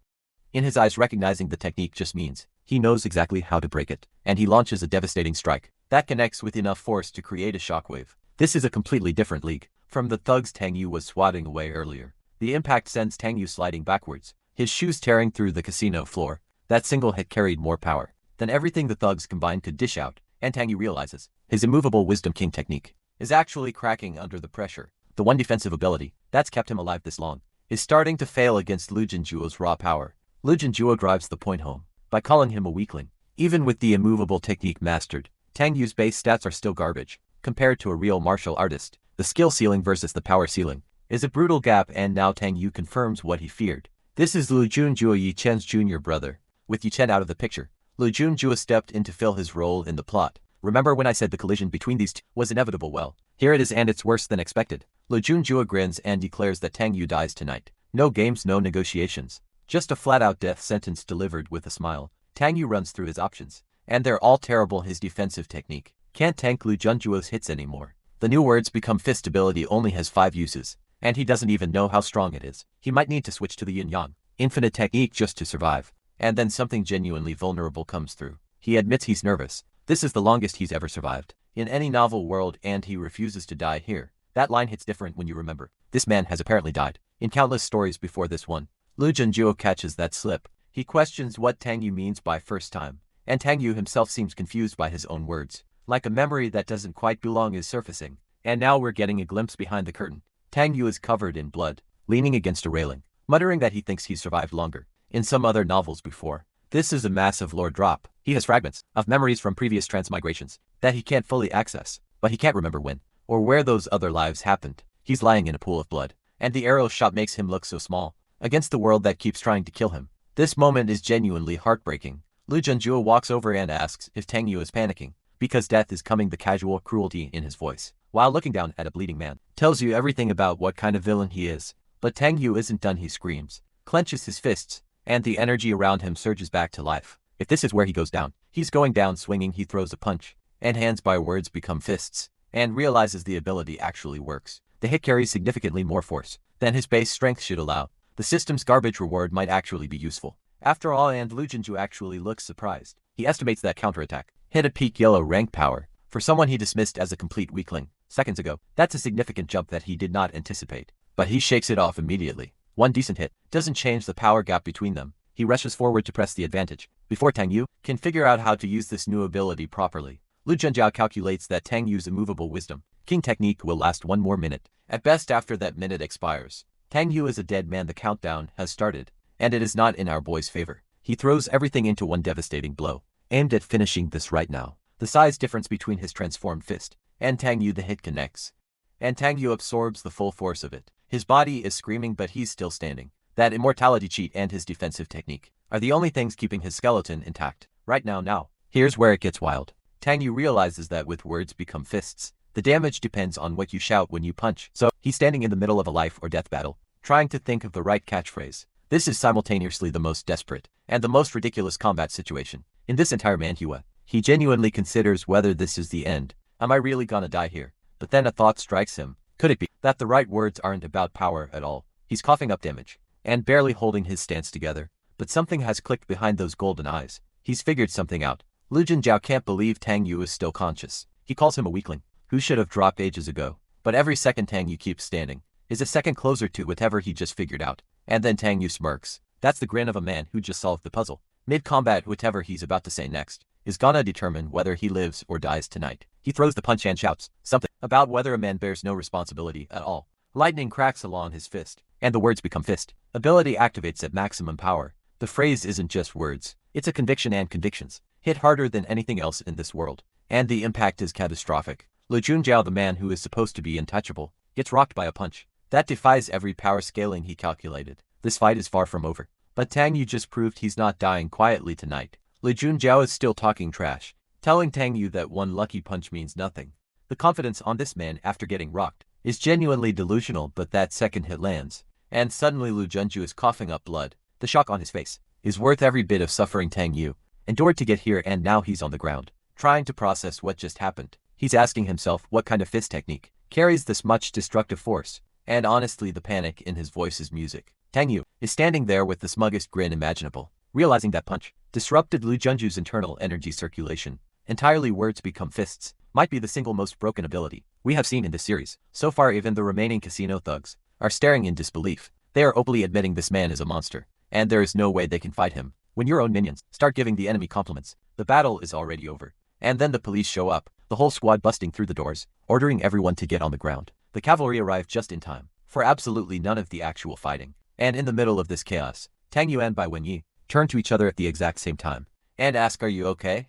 In his eyes, recognizing the technique just means he knows exactly how to break it, and he launches a devastating strike that connects with enough force to create a shockwave. This is a completely different league from the thugs Tang Yu was swatting away earlier. The impact sends Tang Yu sliding backwards, his shoes tearing through the casino floor. That single hit carried more power than everything the thugs combined could dish out, and Tang Yu realizes his immovable Wisdom King technique is actually cracking under the pressure. The one defensive ability that's kept him alive this long is starting to fail against Lu Junjuo's raw power. Lu Junjuo drives the point home by calling him a weakling. Even with the immovable technique mastered, Tang Yu's base stats are still garbage. Compared to a real martial artist, the skill ceiling versus the power ceiling is a brutal gap, and now Tang Yu confirms what he feared. This is Lu Junjuo, Yi Chen's junior brother. With Yi Chen out of the picture, Lu Junjuo stepped in to fill his role in the plot. Remember when I said the collision between these two was inevitable? Well, here it is, and it's worse than expected. Lu Junjuo grins and declares that Tang Yu dies tonight. No games, no negotiations. Just a flat-out death sentence delivered with a smile. Tang Yu runs through his options, and they're all terrible. His defensive technique can't tank Lu Junjuo's hits anymore. The new words become fist ability only has 5 uses, and he doesn't even know how strong it is. He might need to switch to the yin-yang infinite technique just to survive. And then something genuinely vulnerable comes through. He admits he's nervous. This is the longest he's ever survived in any novel world, and he refuses to die here. That line hits different when you remember this man has apparently died in countless stories before this one. Lu Junjuo catches that slip. He questions what Tang Yu means by first time, and Tang Yu himself seems confused by his own words. Like a memory that doesn't quite belong is surfacing, and now we're getting a glimpse behind the curtain. Tang Yu is covered in blood, leaning against a railing, muttering that he thinks he's survived longer in some other novels before. This is a massive lore drop. He has fragments of memories from previous transmigrations that he can't fully access, but he can't remember when or where those other lives happened. He's lying in a pool of blood, and the arrow shot makes him look so small against the world that keeps trying to kill him. This moment is genuinely heartbreaking. Lu Junjuo walks over and asks if Tang Yu is panicking, because death is coming. The casual cruelty in his voice, while looking down at a bleeding man, tells you everything about what kind of villain he is. But Tang Yu isn't done. He screams, clenches his fists, and the energy around him surges back to life. If this is where he goes down, he's going down swinging. He throws a punch, and hands by words become fists, and realizes the ability actually works. The hit carries significantly more force than his base strength should allow. The system's garbage reward might actually be useful after all, and Lu Junjuo actually looks surprised. He estimates that counterattack hit a peak yellow rank power for someone he dismissed as a complete weakling seconds ago. That's a significant jump that he did not anticipate, but he shakes it off immediately. One decent hit doesn't change the power gap between them. He rushes forward to press the advantage before Tang Yu can figure out how to use this new ability properly. Lu Junjuo calculates that Tang Yu's immovable Wisdom King technique will last 1 more minute. At best, after that minute expires, Tang Yu is a dead man. The countdown has started, and it is not in our boy's favor. He throws everything into one devastating blow, aimed at finishing this right now. The size difference between his transformed fist and Tang Yu, the hit connects, and Tang Yu absorbs the full force of it. His body is screaming, but he's still standing. That immortality cheat and his defensive technique are the only things keeping his skeleton intact right now. Here's where it gets wild. Tang Yu realizes that with words become fists, the damage depends on what you shout when you punch. So he's standing in the middle of a life or death battle, trying to think of the right catchphrase. This is simultaneously the most desperate and the most ridiculous combat situation in this entire manhwa. He genuinely considers whether this is the end. Am I really gonna die here? But then a thought strikes him. Could it be that the right words aren't about power at all? He's coughing up damage and barely holding his stance together, but something has clicked behind those golden eyes. He's figured something out. Lu Junjuo can't believe Tang Yu is still conscious. He calls him a weakling who should have dropped ages ago, but every second Tang Yu keeps standing is a second closer to whatever he just figured out. And then Tang Yu smirks. That's the grin of a man who just solved the puzzle. Mid-combat, whatever he's about to say next is gonna determine whether he lives or dies tonight. He throws the punch and shouts something about whether a man bears no responsibility at all. Lightning cracks along his fist, and the words become fist. Ability activates at maximum power. The phrase isn't just words, it's a conviction, and convictions hit harder than anything else in this world. And the impact is catastrophic. Lu Junjiao, the man who is supposed to be untouchable, gets rocked by a punch that defies every power scaling he calculated. This fight is far from over. But Tang Yu just proved he's not dying quietly tonight. Lu Junjiao is still talking trash, telling Tang Yu that one lucky punch means nothing. The confidence on this man after getting rocked is genuinely delusional, but that second hit lands, and suddenly Lu Junju is coughing up blood. The shock on his face is worth every bit of suffering Tang Yu endured to get here, and now he's on the ground, trying to process what just happened. He's asking himself what kind of fist technique carries this much destructive force, and honestly the panic in his voice is music. Tang Yu is standing there with the smuggest grin imaginable, realizing that punch disrupted Lu Junju's internal energy circulation. Entirely words become fists might be the single most broken ability we have seen in this series. So far, even the remaining casino thugs are staring in disbelief. They are openly admitting this man is a monster, and there is no way they can fight him. When your own minions start giving the enemy compliments, the battle is already over. And then the police show up, the whole squad busting through the doors, ordering everyone to get on the ground. The cavalry arrive just in time for absolutely none of the actual fighting. And in the middle of this chaos, Tang Yu and Bai Wenyi turn to each other at the exact same time and ask, "Are you okay?"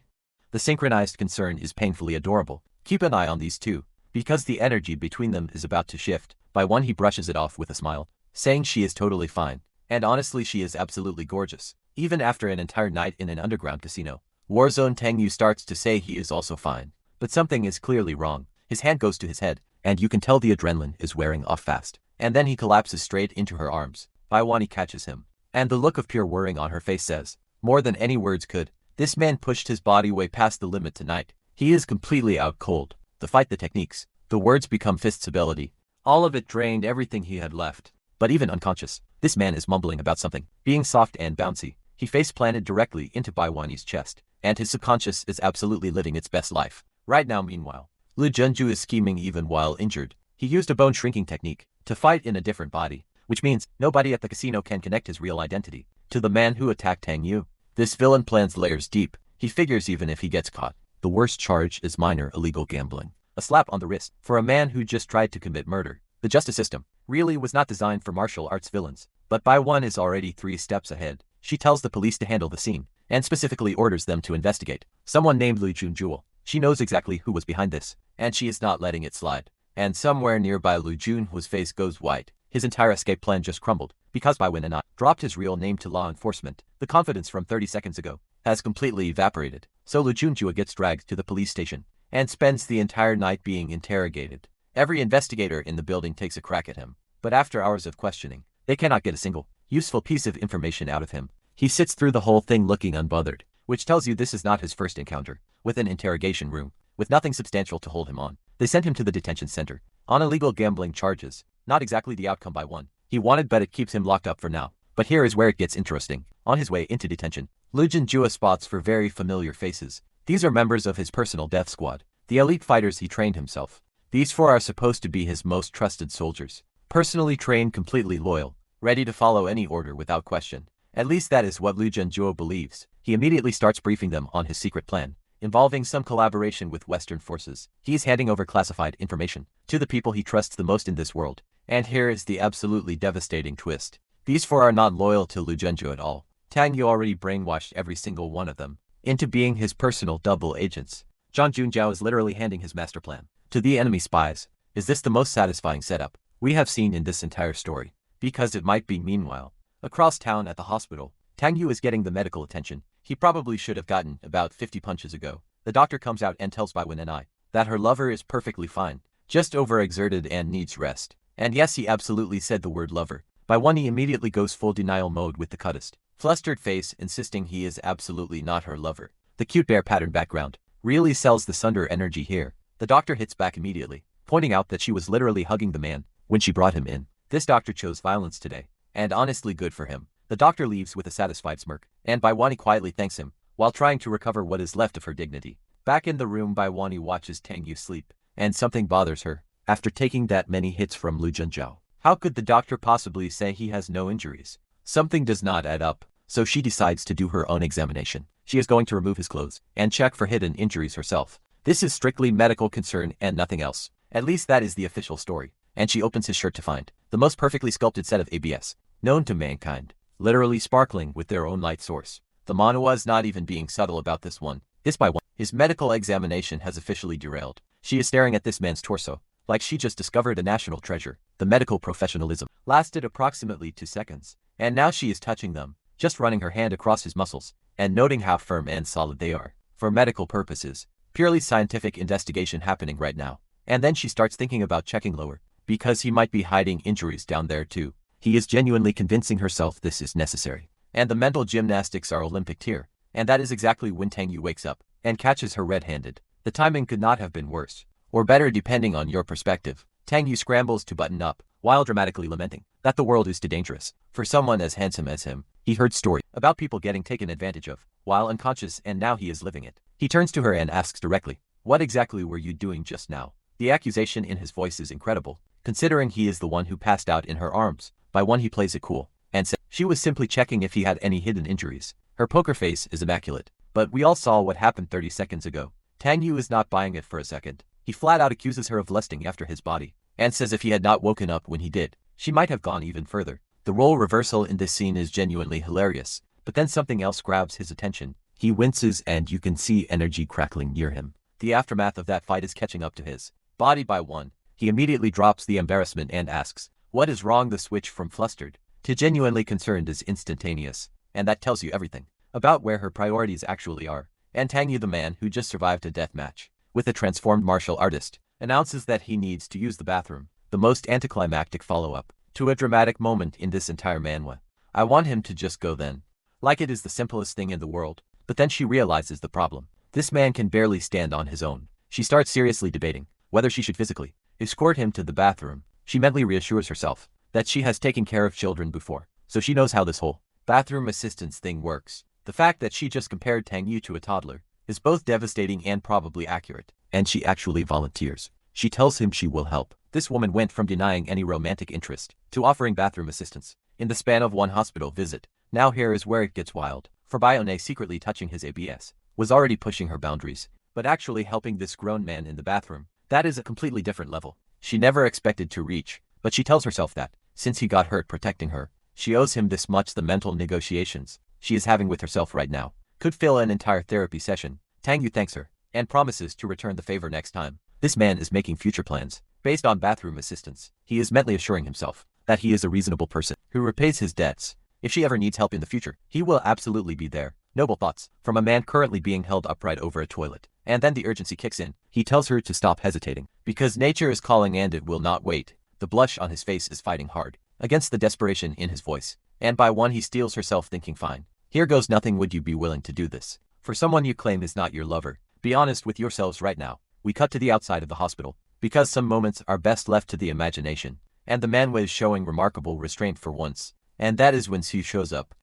The synchronized concern is painfully adorable. Keep an eye on these two, because the energy between them is about to shift. By one, he brushes it off with a smile, saying she is totally fine. And honestly, she is absolutely gorgeous. Even after an entire night in an underground casino, Warzone, Tang Yu starts to say he is also fine. But something is clearly wrong. His hand goes to his head, and you can tell the adrenaline is wearing off fast. And then he collapses straight into her arms. Baiwani catches him, and the look of pure worrying on her face says more than any words could. This man pushed his body way past the limit tonight. He is completely out cold. The fight, the techniques, the words become fist's ability. All of it drained everything he had left. But even unconscious, this man is mumbling about something being soft and bouncy. He face planted directly into Baiwani's chest, and his subconscious is absolutely living its best life right now. Meanwhile, Lu Junju is scheming even while injured. He used a bone shrinking technique to fight in a different body, which means nobody at the casino can connect his real identity to the man who attacked Tang Yu. This villain plans layers deep. He figures even if he gets caught, the worst charge is minor illegal gambling. A slap on the wrist for a man who just tried to commit murder. The justice system really was not designed for martial arts villains, but Bai Wan is already 3 steps ahead. She tells the police to handle the scene, and specifically orders them to investigate someone named Lu Junjuel. She knows exactly who was behind this, and she is not letting it slide. And somewhere nearby, Lu Junju's face goes white. His entire escape plan just crumbled, because Bai Wen and I dropped his real name to law enforcement. The confidence from 30 seconds ago has completely evaporated. So Lu Junju gets dragged to the police station, and spends the entire night being interrogated. Every investigator in the building takes a crack at him, but after hours of questioning, they cannot get a single useful piece of information out of him. He sits through the whole thing looking unbothered, which tells you this is not his first encounter with an interrogation room, with nothing substantial to hold him on. They sent him to the detention center on illegal gambling charges. Not exactly the outcome Bai Wan he wanted, but it keeps him locked up for now. But here is where it gets interesting. On his way into detention, Lu Junju spots for very familiar faces. These are members of his personal death squad, the elite fighters he trained himself. These 4 are supposed to be his most trusted soldiers, personally trained, completely loyal, ready to follow any order without question. At least that is what Lu Junju believes. He immediately starts briefing them on his secret plan, involving some collaboration with Western forces. He is handing over classified information to the people he trusts the most in this world. And here is the absolutely devastating twist. These 4 are not loyal to Lu Junju at all. Tang Yu already brainwashed every single one of them into being his personal double agents. Zhang Junjiao is literally handing his master plan to the enemy spies. Is this the most satisfying setup we have seen in this entire story? Because it might be. Meanwhile, across town at the hospital, Tang Yu is getting the medical attention he probably should have gotten about 50 punches ago. The doctor comes out and tells Bai Wen and I that her lover is perfectly fine, just overexerted and needs rest. And yes, he absolutely said the word lover. Bai Wan immediately goes full denial mode with the cuttest flustered face, insisting he is absolutely not her lover. The cute bear pattern background really sells the Sunder energy here. The doctor hits back immediately, pointing out that she was literally hugging the man when she brought him in. This doctor chose violence today, and honestly good for him. The doctor leaves with a satisfied smirk, and Baiwani quietly thanks him, while trying to recover what is left of her dignity. Back in the room, Baiwani watches Tang Yu sleep, and something bothers her. After taking that many hits from Lu Junjiao, How could the doctor possibly say he has no injuries? Something does not add up, so she decides to do her own examination. She is going to remove his clothes and check for hidden injuries herself. This is strictly medical concern and nothing else. At least that is the official story. And she opens his shirt to find the most perfectly sculpted set of ABS known to mankind, literally sparkling with their own light source. The manhwa is not even being subtle about this one. This by one, his medical examination has officially derailed. She is staring at this man's torso, like she just discovered a national treasure. The medical professionalism lasted approximately 2 seconds, and now she is touching them, just running her hand across his muscles, and noting how firm and solid they are. For medical purposes, purely scientific investigation happening right now. And then she starts thinking about checking lower, because he might be hiding injuries down there too. He is genuinely convincing herself this is necessary. And the mental gymnastics are Olympic tier. And that is exactly when Tang Yu wakes up and catches her red-handed. The timing could not have been worse, or better depending on your perspective. Tang Yu scrambles to button up, while dramatically lamenting that the world is too dangerous for someone as handsome as him. He heard stories about people getting taken advantage of while unconscious, and now he is living it. He turns to her and asks directly, "What exactly were you doing just now?" The accusation in his voice is incredible, considering he is the one who passed out in her arms. By one, he plays it cool and says she was simply checking if he had any hidden injuries. Her poker face is immaculate, but we all saw what happened 30 seconds ago. Tang Yu is not buying it for a second. He flat out accuses her of lusting after his body, and says if he had not woken up when he did, she might have gone even further. The role reversal in this scene is genuinely hilarious, but then something else grabs his attention. He winces and you can see energy crackling near him. The aftermath of that fight is catching up to his body by one. He immediately drops the embarrassment and asks, "What is wrong?" The switch from flustered to genuinely concerned is instantaneous, and that tells you everything about where her priorities actually are. And Tang Yu, the man who just survived a death match with a transformed martial artist, announces that he needs to use the bathroom, the most anticlimactic follow-up to a dramatic moment in this entire manhwa. I want him to just go then. Like it is the simplest thing in the world, but then she realizes the problem. This man can barely stand on his own. She starts seriously debating whether she should physically escort him to the bathroom. She mentally reassures herself that she has taken care of children before, so she knows how this whole bathroom assistance thing works. The fact that she just compared Tang Yu to a toddler is both devastating and probably accurate, and she actually volunteers. She tells him she will help. This woman went from denying any romantic interest to offering bathroom assistance in the span of one hospital visit. Now here is where it gets wild, for Bayone secretly touching his ABS was already pushing her boundaries, but actually helping this grown man in the bathroom, that is a completely different level. She never expected to reach, but she tells herself that, since he got hurt protecting her, she owes him this much. The mental negotiations she is having with herself right now could fill an entire therapy session. Tang Yu thanks her and promises to return the favor next time. This man is making future plans based on bathroom assistance. He is mentally assuring himself that he is a reasonable person who repays his debts. If she ever needs help in the future, he will absolutely be there. Noble thoughts from a man currently being held upright over a toilet. And then the urgency kicks in. He tells her to stop hesitating, because nature is calling and it will not wait. The blush on his face is fighting hard against the desperation in his voice. And by one, he steels herself, thinking, fine, here goes nothing. Would you be willing to do this for someone you claim is not your lover? Be honest with yourselves right now. We cut to the outside of the hospital, because some moments are best left to the imagination. And the man was showing remarkable restraint for once. And that is when Sue shows up.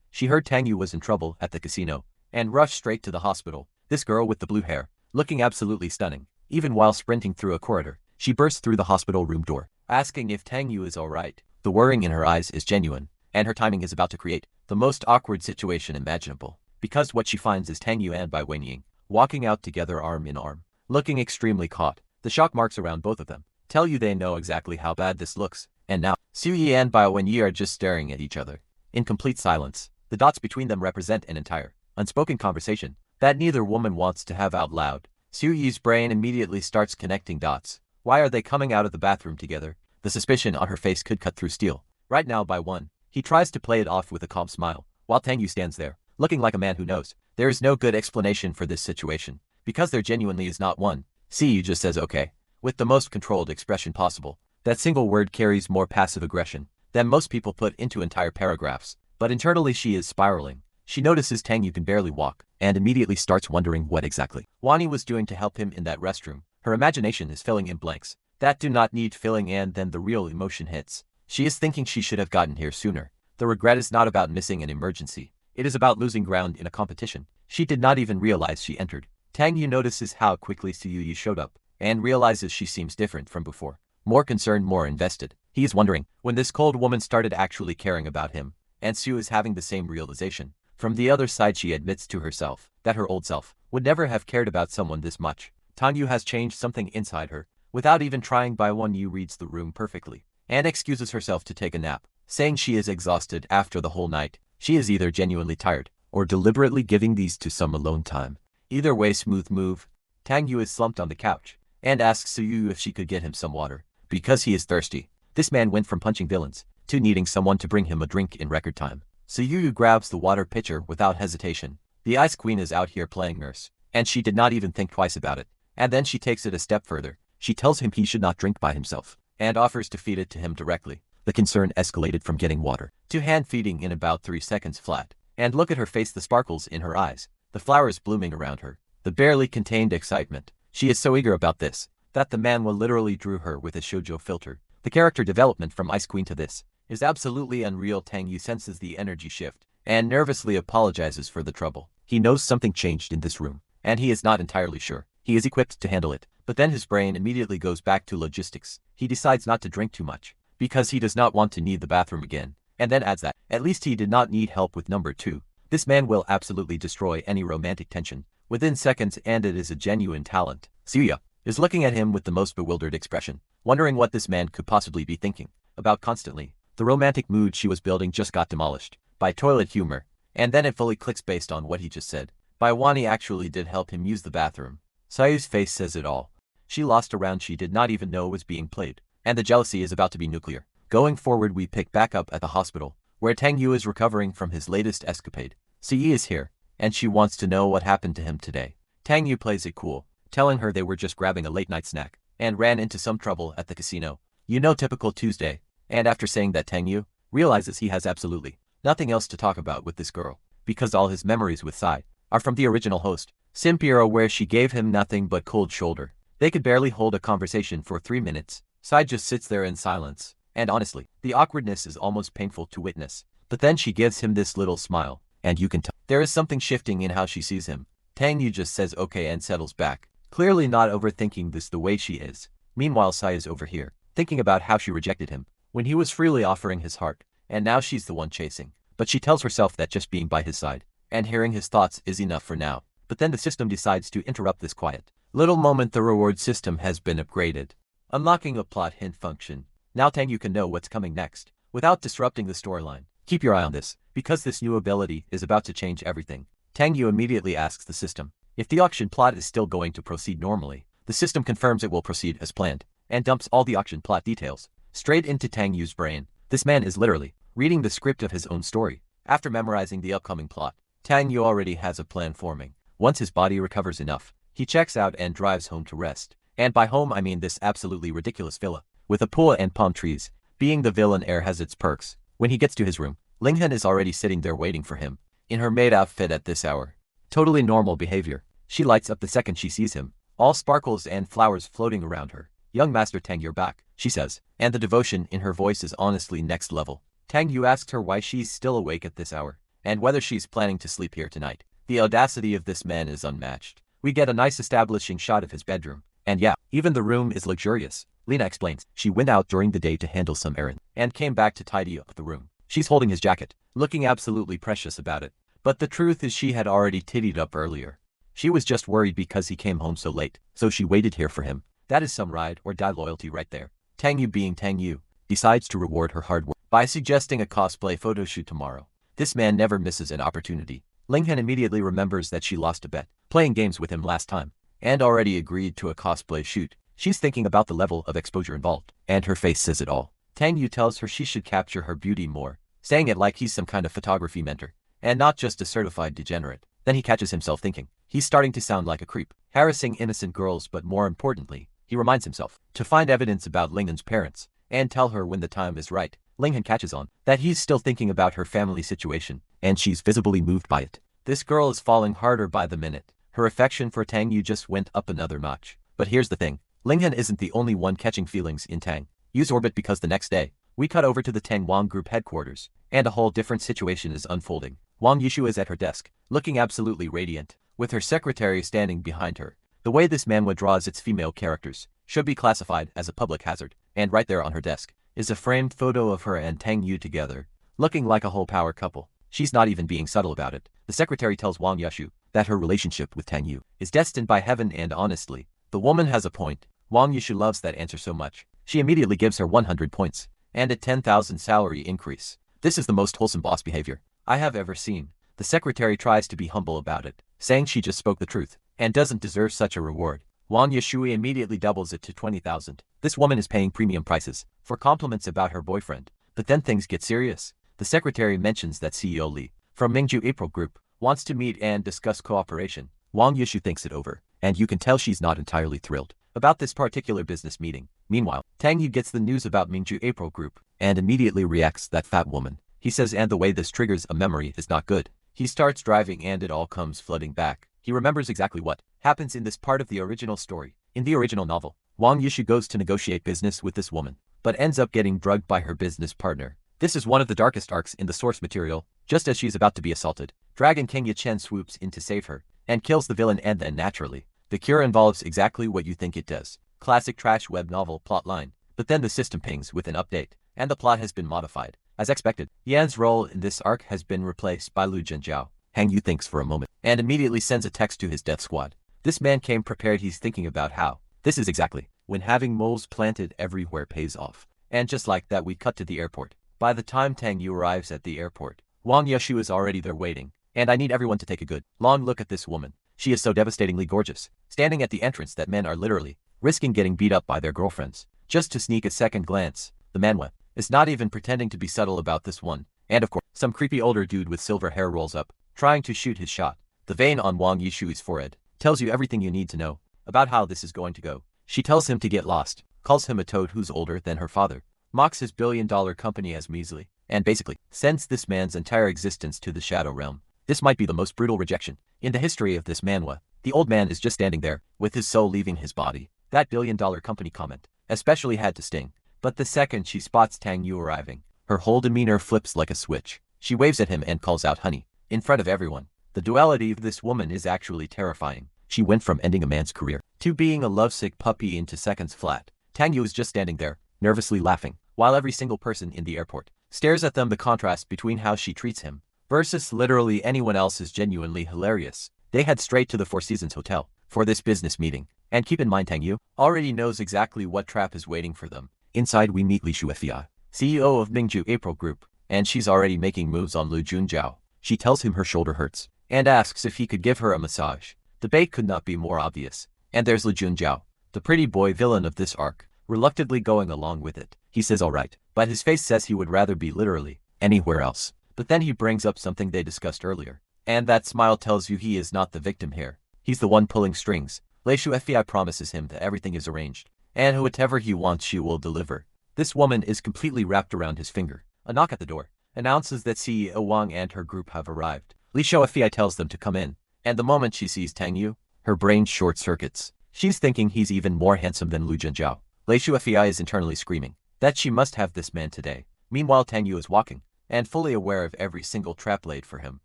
She heard Tang Yu was in trouble at the casino, and rushed straight to the hospital. This girl with the blue hair, looking absolutely stunning. Even while sprinting through a corridor, she bursts through the hospital room door, asking if Tang Yu is alright. The worrying in her eyes is genuine, and her timing is about to create the most awkward situation imaginable. Because what she finds is Tang Yu and Bai Wenying walking out together arm in arm, looking extremely caught. The shock marks around both of them tell you they know exactly how bad this looks. And now, Su Yi and Bai Wenyi are just staring at each other in complete silence. The dots between them represent an entire, unspoken conversation that neither woman wants to have out loud. Su Yi's brain immediately starts connecting dots. Why are they coming out of the bathroom together? The suspicion on her face could cut through steel. Right now, by one, he tries to play it off with a calm smile, while Tang Yu stands there, looking like a man who knows there is no good explanation for this situation, because there genuinely is not one. Su Yi just says okay, with the most controlled expression possible. That single word carries more passive aggression than most people put into entire paragraphs. But internally she is spiraling. She notices Tang Yu can barely walk, and immediately starts wondering what exactly Wani was doing to help him in that restroom. Her imagination is filling in blanks that do not need filling, and then the real emotion hits. She is thinking she should have gotten here sooner. The regret is not about missing an emergency. It is about losing ground in a competition she did not even realize she entered. Tang Yu notices how quickly Su Yi showed up, and realizes she seems different from before. More concerned, more invested. He is wondering when this cold woman started actually caring about him, and Sue is having the same realization. From the other side, she admits to herself that her old self would never have cared about someone this much. Tang Yu has changed something inside her. Without even trying, Bai Yu reads the room perfectly and excuses herself to take a nap, saying she is exhausted after the whole night. She is either genuinely tired or deliberately giving these to some alone time. Either way, smooth move. Tang Yu is slumped on the couch and asks Suyu if she could get him some water because he is thirsty. This man went from punching villains to needing someone to bring him a drink in record time. Suyu grabs the water pitcher without hesitation. The Ice Queen is out here playing nurse, and she did not even think twice about it. And then she takes it a step further. She tells him he should not drink by himself, and offers to feed it to him directly. The concern escalated from getting water to hand feeding in about 3 seconds flat. And look at her face, the sparkles in her eyes, the flowers blooming around her, the barely contained excitement. She is so eager about this that the man will literally drew her with a shoujo filter. The character development from Ice Queen to this is absolutely unreal. Tang Yu senses the energy shift and nervously apologizes for the trouble. He knows something changed in this room, and he is not entirely sure he is equipped to handle it. But then his brain immediately goes back to logistics. He decides not to drink too much because he does not want to need the bathroom again, and then adds that at least he did not need help with number 2. This man will absolutely destroy any romantic tension within seconds, and it is a genuine talent. Suya is looking at him with the most bewildered expression, wondering what this man could possibly be thinking about constantly. The romantic mood she was building just got demolished by toilet humor, and then it fully clicks based on what he just said. Baiwani actually did help him use the bathroom. Sayu's face says it all. She lost a round she did not even know was being played, and the jealousy is about to be nuclear. Going forward, we pick back up at the hospital, where Tang Yu is recovering from his latest escapade. Siyi is here, and she wants to know what happened to him today. Tang Yu plays it cool, telling her they were just grabbing a late-night snack, and ran into some trouble at the casino. You know, typical Tuesday. And after saying that, Tang Yu realizes he has absolutely nothing else to talk about with this girl, because all his memories with Sai are from the original host, Simpira, where she gave him nothing but cold shoulder. They could barely hold a conversation for 3 minutes. Sai just sits there in silence, and honestly, the awkwardness is almost painful to witness. But then she gives him this little smile, and you can tell there is something shifting in how she sees him. Tang Yu just says okay and settles back, clearly not overthinking this the way she is. Meanwhile, Sai is over here, thinking about how she rejected him when he was freely offering his heart, and now she's the one chasing. But she tells herself that just being by his side and hearing his thoughts is enough for now. But then the system decides to interrupt this quiet little moment. The reward system has been upgraded, unlocking a plot hint function. Now Tang Yu can know what's coming next without disrupting the storyline. Keep your eye on this, because this new ability is about to change everything. Tang Yu immediately asks the system if the auction plot is still going to proceed normally. The system confirms it will proceed as planned, and dumps all the auction plot details straight into Tang Yu's brain. This man is literally reading the script of his own story. After memorizing the upcoming plot, Tang Yu already has a plan forming. Once his body recovers enough, he checks out and drives home to rest. And by home I mean this absolutely ridiculous villa, with a pool and palm trees. Being the villain heir has its perks. When he gets to his room, Linghan is already sitting there waiting for him, in her maid outfit at this hour. Totally normal behavior. She lights up the second she sees him, all sparkles and flowers floating around her. Young Master Tang, you're back, she says, and the devotion in her voice is honestly next level. Tang Yu asks her why she's still awake at this hour, and whether she's planning to sleep here tonight. The audacity of this man is unmatched. We get a nice establishing shot of his bedroom, and yeah, even the room is luxurious. Lena explains she went out during the day to handle some errand, and came back to tidy up the room. She's holding his jacket, looking absolutely precious about it. But the truth is she had already tittied up earlier. She was just worried because he came home so late, so she waited here for him. That is some ride or die loyalty right there. Tang Yu, being Tang Yu, decides to reward her hard work by suggesting a cosplay photoshoot tomorrow. This man never misses an opportunity. Linghan immediately remembers that she lost a bet playing games with him last time, and already agreed to a cosplay shoot. She's thinking about the level of exposure involved, and her face says it all. Tang Yu tells her she should capture her beauty more, saying it like he's some kind of photography mentor, and not just a certified degenerate. Then he catches himself thinking he's starting to sound like a creep, harassing innocent girls, but more importantly, he reminds himself to find evidence about Linghan's parents, and tell her when the time is right. Linghan catches on that he's still thinking about her family situation, and she's visibly moved by it. This girl is falling harder by the minute. Her affection for Tang Yu just went up another notch. But here's the thing, Linghan isn't the only one catching feelings in Tang Yu's orbit, because the next day, we cut over to the Tang Wang Group headquarters, and a whole different situation is unfolding. Wang Yishu is at her desk, looking absolutely radiant, with her secretary standing behind her. The way this manhwa draws its female characters should be classified as a public hazard, and right there on her desk is a framed photo of her and Tang Yu together, looking like a whole power couple. She's not even being subtle about it. The secretary tells Wang Yushu that her relationship with Tang Yu is destined by heaven, and honestly, the woman has a point. Wang Yushu loves that answer so much. She immediately gives her 100 points and a 10,000 salary increase. This is the most wholesome boss behavior I have ever seen. The secretary tries to be humble about it, saying she just spoke the truth and doesn't deserve such a reward. Wang Yushui immediately doubles it to 20,000. This woman is paying premium prices for compliments about her boyfriend. But then things get serious. The secretary mentions that CEO Li from Mingju April Group wants to meet and discuss cooperation. Wang Yushu thinks it over, and you can tell she's not entirely thrilled about this particular business meeting. Meanwhile, Tang Yu gets the news about Mingju April Group and immediately reacts that fat woman. He says, and the way this triggers a memory is not good. He starts driving and it all comes flooding back. He remembers exactly what happens in this part of the original story. In the original novel, Wang Yushu goes to negotiate business with this woman, but ends up getting drugged by her business partner. This is one of the darkest arcs in the source material. Just as she's about to be assaulted, Dragon King Yachen swoops in to save her and kills the villain, and then naturally, the cure involves exactly what you think it does. Classic trash web novel plotline. But then the system pings with an update, and the plot has been modified. As expected, Yan's role in this arc has been replaced by Lu Jinjiao. Hang Yu thinks for a moment, and immediately sends a text to his death squad. This man came prepared. He's thinking about how this is exactly when having moles planted everywhere pays off. And just like that, we cut to the airport. By the time Tang Yu arrives at the airport, Wang Yushu is already there waiting. And I need everyone to take a good, long look at this woman. She is so devastatingly gorgeous, standing at the entrance that men are literally risking getting beat up by their girlfriends just to sneak a second glance. The manhwa is not even pretending to be subtle about this one. And of course, some creepy older dude with silver hair rolls up, trying to shoot his shot. The vein on Wang Yushui's forehead tells you everything you need to know about how this is going to go. She tells him to get lost, calls him a toad who's older than her father, mocks his billion-dollar company as measly, and basically sends this man's entire existence to the shadow realm. This might be the most brutal rejection in the history of this manhwa. The old man is just standing there, with his soul leaving his body. That billion-dollar company comment especially had to sting. But the second she spots Tang Yu arriving, her whole demeanor flips like a switch. She waves at him and calls out honey, in front of everyone. The duality of this woman is actually terrifying. She went from ending a man's career to being a lovesick puppy into seconds flat. Tang Yu is just standing there, nervously laughing, while every single person in the airport stares at them. The contrast between how she treats him versus literally anyone else is genuinely hilarious. They head straight to the Four Seasons Hotel for this business meeting. And keep in mind, Tang Yu already knows exactly what trap is waiting for them. Inside we meet Li Shuefei, CEO of Mingju April Group, and she's already making moves on Lu Junjiao. She tells him her shoulder hurts and asks if he could give her a massage. The bait could not be more obvious. And there's Lu Junjiao, the pretty boy villain of this arc, reluctantly going along with it. He says alright, but his face says he would rather be literally anywhere else. But then he brings up something they discussed earlier, and that smile tells you he is not the victim here. He's the one pulling strings. Lei Shuefei promises him that everything is arranged, and whatever he wants she will deliver. This woman is completely wrapped around his finger. A knock at the door announces that CEO Wang and her group have arrived. Li Shuefei tells them to come in, and the moment she sees Tang Yu, her brain short circuits. She's thinking he's even more handsome than Lu Jinjiao. Lei Shuefei is internally screaming that she must have this man today. Meanwhile, Tang Yu is walking, and fully aware of every single trap laid for him.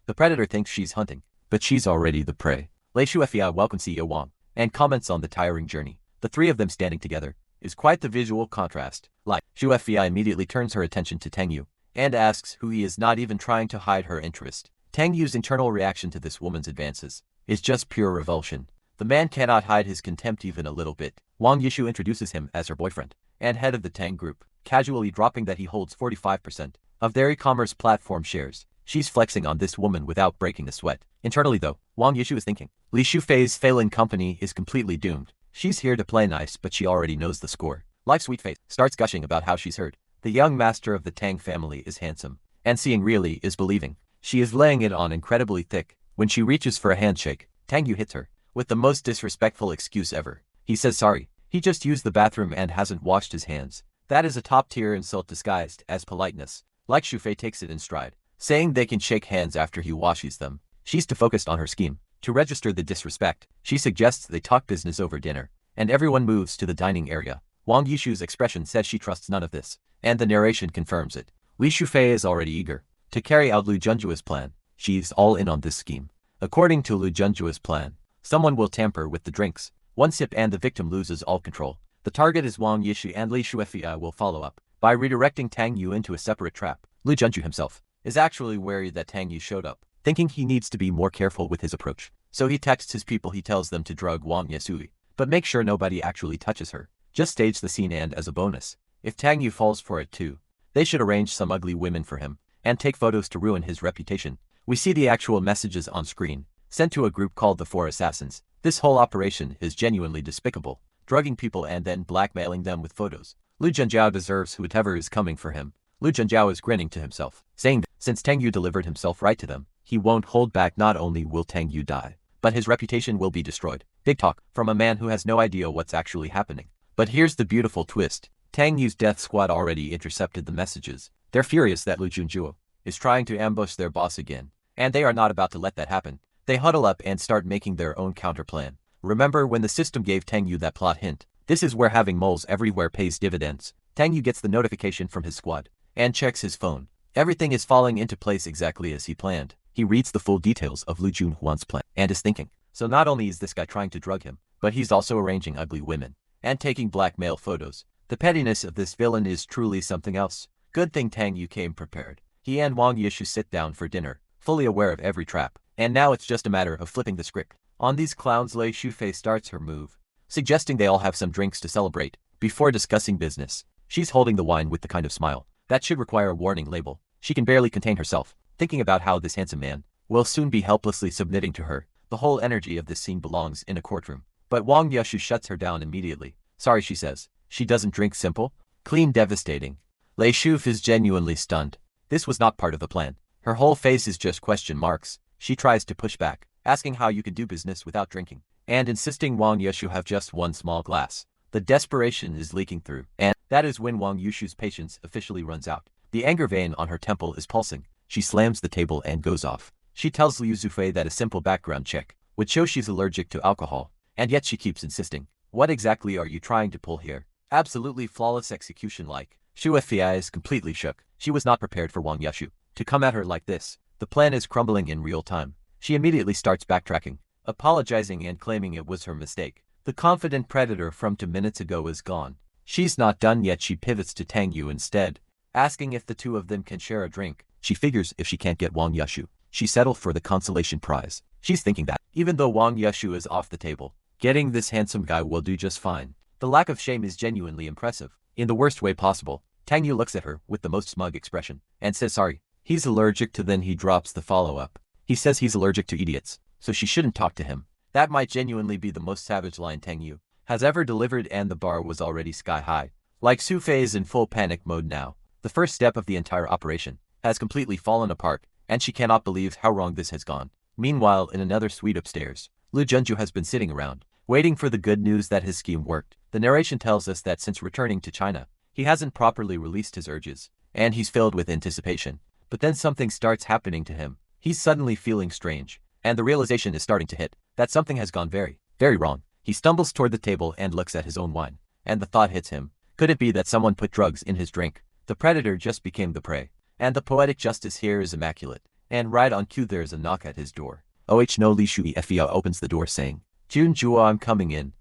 The predator thinks she's hunting, but she's already the prey. Lei Shuefei welcomes CEO Wang and comments on the tiring journey. The three of them standing together is quite the visual contrast. Like, Shuefei immediately turns her attention to Tang Yu and asks who he is, not even trying to hide her interest. Tang Yu's internal reaction to this woman's advances is just pure revulsion. The man cannot hide his contempt even a little bit. Wang Yushu introduces him as her boyfriend and head of the Tang group, casually dropping that he holds 45% of their e-commerce platform shares. She's flexing on this woman without breaking a sweat. Internally though, Wang Yushu is thinking, Li Shufei's failing company is completely doomed. She's here to play nice, but she already knows the score. Live Sweet Face starts gushing about how she's heard the young master of the Tang family is handsome, and seeing really is believing. She is laying it on incredibly thick. When she reaches for a handshake, Tang Yu hits her with the most disrespectful excuse ever. He says sorry, he just used the bathroom and hasn't washed his hands. That is a top-tier insult disguised as politeness. Like Shufei takes it in stride, saying they can shake hands after he washes them. She's too focused on her scheme to register the disrespect. She suggests they talk business over dinner, and everyone moves to the dining area. Wang Yushu's expression says she trusts none of this, and the narration confirms it. Li Shufei is already eager to carry out Lu Junjua's plan. She's all in on this scheme. According to Lu Junjua's plan, someone will tamper with the drinks. One sip and the victim loses all control. The target is Wang Yushu, and Li Shuefei will follow up. by redirecting Tang Yu into a separate trap. Lu Junju himself is actually wary that Tang Yu showed up, thinking he needs to be more careful with his approach. So he texts his people. He tells them to drug Wang Yasui, but make sure nobody actually touches her. Just stage the scene, and as a bonus, if Tang Yu falls for it too, they should arrange some ugly women for him and take photos to ruin his reputation. We see the actual messages on screen, sent to a group called the Four Assassins. This whole operation is genuinely despicable, drugging people and then blackmailing them with photos. Lu Junjiao deserves whatever is coming for him. Lu Junjiao is grinning to himself, saying that since Tang Yu delivered himself right to them, he won't hold back. Not only will Tang Yu die, but his reputation will be destroyed. Big talk from a man who has no idea what's actually happening. But here's the beautiful twist. Tang Yu's death squad already intercepted the messages. They're furious that Lu Junjuo is trying to ambush their boss again, and they are not about to let that happen. They huddle up and start making their own counterplan. Remember when the system gave Tang Yu that plot hint? This is where having moles everywhere pays dividends. Tang Yu gets the notification from his squad and checks his phone. Everything is falling into place exactly as he planned. He reads the full details of Lu Junhuan's plan and is thinking, so not only is this guy trying to drug him, but he's also arranging ugly women and taking blackmail photos. The pettiness of this villain is truly something else. Good thing Tang Yu came prepared. He and Wang Yishu sit down for dinner, fully aware of every trap, and now it's just a matter of flipping the script. On these clowns, Lei Shufei starts her move, suggesting they all have some drinks to celebrate before discussing business. She's holding the wine with the kind of smile that should require a warning label. She can barely contain herself, thinking about how this handsome man will soon be helplessly submitting to her. The whole energy of this scene belongs in a courtroom. But Wang Yishu shuts her down immediately. Sorry, she says. She doesn't drink. Simple, clean, devastating. Lei Shuf is genuinely stunned. This was not part of the plan. Her whole face is just question marks. She tries to push back, asking how you can do business without drinking, and insisting Wang Yishu have just one small glass. The desperation is leaking through, and that is when Wang Yishu's patience officially runs out. The anger vein on her temple is pulsing. She slams the table and goes off. She tells Liu Zufei that a simple background check would show she's allergic to alcohol, and yet she keeps insisting. What exactly are you trying to pull here? Absolutely flawless execution. Like, Xu Fei is completely shook. She was not prepared for Wang Yishu to come at her like this. The plan is crumbling in real time. She immediately starts backtracking, apologizing and claiming it was her mistake. The confident predator from 2 minutes ago is gone. She's not done yet. She pivots to Tang Yu instead, asking if the two of them can share a drink. She figures if she can't get Wang Yishu, she settled for the consolation prize. She's thinking that, even though Wang Yishu is off the table, getting this handsome guy will do just fine. The lack of shame is genuinely impressive. In the worst way possible, Tang Yu looks at her with the most smug expression and says sorry. He's allergic to. Then he drops the follow-up. He says he's allergic to idiots, so she shouldn't talk to him. That might genuinely be the most savage line Tang Yu has ever delivered, and the bar was already sky high. Like, Su Fei is in full panic mode now. The first step of the entire operation has completely fallen apart, and she cannot believe how wrong this has gone. Meanwhile, in another suite upstairs, Lu Junju has been sitting around, waiting for the good news that his scheme worked. The narration tells us that since returning to China, he hasn't properly released his urges, and he's filled with anticipation. But then something starts happening to him. He's suddenly feeling strange, and the realization is starting to hit that something has gone very, very wrong. He stumbles toward the table and looks at his own wine, and the thought hits him. Could it be that someone put drugs in his drink? The predator just became the prey, and the poetic justice here is immaculate. And right on cue, there's a knock at his door. Oh no, Li Shui Fei opens the door saying, Jun Jua, I'm coming in.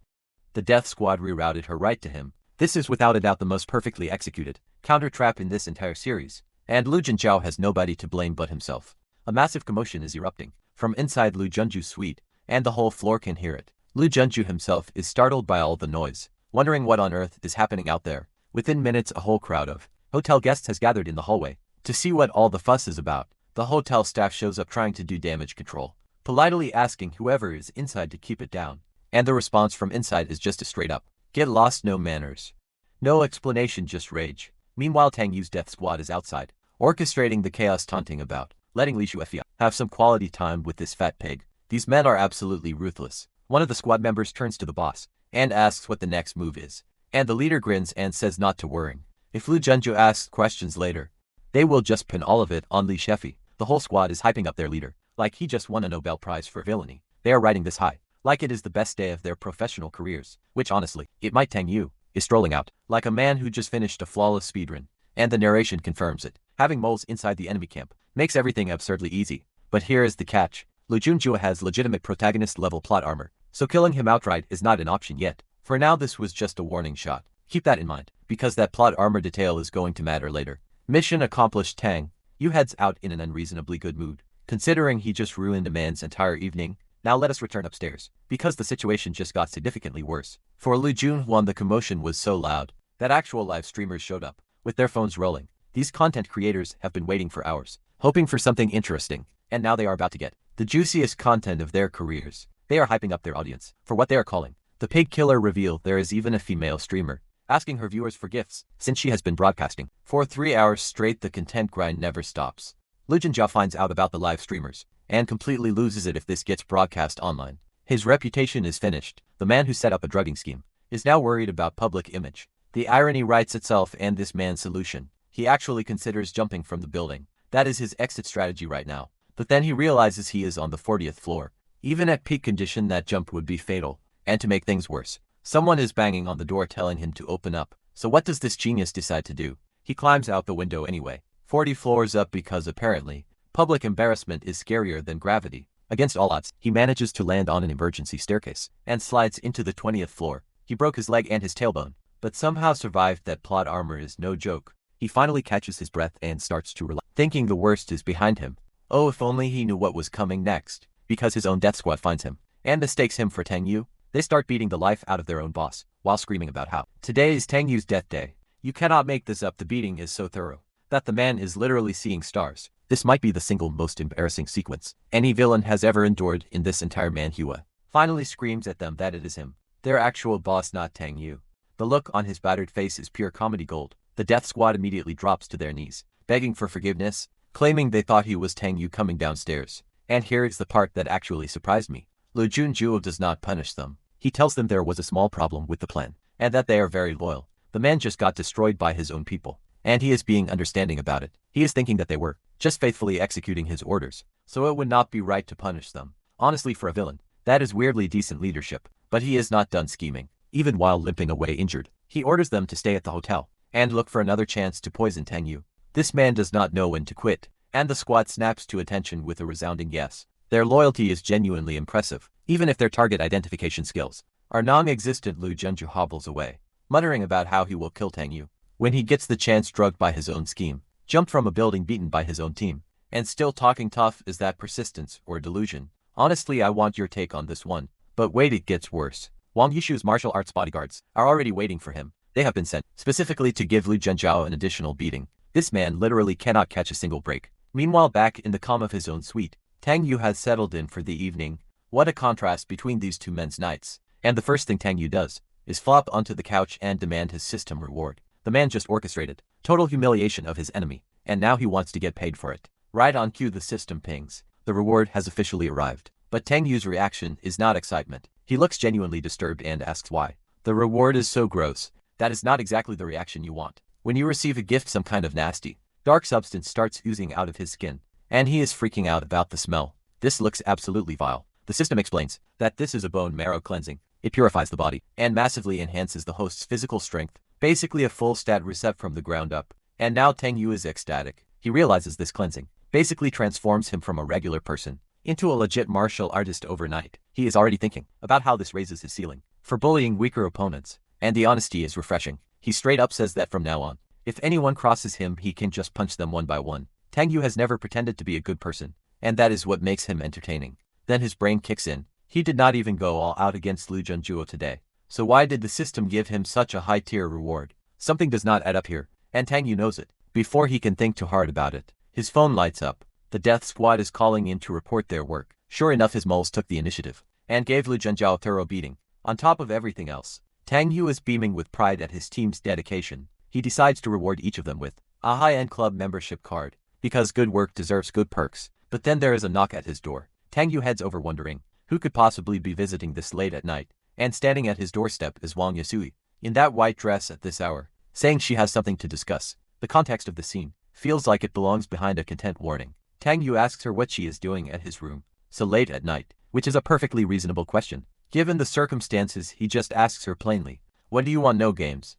The death squad rerouted her right to him. This is without a doubt the most perfectly executed counter trap in this entire series, and Lu Junjiao has nobody to blame but himself. A massive commotion is erupting from inside Lu Junju's suite, and the whole floor can hear it. Lu Junju himself is startled by all the noise, wondering what on earth is happening out there. Within minutes, a whole crowd of hotel guests has gathered in the hallway to see what all the fuss is about. The hotel staff shows up trying to do damage control, politely asking whoever is inside to keep it down. And the response from inside is just a straight up, get lost, no manners. No explanation, just rage. Meanwhile, Tang Yu's death squad is outside, orchestrating the chaos, taunting about letting Li Shuefia have some quality time with this fat pig. These men are absolutely ruthless. One of the squad members turns to the boss and asks what the next move is, and the leader grins and says not to worry. If Lu Junju asks questions later, they will just pin all of it on Li Shefi. The whole squad is hyping up their leader, like he just won a Nobel Prize for villainy. They are riding this high, like it is the best day of their professional careers, which honestly, it might. Tang Yu is strolling out, like a man who just finished a flawless speedrun, and the narration confirms it. Having moles inside the enemy camp makes everything absurdly easy. But here is the catch. Lu Junju has legitimate protagonist-level plot armor, so killing him outright is not an option yet. For now, this was just a warning shot. Keep that in mind, because that plot armor detail is going to matter later. Mission accomplished. Tang Yu heads out in an unreasonably good mood, considering he just ruined a man's entire evening. Now let us return upstairs, because the situation just got significantly worse. For Lu Junhuan, the commotion was so loud that actual live streamers showed up, with their phones rolling. These content creators have been waiting for hours, hoping for something interesting, and now they are about to get the juiciest content of their careers. They are hyping up their audience for what they are calling the pig killer reveal. There is even a female streamer asking her viewers for gifts, since she has been broadcasting for 3 hours straight. The content grind never stops. Lu Junjiao finds out about the live streamers and completely loses it if this gets broadcast online. His reputation is finished. The man who set up a drugging scheme is now worried about public image. The irony writes itself, and this man's solution: he actually considers jumping from the building. That is his exit strategy right now. But then he realizes he is on the 40th floor. Even at peak condition, that jump would be fatal. And to make things worse, someone is banging on the door telling him to open up. So what does this genius decide to do? He climbs out the window anyway, 40 floors up, because apparently public embarrassment is scarier than gravity. Against all odds, he manages to land on an emergency staircase and slides into the 20th floor. He broke his leg and his tailbone, but somehow survived. That plot armor is no joke. He finally catches his breath and starts to relax, thinking the worst is behind him. Oh, if only he knew what was coming next, because his own death squad finds him and mistakes him for Tang Yu. They start beating the life out of their own boss, while screaming about how today is Tang Yu's death day. You cannot make this up. The beating is so thorough that the man is literally seeing stars. This might be the single most embarrassing sequence any villain has ever endured in this entire manhwa. Finally screams at them that it is him, their actual boss, not Tang Yu. The look on his battered face is pure comedy gold. The death squad immediately drops to their knees, begging for forgiveness, claiming they thought he was Tang Yu coming downstairs. And here is the part that actually surprised me. Lu Junjuo does not punish them. He tells them there was a small problem with the plan, and that they are very loyal. The man just got destroyed by his own people, and he is being understanding about it. He is thinking that they were just faithfully executing his orders, so it would not be right to punish them. Honestly, for a villain, that is weirdly decent leadership. But he is not done scheming. Even while limping away injured, he orders them to stay at the hotel and look for another chance to poison Tang Yu. This man does not know when to quit, and the squad snaps to attention with a resounding yes. Their loyalty is genuinely impressive, even if their target identification skills are non-existent. Lu Junju hobbles away, muttering about how he will kill Tang Yu when he gets the chance, drugged by his own scheme, jumped from a building, beaten by his own team, and still talking tough. Is that persistence or delusion? Honestly, I want your take on this one. But wait, it gets worse. Wang Yishu's martial arts bodyguards are already waiting for him. They have been sent specifically to give Lu Junjiao an additional beating. This man literally cannot catch a single break. Meanwhile, back in the calm of his own suite, Tang Yu has settled in for the evening. What a contrast between these two men's nights. And the first thing Tang Yu does is flop onto the couch and demand his system reward. The man just orchestrated total humiliation of his enemy, and now he wants to get paid for it. Right on cue, the system pings. The reward has officially arrived. But Tang Yu's reaction is not excitement. He looks genuinely disturbed and asks why. The reward is so gross. That is not exactly the reaction you want. When you receive a gift, some kind of nasty, dark substance starts oozing out of his skin, and he is freaking out about the smell. This looks absolutely vile. The system explains that this is a bone marrow cleansing. It purifies the body and massively enhances the host's physical strength. Basically a full stat reset from the ground up. And now Tang Yu is ecstatic. He realizes this cleansing basically transforms him from a regular person into a legit martial artist overnight. He is already thinking about how this raises his ceiling for bullying weaker opponents. And the honesty is refreshing. He straight up says that from now on, if anyone crosses him, he can just punch them one by one. Tang Yu has never pretended to be a good person, and that is what makes him entertaining. Then his brain kicks in. He did not even go all out against Lu Junjuo today. So why did the system give him such a high-tier reward? Something does not add up here, and Tang Yu knows it. Before he can think too hard about it, his phone lights up. The death squad is calling in to report their work. Sure enough, his moles took the initiative and gave Lu Junjiao a thorough beating. On top of everything else, Tang Yu is beaming with pride at his team's dedication. He decides to reward each of them with a high-end club membership card, because good work deserves good perks. But then there is a knock at his door. Tang Yu heads over, wondering who could possibly be visiting this late at night, and standing at his doorstep is Wang Yasui, in that white dress at this hour, saying she has something to discuss. The context of the scene feels like it belongs behind a content warning. Tang Yu asks her what she is doing at his room so late at night, which is a perfectly reasonable question. Given the circumstances, he just asks her plainly, "What do you want? No games."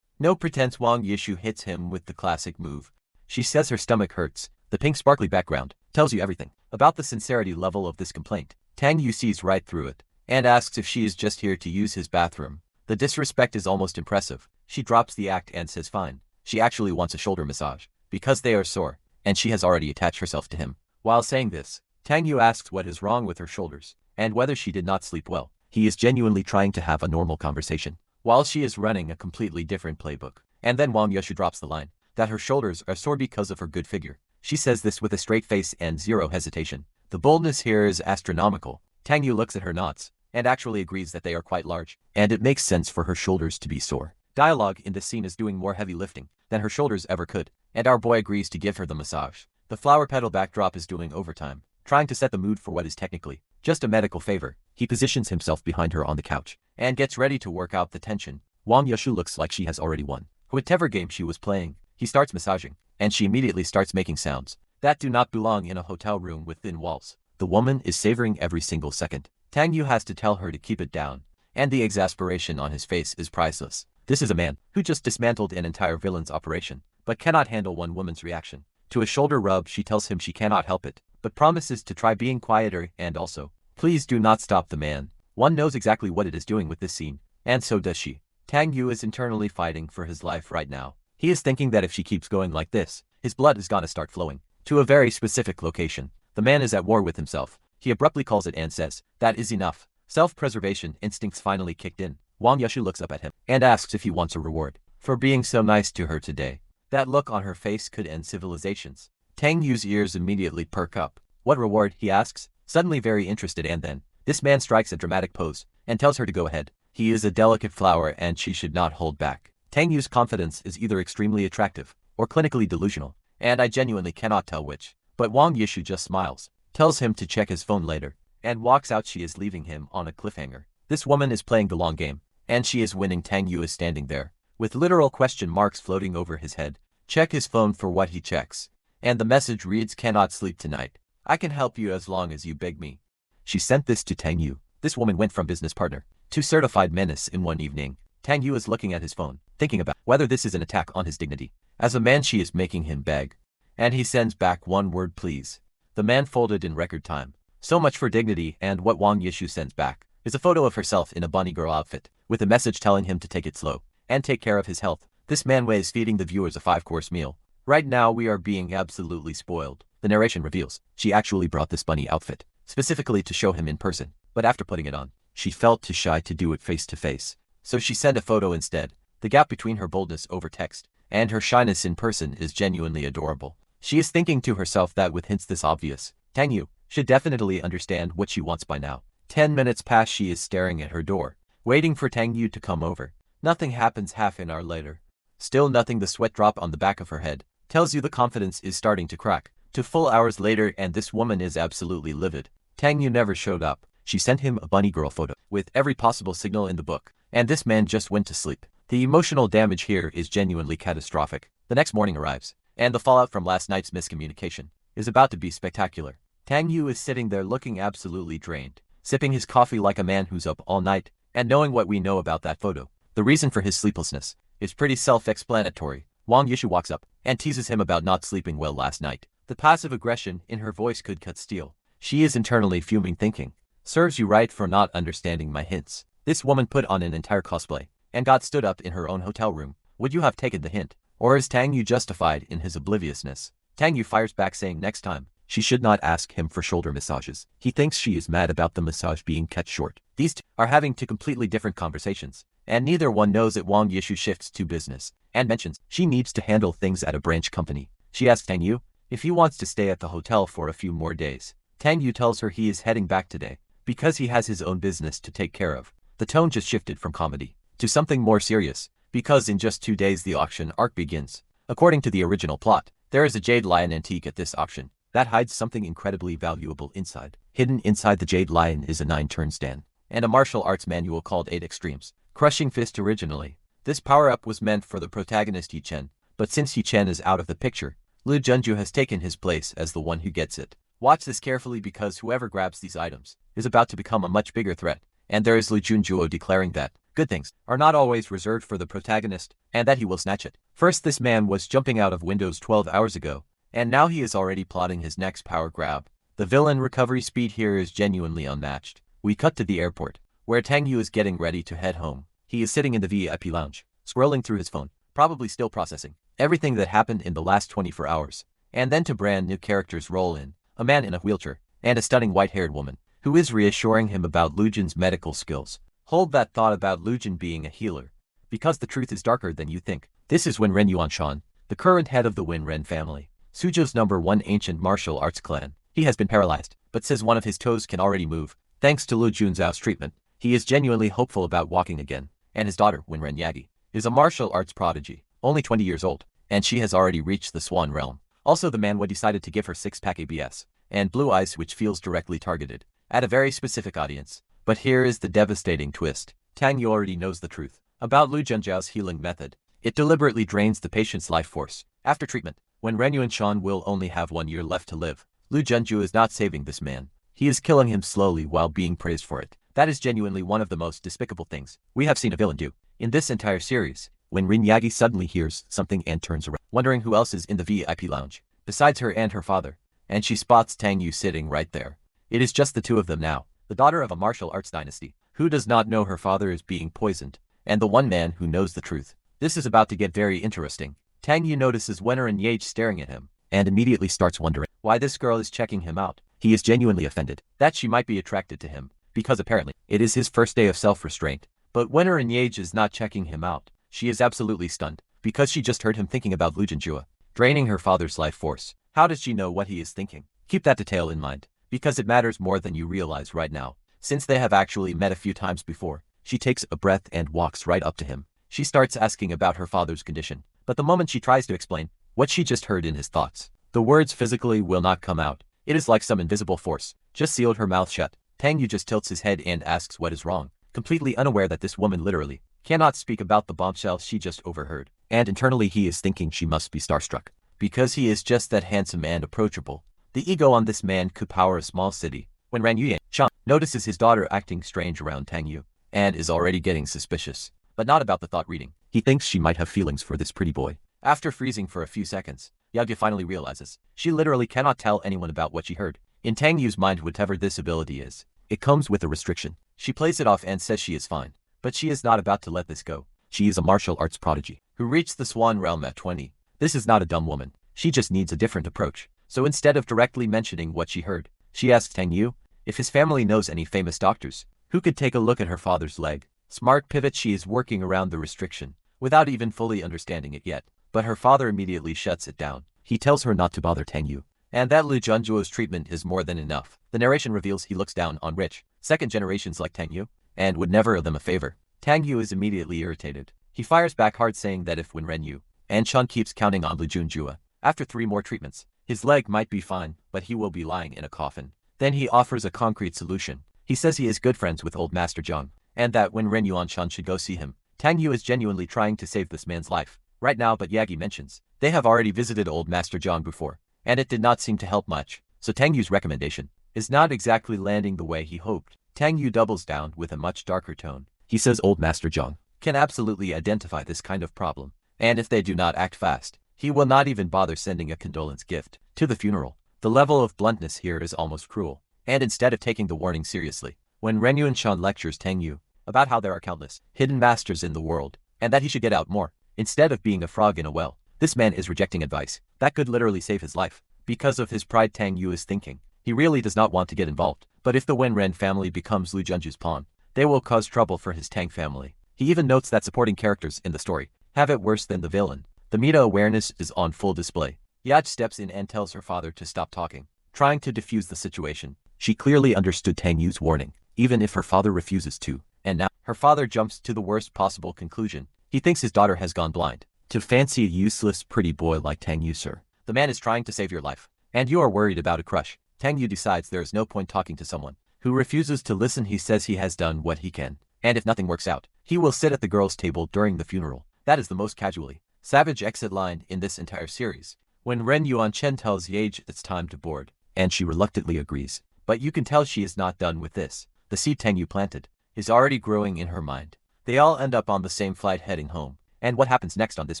No pretense. Wang Yishu hits him with the classic move. She says her stomach hurts. The pink sparkly background tells you everything about the sincerity level of this complaint. Tang Yu sees right through it and asks if she is just here to use his bathroom. The disrespect is almost impressive. She drops the act and says fine. She actually wants a shoulder massage, because they are sore, and she has already attached herself to him. While saying this, Tang Yu asks what is wrong with her shoulders, and whether she did not sleep well. He is genuinely trying to have a normal conversation, while she is running a completely different playbook. And then Wang Yushu drops the line, that her shoulders are sore because of her good figure. She says this with a straight face and zero hesitation. The boldness here is astronomical. Tang Yu looks at her knots, and actually agrees that they are quite large, and it makes sense for her shoulders to be sore. Dialogue in this scene is doing more heavy lifting than her shoulders ever could, and our boy agrees to give her the massage. The flower petal backdrop is doing overtime, trying to set the mood for what is technically just a medical favor. He positions himself behind her on the couch, and gets ready to work out the tension. Wang Yushu looks like she has already won whatever game she was playing. He starts massaging, and she immediately starts making sounds that do not belong in a hotel room with thin walls. The woman is savoring every single second. Tang Yu has to tell her to keep it down, and the exasperation on his face is priceless. This is a man who just dismantled an entire villain's operation, but cannot handle one woman's reaction. To a shoulder rub, she tells him she cannot help it, but promises to try being quieter and also, please do not stop the man. One knows exactly what it is doing with this scene, and so does she. Tang Yu is internally fighting for his life right now. He is thinking that if she keeps going like this, his blood is gonna start flowing to a very specific location. The man is at war with himself. He abruptly calls it and says, that is enough. Self-preservation instincts finally kicked in. Wang Yushu looks up at him and asks if he wants a reward for being so nice to her today. That look on her face could end civilizations. Tang Yu's ears immediately perk up. What reward, he asks, suddenly very interested, and then this man strikes a dramatic pose and tells her to go ahead. He is a delicate flower and she should not hold back. Tang Yu's confidence is either extremely attractive or clinically delusional, and I genuinely cannot tell which. But Wang Yushu just smiles, tells him to check his phone later, and walks out. She is leaving him on a cliffhanger. This woman is playing the long game, and she is winning. Tang Yu is standing there, with literal question marks floating over his head. Check his phone for what he checks, and the message reads, cannot sleep tonight. I can help you as long as you beg me. She sent this to Tang Yu. This woman went from business partner to certified menace in one evening. Tang Yu is looking at his phone, thinking about whether this is an attack on his dignity. As a man, she is making him beg, and he sends back one word, please. The man folded in record time. So much for dignity. And what Wang Yushu sends back is a photo of herself in a bunny girl outfit, with a message telling him to take it slow and take care of his health. This manhwa is feeding the viewers a 5-course meal. Right now we are being absolutely spoiled. The narration reveals she actually brought this bunny outfit specifically to show him in person, but after putting it on, she felt too shy to do it face to face. So she sent a photo instead. The gap between her boldness over text and her shyness in person is genuinely adorable. She is thinking to herself that with hints this obvious, Tang Yu should definitely understand what she wants by now. 10 minutes pass. She is staring at her door, waiting for Tang Yu to come over. Nothing happens. Half an hour later, still nothing. The sweat drop on the back of her head tells you the confidence is starting to crack. 2 full hours later, and this woman is absolutely livid. Tang Yu never showed up. She sent him a bunny girl photo with every possible signal in the book, and this man just went to sleep. The emotional damage here is genuinely catastrophic. The next morning arrives, and the fallout from last night's miscommunication is about to be spectacular. Tang Yu is sitting there looking absolutely drained, sipping his coffee like a man who's up all night, and knowing what we know about that photo. The reason for his sleeplessness is pretty self-explanatory. Wang Yushu walks up and teases him about not sleeping well last night. The passive aggression in her voice could cut steel. She is internally fuming, thinking, serves you right for not understanding my hints. This woman put on an entire cosplay and got stood up in her own hotel room. Would you have taken the hint? Or is Tang Yu justified in his obliviousness? Tang Yu fires back, saying next time she should not ask him for shoulder massages. He thinks she is mad about the massage being cut short. These two are having 2 completely different conversations, and neither one knows it. Wang Yushu shifts to business and mentions she needs to handle things at a branch company. She asks Tang Yu if he wants to stay at the hotel for a few more days. Tang Yu tells her he is heading back today because he has his own business to take care of. The tone just shifted from comedy to something more serious, because in just 2 days the auction arc begins. According to the original plot, there is a jade lion antique at this auction that hides something incredibly valuable inside. Hidden inside the jade lion is a 9-turn stand and a martial arts manual called 8 Extremes. Crushing Fist. Originally, this power-up was meant for the protagonist Yi Chen, but since Yi Chen is out of the picture, Lu Junju has taken his place as the one who gets it. Watch this carefully, because whoever grabs these items is about to become a much bigger threat, and there is Lu Junjuo declaring that good things are not always reserved for the protagonist, and that he will snatch it. First, this man was jumping out of windows 12 hours ago, and now he is already plotting his next power grab. The villain recovery speed here is genuinely unmatched. We cut to the airport, where Tang Yu is getting ready to head home. He is sitting in the VIP lounge, scrolling through his phone, probably still processing everything that happened in the last 24 hours. And then two brand new characters roll in, a man in a wheelchair, and a stunning white-haired woman, who is reassuring him about Lujin's medical skills. Hold that thought about Lujin being a healer, because the truth is darker than you think. This is when Ren Yuanshan, the current head of the Winren family, Suzhou's #1 ancient martial arts clan. He has been paralyzed, but says one of his toes can already move. Thanks to Lu Junzhao's treatment, he is genuinely hopeful about walking again. And his daughter, Winren Yagi, is a martial arts prodigy, only 20 years old, and she has already reached the Swan realm. Also, the Manhwa decided to give her 6-pack ABS and blue eyes, which feels directly targeted at a very specific audience. But here is the devastating twist. Tang Yu already knows the truth about Lu Junzhao's healing method. It deliberately drains the patient's life force. After treatment, when Ren Yuanshan will only have 1 year left to live, Lu Junzhao is not saving this man. He is killing him slowly while being praised for it. That is genuinely one of the most despicable things we have seen a villain do in this entire series. When Rin Yagi suddenly hears something and turns around, wondering who else is in the VIP lounge, besides her and her father, and she spots Tang Yu sitting right there. It is just the two of them now, the daughter of a martial arts dynasty, who does not know her father is being poisoned, and the one man who knows the truth. This is about to get very interesting. Tang Yu notices Wenner and Yage staring at him, and immediately starts wondering why this girl is checking him out. He is genuinely offended that she might be attracted to him, because apparently it is his first day of self-restraint. But Wenner and Yage is not checking him out. She is absolutely stunned, because she just heard him thinking about Lu Junzhao draining her father's life force. How does she know what he is thinking? Keep that detail in mind, because it matters more than you realize right now. Since they have actually met a few times before, she takes a breath and walks right up to him. She starts asking about her father's condition, but the moment she tries to explain what she just heard in his thoughts, the words physically will not come out. It is like some invisible force just sealed her mouth shut. Tang Yu just tilts his head and asks what is wrong, completely unaware that this woman literally cannot speak about the bombshell she just overheard. And internally he is thinking she must be starstruck, because he is just that handsome and approachable. The ego on this man could power a small city. When Ran Yuan notices his daughter acting strange around Tang Yu, and is already getting suspicious, but not about the thought reading. He thinks she might have feelings for this pretty boy. After freezing for a few seconds, Yagya finally realizes she literally cannot tell anyone about what she heard. In Tang Yu's mind, whatever this ability is, it comes with a restriction. She plays it off and says she is fine, but she is not about to let this go. She is a martial arts prodigy who reached the Swan realm at 20. This is not a dumb woman. She just needs a different approach. So instead of directly mentioning what she heard, she asks Tang Yu if his family knows any famous doctors who could take a look at her father's leg. Smart pivot, she is working around the restriction without even fully understanding it yet. But her father immediately shuts it down. He tells her not to bother Tang Yu, and that Lu Junzhao's treatment is more than enough. The narration reveals he looks down on rich, second generations like Tang Yu, and would never owe them a favor. Tang Yu is immediately irritated. He fires back hard, saying that if Wen Renyu and Chun keeps counting on Lu Junzhao, after 3 more treatments, his leg might be fine, but he will be lying in a coffin. Then he offers a concrete solution. He says he is good friends with old Master Zhang, and that when Ren Yuanshan should go see him. Tang Yu is genuinely trying to save this man's life right now, but Yagi mentions they have already visited old Master Zhang before, and it did not seem to help much. So Tang Yu's recommendation is not exactly landing the way he hoped. Tang Yu doubles down with a much darker tone. He says old Master Zhang can absolutely identify this kind of problem, and if they do not act fast, he will not even bother sending a condolence gift to the funeral. The level of bluntness here is almost cruel, and instead of taking the warning seriously, when Ren Yuanshan lectures Tang Yu about how there are countless hidden masters in the world, and that he should get out more, instead of being a frog in a well, this man is rejecting advice that could literally save his life. Because of his pride, Tang Yu is thinking he really does not want to get involved, but if the Wen Ren family becomes Lu Junzhao's pawn, they will cause trouble for his Tang family. He even notes that supporting characters in the story have it worse than the villain. The meta-awareness is on full display. Yaj steps in and tells her father to stop talking, trying to defuse the situation. She clearly understood Tang Yu's warning, even if her father refuses to, and now her father jumps to the worst possible conclusion. He thinks his daughter has gone blind to fancy a useless pretty boy like Tang Yu, sir. The man is trying to save your life, and you are worried about a crush. Tang Yu decides there is no point talking to someone who refuses to listen. He says he has done what he can, and if nothing works out, he will sit at the girl's table during the funeral. That is the most casually savage exit line in this entire series. When Ren Yuanchen tells Yage it's time to board, and she reluctantly agrees, but you can tell she is not done with this. The seed Tang Yu planted is already growing in her mind. They all end up on the same flight heading home, and what happens next on this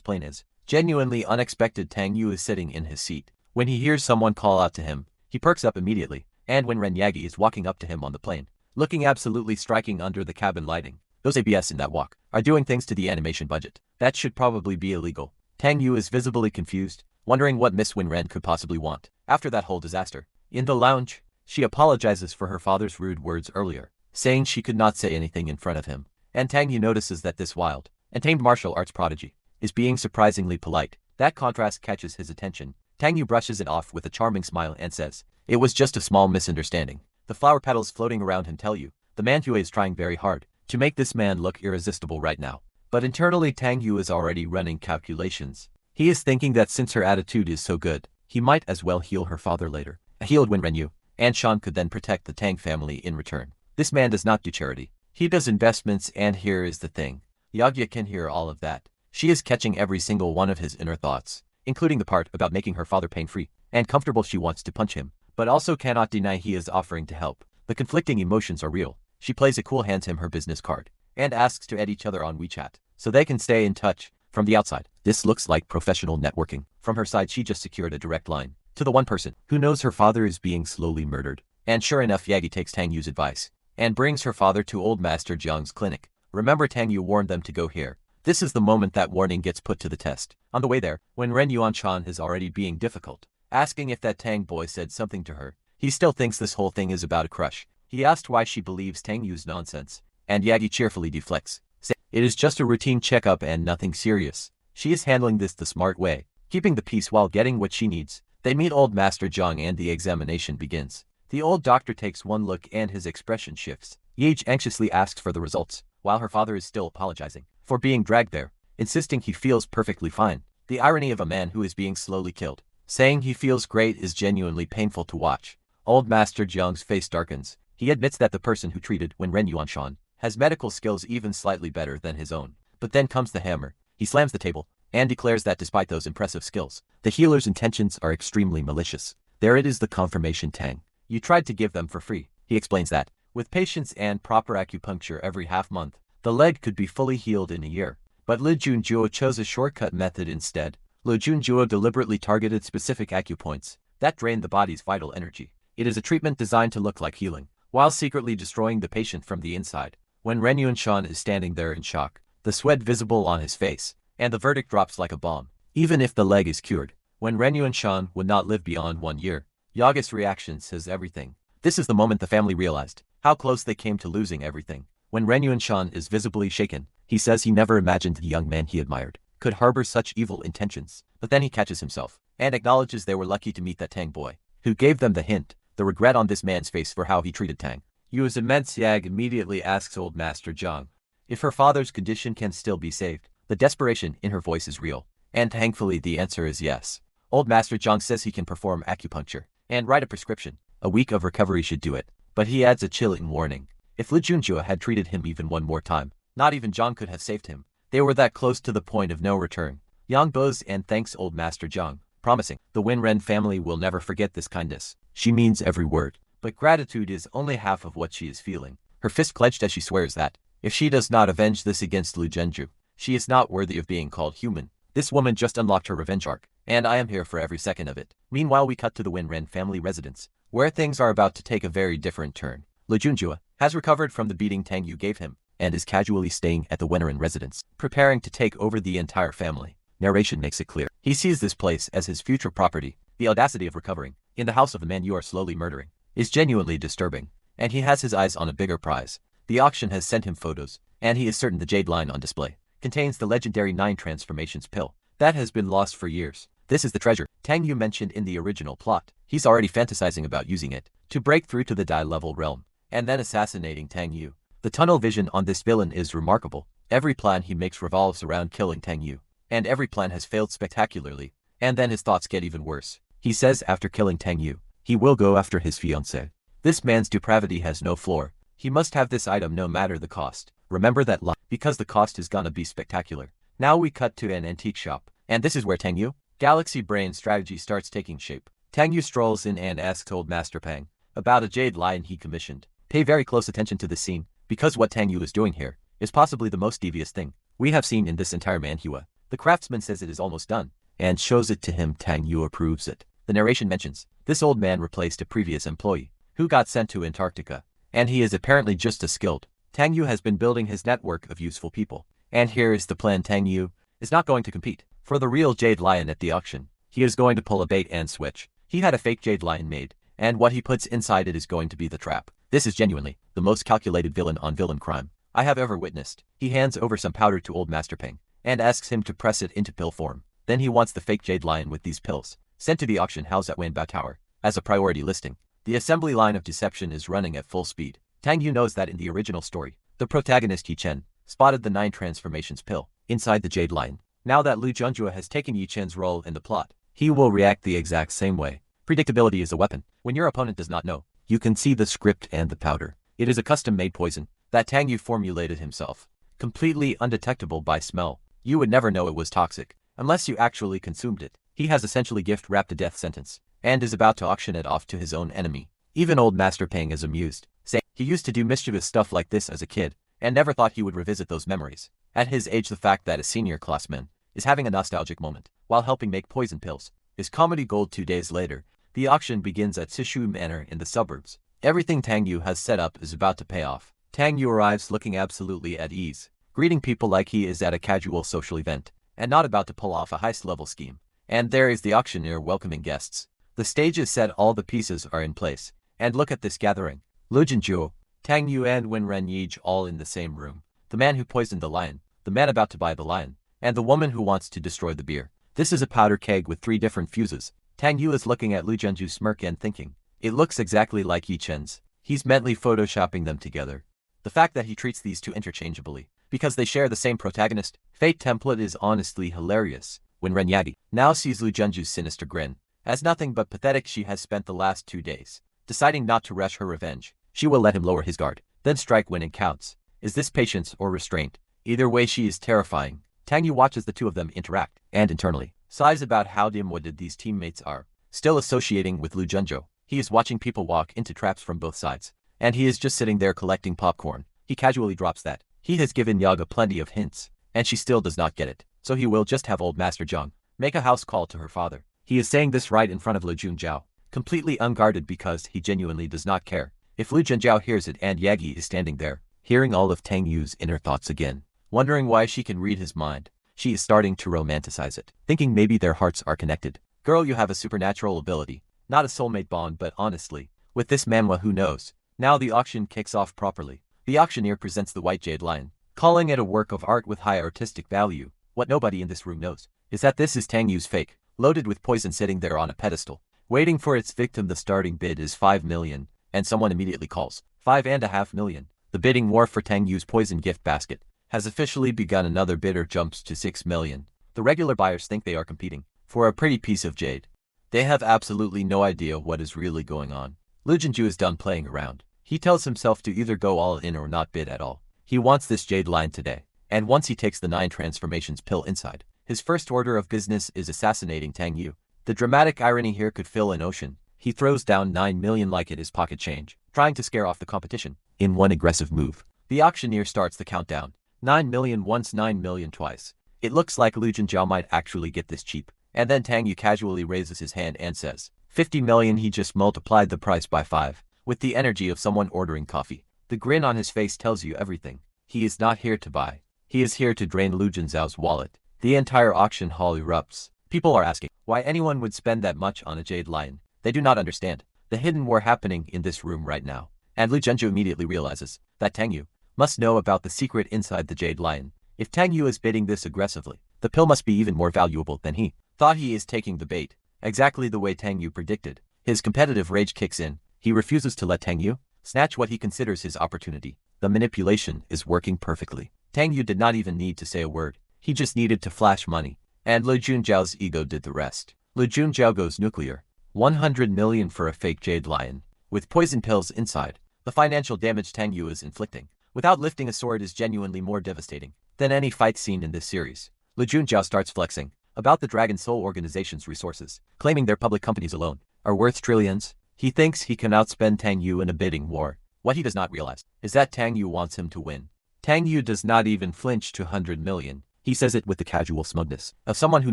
plane is genuinely unexpected. Tang Yu is sitting in his seat when he hears someone call out to him. He perks up immediately, and when Ren Yagi is walking up to him on the plane, looking absolutely striking under the cabin lighting, Those ABS in that walk are doing things to the animation budget. That should probably be illegal. Tang Yu is visibly confused, wondering what Miss Winren could possibly want. After that whole disaster, in the lounge, she apologizes for her father's rude words earlier, saying she could not say anything in front of him. And Tang Yu notices that this wild and tamed martial arts prodigy is being surprisingly polite. That contrast catches his attention. Tang Yu brushes it off with a charming smile and says, "It was just a small misunderstanding." The flower petals floating around him tell you, the Manhwa is trying very hard to make this man look irresistible right now. But internally Tang Yu is already running calculations. He is thinking that since her attitude is so good, he might as well heal her father later. A healed Wenrenyu and Shan could then protect the Tang family in return. This man does not do charity. He does investments, and here is the thing. Yagya can hear all of that. She is catching every single one of his inner thoughts, including the part about making her father pain-free and comfortable. She wants to punch him, but also cannot deny he is offering to help. The conflicting emotions are real. She plays it cool, hands him her business card, and asks to add each other on WeChat, so they can stay in touch. From the outside, this looks like professional networking. From her side, she just secured a direct line to the one person who knows her father is being slowly murdered. And sure enough, Yagi takes Tang Yu's advice and brings her father to old Master Jiang's clinic. Remember, Tang Yu warned them to go here. This is the moment that warning gets put to the test. On the way there, when Ren Yuan-chan is already being difficult, asking if that Tang boy said something to her, he still thinks this whole thing is about a crush. He asked why she believes Tang Yu's nonsense, and Yagi cheerfully deflects, saying it is just a routine checkup and nothing serious. She is handling this the smart way, keeping the peace while getting what she needs. They meet old Master Jiang and the examination begins. The old doctor takes one look and his expression shifts. Yage anxiously asks for the results, while her father is still apologizing for being dragged there, insisting he feels perfectly fine. The irony of a man who is being slowly killed, saying he feels great, is genuinely painful to watch. Old Master Jiang's face darkens. He admits that the person who treated when Ren Yuanshan has medical skills even slightly better than his own. But then comes the hammer. He slams the table and declares that despite those impressive skills, the healer's intentions are extremely malicious. There it is, the confirmation. Tang, you tried to give them for free. He explains that, with patience and proper acupuncture every half-month, the leg could be fully healed in a year. But Li Junjuo chose a shortcut method instead. Li Junjuo deliberately targeted specific acupoints that drained the body's vital energy. It is a treatment designed to look like healing, while secretly destroying the patient from the inside. When Ren Yuanshan is standing there in shock, the sweat visible on his face, and the verdict drops like a bomb. Even if the leg is cured, when Ren Yuanshan would not live beyond 1 year. Yaga's reaction says everything. This is the moment the family realized how close they came to losing everything. When Ren Yuanshan is visibly shaken, he says he never imagined the young man he admired could harbor such evil intentions. But then he catches himself and acknowledges they were lucky to meet that Tang boy who gave them the hint. The regret on this man's face for how he treated Tang Yu is immense. Yag immediately asks old Master Jiang if her father's condition can still be saved. The desperation in her voice is real, and thankfully the answer is yes. Old Master Jiang says he can perform acupuncture and write a prescription. A week of recovery should do it, but he adds a chilling warning. If Li Junjua had treated him even one more time, not even Jiang could have saved him. They were that close to the point of no return. Yang bows and thanks old Master Jiang, promising the Winren family will never forget this kindness. She means every word, but gratitude is only half of what she is feeling. Her fist clenched as she swears that, if she does not avenge this against Lu Zhenju, she is not worthy of being called human. This woman just unlocked her revenge arc, and I am here for every second of it. Meanwhile, we cut to the Winren family residence, where things are about to take a very different turn. Lu Junjua has recovered from the beating Tang Yu gave him, and is casually staying at the Winren residence, preparing to take over the entire family. Narration makes it clear he sees this place as his future property. The audacity of recovering in the house of the man you are slowly murdering is genuinely disturbing, and he has his eyes on a bigger prize. The auction has sent him photos, and he is certain the jade line on display contains the legendary 9 transformations pill that has been lost for years. This is the treasure Tang Yu mentioned in the original plot. He's already fantasizing about using it to break through to the Dai-level realm, and then assassinating Tang Yu. The tunnel vision on this villain is remarkable. Every plan he makes revolves around killing Tang Yu, and every plan has failed spectacularly, and then his thoughts get even worse. He says after killing Tang Yu, he will go after his fiancée. This man's depravity has no floor. He must have this item no matter the cost. Remember that line, because the cost is gonna be spectacular. Now we cut to an antique shop, and this is where Tang Yu Galaxy Brain strategy starts taking shape. Tang Yu strolls in and asks old Master Pang about a jade lion he commissioned. Pay very close attention to this scene, because what Tang Yu is doing here is possibly the most devious thing we have seen in this entire Manhwa. The craftsman says it is almost done, and shows it to him. Tang Yu approves it. The narration mentions this old man replaced a previous employee who got sent to Antarctica, and he is apparently just as skilled Tang Yu has been building his network of useful people. And here is the plan. Tang Yu is not going to compete for the real Jade Lion at the auction. He is going to pull a bait and switch. He had a fake Jade Lion made, and what he puts inside it is going to be the trap. This is genuinely the most calculated villain on villain crime I have ever witnessed. He hands over some powder to old Master Ping and asks him to press it into pill form. Then he wants the fake Jade Lion with these pills sent to the auction house at Wanbao Tower as a priority listing. The assembly line of deception is running at full speed. Tang Yu knows that in the original story, the protagonist Yi Chen spotted the 9 transformations pill inside the Jade Lion. Now that Lu Junjua has taken Yi Chen's role in the plot, he will react the exact same way. Predictability is a weapon. When your opponent does not know, you can see the script and the powder. It is a custom-made poison that Tang Yu formulated himself. Completely undetectable by smell. You would never know it was toxic unless you actually consumed it. He has essentially gift-wrapped a death sentence and is about to auction it off to his own enemy. Even old Master Ping is amused, saying he used to do mischievous stuff like this as a kid and never thought he would revisit those memories. At his age, the fact that a senior classman is having a nostalgic moment while helping make poison pills is comedy gold. 2 days later, the auction begins at Sishu Manor in the suburbs. Everything Tang Yu has set up is about to pay off. Tang Yu arrives looking absolutely at ease, greeting people like he is at a casual social event and not about to pull off a heist-level scheme. And there is the auctioneer welcoming guests. The stage is set, all the pieces are in place. And look at this gathering. Lu Junjuo, Tang Yu and Wen Renyij all in the same room. The man who poisoned the lion, the man about to buy the lion, and the woman who wants to destroy the beer. This is a powder keg with 3 different fuses. Tang Yu is looking at Lu Junju's smirk and thinking, it looks exactly like Yi Chen's. He's mentally photoshopping them together. The fact that he treats these two interchangeably, because they share the same protagonist, fate template, is honestly hilarious. When Renyagi now sees Lu Junju's sinister grin as nothing but pathetic, she has spent the last 2 days deciding not to rush her revenge. She will let him lower his guard, then strike when it counts. Is this patience or restraint? Either way, she is terrifying. Tang Yu watches the two of them interact, and internally sighs about how dim-witted these teammates are. Still associating with Lu Junjo, he is watching people walk into traps from both sides, and he is just sitting there collecting popcorn. He casually drops that he has given Yaga plenty of hints, and she still does not get it, so he will just have old Master Zhang make a house call to her father. He is saying this right in front of Lu Junjiao, completely unguarded because he genuinely does not care if Lu Junjiao hears it, and Yagi is standing there, hearing all of Tang Yu's inner thoughts again, wondering why she can read his mind. She is starting to romanticize it, thinking maybe their hearts are connected. Girl, you have a supernatural ability, not a soulmate bond, but honestly, with this manhwa, who knows? Now the auction kicks off properly. The auctioneer presents the White Jade Lion, calling it a work of art with high artistic value. What nobody in this room knows is that this is Tang Yu's fake, loaded with poison, sitting there on a pedestal, waiting for its victim. The starting bid is 5 million, and someone immediately calls 5.5 million. The bidding war for Tang Yu's poison gift basket has officially begun. Another bidder jumps to 6 million. The regular buyers think they are competing for a pretty piece of jade. They have absolutely no idea what is really going on. Lu Junju is done playing around. He tells himself to either go all in or not bid at all. He wants this jade line today, and once he takes the 9 transformations pill inside, his first order of business is assassinating Tang Yu. The dramatic irony here could fill an ocean. He throws down 9 million like it is pocket change, trying to scare off the competition. In one aggressive move, the auctioneer starts the countdown. 9 million once, 9 million twice. It looks like Lu Junjiao might actually get this cheap. And then Tang Yu casually raises his hand and says, 50 million. He just multiplied the price by 5, with the energy of someone ordering coffee. The grin on his face tells you everything. He is not here to buy. He is here to drain Lu Junjiao's wallet. The entire auction hall erupts. People are asking why anyone would spend that much on a jade lion. They do not understand the hidden war happening in this room right now. And Lu Junju immediately realizes that Tang Yu must know about the secret inside the jade lion. If Tang Yu is bidding this aggressively, the pill must be even more valuable than he thought. He is taking the bait, exactly the way Tang Yu predicted. His competitive rage kicks in. He refuses to let Tang Yu snatch what he considers his opportunity. The manipulation is working perfectly. Tang Yu did not even need to say a word. He just needed to flash money, and Lu Junjiao's ego did the rest. Lu Junjiao goes nuclear. 100 million for a fake jade lion, with poison pills inside. The financial damage Tang Yu is inflicting without lifting a sword is genuinely more devastating than any fight scene in this series. Lu Junjiao starts flexing about the Dragon Soul organization's resources, claiming their public companies alone are worth trillions. He thinks he can outspend Tang Yu in a bidding war. What he does not realize is that Tang Yu wants him to win. Tang Yu does not even flinch to 100 million. He says it with the casual smugness of someone who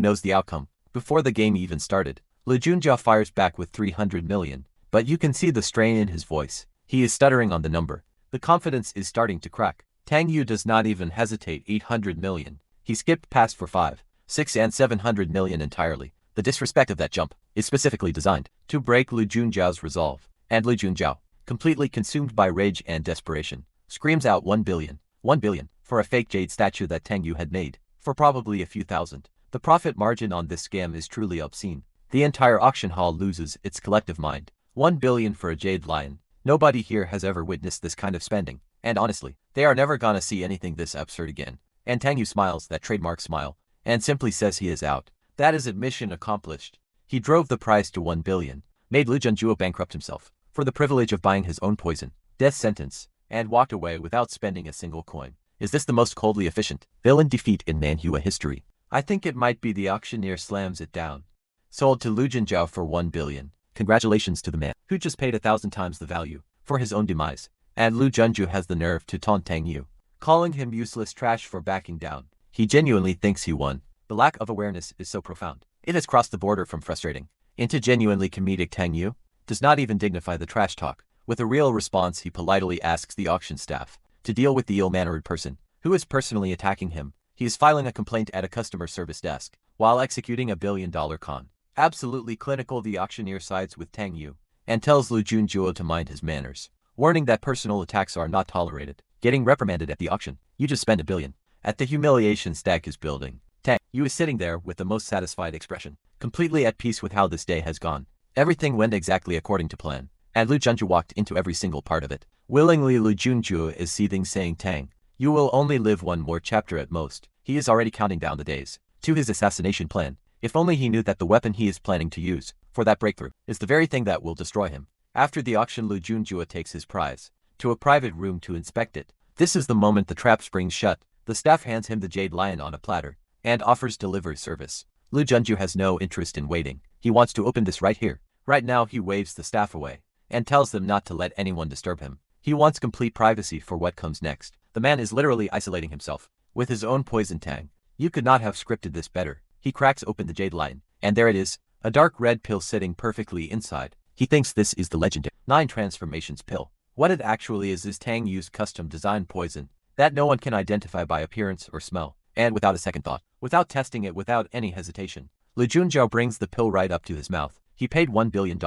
knows the outcome before the game even started. Lu Junjiao fires back with 300 million, but you can see the strain in his voice. He is stuttering on the number. The confidence is starting to crack. Tang Yu does not even hesitate. 800 million. He skipped past for 5, 6 and 700 million entirely. The disrespect of that jump is specifically designed to break Lu Junjiao's resolve. And Lu Junjiao, completely consumed by rage and desperation, screams out 1 billion. 1 billion for a fake jade statue that Tang Yu had made for probably a few thousand. The profit margin on this scam is truly obscene. The entire auction hall loses its collective mind. 1 billion for a jade lion. Nobody here has ever witnessed this kind of spending, and honestly, they are never gonna see anything this absurd again. And Tang Yu smiles that trademark smile, and simply says he is out. That is it, mission accomplished. He drove the price to 1 billion, made Lu Junjiao bankrupt himself for the privilege of buying his own poison, death sentence, and walked away without spending a single coin. Is this the most coldly efficient villain defeat in Manhwa history? I think it might be. The auctioneer slams it down. Sold to Lu Junjiao for 1 billion. Congratulations to the man who just paid 1,000 times the value for his own demise. And Lu Junjiao has the nerve to taunt Tang Yu, calling him useless trash for backing down. He genuinely thinks he won. The lack of awareness is so profound. It has crossed the border from frustrating into genuinely comedic. Tang Yu does not even dignify the trash talk. With a real response, he politely asks the auction staff to deal with the ill-mannered person who is personally attacking him. He is filing a complaint at a customer service desk while executing a billion-dollar con. Absolutely clinical. The auctioneer sides with Tang Yu and tells Lu Junjiao to mind his manners, warning that personal attacks are not tolerated. Getting reprimanded at the auction. You just spent 1 billion. At the humiliation stack is building. Tang Yu is sitting there with the most satisfied expression, completely at peace with how this day has gone. Everything went exactly according to plan, and Lu Junjiao walked into every single part of it. Willingly, Lu Junjiao is seething, saying, Tang, you will only live one more chapter at most. He is already counting down the days to his assassination plan. If only he knew that the weapon he is planning to use for that breakthrough is the very thing that will destroy him. After the auction, Lu Junjiao takes his prize to a private room to inspect it. This is the moment the trap springs shut. The staff hands him the jade lion on a platter and offers delivery service. Lu Junjiao has no interest in waiting. He wants to open this right here. Right now. He waves the staff away and tells them not to let anyone disturb him. He wants complete privacy for what comes next. The man is literally isolating himself with his own poison. Tang, you could not have scripted this better. He cracks open the jade lion, and there it is, a dark red pill sitting perfectly inside. He thinks this is the legendary 9 transformations pill. What it actually is Tang Yu's custom designed poison that no one can identify by appearance or smell. And without a second thought, without testing it, without any hesitation, Lu Junjiao brings the pill right up to his mouth. He paid $1 billion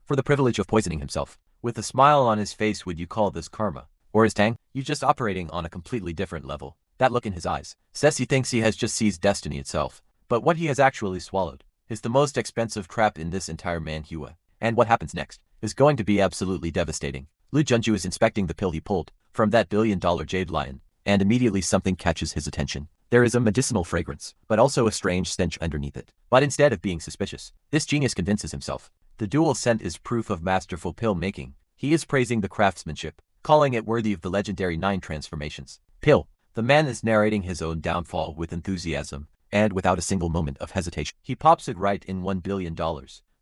for the privilege of poisoning himself. With a smile on his face, would you call this karma? Or is Tang Yu just operating on a completely different level? That look in his eyes says he thinks he has just seized destiny itself. But what he has actually swallowed is the most expensive trap in this entire Manhwa. And what happens next is going to be absolutely devastating. Lu Junjiao is inspecting the pill he pulled from that billion-dollar jade lion, and immediately something catches his attention. There is a medicinal fragrance, but also a strange stench underneath it. But instead of being suspicious, this genius convinces himself the dual scent is proof of masterful pill making. He is praising the craftsmanship, calling it worthy of the legendary 9 transformations pill. The man is narrating his own downfall with enthusiasm, and without a single moment of hesitation, he pops it right in $1 billion.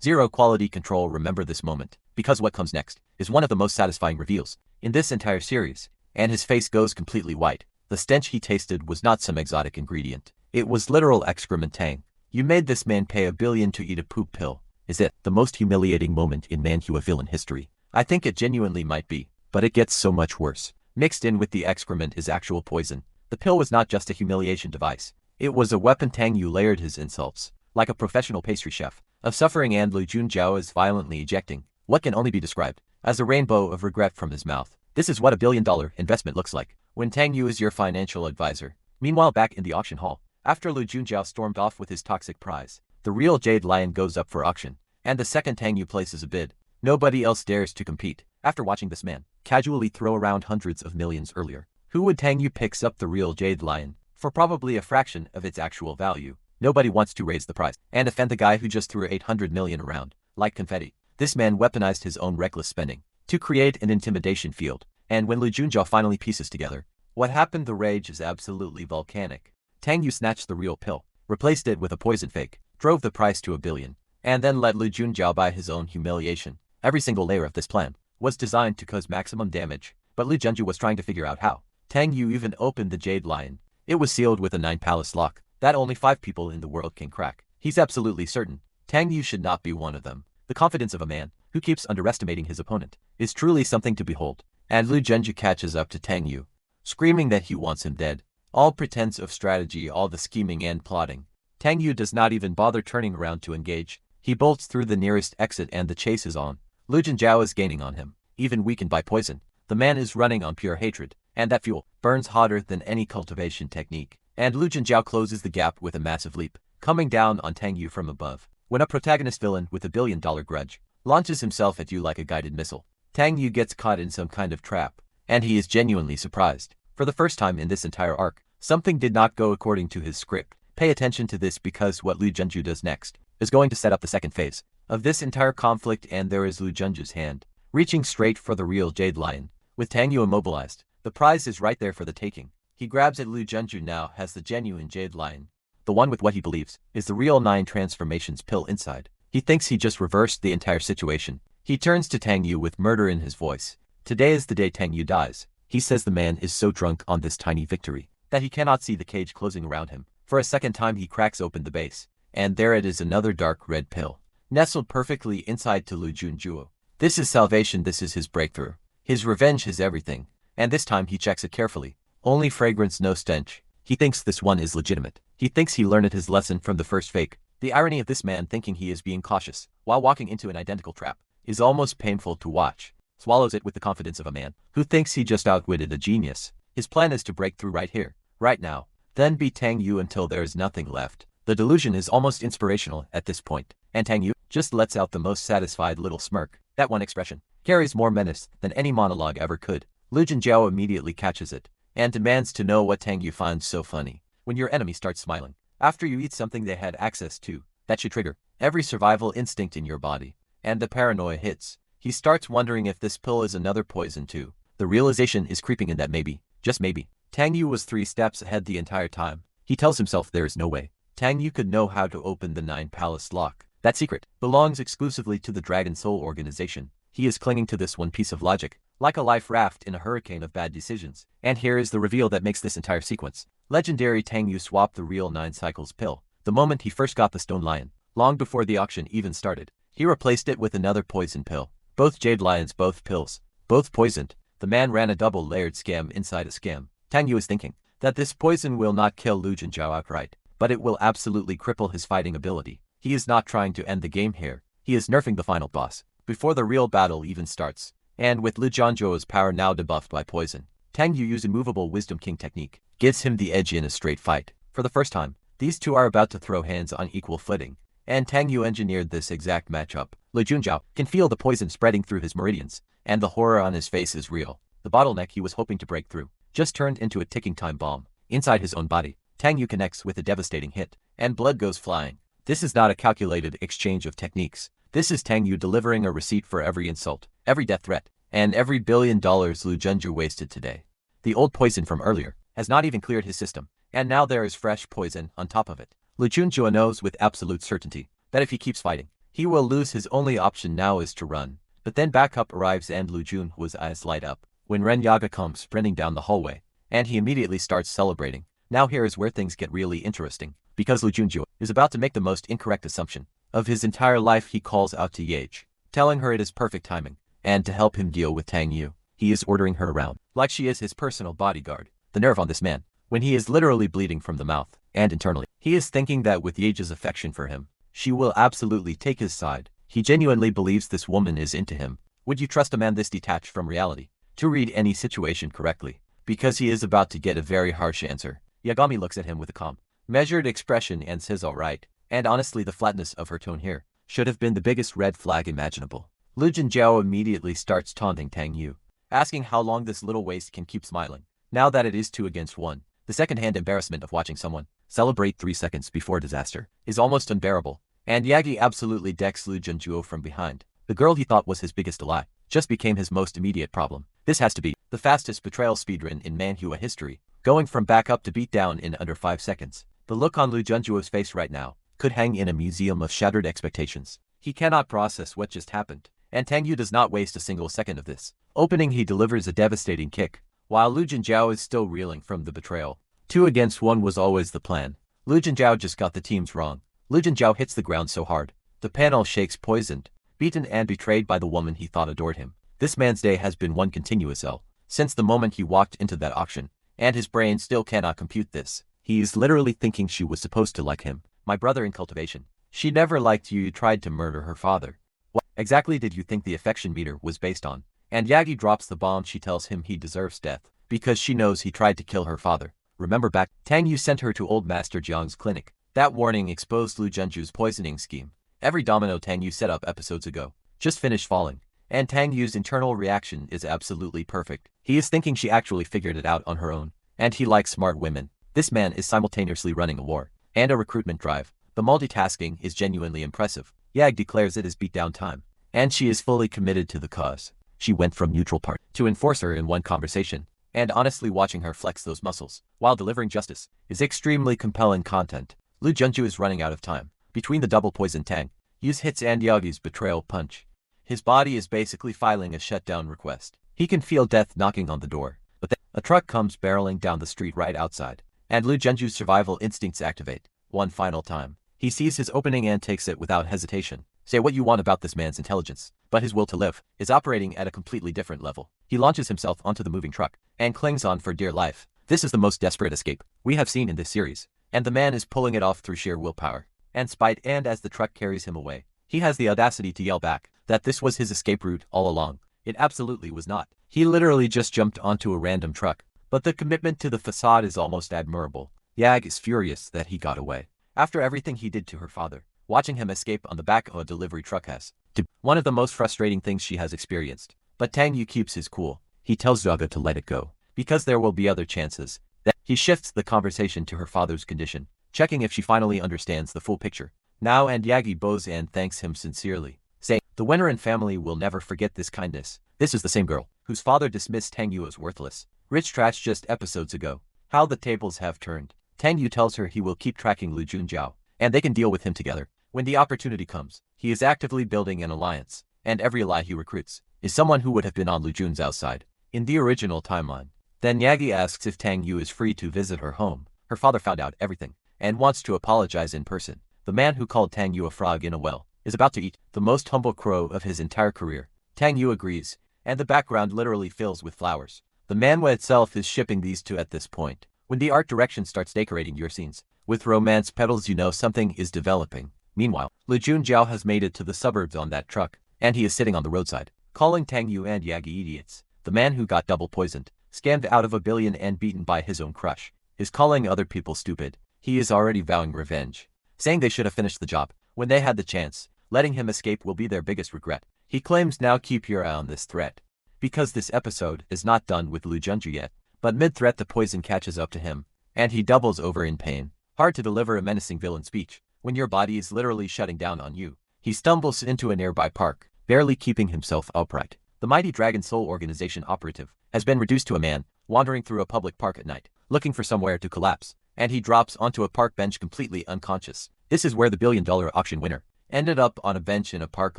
Zero quality control. Remember this moment, because what comes next is one of the most satisfying reveals in this entire series, and his face goes completely white. The stench he tasted was not some exotic ingredient. It was literal excrement. Tang, you made this man pay $1 billion to eat a poop pill. Is it the most humiliating moment in Manhwa villain history? I think it genuinely might be, but it gets so much worse. Mixed in with the excrement is actual poison. The pill was not just a humiliation device. It was a weapon. Tang Yu layered his insults like a professional pastry chef of suffering, and Lu Junjiao is violently ejecting what can only be described as a rainbow of regret from his mouth. This is what $1 billion investment looks like when Tang Yu is your financial advisor. Meanwhile, back in the auction hall, after Lu Junjiao stormed off with his toxic prize, the real jade lion goes up for auction, and the second Tang Yu places a bid, nobody else dares to compete. After watching this man casually throw around hundreds of millions earlier, who would Tang Yu picks up the real jade lion for probably a fraction of its actual value. Nobody wants to raise the price and offend the guy who just threw 800 million around like confetti. This man weaponized his own reckless spending to create an intimidation field, and when Lu Junjiao finally pieces together what happened, the rage is absolutely volcanic. Tang Yu snatched the real pill, replaced it with a poison fake, drove the price to $1 billion, and then let Lu Junjiao buy his own humiliation. Every single layer of this plan was designed to cause maximum damage, but Lu Junjiao was trying to figure out how. Tang Yu even opened the jade lion. It was sealed with a 9-palace lock that only 5 people in the world can crack. He's absolutely certain Tang Yu should not be one of them. The confidence of a man who keeps underestimating his opponent is truly something to behold. and Lu Zhenju catches up to Tang Yu, screaming that he wants him dead. All pretense of strategy, all the scheming and plotting. Tang Yu does not even bother turning around to engage. He bolts through the nearest exit and the chase is on. Lu Zhenjiao is gaining on him, even weakened by poison. The man is running on pure hatred, and that fuel burns hotter than any cultivation technique. And Lu Zhenjiao closes the gap with a massive leap, coming down on Tang Yu from above. When a protagonist villain with $1 billion grudge launches himself at you like a guided missile, Tang Yu gets caught in some kind of trap, and he is genuinely surprised. For the first time in this entire arc, something did not go according to his script. Pay attention to this because what Lu Zhenju does next is going to set up the second phase of this entire conflict, and there is Lu Zhenju's hand, reaching straight for the real Jade Lion. With Tang Yu immobilized, the prize is right there for the taking. He grabs at Lu Zhenju now has the genuine Jade Lion, the one with what he believes is the real 9 transformations pill inside. He thinks he just reversed the entire situation. He turns to Tang Yu with murder in his voice. Today is the day Tang Yu dies. He says the man is so drunk on this tiny victory that he cannot see the cage closing around him. For a second time he cracks open the base, and there it is, another dark red pill, nestled perfectly inside to Lu Zhenju. This is salvation, this is his breakthrough. His revenge is everything, and this time he checks it carefully. Only fragrance, no stench. He thinks this one is legitimate. He thinks he learned his lesson from the first fake. The irony of this man thinking he is being cautious while walking into an identical trap is almost painful to watch. Swallows it with the confidence of a man who thinks he just outwitted a genius. His plan is to break through right here, right now, then beat Tang Yu until there is nothing left. The delusion is almost inspirational at this point, and Tang Yu just lets out the most satisfied little smirk. That one expression carries more menace than any monologue ever could. Lu Zhenjiao immediately catches it and demands to know what Tang Yu finds so funny. When your enemy starts smiling after you eat something they had access to, that should trigger every survival instinct in your body, and the paranoia hits. He starts wondering if this pill is another poison too. The realization is creeping in that maybe, just maybe, Tang Yu was 3 steps ahead the entire time. He tells himself there is no way Tang Yu could know how to open the 9 palace lock. That secret belongs exclusively to the Dragon Soul organization. He is clinging to this one piece of logic, like a life raft in a hurricane of bad decisions. And here is the reveal that makes this entire sequence legendary. Tang Yu swapped the real 9 cycles pill the moment he first got the Stone Lion, long before the auction even started. He replaced it with another poison pill. Both Jade Lions, both pills, both poisoned. The man ran a double-layered scam inside a scam. Tang Yu is thinking that this poison will not kill Lu Zhenjiao outright, but it will absolutely cripple his fighting ability. He is not trying to end the game here. He is nerfing the final boss before the real battle even starts. And with Lu Zhenjiao's power now debuffed by poison, Tang Yu using immovable Wisdom King technique gives him the edge in a straight fight. For the first time, these two are about to throw hands on equal footing, and Tang Yu engineered this exact matchup. Lu Zhenjiao can feel the poison spreading through his meridians, and the horror on his face is real. The bottleneck he was hoping to break through just turned into a ticking time bomb. Inside his own body, Tang Yu connects with a devastating hit, and blood goes flying. This is not a calculated exchange of techniques. This is Tang Yu delivering a receipt for every insult, every death threat, and every $1 billion Lu Zhenju wasted today. The old poison from earlier has not even cleared his system, and now there is fresh poison on top of it. Lu Zhenju knows with absolute certainty that if he keeps fighting, he will lose. His only option now is to run. But then backup arrives and Lu Zhenju's eyes light up when Ren Yaga comes sprinting down the hallway, and he immediately starts celebrating. Now here is where things get really interesting, because Lu Zhenju is about to make the most incorrect assumption of his entire life. He calls out to Yache, telling her it is perfect timing, and to help him deal with Tang Yu, he is ordering her around like she is his personal bodyguard. The nerve on this man, when he is literally bleeding from the mouth, and internally, he is thinking that with Yage's affection for him, she will absolutely take his side. He genuinely believes this woman is into him. Would you trust a man this detached from reality to read any situation correctly? Because he is about to get a very harsh answer. Yagami looks at him with a calm, measured expression and says alright, and honestly the flatness of her tone here should have been the biggest red flag imaginable. Lu Zhenjiao immediately starts taunting Tang Yu, asking how long this little waste can keep smiling, now that it is 2 against 1. The second-hand embarrassment of watching someone celebrate 3 seconds before disaster is almost unbearable, and Yagi absolutely decks Lu Zhenjuo from behind. The girl he thought was his biggest ally just became his most immediate problem. This has to be the fastest betrayal speedrun in Manhwa history, going from backup to beatdown in under 5 seconds. The look on Lu Zhenjuo's face right now could hang in a museum of shattered expectations. He cannot process what just happened, and Tang Yu does not waste a single second of this. Opening, he delivers a devastating kick, while Lu Zhenjiao is still reeling from the betrayal. 2 against 1 was always the plan. Lu Zhenjiao just got the teams wrong. Lu Zhenjiao hits the ground so hard, the panel shakes, poisoned, beaten and betrayed by the woman he thought adored him. This man's day has been one continuous L since the moment he walked into that auction, and his brain still cannot compute this. He is literally thinking she was supposed to like him. My brother in cultivation. She never liked you tried to murder her father. What exactly did you think the affection meter was based on? And Yagi drops the bomb. She tells him he deserves death because she knows he tried to kill her father. Remember back, Tang Yu sent her to old Master Jiang's clinic. That warning exposed Lu Junju's poisoning scheme. Every domino Tang Yu set up episodes ago just finished falling, and Tang Yu's internal reaction is absolutely perfect. He is thinking she actually figured it out on her own, and he likes smart women. This man is simultaneously running a war and a recruitment drive. The multitasking is genuinely impressive. Yag declares it is beatdown time, and she is fully committed to the cause. She went from neutral party to enforcer in one conversation, and honestly watching her flex those muscles while delivering justice is extremely compelling content. Lu Junju is running out of time. Between the double poison Tang Yu's hits and Yagi's betrayal punch, his body is basically filing a shutdown request. He can feel death knocking on the door, but then a truck comes barreling down the street right outside, and Lu Junju's survival instincts activate. One final time, he sees his opening and takes it without hesitation. Say what you want about this man's intelligence, but his will to live is operating at a completely different level. He launches himself onto the moving truck and clings on for dear life. This is the most desperate escape we have seen in this series, and the man is pulling it off through sheer willpower and spite. And as the truck carries him away, he has the audacity to yell back that this was his escape route all along. It absolutely was not. He literally just jumped onto a random truck, but the commitment to the facade is almost admirable. Yag is furious that he got away after everything he did to her father. Watching him escape on the back of a delivery truck has to be one of the most frustrating things she has experienced. But Tang Yu keeps his cool. He tells Zaga to let it go, because there will be other chances. Then he shifts the conversation to her father's condition, checking if she finally understands the full picture now, and Yagi bows and thanks him sincerely, saying, the Winnerin family will never forget this kindness. This is the same girl whose father dismissed Tang Yu as worthless, rich trash just episodes ago. How the tables have turned. Tang Yu tells her he will keep tracking Lu Junjiao, and they can deal with him together when the opportunity comes. He is actively building an alliance, and every ally he recruits is someone who would have been on Lu Jun's side in the original timeline. Then Yagi asks if Tang Yu is free to visit her home. Her father found out everything and wants to apologize in person. The man who called Tang Yu a frog in a well is about to eat the most humble crow of his entire career. Tang Yu agrees, and the background literally fills with flowers. The manhwa itself is shipping these two at this point. When the art direction starts decorating your scenes with romance petals, you know something is developing. Meanwhile, Lu Junjiao has made it to the suburbs on that truck, and he is sitting on the roadside, calling Tang Yu and Yagi idiots. The man who got double poisoned, scammed out of $1 billion and beaten by his own crush, is calling other people stupid. He is already vowing revenge, saying they should have finished the job when they had the chance. Letting him escape will be their biggest regret. He claims now keep your eye on this threat, because this episode is not done with Lu Junju yet. But mid-threat the poison catches up to him, and he doubles over in pain. Hard to deliver a menacing villain speech when your body is literally shutting down on you. He stumbles into a nearby park, barely keeping himself upright. The mighty Dragon Soul Organization operative has been reduced to a man wandering through a public park at night, looking for somewhere to collapse, and he drops onto a park bench completely unconscious. This is where the billion-dollar auction winner ended up, on a bench in a park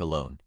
alone.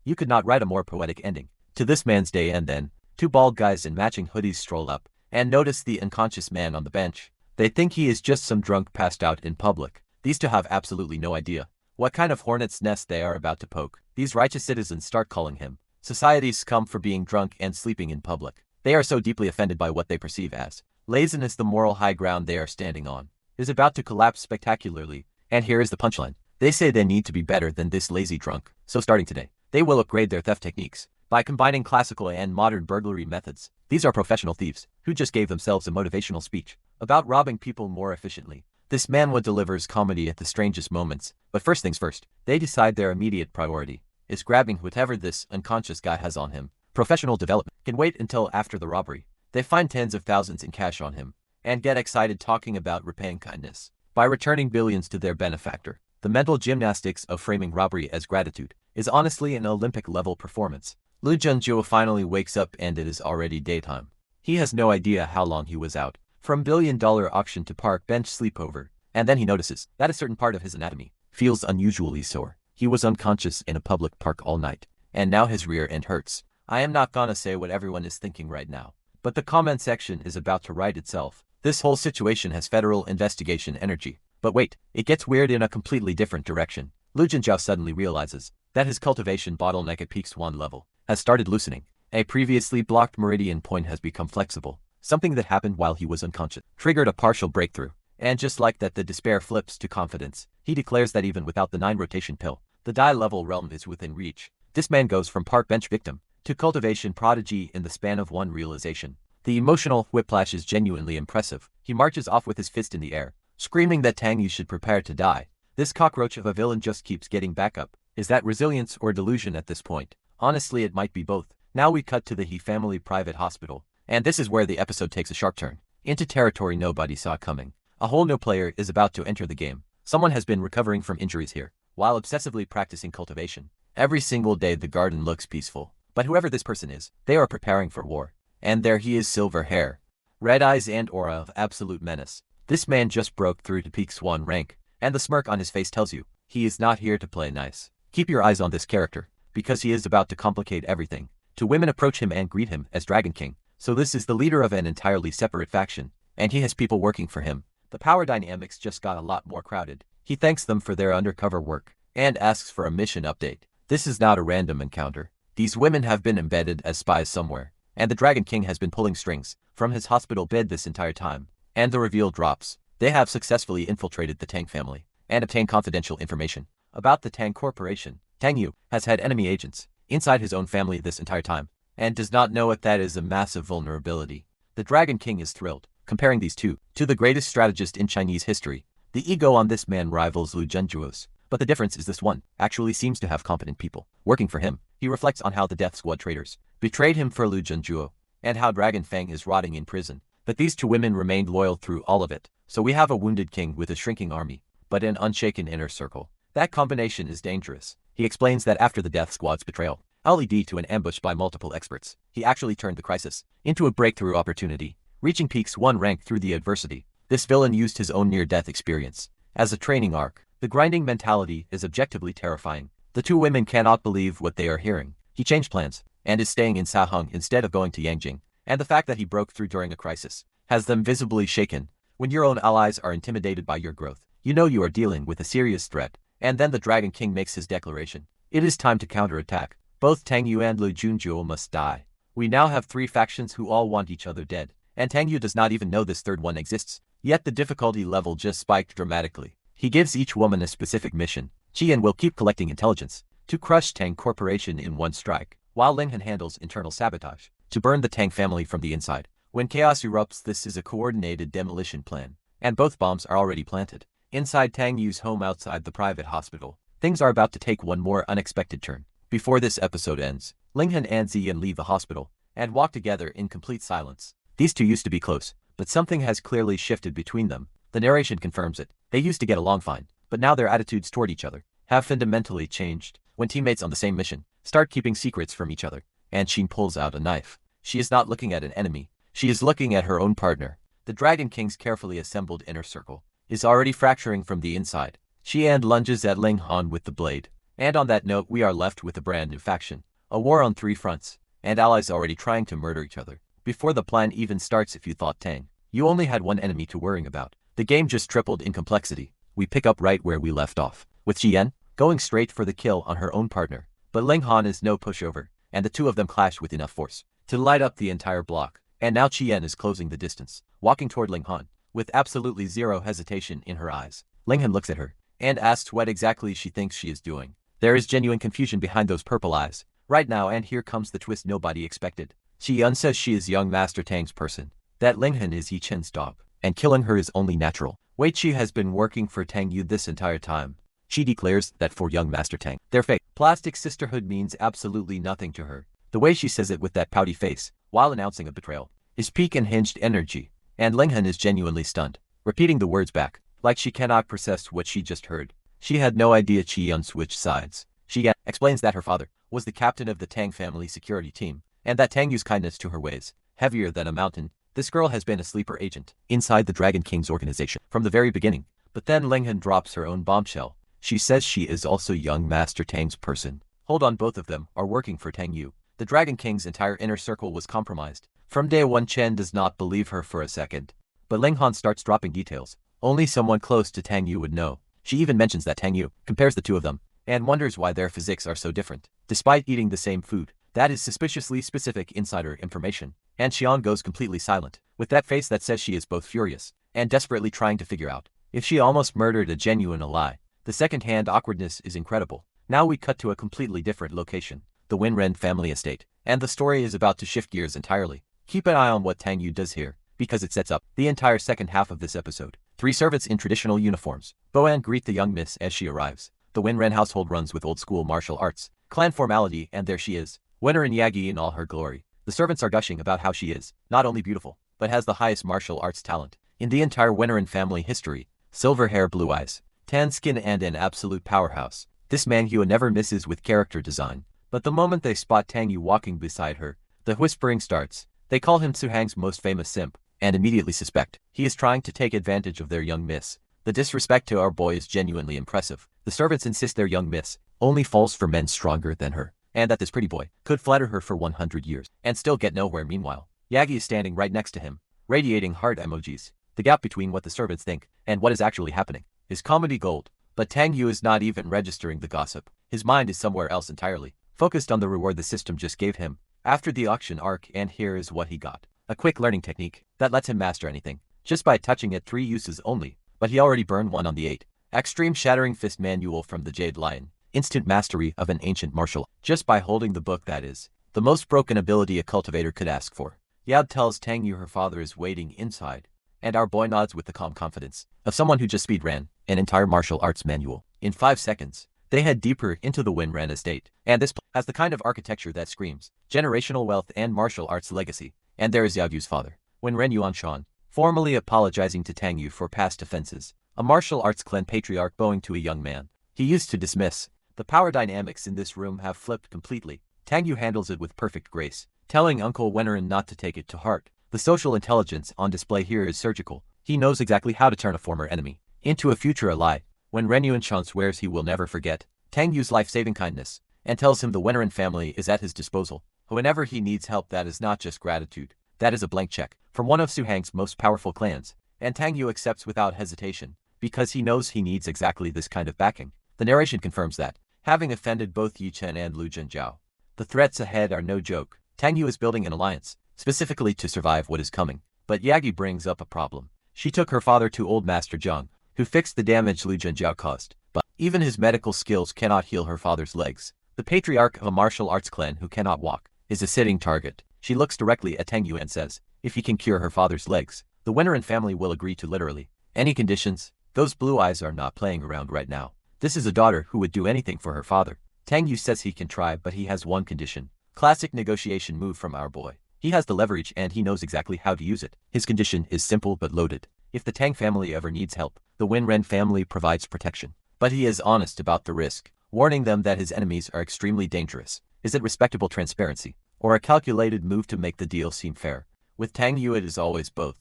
You could not write a more poetic ending to this man's day. And then two bald guys in matching hoodies stroll up and notice the unconscious man on the bench. They think he is just some drunk passed out in public. These two have absolutely no idea what kind of hornet's nest they are about to poke. These righteous citizens start calling him society's scum for being drunk and sleeping in public. They are so deeply offended by what they perceive as laziness. The moral high ground they are standing on is about to collapse spectacularly, and here is the punchline. They say they need to be better than this lazy drunk, so starting today, they will upgrade their theft techniques by combining classical and modern burglary methods. These are professional thieves who just gave themselves a motivational speech about robbing people more efficiently. This manhwa delivers comedy at the strangest moments, but first things first, they decide their immediate priority is grabbing whatever this unconscious guy has on him. Professional development can wait until after the robbery. They find tens of thousands in cash on him and get excited talking about repaying kindness by returning billions to their benefactor. The mental gymnastics of framing robbery as gratitude is honestly an Olympic-level performance. Lu Junju finally wakes up and it is already daytime. He has no idea how long he was out, from billion-dollar auction to park bench sleepover, and then he notices that a certain part of his anatomy feels unusually sore. He was unconscious in a public park all night, and now his rear end hurts. I am not gonna say what everyone is thinking right now, but the comment section is about to write itself. This whole situation has federal investigation energy. But wait, it gets weird in a completely different direction. Lu Junjiao suddenly realizes that his cultivation bottleneck at peaks 1 level, has started loosening. A previously blocked meridian point has become flexible. Something that happened while he was unconscious triggered a partial breakthrough. And just like that, the despair flips to confidence. He declares that even without the 9 rotation pill, the die-level realm is within reach. This man goes from park bench victim to cultivation prodigy in the span of one realization. The emotional whiplash is genuinely impressive. He marches off with his fist in the air, screaming that Tang Yu should prepare to die. This cockroach of a villain just keeps getting back up. Is that resilience or delusion at this point? Honestly, it might be both. Now we cut to the He family private hospital. And this is where the episode takes a sharp turn. Into territory nobody saw coming. A whole new player is about to enter the game. Someone has been recovering from injuries here, while obsessively practicing cultivation. Every single day the garden looks peaceful. But whoever this person is, they are preparing for war. And there he is, silver hair, red eyes and aura of absolute menace. This man just broke through to peak swan rank, and the smirk on his face tells you, he is not here to play nice. Keep your eyes on this character, because he is about to complicate everything. Two women approach him and greet him as Dragon King. So this is the leader of an entirely separate faction, and he has people working for him. The power dynamics just got a lot more crowded. He thanks them for their undercover work, and asks for a mission update. This is not a random encounter. These women have been embedded as spies somewhere, and the Dragon King has been pulling strings from his hospital bed this entire time. And the reveal drops. They have successfully infiltrated the Tang family, and obtained confidential information about the Tang Corporation. Tang Yu has had enemy agents inside his own family this entire time, and does not know it. That is a massive vulnerability. The Dragon King is thrilled, comparing these two to the greatest strategist in Chinese history. The ego on this man rivals Lu Zhenjuo's, but the difference is this one actually seems to have competent people working for him. He reflects on how the Death Squad traitors betrayed him for Lu Zhenjuo, and how Dragon Fang is rotting in prison. But these two women remained loyal through all of it. So we have a wounded king with a shrinking army, but an unshaken inner circle. That combination is dangerous. He explains that after the Death Squad's betrayal, led to an ambush by multiple experts, he actually turned the crisis into a breakthrough opportunity, reaching peaks 1 rank through the adversity. This villain used his own near-death experience as a training arc. The grinding mentality is objectively terrifying. The two women cannot believe what they are hearing. He changed plans, and is staying in Sahung instead of going to Yangjing. And the fact that he broke through during a crisis has them visibly shaken. When your own allies are intimidated by your growth, you know you are dealing with a serious threat. And then the Dragon King makes his declaration. It is time to counterattack. Both Tang Yu and Lu Zhenjuo must die. We now have 3 factions who all want each other dead, and Tang Yu does not even know this third one exists. Yet the difficulty level just spiked dramatically. He gives each woman a specific mission. Qian will keep collecting intelligence to crush Tang Corporation in one strike, while Linghan handles internal sabotage to burn the Tang family from the inside. When chaos erupts, this is a coordinated demolition plan, and both bombs are already planted. Inside Tang Yu's home outside the private hospital, things are about to take one more unexpected turn. Before this episode ends, Linghan and Ziyan leave the hospital and walk together in complete silence. These two used to be close, but something has clearly shifted between them. The narration confirms it. They used to get along fine, but now their attitudes toward each other have fundamentally changed. When teammates on the same mission start keeping secrets from each other, and Xin pulls out a knife, she is not looking at an enemy. She is looking at her own partner. The Dragon King's carefully assembled inner circle is already fracturing from the inside. Qian lunges at Ling Han with the blade. And on that note, we are left with a brand new faction. A war on 3 fronts, and allies already trying to murder each other. Before the plan even starts, if you thought Tang you only had one enemy to worrying about, the game just tripled in complexity. We pick up right where we left off, with Qian going straight for the kill on her own partner. But Ling Han is no pushover, and the two of them clash with enough force to light up the entire block. And now Qian is closing the distance, walking toward Ling Han, with absolutely zero hesitation in her eyes. Ling Han looks at her, and asks what exactly she thinks she is doing. There is genuine confusion behind those purple eyes right now, and here comes the twist nobody expected. Qian says she is young Master Tang's person, that Ling Han is Yi Chen's dog, and killing her is only natural. Wait, she has been working for Tang Yu this entire time. She declares that for young Master Tang, their fake plastic sisterhood means absolutely nothing to her. The way she says it with that pouty face, while announcing a betrayal, is peak unhinged energy, and Ling Han is genuinely stunned, repeating the words back, like she cannot process what she just heard. She had no idea Qian switched sides. Qian explains that her father was the captain of the Tang family security team, and that Tang Yu's kindness to her weighs heavier than a mountain. This girl has been a sleeper agent inside the Dragon King's organization from the very beginning. But then Ling Han drops her own bombshell. She says she is also young Master Tang's person. Hold on, both of them are working for Tang Yu. The Dragon King's entire inner circle was compromised. From day one, Chen does not believe her for a second. But Ling Han starts dropping details only someone close to Tang Yu would know. She even mentions that Tang Yu compares the two of them, and wonders why their physiques are so different. Despite eating the same food, That is suspiciously specific insider information. And Xian goes completely silent, with that face that says she is both furious and desperately trying to figure out if she almost murdered a genuine ally. The second-hand awkwardness is incredible. Now we cut to a completely different location, the Winren family estate, and the story is about to shift gears entirely. Keep an eye on what Tang Yu does here, because it sets up the entire second half of this episode. 3 servants in traditional uniforms. Boan greet the young miss as she arrives. The Winren household runs with old-school martial arts, clan formality, and there she is, Winner and Yagi in all her glory. The servants are gushing about how she is not only beautiful, but has the highest martial arts talent in the entire Winren family history. Silver hair, blue eyes, tan skin, and an absolute powerhouse. This Manhwa never misses with character design. But the moment they spot Tang Yu walking beside her, the whispering starts. They call him Suhang's most famous simp, and immediately suspect he is trying to take advantage of their young miss. The disrespect to our boy is genuinely impressive. The servants insist their young miss only falls for men stronger than her, and that this pretty boy could flatter her for 100 years and still get nowhere. Meanwhile, Yagi is standing right next to him, radiating heart emojis. The gap between what the servants think and what is actually happening is comedy gold. But Tang Yu is not even registering the gossip. His mind is somewhere else entirely, focused on the reward the system just gave him after the auction arc, and here is what he got. A quick learning technique that lets him master anything just by touching it 3 uses only, but he already burned 1 on the 8. Extreme Shattering Fist Manual from the Jade Lion. Instant mastery of an ancient martial just by holding the book. That is the most broken ability a cultivator could ask for. Yab tells Tang Yu her father is waiting inside, and our boy nods with the calm confidence of someone who just speedran an entire martial arts manual in 5 seconds. They head deeper into the Winren estate, and this has the kind of architecture that screams generational wealth and martial arts legacy. And there is Yagyu's father, Winren Yuanshan, formally apologizing to Tang Yu for past offenses. A martial arts clan patriarch bowing to a young man he used to dismiss. The power dynamics in this room have flipped completely. Tang Yu handles it with perfect grace, telling Uncle Wenerin not to take it to heart. The social intelligence on display here is surgical. He knows exactly how to turn a former enemy into a future ally. When Ren Yuanshan swears he will never forget Tang Yu's life-saving kindness and tells him the Wenerin family is at his disposal whenever he needs help, that is not just gratitude. That is a blank check from one of Suhang's most powerful clans, and Tang Yu accepts without hesitation because he knows he needs exactly this kind of backing. The narration confirms that, having offended both Yi Chen and Lu Zhenjiao, the threats ahead are no joke. Tang Yu is building an alliance, specifically to survive what is coming. But Yagi brings up a problem. She took her father to old Master Zhang, who fixed the damage Lu Zhenjiao caused. But even his medical skills cannot heal her father's legs. The patriarch of a martial arts clan who cannot walk is a sitting target. She looks directly at Tang Yu and says, if he can cure her father's legs, the Wenerin family will agree to literally any conditions. Those blue eyes are not playing around right now. This is a daughter who would do anything for her father. Tang Yu says he can try, but he has one condition. Classic negotiation move from our boy. He has the leverage and he knows exactly how to use it. His condition is simple but loaded. If the Tang family ever needs help, the Winren family provides protection. But he is honest about the risk, warning them that his enemies are extremely dangerous. Is it respectable transparency, or a calculated move to make the deal seem fair? With Tang Yu it is always both.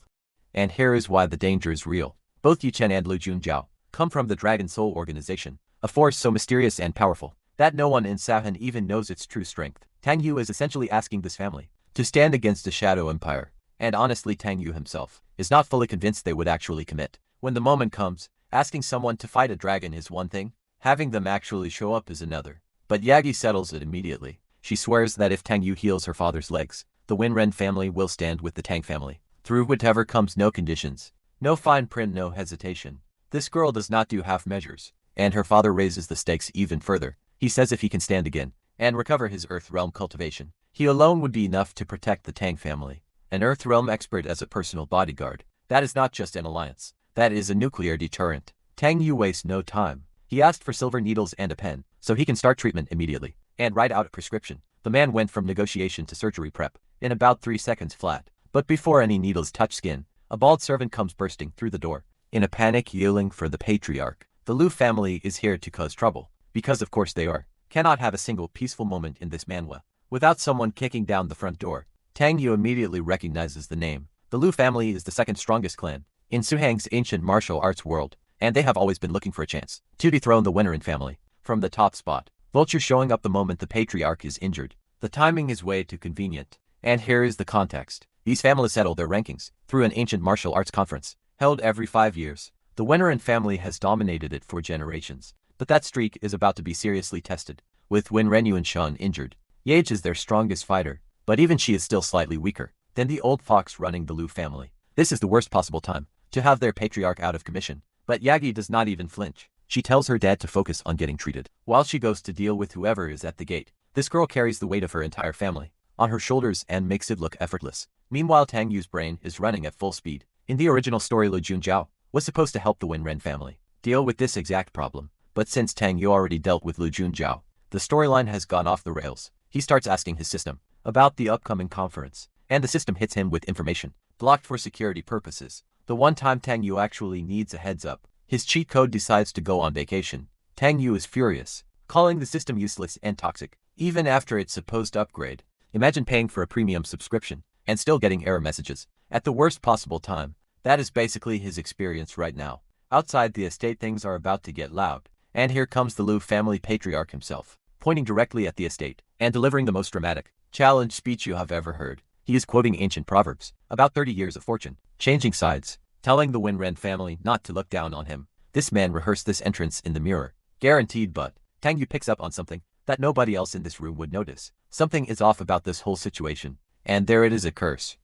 And here is why the danger is real. Both Yi Chen and Lu Junjiao come from the Dragon Soul organization, a force so mysterious and powerful that no one in Sahan even knows its true strength. Tang Yu is essentially asking this family to stand against a shadow empire, and honestly Tang Yu himself is not fully convinced they would actually commit. When the moment comes, asking someone to fight a dragon is one thing, having them actually show up is another. But Yagi settles it immediately. She swears that if Tang Yu heals her father's legs, the Winren family will stand with the Tang family. Through whatever comes, no conditions, no fine print, no hesitation. This girl does not do half measures, and her father raises the stakes even further. He says if he can stand again and recover his Earth Realm cultivation, he alone would be enough to protect the Tang family. An Earth Realm expert as a personal bodyguard. That is not just an alliance. That is a nuclear deterrent. Tang Yu wastes no time. He asked for silver needles and a pen, so he can start treatment immediately and write out a prescription. The man went from negotiation to surgery prep in about 3 seconds flat. But before any needles touch skin, a bald servant comes bursting through the door. In a panic, yelling for the patriarch. The Lu family is here to cause trouble, because of course they are. Cannot have a single peaceful moment in this manhwa without someone kicking down the front door. Tang Yu immediately recognizes the name. The Lu family is the second strongest clan in Suhang's ancient martial arts world, and they have always been looking for a chance to dethrone the Wenerin family from the top spot. Vulture showing up the moment the patriarch is injured. The timing is way too convenient. And here is the context. These families settle their rankings through an ancient martial arts conference held every 5 years. The Wenerin family has dominated it for generations, but that streak is about to be seriously tested. With Wen Renyuan Shan injured, Yache is their strongest fighter, but even she is still slightly weaker than the old fox running the Lu family. This is the worst possible time to have their patriarch out of commission. But Yagi does not even flinch. She tells her dad to focus on getting treated, while she goes to deal with whoever is at the gate. This girl carries the weight of her entire family on her shoulders and makes it look effortless. Meanwhile, Tang Yu's brain is running at full speed. In the original story, Lu Junjiao was supposed to help the Winren family deal with this exact problem, but since Tang Yu already dealt with Lu Junjiao, the storyline has gone off the rails. He starts asking his system about the upcoming conference, and the system hits him with information blocked for security purposes. The one time Tang Yu actually needs a heads up, his cheat code decides to go on vacation. Tang Yu is furious, calling the system useless and toxic, even after its supposed upgrade. Imagine paying for a premium subscription and still getting error messages at the worst possible time. That is basically his experience right now. Outside the estate, things are about to get loud, and here comes the Lu family patriarch himself, pointing directly at the estate and delivering the most dramatic challenge speech you have ever heard. He is quoting ancient proverbs about 30 years of fortune, changing sides, telling the Winren family not to look down on him. This man rehearsed this entrance in the mirror, guaranteed, but Tang Yu picks up on something that nobody else in this room would notice. Something is off about this whole situation, and there it is, a curse.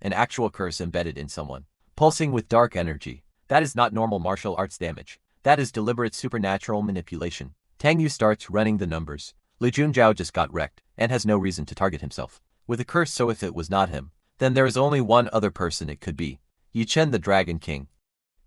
An actual curse embedded in someone, pulsing with dark energy. That is not normal martial arts damage. That is deliberate supernatural manipulation. Tang Yu starts running the numbers. Lu Junjiao just got wrecked and has no reason to target himself with a curse, so if it was not him, then there is only one other person it could be. Yichen, the Dragon King.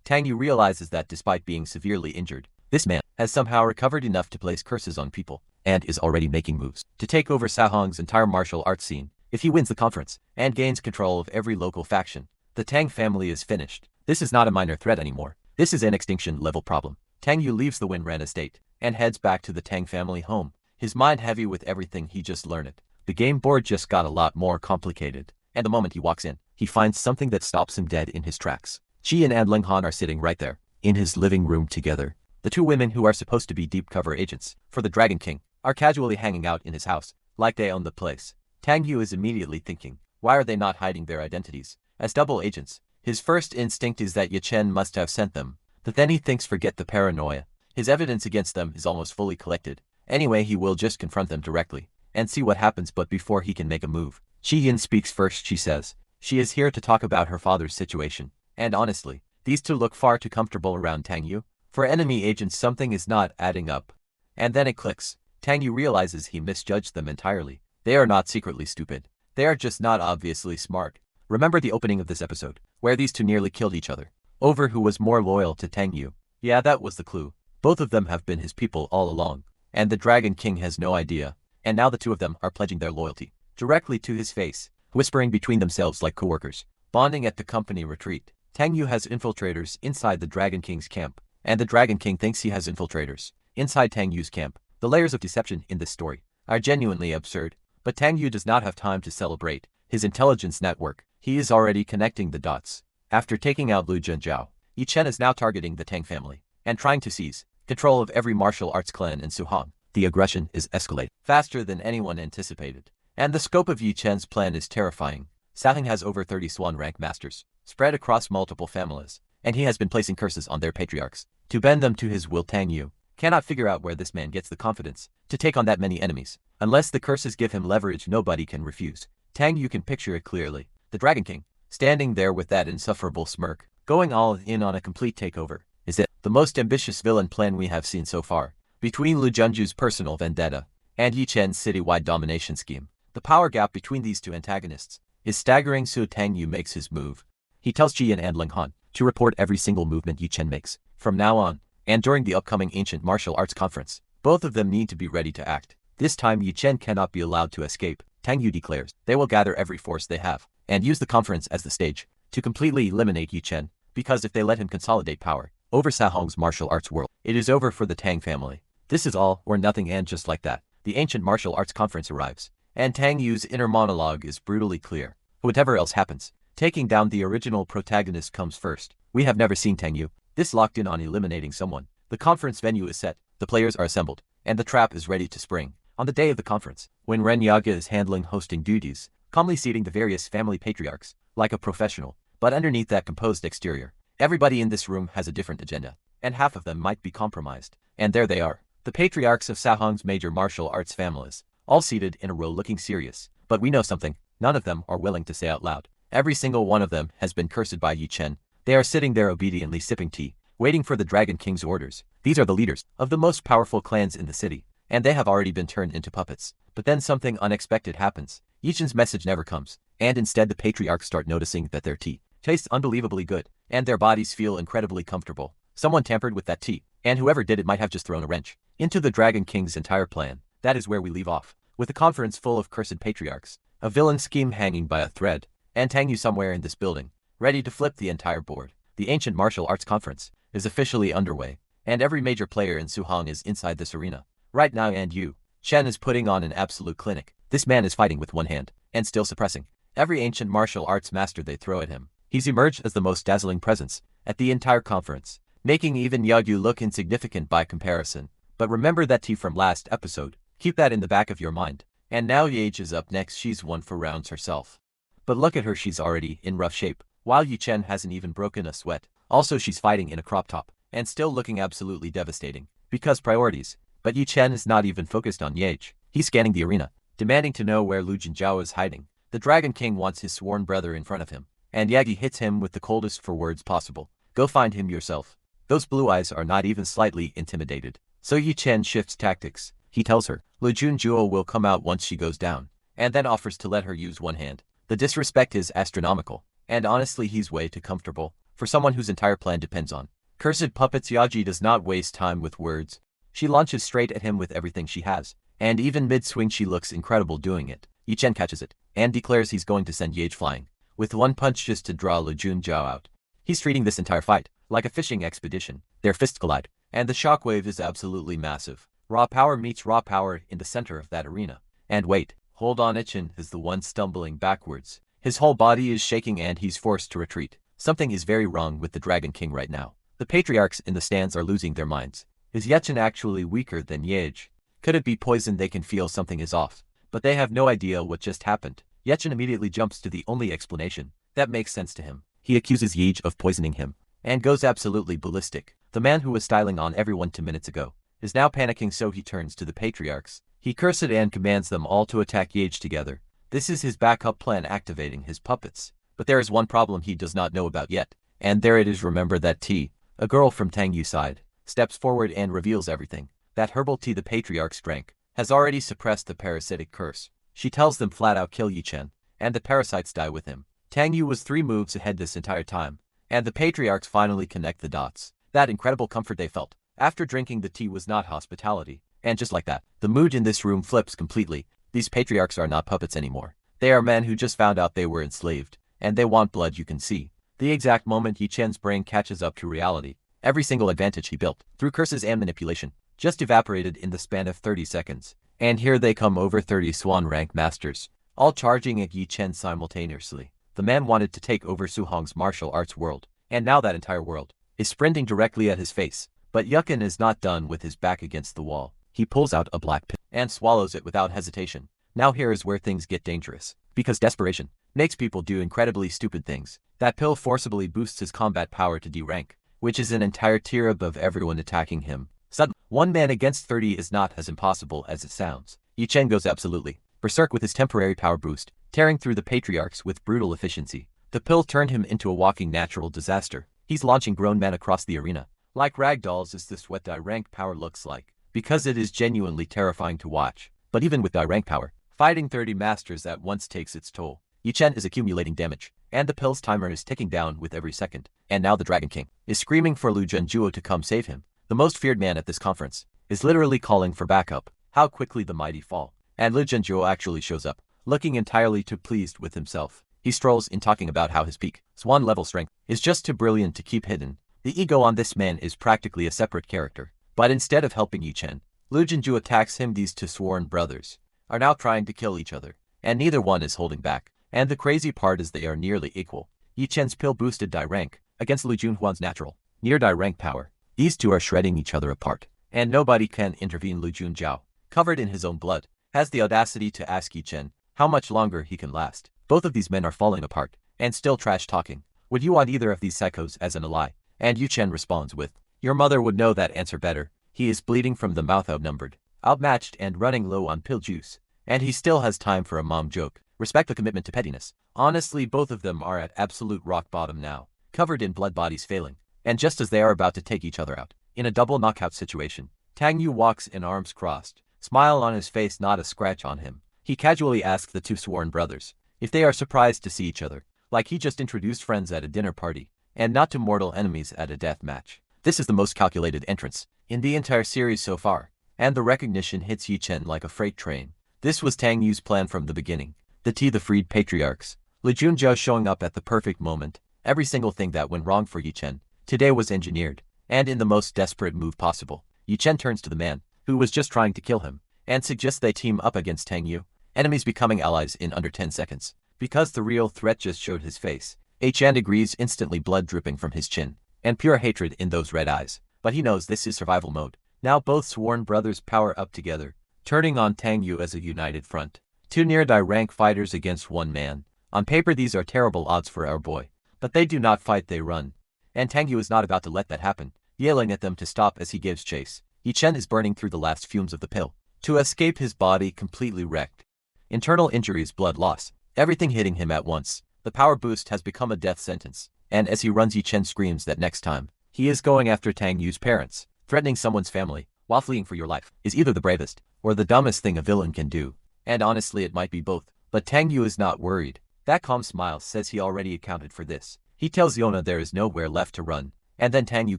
Tang Yu realizes that despite being severely injured, this man has somehow recovered enough to place curses on people, and is already making moves to take over Sahong's entire martial arts scene. If he wins the conference and gains control of every local faction, the Tang family is finished. This is not a minor threat anymore. This is an extinction-level problem. Tang Yu leaves the Winren estate and heads back to the Tang family home, his mind heavy with everything he just learned. The game board just got a lot more complicated, and the moment he walks in, he finds something that stops him dead in his tracks. Qian and Ling Han are sitting right there, in his living room together. The two women who are supposed to be deep cover agents for the Dragon King are casually hanging out in his house, like they own the place. Tang Yu is immediately thinking, why are they not hiding their identities as double agents? His first instinct is that Yichen must have sent them, but then he thinks, forget the paranoia. His evidence against them is almost fully collected. Anyway, he will just confront them directly and see what happens, but before he can make a move, Qian speaks first. She says she is here to talk about her father's situation, and honestly, these two look far too comfortable around Tang Yu. For enemy agents, something is not adding up. And then it clicks. Tang Yu realizes he misjudged them entirely. They are not secretly stupid. They are just not obviously smart. Remember the opening of this episode, where these two nearly killed each other over who was more loyal to Tang Yu? Yeah, that was the clue. Both of them have been his people all along, and the Dragon King has no idea. And now the two of them are pledging their loyalty directly to his face, whispering between themselves like co-workers, bonding at the company retreat. Tang Yu has infiltrators inside the Dragon King's camp, and the Dragon King thinks he has infiltrators inside Tang Yu's camp. The layers of deception in this story are genuinely absurd, but Tang Yu does not have time to celebrate his intelligence network. He is already connecting the dots. After taking out Lu Junjiao, Yichen is now targeting the Tang family and trying to seize control of every martial arts clan in Suhong. The aggression is escalating faster than anyone anticipated, and the scope of Yichen's plan is terrifying. Sahong has over 30 Swan rank masters spread across multiple families, and he has been placing curses on their patriarchs to bend them to his will. Tang Yu cannot figure out where this man gets the confidence to take on that many enemies. Unless the curses give him leverage nobody can refuse. Tang Yu can picture it clearly. The Dragon King, standing there with that insufferable smirk, going all in on a complete takeover. Is it the most ambitious villain plan we have seen so far? Between Lu Junju's personal vendetta and Yichen's citywide domination scheme, the power gap between these two antagonists is staggering. So Tang Yu makes his move. He tells Qian and Ling Han to report every single movement Yichen makes from now on, and during the upcoming ancient martial arts conference, both of them need to be ready to act. This time Yichen cannot be allowed to escape. Tang Yu declares they will gather every force they have and use the conference as the stage to completely eliminate Yichen, because if they let him consolidate power over Sahong's martial arts world, it is over for the Tang family. This is all or nothing, and just like that, the ancient martial arts conference arrives, and Tang Yu's inner monologue is brutally clear. Whatever else happens, taking down the original protagonist comes first. We have never seen Tang Yu this locked in on eliminating someone. The conference venue is set, the players are assembled, and the trap is ready to spring. On the day of the conference, when Ren Yaga is handling hosting duties, calmly seating the various family patriarchs, like a professional, but underneath that composed exterior, everybody in this room has a different agenda, and half of them might be compromised. And there they are, the patriarchs of Sahong's major martial arts families, all seated in a row looking serious. But we know something, none of them are willing to say out loud. Every single one of them has been cursed by Yi Chen. They are sitting there obediently sipping tea, waiting for the Dragon King's orders. These are the leaders of the most powerful clans in the city, and they have already been turned into puppets. But then something unexpected happens. Yi Chen's message never comes, and instead the patriarchs start noticing that their tea tastes unbelievably good, and their bodies feel incredibly comfortable. Someone tampered with that tea, and whoever did it might have just thrown a wrench into the Dragon King's entire plan. That is where we leave off, with a conference full of cursed patriarchs, a villain scheme hanging by a thread, and Tang Yu somewhere in this building, ready to flip the entire board. The Ancient Martial Arts Conference is officially underway, and every major player in Suhong is inside this arena right now, and Yu Chen is putting on an absolute clinic. This man is fighting with one hand, and still suppressing every ancient martial arts master they throw at him. He's emerged as the most dazzling presence at the entire conference, making even Yagyu look insignificant by comparison. But remember that tea from last episode, keep that in the back of your mind. And now Yage is up next. She's won for rounds herself. But look at her, she's already in rough shape, while Yi Chen hasn't even broken a sweat. Also she's fighting in a crop top, and still looking absolutely devastating. Because priorities. But Yi Chen is not even focused on Yage. He's scanning the arena, demanding to know where Lu Jinzhao is hiding. The Dragon King wants his sworn brother in front of him, and Yagi hits him with the coldest for words possible. Go find him yourself. Those blue eyes are not even slightly intimidated. So Yi Chen shifts tactics. He tells her Lu Junzhuo will come out once she goes down, and then offers to let her use one hand. The disrespect is astronomical, and honestly he's way too comfortable for someone whose entire plan depends on cursed puppets. Yaji does not waste time with words. She launches straight at him with everything she has, and even mid-swing she looks incredible doing it. Yi Chen catches it, and declares he's going to send Yage flying, with one punch just to draw Lu Junzhao out. He's treating this entire fight like a fishing expedition. Their fists collide, and the shockwave is absolutely massive. Raw power meets raw power in the center of that arena. And wait, hold on, Ichin is the one stumbling backwards. His whole body is shaking and he's forced to retreat. Something is very wrong with the Dragon King right now. The patriarchs in the stands are losing their minds. Is Yechin actually weaker than Yage? Could it be poison? They can feel something is off, but they have no idea what just happened. Yechin immediately jumps to the only explanation that makes sense to him. He accuses Yage of poisoning him, and goes absolutely ballistic. The man who was styling on everyone 2 minutes ago is now panicking, so he turns to the patriarchs. He curses and commands them all to attack Yage together. This is his backup plan, activating his puppets. But there is one problem he does not know about yet, and there it is. Remember that tea. A girl from Tang Yu's side steps forward and reveals everything. That herbal tea the patriarchs drank has already suppressed the parasitic curse. She tells them flat out kill Yi Chen, and the parasites die with him. Tang Yu was 3 moves ahead this entire time, and the patriarchs finally connect the dots. That incredible comfort they felt after drinking the tea was not hospitality. And just like that, the mood in this room flips completely. These patriarchs are not puppets anymore. They are men who just found out they were enslaved, and they want blood. You can see the exact moment Yi Chen's brain catches up to reality. Every single advantage he built through curses and manipulation just evaporated in the span of 30 seconds. And here they come, over 30 swan rank masters, all charging at Yi Chen simultaneously. The man wanted to take over Suhong's martial arts world, and now that entire world is sprinting directly at his face. But Yukin is not done with his back against the wall. He pulls out a black pill and swallows it without hesitation. Now here is where things get dangerous, because desperation makes people do incredibly stupid things. That pill forcibly boosts his combat power to D rank, which is an entire tier above everyone attacking him. Suddenly, 1 man against 30 is not as impossible as it sounds. Yi Chen goes absolutely berserk with his temporary power boost, tearing through the patriarchs with brutal efficiency. The pill turned him into a walking natural disaster. He's launching grown men across the arena like ragdolls. Is this what D rank power looks like? Because it is genuinely terrifying to watch. But even with D rank power, fighting 30 masters at once takes its toll. Yi Chen is accumulating damage, and the pill's timer is ticking down with every second. And now the Dragon King is screaming for Lu Junzhuo to come save him. The most feared man at this conference is literally calling for backup. How quickly the mighty fall. And Lu Junzhuo actually shows up, looking entirely too pleased with himself. He strolls in, talking about how his peak swan level strength is just too brilliant to keep hidden. The ego on this man is practically a separate character. But instead of helping Yi Chen, Lu Junzhuo attacks him. These 2 sworn brothers are now trying to kill each other, and neither one is holding back. And the crazy part is they are nearly equal. Yi Chen's pill boosted D rank against Lu Junhuan's natural near D rank power. These 2 are shredding each other apart, and nobody can intervene. Lu Junzhao, covered in his own blood, has the audacity to ask Yi Chen how much longer he can last. Both of these men are falling apart, and still trash talking. Would you want either of these psychos as an ally? And Yi Chen responds with, your mother would know that answer better. He is bleeding from the mouth, outnumbered, outmatched, and running low on pill juice. And he still has time for a mom joke. Respect the commitment to pettiness. Honestly, both of them are at absolute rock bottom now, covered in blood, bodies failing. And just as they are about to take each other out, in a double knockout situation, Tang Yu walks in arms crossed, smile on his face, not a scratch on him. He casually asks the two sworn brothers if they are surprised to see each other, like he just introduced friends at a dinner party, and not to mortal enemies at a death match. This is the most calculated entrance in the entire series so far, and the recognition hits Yi Chen like a freight train. This was Tang Yu's plan from the beginning. The freed patriarchs. Li Junjia showing up at the perfect moment. Every single thing that went wrong for Yi Chen today was engineered, and in the most desperate move possible, Yi Chen turns to the man who was just trying to kill him, and suggests they team up against Tang Yu, enemies becoming allies in under 10 seconds. Because the real threat just showed his face, Yi Chen agrees, instantly, blood dripping from his chin, and pure hatred in those red eyes. But he knows this is survival mode. Now both sworn brothers power up together, turning on Tang Yu as a united front. Two near-die rank fighters against one man. On paper these are terrible odds for our boy, but they do not fight, they run. And Tang Yu is not about to let that happen, yelling at them to stop as he gives chase. Yi Chen is burning through the last fumes of the pill to escape, his body completely wrecked. Internal injuries, blood loss, everything hitting him at once. The power boost has become a death sentence, and as he runs, Yi Chen screams that next time he is going after Tang Yu's parents. Threatening someone's family while fleeing for your life is either the bravest or the dumbest thing a villain can do. And honestly, it might be both. But Tang Yu is not worried. That calm smile says he already accounted for this. He tells Yona there is nowhere left to run, and then Tang Yu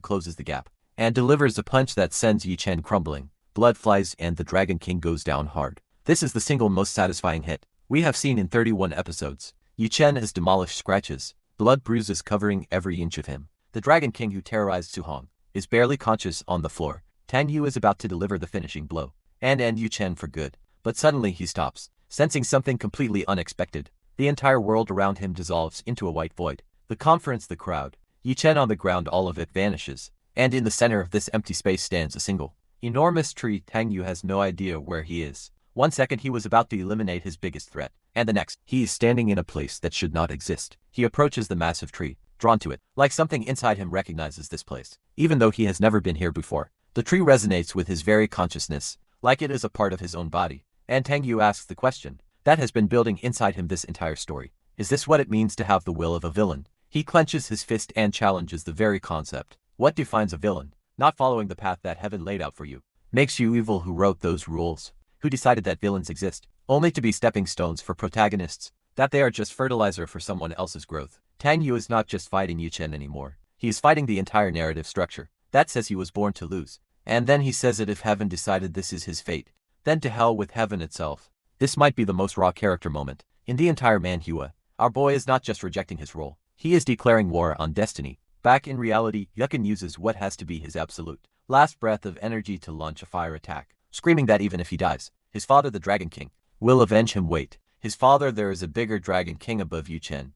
closes the gap and delivers a punch that sends Yi Chen crumbling. Blood flies and the Dragon King goes down hard. This is the single most satisfying hit we have seen in 31 episodes. Yi Chen has demolished scratches, blood bruises covering every inch of him. The Dragon King, who terrorized Su Hong, is barely conscious on the floor. Tang Yu is about to deliver the finishing blow and end Yi Chen for good, but suddenly he stops, sensing something completely unexpected. The entire world around him dissolves into a white void. The conference, the crowd, Yi Chen on the ground, all of it vanishes, and in the center of this empty space stands a single enormous tree. Tang Yu has no idea where he is. 1 second he was about to eliminate his biggest threat, and the next, he is standing in a place that should not exist. He approaches the massive tree, drawn to it, like something inside him recognizes this place. Even though he has never been here before, the tree resonates with his very consciousness, like it is a part of his own body. And Tang Yu asks the question that has been building inside him this entire story. Is this what it means to have the will of a villain? He clenches his fist and challenges the very concept. What defines a villain? Not following the path that heaven laid out for you. Makes you evil. Who wrote those rules? Who decided that villains exist only to be stepping stones for protagonists? That they are just fertilizer for someone else's growth? Tang Yu is not just fighting Yi Chen anymore. He is fighting the entire narrative structure that says he was born to lose. And then he says that if heaven decided this is his fate, then to hell with heaven itself. This might be the most raw character moment in the entire Manhwa. Our boy is not just rejecting his role, he is declaring war on destiny. Back in reality, Yukin uses what has to be his absolute last breath of energy to launch a fire attack, screaming that even if he dies, his father, the Dragon King, will avenge him. Wait, his father? There is a bigger Dragon King above Yi Chen.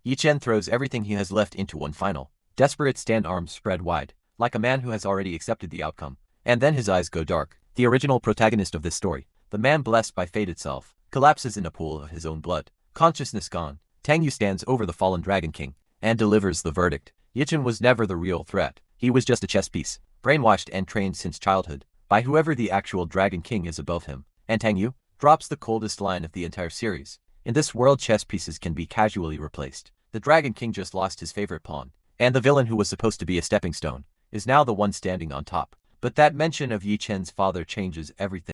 Yi Chen throws everything he has left into one final desperate stand, arms spread wide, like a man who has already accepted the outcome. And then his eyes go dark. The original protagonist of this story, the man blessed by fate itself, collapses in a pool of his own blood, consciousness gone. Tang Yu stands over the fallen Dragon King and delivers the verdict. Yi Chen was never the real threat. He was just a chess piece, brainwashed and trained since childhood by whoever the actual Dragon King is above him. And Tang Yu drops the coldest line of the entire series. In this world, chess pieces can be casually replaced. The Dragon King just lost his favorite pawn, and the villain, who was supposed to be a stepping stone, is now the one standing on top. But that mention of Yi Chen's father changes everything.